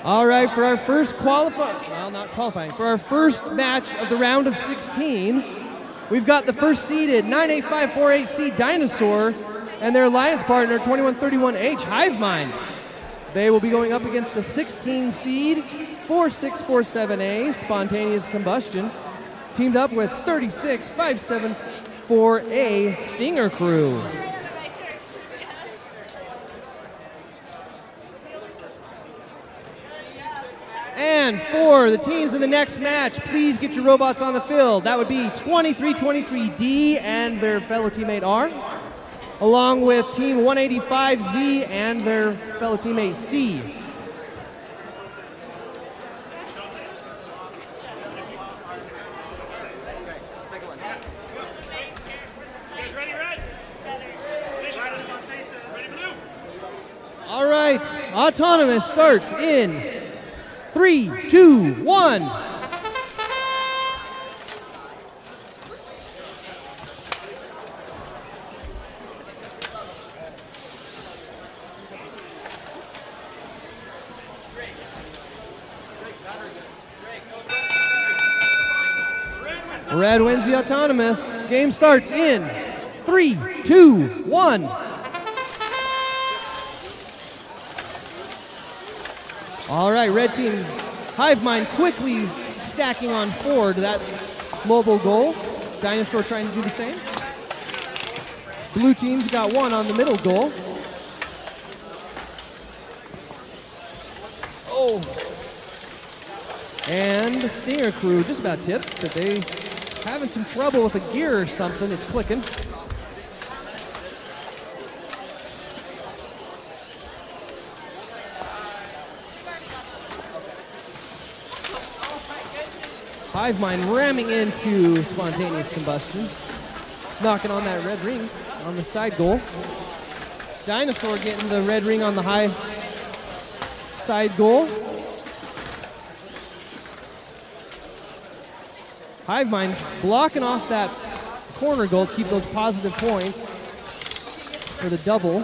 All right, for our first for our first match of the round of 16, we've got the first seeded 98548C Dinosaur and their alliance partner 2131H Hivemind. They will be going up against the 16 seed 4647A Spontaneous Combustion, teamed up with 36574A Stinger Crew. And for the teams in the next match, please get your robots on the field. That would be 2323D and their fellow teammate R, along with Team 185Z and their fellow teammate C. All right, Autonomous starts in 3, 2, 1. Red wins the Autonomous. Game starts in 3, 2, 1. All right, red team, Hive Mind quickly stacking on 4 to that mobile goal. Dinosaur trying to do the same. Blue team's got 1 on the middle goal. Oh. And the Stinger crew just about tips, but they having some trouble with a gear or something. It's clicking. Hive Mind ramming into spontaneous combustion, knocking on that red ring on the side goal. Dinosaur getting the red ring on the high side goal. Hive Mind blocking off that corner goal to keep those positive points for the double.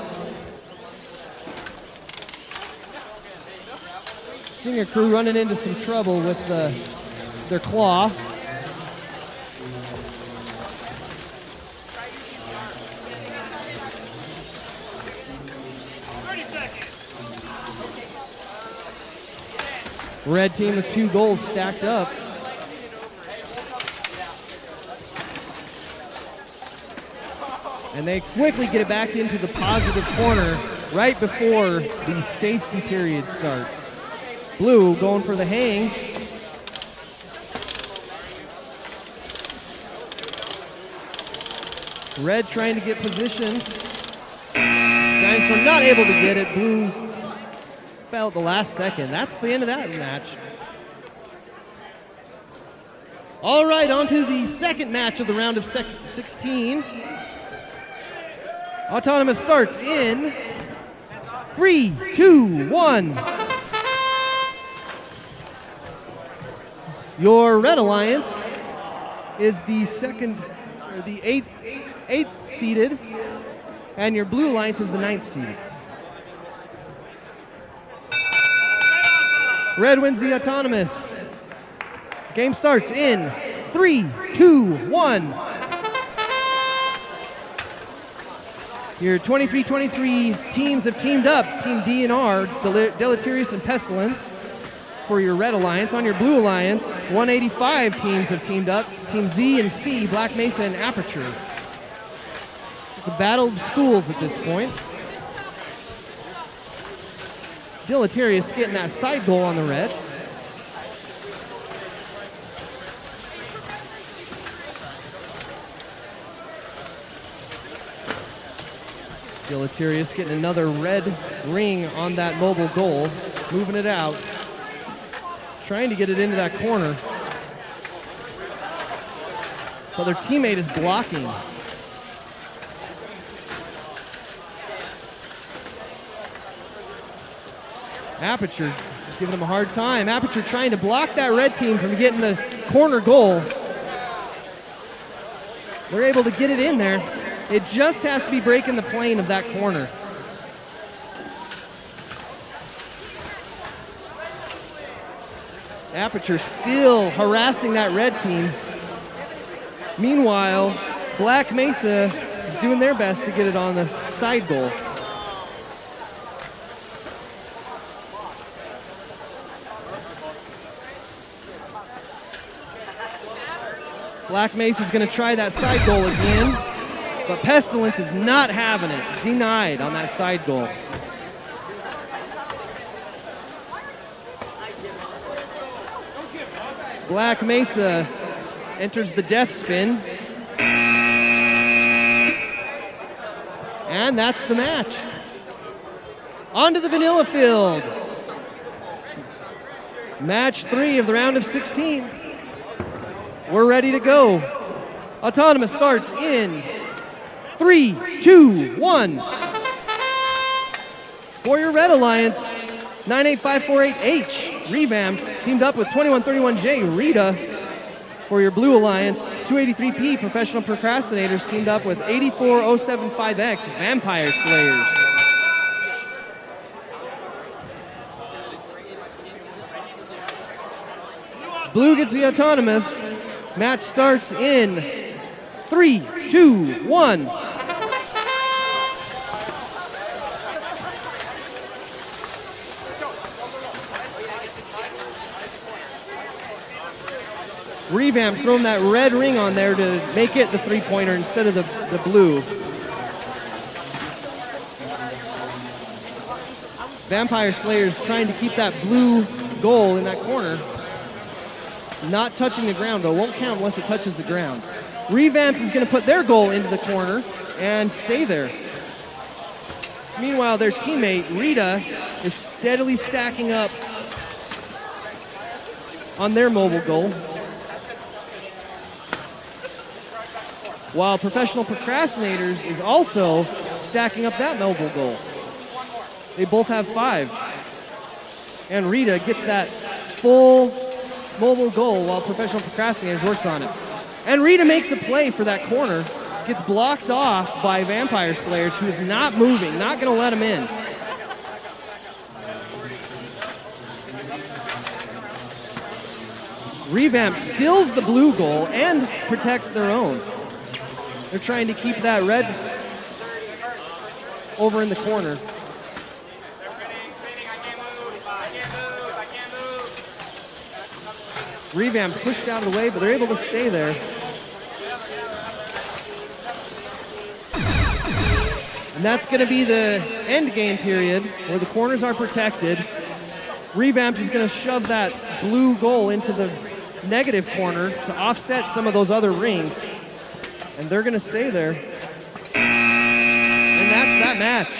Stinger crew running into some trouble with their claw. Red team with 2 goals stacked up. And they quickly get it back into the positive corner right before the safety period starts. Blue going for the hang. Red trying to get position. Dinosaur not able to get it. Blue fell at the last second. That's the end of that match. All right, on to the second match of the round of 16. Autonomous starts in 3, 2, 1. Your Red Alliance is the eighth seeded, and your Blue Alliance is the 9th seeded. Red wins the Autonomous. Game starts in 3, 2, 1. Your 23-23 teams have teamed up. Team D and R, Deleterious and Pestilence, for your Red Alliance. On your Blue Alliance, 185 teams have teamed up. Team Z and C, Black Mesa and Aperture. It's a battle of schools at this point. Deleterious getting that side goal on the red. Deleterious getting another red ring on that mobile goal, moving it out, trying to get it into that corner. But their teammate is blocking. Aperture is giving them a hard time. Aperture trying to block that red team from getting the corner goal. They're able to get it in there. It just has to be breaking the plane of that corner. Aperture still harassing that red team. Meanwhile, Black Mesa is doing their best to get it on the side goal. Black Mesa is going to try that side goal again, but Pestilence is not having it. Denied on that side goal. Black Mesa enters the death spin. And that's the match. On to the vanilla field. Match 3 of the round of 16. We're ready to go. Autonomous starts in 3, 2, 1. For your Red Alliance, 98548H, revamped, teamed up with 2131J, Rita. For your Blue Alliance, 283P, Professional Procrastinators, teamed up with 84075X, Vampire Slayers. Blue gets the Autonomous. Match starts in 3, 2, 1. Revamp throwing that red ring on there to make it the three-pointer instead of the blue. Vampire Slayers trying to keep that blue goal in that corner. Not touching the ground, though. Won't count once it touches the ground. Revamp is going to put their goal into the corner and stay there. Meanwhile, their teammate, Rita, is steadily stacking up on their mobile goal. While Professional Procrastinators is also stacking up that mobile goal. They both have 5. And Rita gets that full mobile goal while Professional Procrastinators works on it. And Rita makes a play for that corner. Gets blocked off by Vampire Slayers, who is not moving, not going to let him in. Revamp steals the blue goal and protects their own. They're trying to keep that red over in the corner. Revamp pushed out of the way, but they're able to stay there. And that's going to be the end game period where the corners are protected. Revamp is going to shove that blue goal into the negative corner to offset some of those other rings. And they're going to stay there. And that's that match.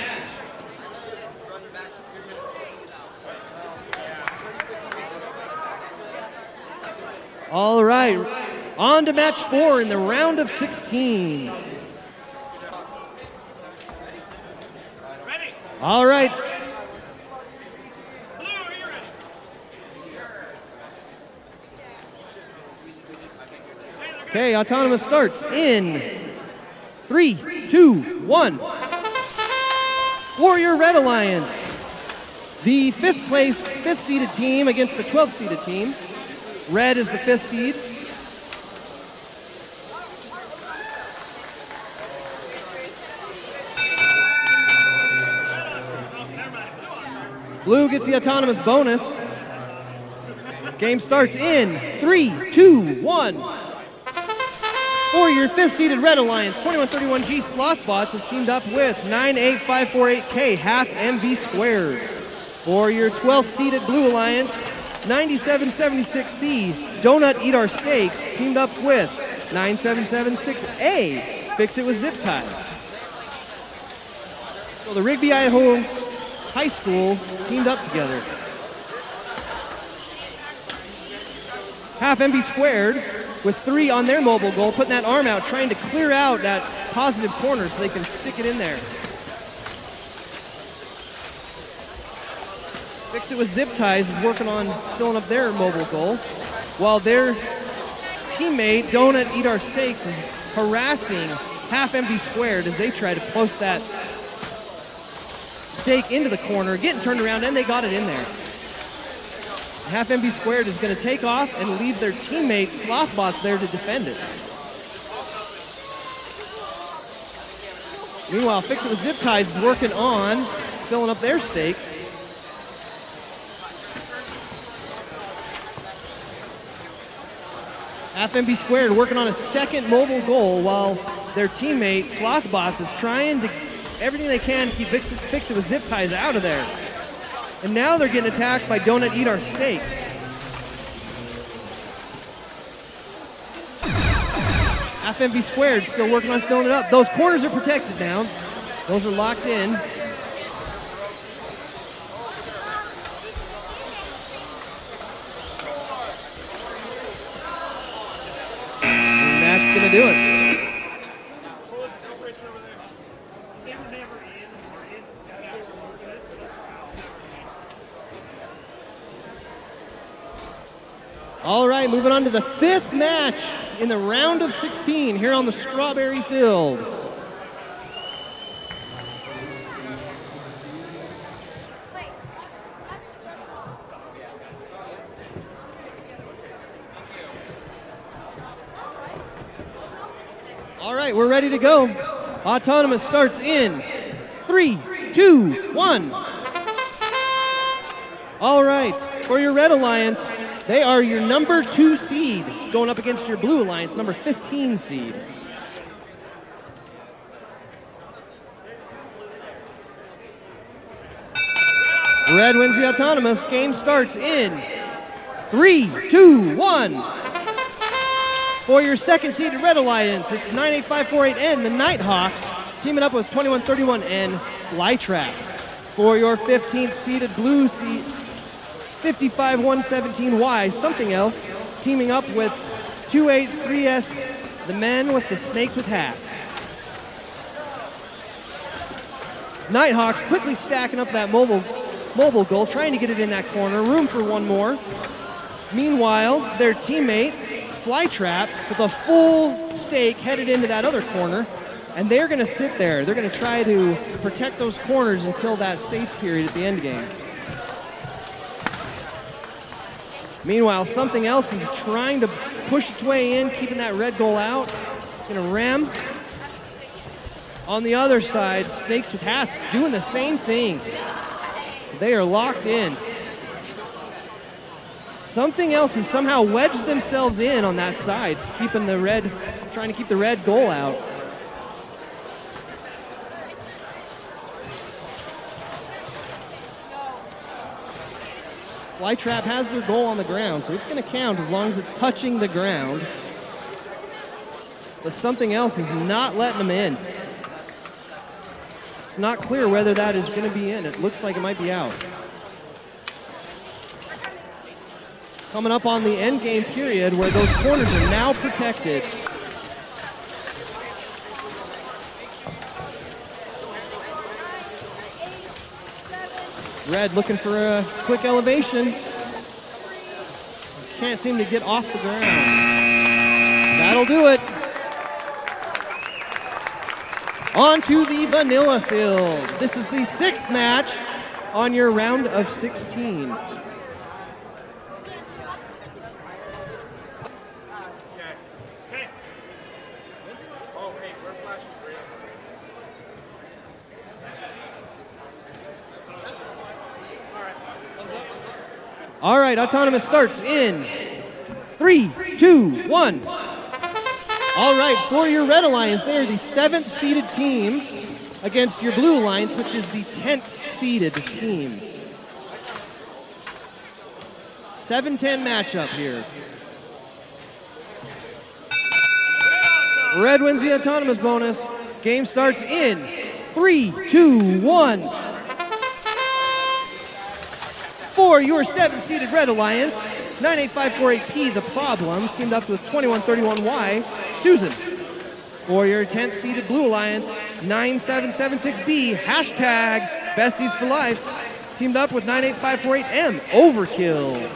All right, on to match 4 in the round of 16. All right. Okay, Autonomous starts in 3, 2, 1. Warrior Red Alliance, the 5th place, 5th seeded team against the 12th seeded team. Red is the 5th seed. Blue gets the autonomous bonus. Game starts in 3, 2, 1. For your 5th seeded Red Alliance, 2131G Slothbots is teamed up with 98548K half MV squared. For your 12th seeded Blue Alliance, 9776C Donut Eat Our Steaks teamed up with 9776A Fix It With Zip Ties. So the Rigby, Idaho High School teamed up together. Half MV squared with 3 on their mobile goal, putting that arm out, trying to clear out that positive corner so they can stick it in there. Fix It With Zip Ties is working on filling up their mobile goal, while their teammate, Donut Eat Our Steaks, is harassing half MV squared as they try to post that steak into the corner, getting turned around, and they got it in there. Half MV squared is going to take off and leave their teammate, Slothbots, there to defend it. Meanwhile, Fix It With Zip Ties is working on filling up their steak. Half MV squared working on a second mobile goal while their teammate, Slothbots, is trying to everything they can to keep Fix It With Zip Ties out of there. And now they're getting attacked by Donut Eat Our Steaks. Half MV squared still working on filling it up. Those corners are protected now. Those are locked in. And that's going to do it. All right, moving on to the 5th match in the round of 16 here on the Strawberry Field. All right, we're ready to go. Autonomous starts in 3, 2, 1. All right, for your Red Alliance, They are your number 2 seed going up against your Blue Alliance, number 15 seed. Red wins the autonomous. Game starts in 3, 2, 1. For your second seeded Red Alliance, it's 98548N, the Nighthawks, teaming up with 2131N, Flytrap. For your 15th seeded Blue seed, 55117Y, something else, teaming up with 283S, the men with the snakes with hats. Nighthawks quickly stacking up that mobile goal, trying to get it in that corner. Room for one more. Meanwhile, their teammate, Flytrap, with a full stake headed into that other corner, and they're going to sit there. They're going to try to protect those corners until that safe period at the end game. Meanwhile, something else is trying to push its way in, keeping that red goal out. Going to ram. On the other side, Snakes with Hats doing the same thing. They are locked in. Something else has somehow wedged themselves in on that side, keeping the red, trying to keep the red goal out. Flytrap has their goal on the ground, so it's going to count as long as it's touching the ground. But something else is not letting them in. It's not clear whether that is going to be in. It looks like it might be out. Coming up on the end game period where those corners are now protected. Red looking for a quick elevation. Can't seem to get off the ground. That'll do it. On to the vanilla field. This is the 6th match on your round of 16. All right, autonomous starts in 3, 2, 1. All right, for your Red Alliance, they are the 7th seeded team against your Blue Alliance, which is the 10th seeded team. 7-10 matchup here. Red wins the autonomous bonus. Game starts in 3, 2, 1. For your 7th seeded Red Alliance, 98548P, the Problems, teamed up with 2131Y, Susan. For your 10th seeded Blue Alliance, 9776B, hashtag Besties for Life, teamed up with 98548M, Overkill.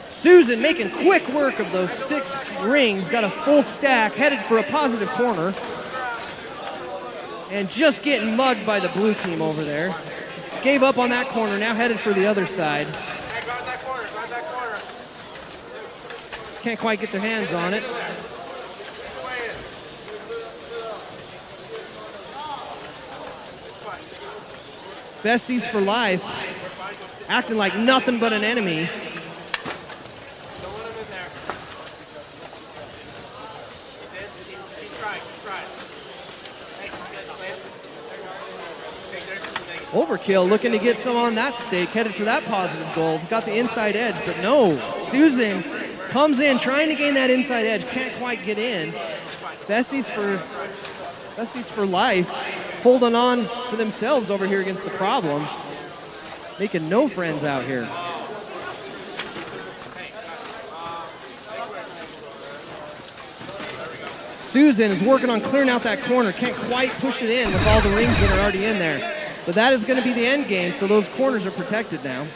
Susan making quick work of those 6 rings, got a full stack, headed for a positive corner. And just getting mugged by the blue team over there. Gave up on that corner, now headed for the other side. Hey, guard that corner, guard that corner. Can't quite get their hands on it. Besties for Life, acting like nothing but an enemy. Overkill looking to get some on that stake, headed for that positive goal. Got the inside edge, but no. Susan comes in, trying to gain that inside edge, can't quite get in. Besties for Life, holding on for themselves over here against the Problem. Making no friends out here. Susan is working on clearing out that corner, can't quite push it in with all the rings that are already in there. But that is going to be the end game, so those corners are protected now.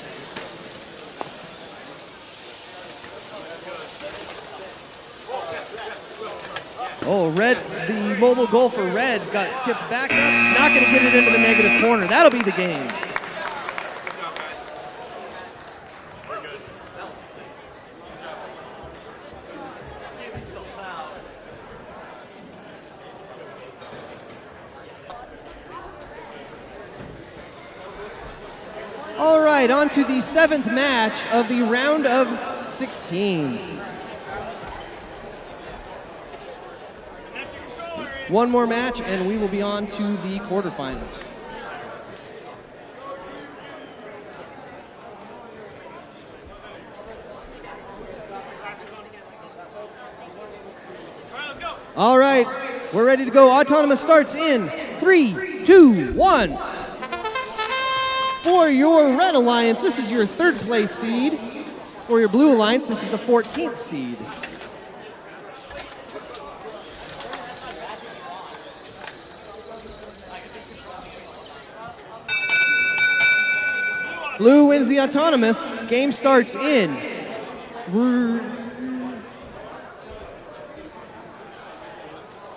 Oh, Red, the mobile goal for Red got tipped back up. Not going to get it into the negative corner. That'll be the game. All right. right, on to the 7th match of the round of 16. One more match, and we will be on to the quarterfinals. All right, we're ready to go. Autonomous starts in 3, 2, 1. For your Red Alliance, this is your 3rd place seed. For your Blue Alliance, this is the 14th seed. Blue wins the Autonomous. Game starts in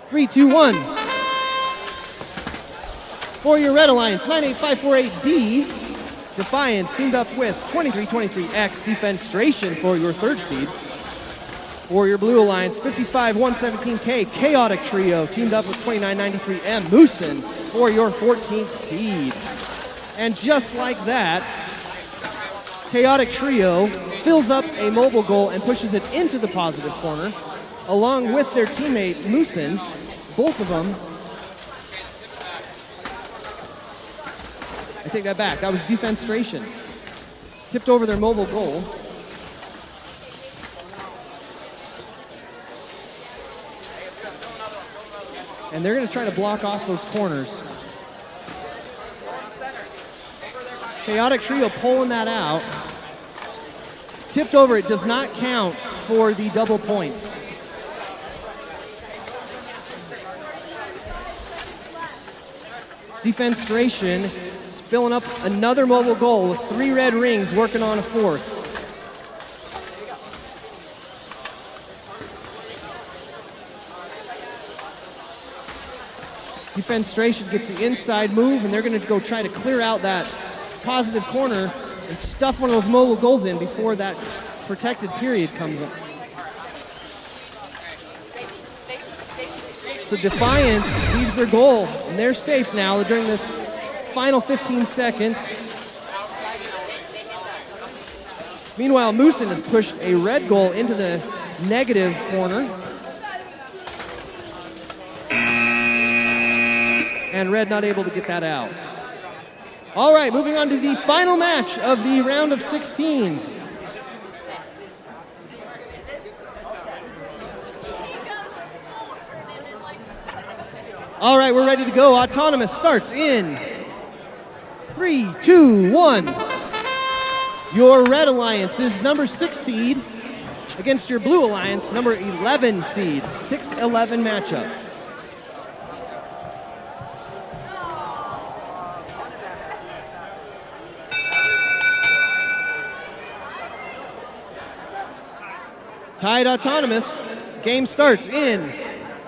3, 2, 1. For your Red Alliance, 98548D, Defiance teamed up with 2323X, Defenstration for your 3rd seed. For your Blue Alliance, 55117K, Chaotic Trio teamed up with 2993M, Moosin for your 14th seed. And just like that, Chaotic Trio fills up a mobile goal and pushes it into the positive corner, along with their teammate Moosin. Both of them. I take that back. That was Defenstration. Tipped over their mobile goal. And they're going to try to block off those corners. Chaotic Trio pulling that out. Tipped over, it does not count for the double points. Defenstration is filling up another mobile goal with 3 red rings, working on a 4th. Defenstration gets the inside move, and they're going to go try to clear out that positive corner and stuff one of those mobile goals in before that protected period comes up. So Defiance leaves their goal, and they're safe now during this final 15 seconds. Meanwhile, Moosin has pushed a red goal into the negative corner. And red not able to get that out. All right, moving on to the final match of the round of 16. All right, we're ready to go. Autonomous starts in 3, 2, 1. Your Red Alliance is number 6 seed against your Blue Alliance, number 11 seed. 6-11 matchup. Tied Autonomous. Game starts in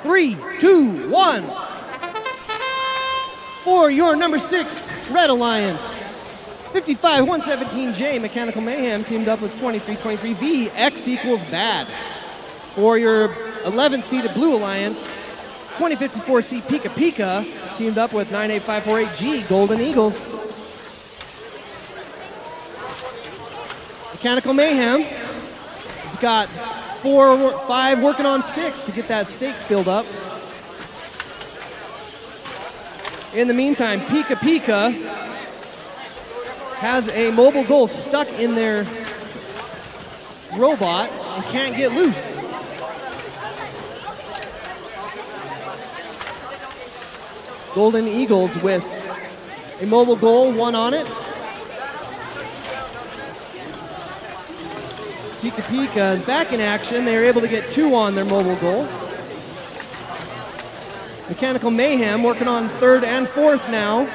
3, 2, 1. For your number 6 Red Alliance, 55117J Mechanical Mayhem teamed up with 2323V X equals bad. For your 11th seeded Blue Alliance, 2054C Pika Pika teamed up with 98548G Golden Eagles. Mechanical Mayhem has got 5 working on 6 to get that stake filled up. In the meantime, Pika Pika has a mobile goal stuck in their robot and can't get loose. Golden Eagles with a mobile goal, 1 on it. Pika Pika is back in action. They were able to get 2 on their mobile goal. Mechanical Mayhem working on 3rd and 4th now.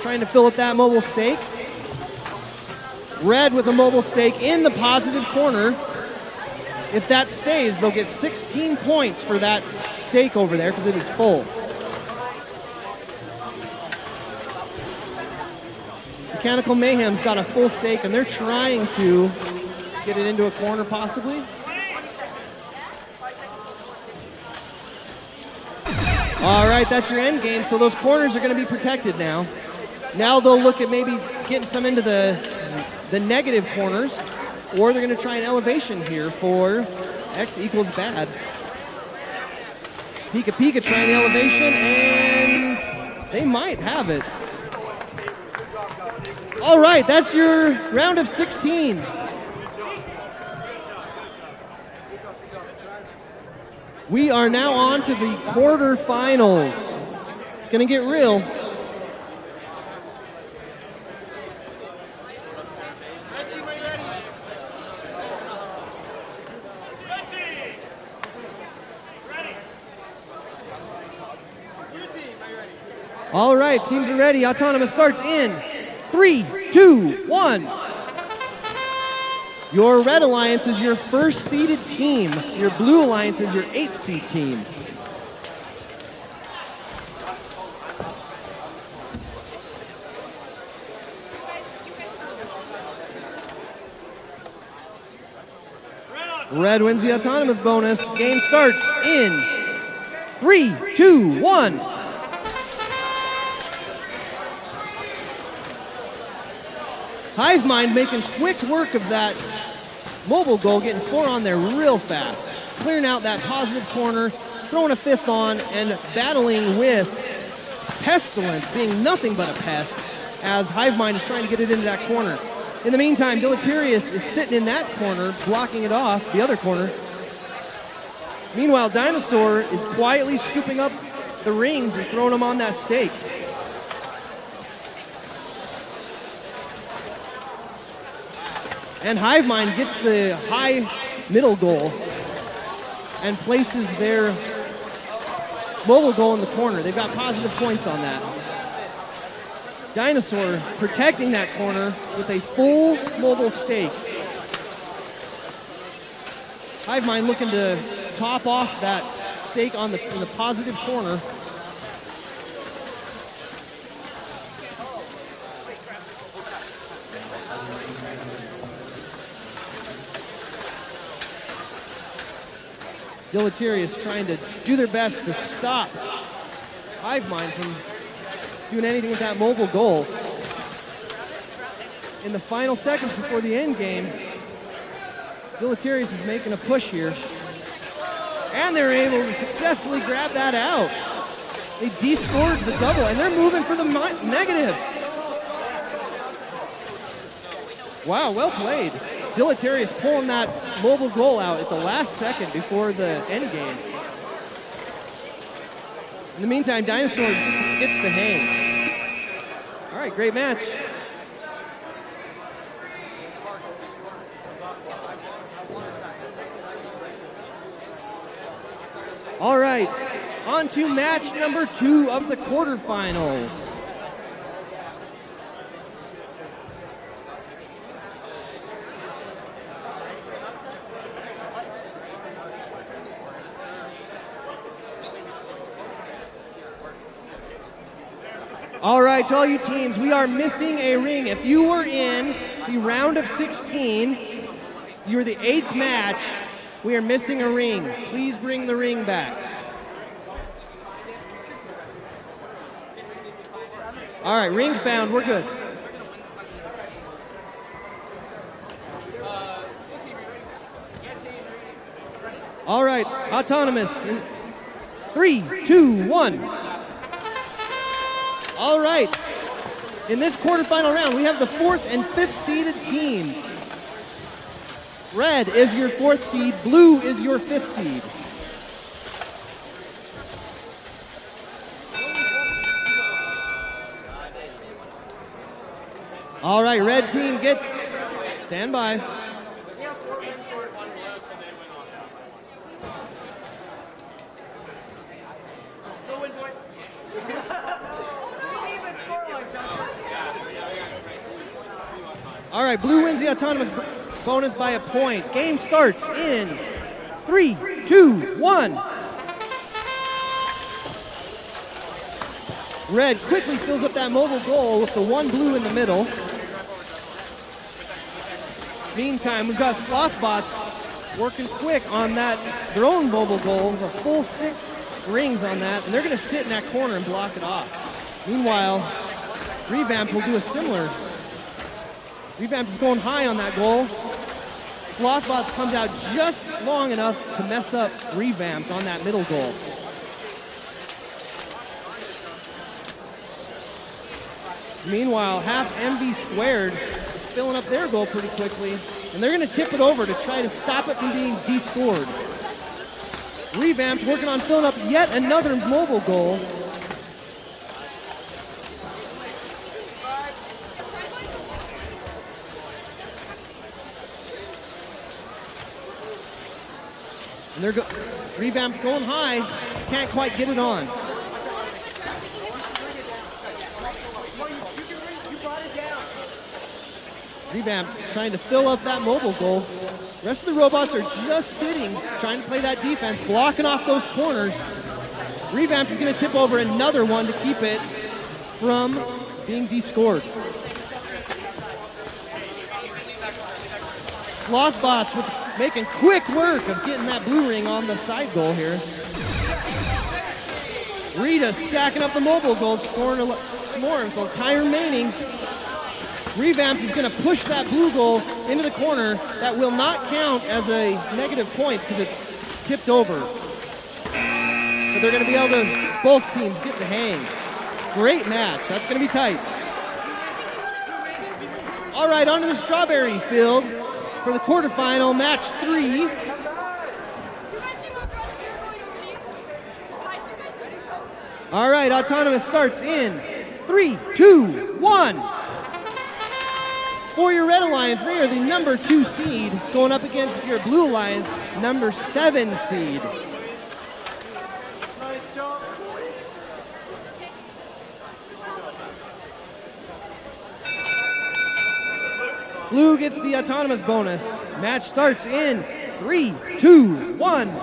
Trying to fill up that mobile stake. Red with a mobile stake in the positive corner. If that stays, they'll get 16 points for that stake over there because it is full. Mechanical Mayhem's got a full stake and they're trying to get it into a corner possibly. All right, that's your end game. So those corners are going to be protected now. Now they'll look at maybe getting some into the negative corners, or they're going to try an elevation here for X equals bad. Pika Pika trying the elevation, and they might have it. All right, that's your round of 16. We are now on to the quarterfinals. It's going to get real. All right, teams are ready. Autonomous starts in 3, 2, 1. Your red alliance is your first seeded team. Your blue alliance is your 8th seed team. Red wins the autonomous bonus. Game starts in 3, 2, 1. Hive Mind making quick work of that mobile goal, getting 4 on there real fast. Clearing out that positive corner, throwing a 5th on, and battling with Pestilence, being nothing but a pest, as Hive Mind is trying to get it into that corner. In the meantime, Deleterious is sitting in that corner, blocking it off, the other corner. Meanwhile, Dinosaur is quietly scooping up the rings and throwing them on that stake. And Hive Mind gets the high middle goal and places their mobile goal in the corner. They've got positive points on that. Dinosaur protecting that corner with a full mobile stake. Hive Mind looking to top off that stake in the positive corner. Deleterious trying to do their best to stop Hive Mind from doing anything with that mobile goal. In the final seconds before the end game, Deleterious is making a push here. And they're able to successfully grab that out. They de-scored the double, and they're moving for the negative. Wow, well played. Deleterious pulling that mobile goal out at the last second before the end game. In the meantime, Dinosaur gets the hang. All right, great match. All right, on to match number 2 of the quarterfinals. All right, to all you teams, we are missing a ring. If you were in the round of 16, you were the 8th match, we are missing a ring. Please bring the ring back. All right, ring found, we're good. All right, autonomous in 3, 2, 1. All right, in this quarterfinal round, we have the 4th and 5th seeded team. Red is your 4th seed, blue is your 5th seed. All right, red team gets, stand by. All right, blue wins the autonomous bonus by a point. Game starts in 3, 2, 1. Red quickly fills up that mobile goal with the 1 blue in the middle. Meantime, we've got Slothbots working quick on that, their own mobile goal, a full 6 rings on that, and they're gonna sit in that corner and block it off. Meanwhile, Revamp will do a similar Revamp is going high on that goal. Slothbots comes out just long enough to mess up Revamped on that middle goal. Meanwhile, half MV squared is filling up their goal pretty quickly, and they're going to tip it over to try to stop it from being descored. Revamped working on filling up yet another mobile goal. And they're Revamped going high, can't quite get it on. Revamp trying to fill up that mobile goal. The rest of the robots are just sitting, trying to play that defense, blocking off those corners. Revamp is going to tip over another one to keep it from being descored. Slothbots making quick work of getting that blue ring on the side goal here. Rita stacking up the mobile goals, scoring some more with time remaining. Revamp is going to push that blue goal into the corner. That will not count as a negative points because it's tipped over. But they're going to be able to, both teams, get the hang. Great match. That's going to be tight. All right, on to the strawberry field for the quarterfinal, match 3. All right, Autonomous starts in 3, 2, 1. For your Red Alliance, they are the number 2 seed going up against your Blue Alliance, number 7 seed. Blue gets the Autonomous bonus. Match starts in 3, 2, 1.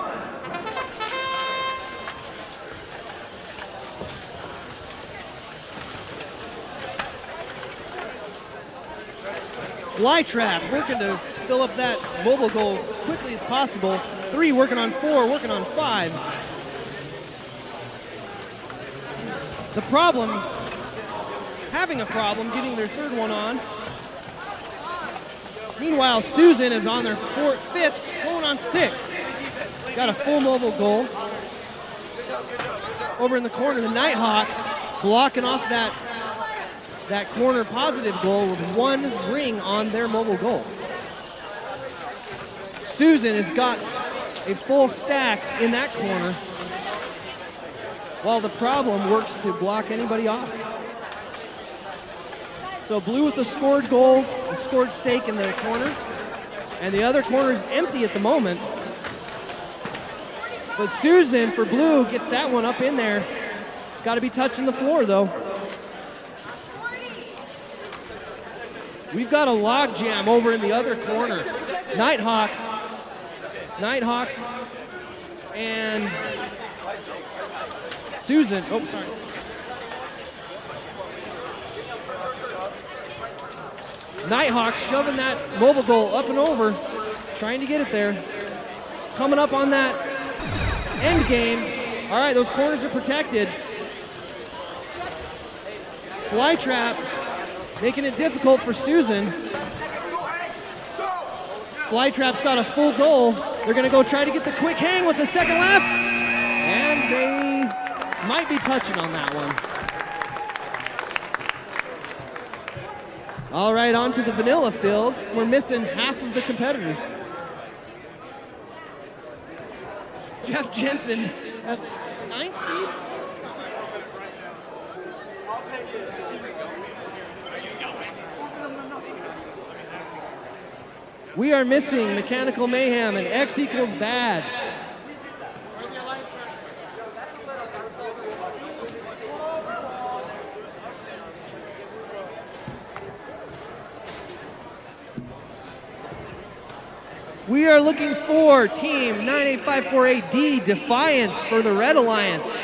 Flytrap working to fill up that mobile goal as quickly as possible. 3 working on 4, working on 5. The problem, having a problem getting their 3rd one on. Meanwhile, Susan is on their 5th, going on 6th. Got a full mobile goal. Over in the corner, the Nighthawks blocking off that corner positive goal with 1 ring on their mobile goal. Susan has got a full stack in that corner, while the problem works to block anybody off. So Blue with the scored goal, the scored stake in the corner, and the other corner is empty at the moment. But Susan for Blue gets that one up in there. It's got to be touching the floor though. We've got a log jam over in the other corner. Nighthawks and Susan. Oh, sorry. Nighthawks shoving that mobile goal up and over, trying to get it there. Coming up on that end game. All right, those corners are protected. Flytrap making it difficult for Susan. Flytrap's got a full goal. They're going to go try to get the quick hang with the second left. And they might be touching on that one. All right, on to the vanilla field. We're missing half of the competitors. Jeff Jensen has 9th seed. We are missing Mechanical Mayhem and X equals bad. We are looking for Team 98548D Defiance for the Red Alliance.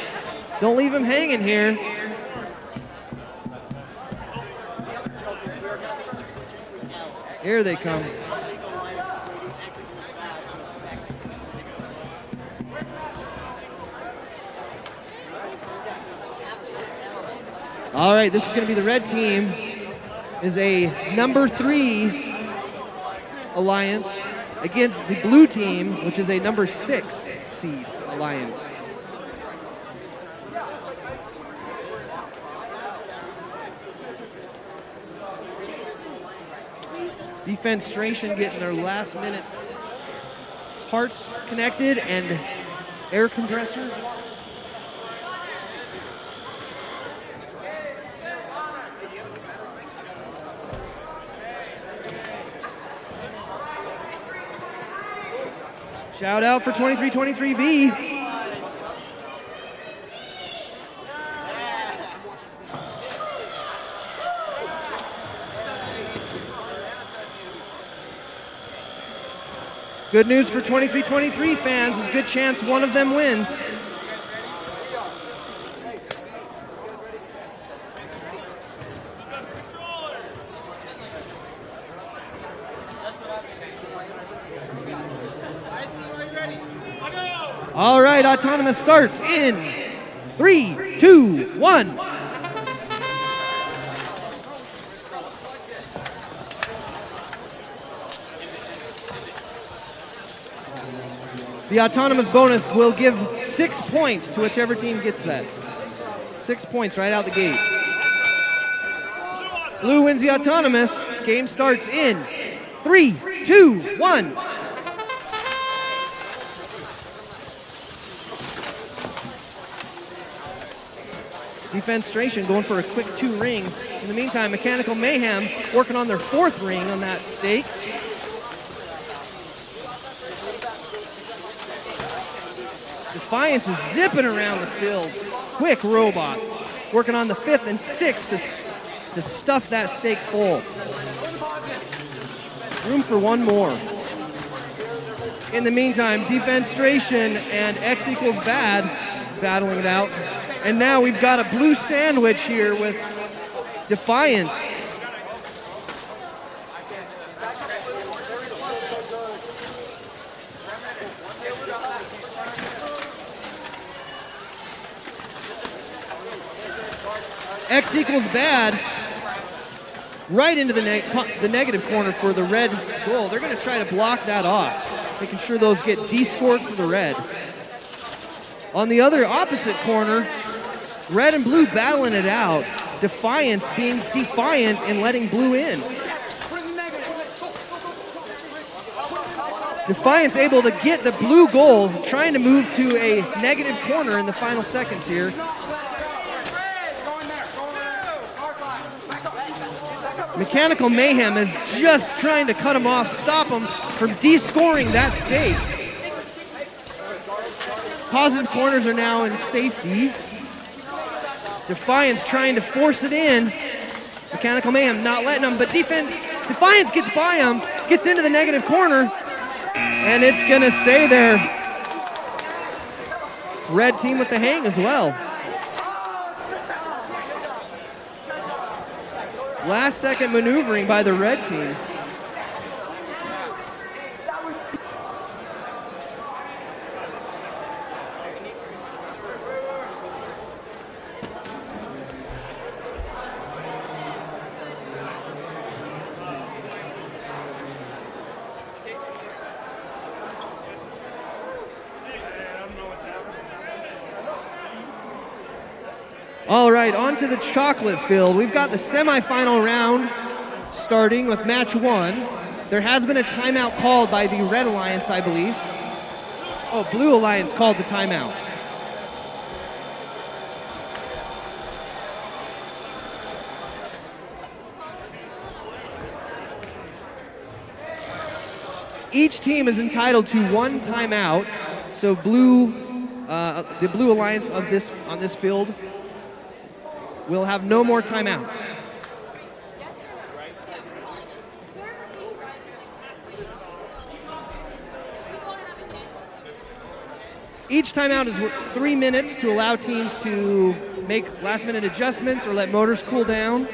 Don't leave them hanging here. Here they come. All right, this is going to be the red team. is a number 3 alliance against the blue team, which is a number 6 seed alliance. Defenstration getting their last minute parts connected and air compressor. Shout out for 2323V. Good news for 2323 fans, there's a good chance one of them wins. All right, autonomous starts in 3, 2, 1. The autonomous bonus will give 6 points to whichever team gets that. 6 points right out the gate. Blue wins the autonomous. Game starts in 3, 2, 1. Defenstration going for a quick 2 rings. In the meantime, Mechanical Mayhem working on their 4th ring on that stake. Defiance is zipping around the field. Quick robot. Working on the 5th and 6th to stuff that stake full. Room for one more. In the meantime, Defenstration and X equals bad battling it out. And now we've got a blue sandwich here with Defiance. X equals bad right into the negative corner for the red goal. They're going to try to block that off, making sure those get D-scored for the red. On the other opposite corner, red and blue battling it out. Defiance being defiant and letting blue in. Defiance able to get the blue goal, trying to move to a negative corner in the final seconds here. Mechanical Mayhem is just trying to cut him off, stop him from de-scoring that stake. Positive corners are now in safety. Defiance trying to force it in. Mechanical Mayhem not letting him, but Defiance gets by him, gets into the negative corner, and it's gonna stay there. Red team with the hang as well. Last second maneuvering by the red team. All right, on to the chocolate field. We've got the semifinal round starting with match 1. There has been a timeout called by the Red Alliance, I believe. Oh, Blue Alliance called the timeout. Each team is entitled to 1 timeout. So the Blue Alliance on this field will have no more timeouts. Each timeout is 3 minutes to allow teams to make last-minute adjustments or let motors cool down.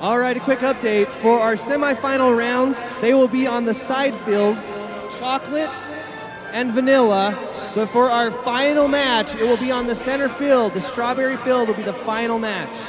All right, a quick update. For our semifinal rounds, they will be on the side fields, chocolate and vanilla. But for our final match, it will be on the center field. The strawberry field will be the final match.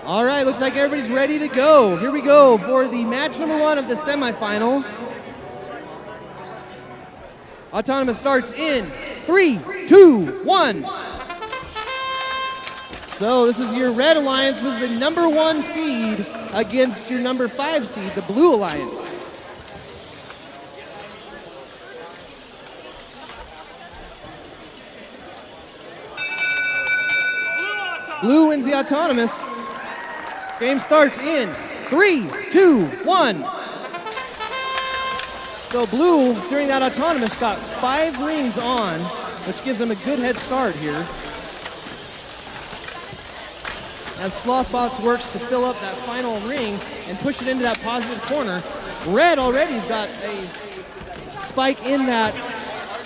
All right, looks like everybody's ready to go. Here we go for the match number 1 of the semifinals. Autonomous starts in 3, 2, 1. So this is your Red Alliance was the number 1 seed against your number 5 seed, the Blue Alliance. Blue wins the Autonomous. Game starts in 3, 2, 1. So Blue, during that Autonomous, got 5 rings on, which gives them a good head start here. As Slothbots works to fill up that final ring and push it into that positive corner. Red already has got a spike in that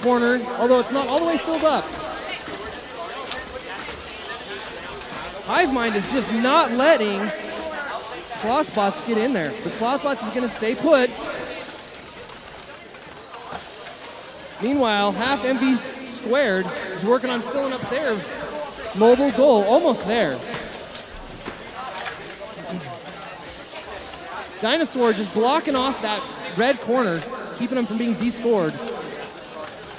corner, although it's not all the way filled up. Hivemind is just not letting Slothbots get in there. But Slothbots is going to stay put. Meanwhile, half MV squared is working on filling up their mobile goal. Almost there. Dinosaur just blocking off that red corner, keeping them from being descored.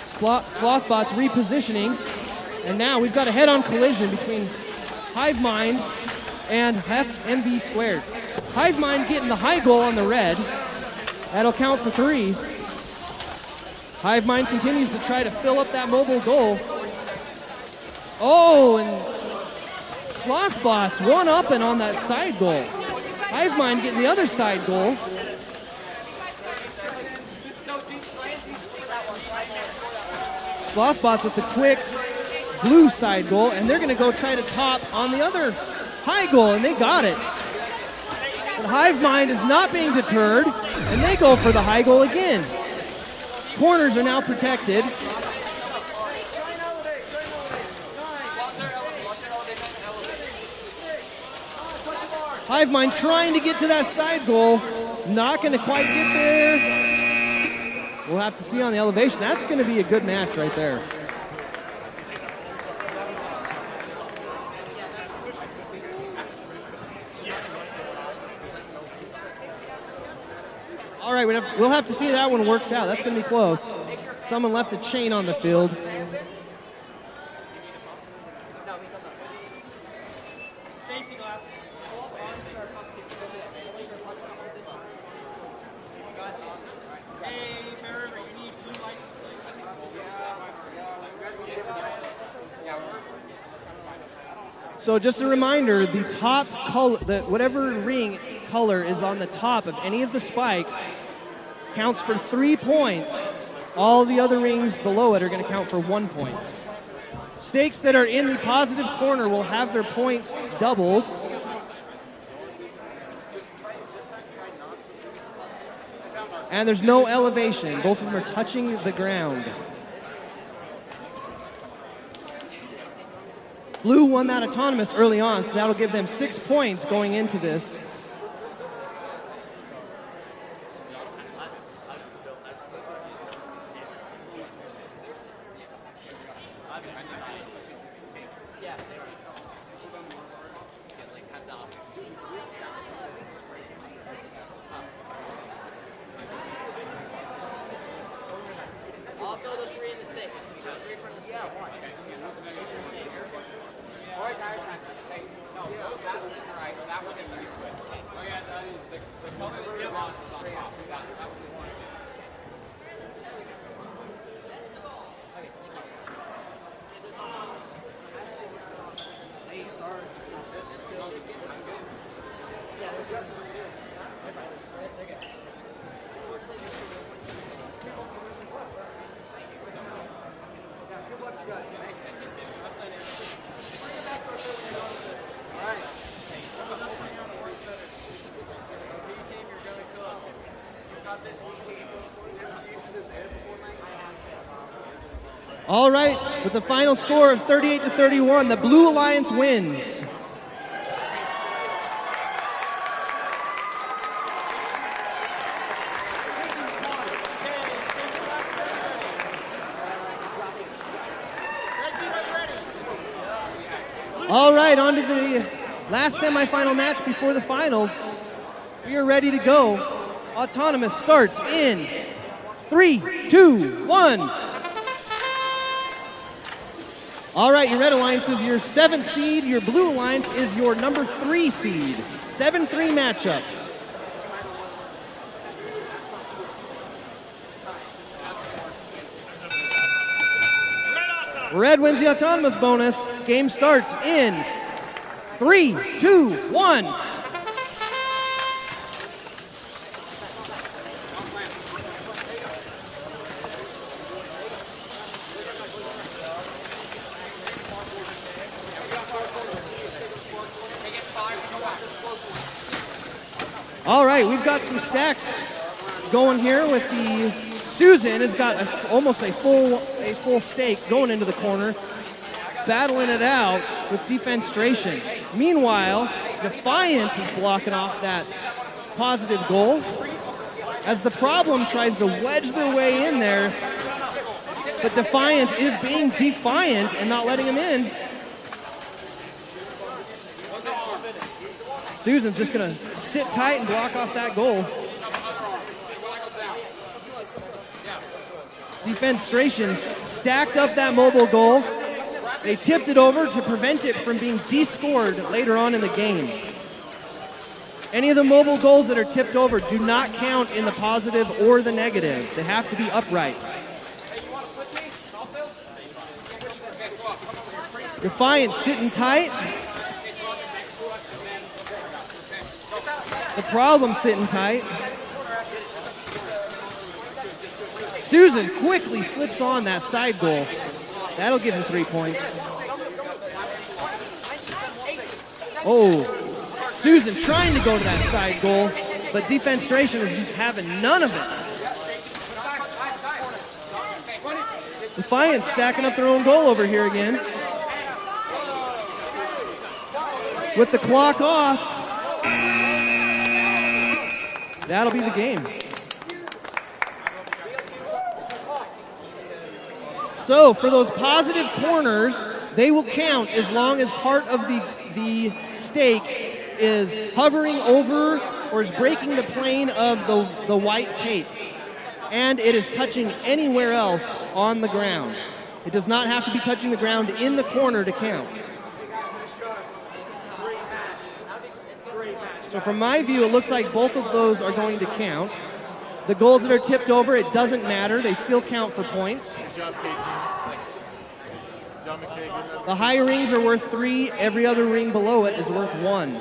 Slothbots repositioning. And now we've got a head-on collision between Hivemind and half MV squared. Hivemind getting the high goal on the red. That'll count for 3. Hivemind continues to try to fill up that mobile goal. Oh, and Slothbots one-upping on that side goal. Hivemind getting the other side goal. Slothbots with the quick blue side goal, and they're going to go try to top on the other high goal, and they got it. But Hivemind is not being deterred, and they go for the high goal again. Corners are now protected. Hivemind trying to get to that side goal, not going to quite get there. We'll have to see on the elevation. That's going to be a good match right there. All right, we'll have to see how that one works out. That's going to be close. Someone left a chain on the field. So just a reminder, the top color, whatever ring color is on the top of any of the spikes counts for 3 points. All the other rings below it are going to count for 1 point. Stakes that are in the positive corner will have their points doubled. And there's no elevation. Both of them are touching the ground. Blue won that autonomous early on, so that'll give them 6 points going into this. Also the 3 in the stick. 3 from the stick. Yeah, 1. Or is Irish not going to No, that one is right. That one is pretty swift. Oh yeah, that is. The color where we lost is on top. That one is one. All right, with a final score of 38-31, the Blue Alliance wins. All right, on to the last semifinal match before the finals. We are ready to go. Autonomous starts in 3, 2, 1. All right, your Red Alliance is your 7th seed. Your Blue Alliance is your number 3 seed. 7-3 matchup. Red wins the autonomous bonus. Game starts in 3, 2, 1. All right, we've got some stacks going here with the Susan has got almost a full stake going into the corner, battling it out with defenstration. Meanwhile, Defiance is blocking off that positive goal as the Problem tries to wedge their way in there, but Defiance is being defiant and not letting him in. Susan's just going to sit tight and block off that goal. Defenstration stacked up that mobile goal. They tipped it over to prevent it from being descored later on in the game. Any of the mobile goals that are tipped over do not count in the positive or the negative. They have to be upright. Defiance sitting tight. The Problem sitting tight. Susan quickly slips on that side goal. That'll give him 3 points. Oh, Susan trying to go to that side goal, but Defenstration is having none of it. Defiance stacking up their own goal over here again. With the clock off, that'll be the game. So for those positive corners, they will count as long as part of the stake is hovering over or is breaking the plane of the white tape, and it is touching anywhere else on the ground. It does not have to be touching the ground in the corner to count. So from my view, it looks like both of those are going to count. The goals that are tipped over, it doesn't matter. They still count for points. The high rings are worth 3. Every other ring below it is worth 1.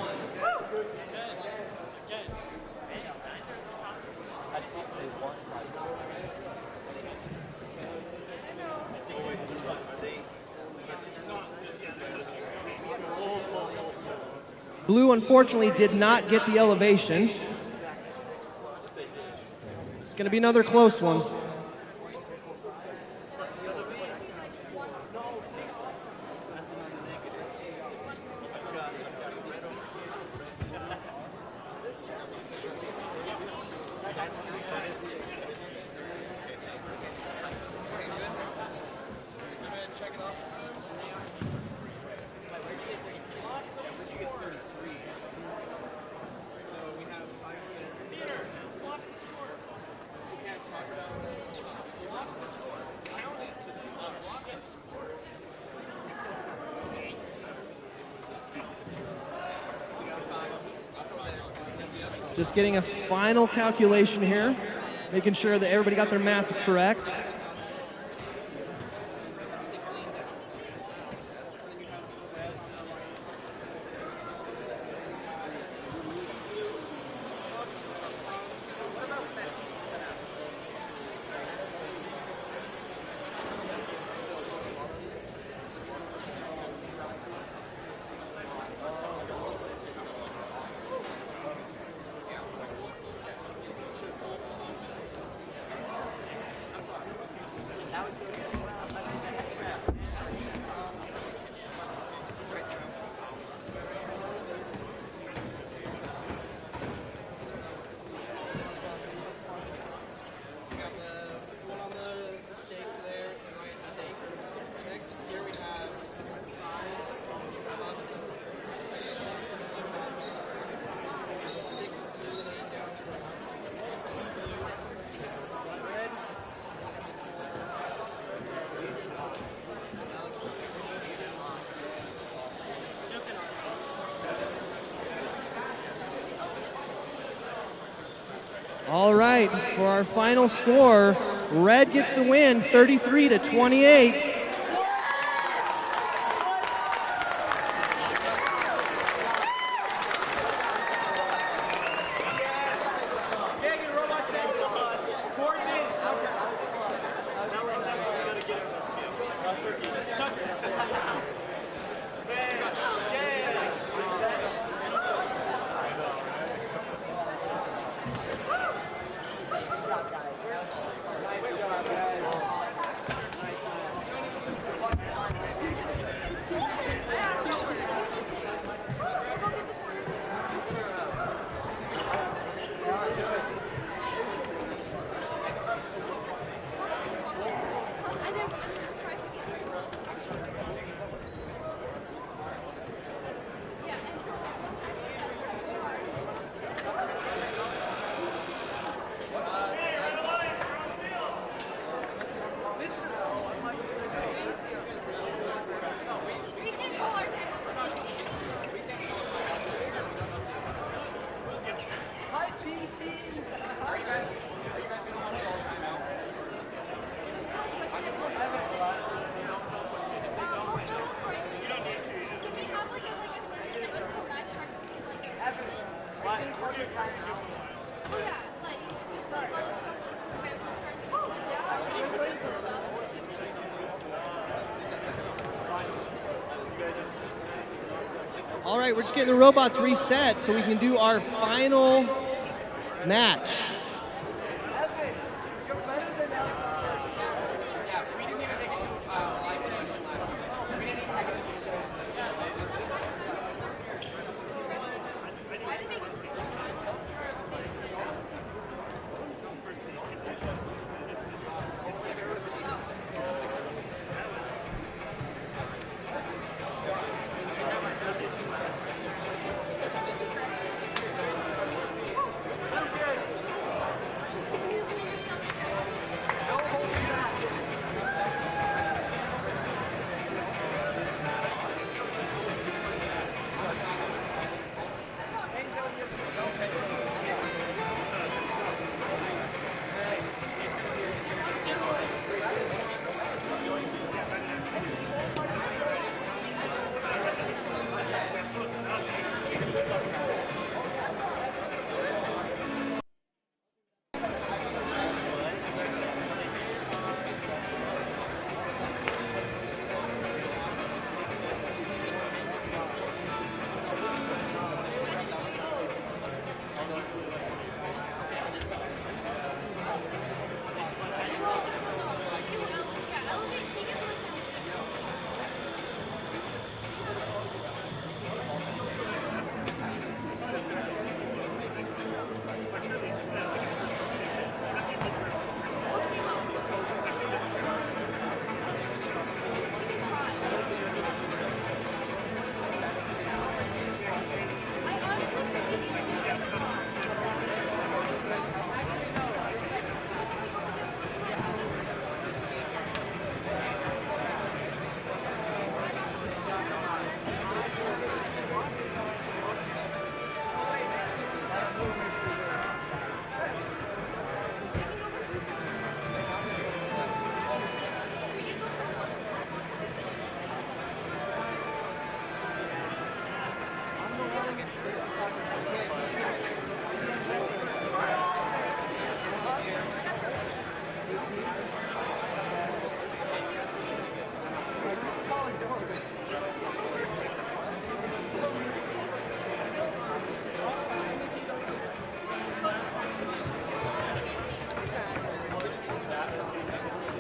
Blue, unfortunately, did not get the elevation. It's going to be another close one. Just getting a final calculation here, making sure that everybody got their math correct. All right, for our final score, red gets the win, 33-28. All right, we're just getting the robots reset so we can do our final match.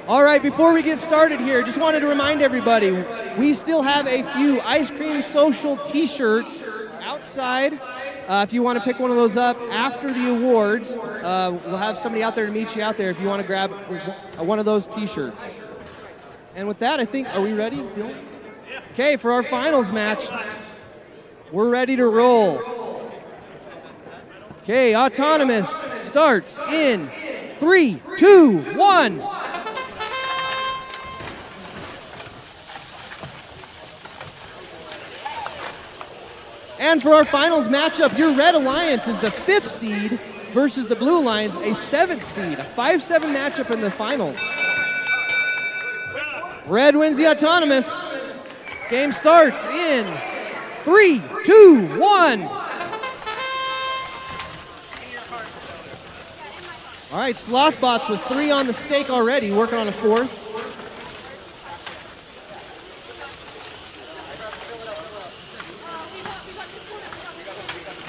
All right, before we get started here, just wanted to remind everybody, we still have a few Ice Cream Social t-shirts outside. If you want to pick one of those up after the awards, we'll have somebody out there to meet you out there if you want to grab one of those t-shirts. And with that, I think, are we ready? Okay, for our finals match, we're ready to roll. Okay, Autonomous starts in 3, 2, 1. And for our finals matchup, your Red Alliance is the 5th seed versus the Blue Alliance, a 7th seed. A 5-7 matchup in the finals. Red wins the Autonomous. Game starts in 3, 2, 1. All right, Slothbots with 3 on the stake already, working on a 4th.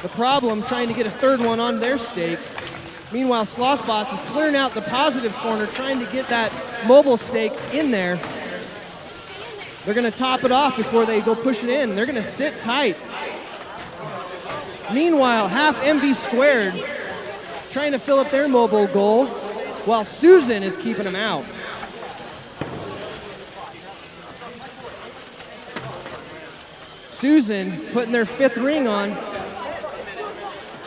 The problem, trying to get a 3rd one on their stake. Meanwhile, Slothbots is clearing out the positive corner, trying to get that mobile stake in there. They're going to top it off before they go push it in. They're going to sit tight. Meanwhile, half MV squared trying to fill up their mobile goal, while Susan is keeping them out. Susan putting their 5th ring on,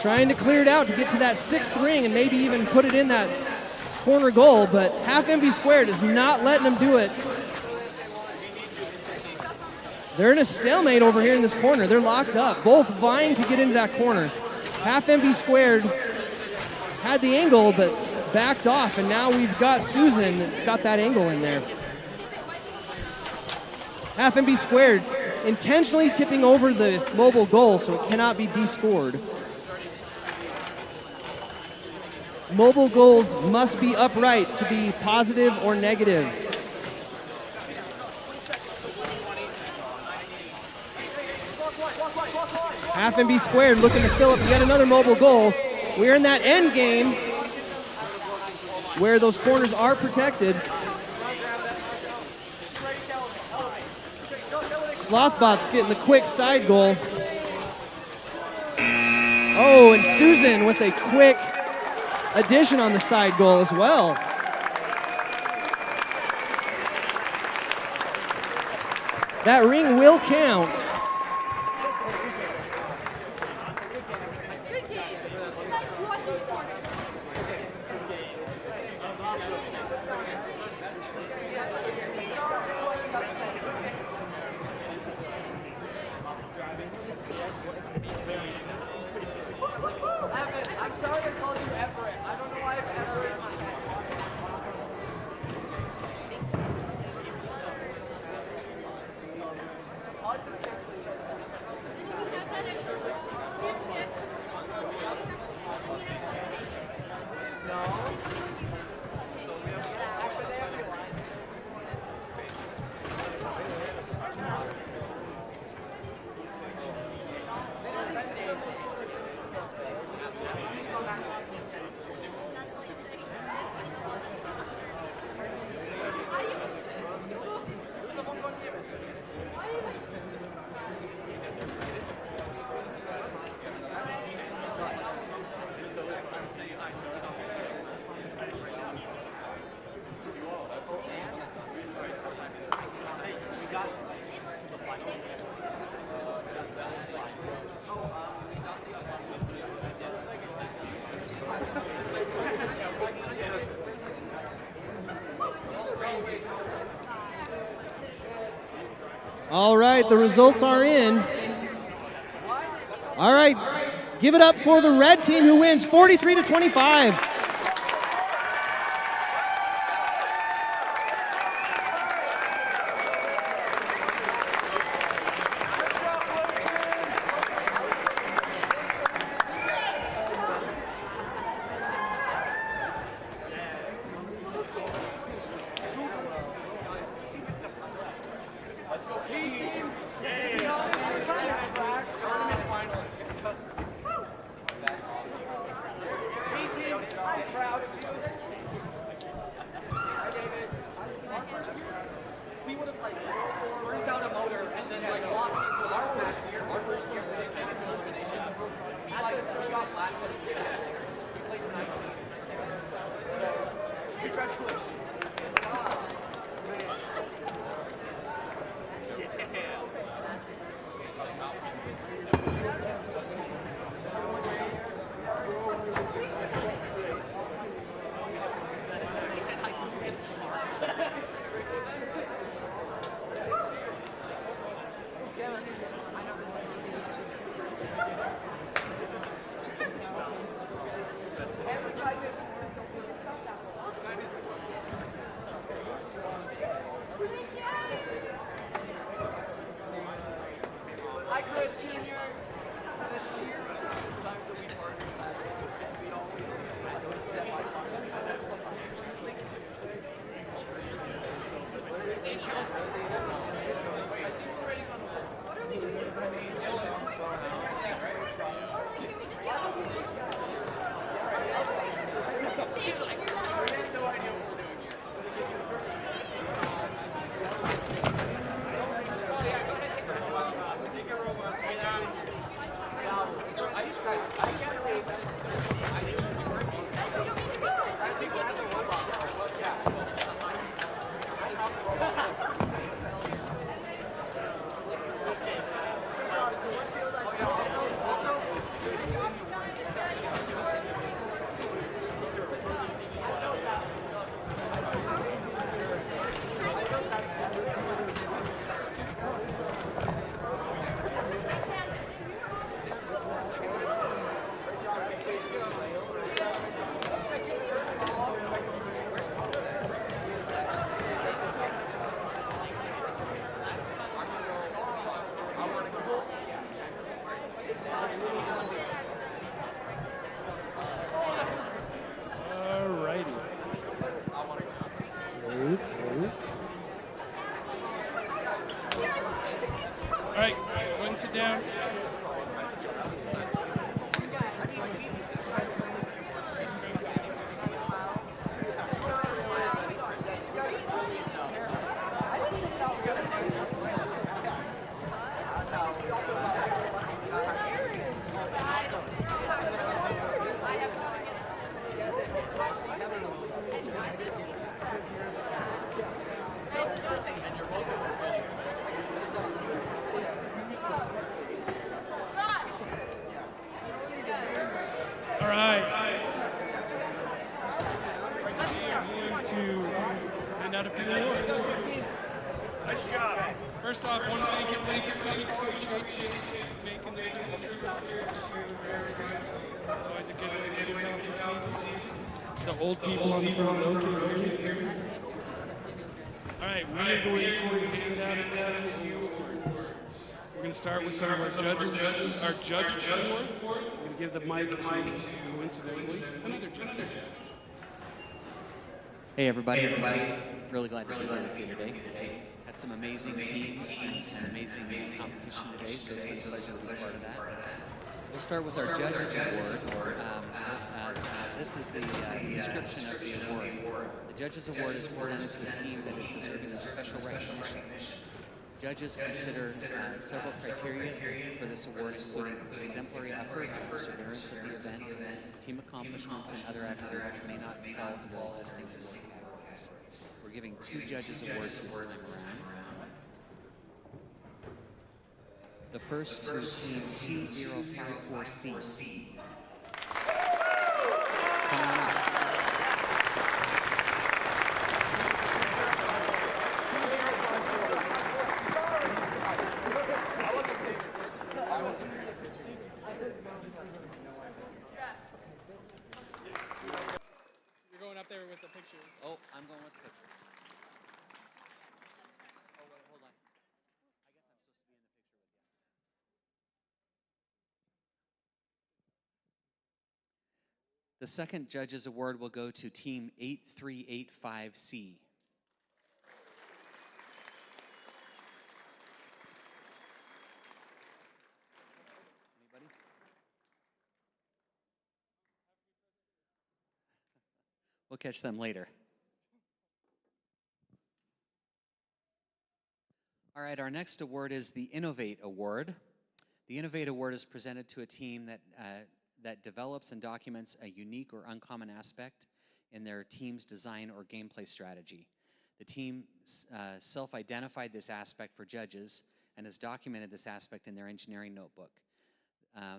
trying to clear it out to get to that 6th ring and maybe even put it in that corner goal, but half MV squared is not letting them do it. They're in a stalemate over here in this corner. They're locked up, both vying to get into that corner. Half MV squared had the angle, but backed off, and now we've got Susan that's got that angle in there. Half MV squared intentionally tipping over the mobile goal so it cannot be descored. Mobile goals must be upright to be positive or negative. Half MB squared looking to fill up yet another mobile goal. We're in that end game where those corners are protected. Slothbot's getting the quick side goal. Oh, and Susan with a quick addition on the side goal as well. That ring will count. I'm sorry I called you Everett. I don't know why I'm Everett. All right, the results are in. All right, give it up for the red team who wins 43-25. got last of the year. We placed 19. So, congratulations. Hi, Chris Jr. This year, time for V5RC. We always set my All right, go ahead and sit down. All right. I'm going to hand out a few awards. Nice job. First off, I want to thank everybody for coming. Appreciate you making the changes. Always a good way to get healthy season. The old people on the front row can. All right, we are going to hand out a few awards. We're going to start with some of our judges, our judge award. We're going to give the mic to, coincidentally, another judge. Hey everybody, really glad to be with you today. Had some amazing teams and amazing competition today, so it's been a pleasure to be part of that. We'll start with our Judges Award. This is the description of the award. The Judges Award is presented to a team that is deserving of special recognition. Judges consider several criteria for this award, including exemplary effort, perseverance of the event, team accomplishments, and other attributes that may not fall under existing award categories. We're giving 2 Judges Awards this time around. The first to Team 2054C. Come on up. You're going up there with the picture. Oh, I'm going with the picture. Oh, wait, hold on. I guess I'm supposed to be in the picture with you. The second Judges Award will go to Team 8385C. Anybody? We'll catch them later. All right, our next award is the Innovate Award. The Innovate Award is presented to a team that that develops and documents a unique or uncommon aspect in their team's design or gameplay strategy. The team self-identified this aspect for judges and has documented this aspect in their engineering notebook.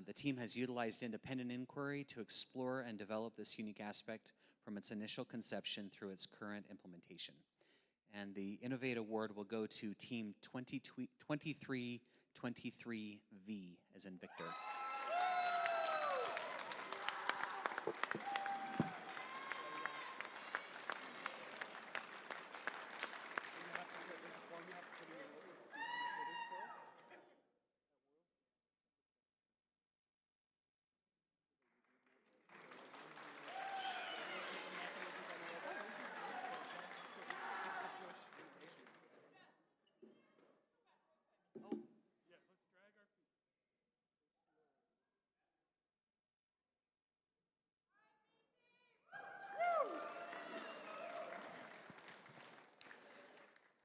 The team has utilized independent inquiry to explore and develop this unique aspect from its initial conception through its current implementation. And the Innovate Award will go to Team 2323V, as in Victor.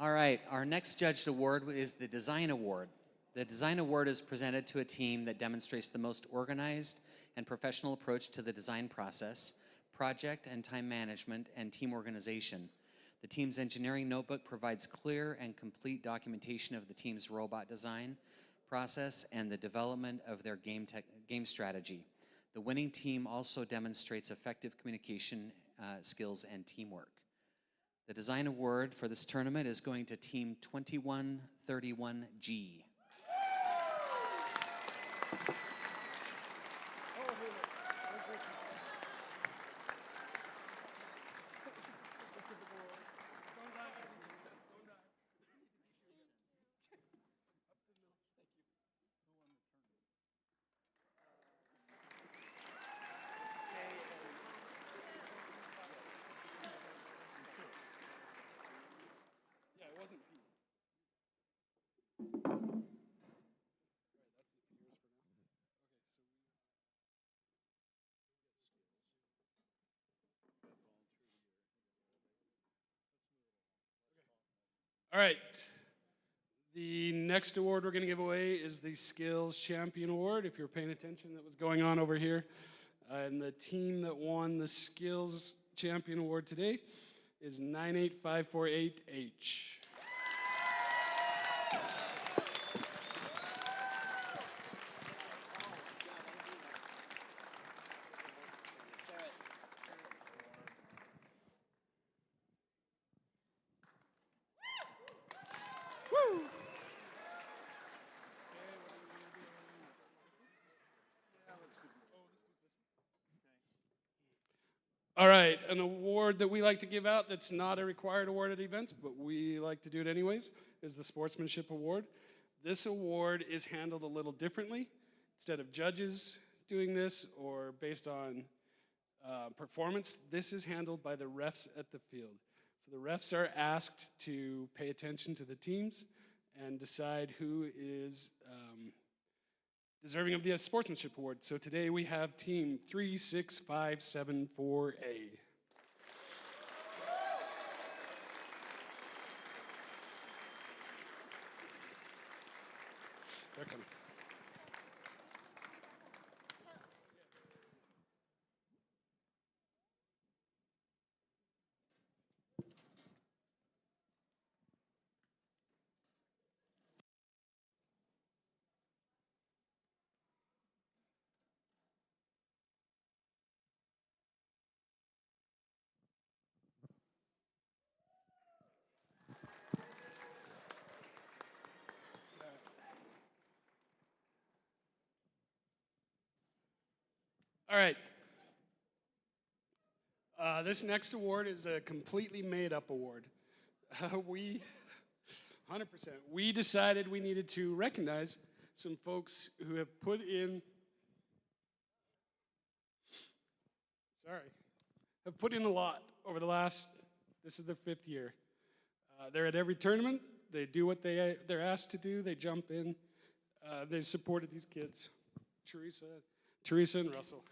All right, our next judged award is the Design Award. The Design Award is presented to a team that demonstrates the most organized and professional approach to the design process, project and time management, and team organization. The team's engineering notebook provides clear and complete documentation of the team's robot design process and the development of their game strategy. The winning team also demonstrates effective communication skills and teamwork. The Design Award for this tournament is going to Team 2131G. All right. The next award we're going to give away is the Skills Champion Award. If you're paying attention, that was going on over here. And the team that won the Skills Champion Award today is 98548H. All right, an award that we like to give out that's not a required award at events, but we like to do it anyways, is the Sportsmanship Award. This award is handled a little differently. Instead of judges doing this or based on performance, this is handled by the refs at the field. So the refs are asked to pay attention to the teams and decide who is deserving of the Sportsmanship Award. So today we have Team 36574A. They're coming. All right. This next award is a completely made-up award. We 100%. We decided we needed to recognize some folks who have put in, have put in a lot over the last, this is their 5th year. They're at every tournament. They do what they're asked to do. They jump in. They supported these kids, Teresa and Russell.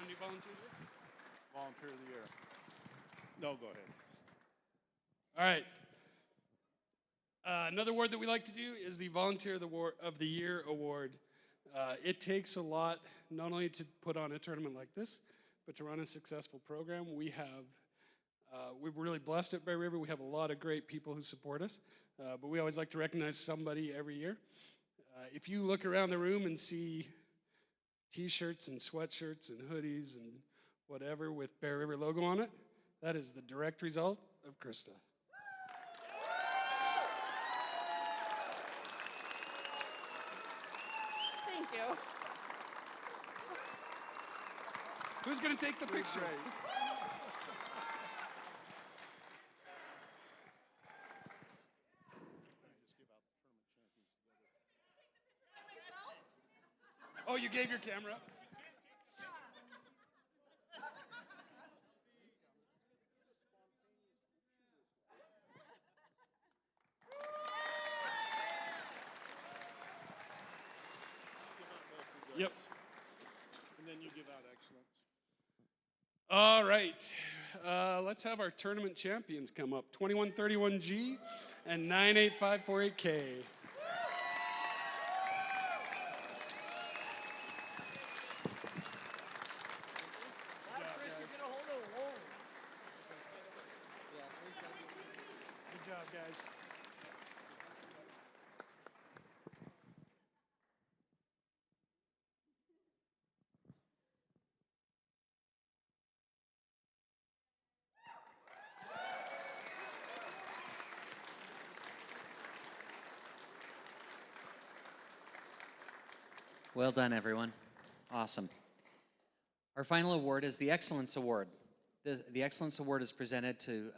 any volunteers? Volunteer of the year. No, go ahead. All right. Another award that we like to do is the Volunteer of the Year award. It takes a lot, not only to put on a tournament like this, but to run a successful program. We're really blessed at Bear River. We have a lot of great people who support us, but we always like to recognize somebody every year. If you look around the room and see t-shirts and sweatshirts and hoodies and whatever with Bear River logo on it, that is the direct result of Krista. Thank you. Who's going to take the picture? Oh, you gave your camera up? Yep. And then you give out excellence. All right. Let's have our tournament champions come up. 2131G and 98548K. Good job, guys. Well done, everyone. Awesome. Our final award is the Excellence Award. The Excellence Award is presented to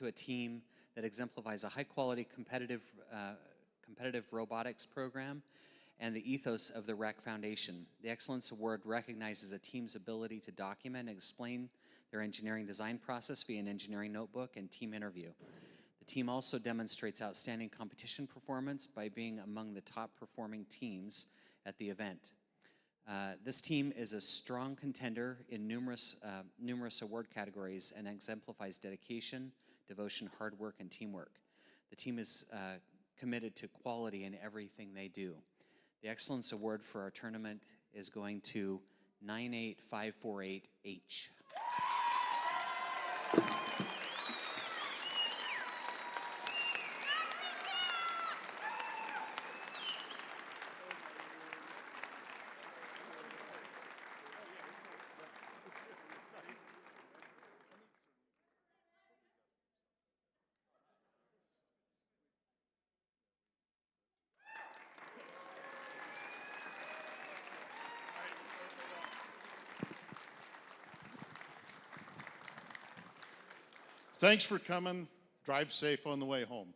a team that exemplifies a high-quality competitive robotics program and the ethos of the REC Foundation. The Excellence Award recognizes a team's ability to document and explain their engineering design process via an engineering notebook and team interview. The team also demonstrates outstanding competition performance by being among the top performing teams at the event. This team is a strong contender in numerous award categories and exemplifies dedication, devotion, hard work, and teamwork. The team is committed to quality in everything they do. The Excellence Award for our tournament is going to 98548H. Thanks for coming. Drive safe on the way home.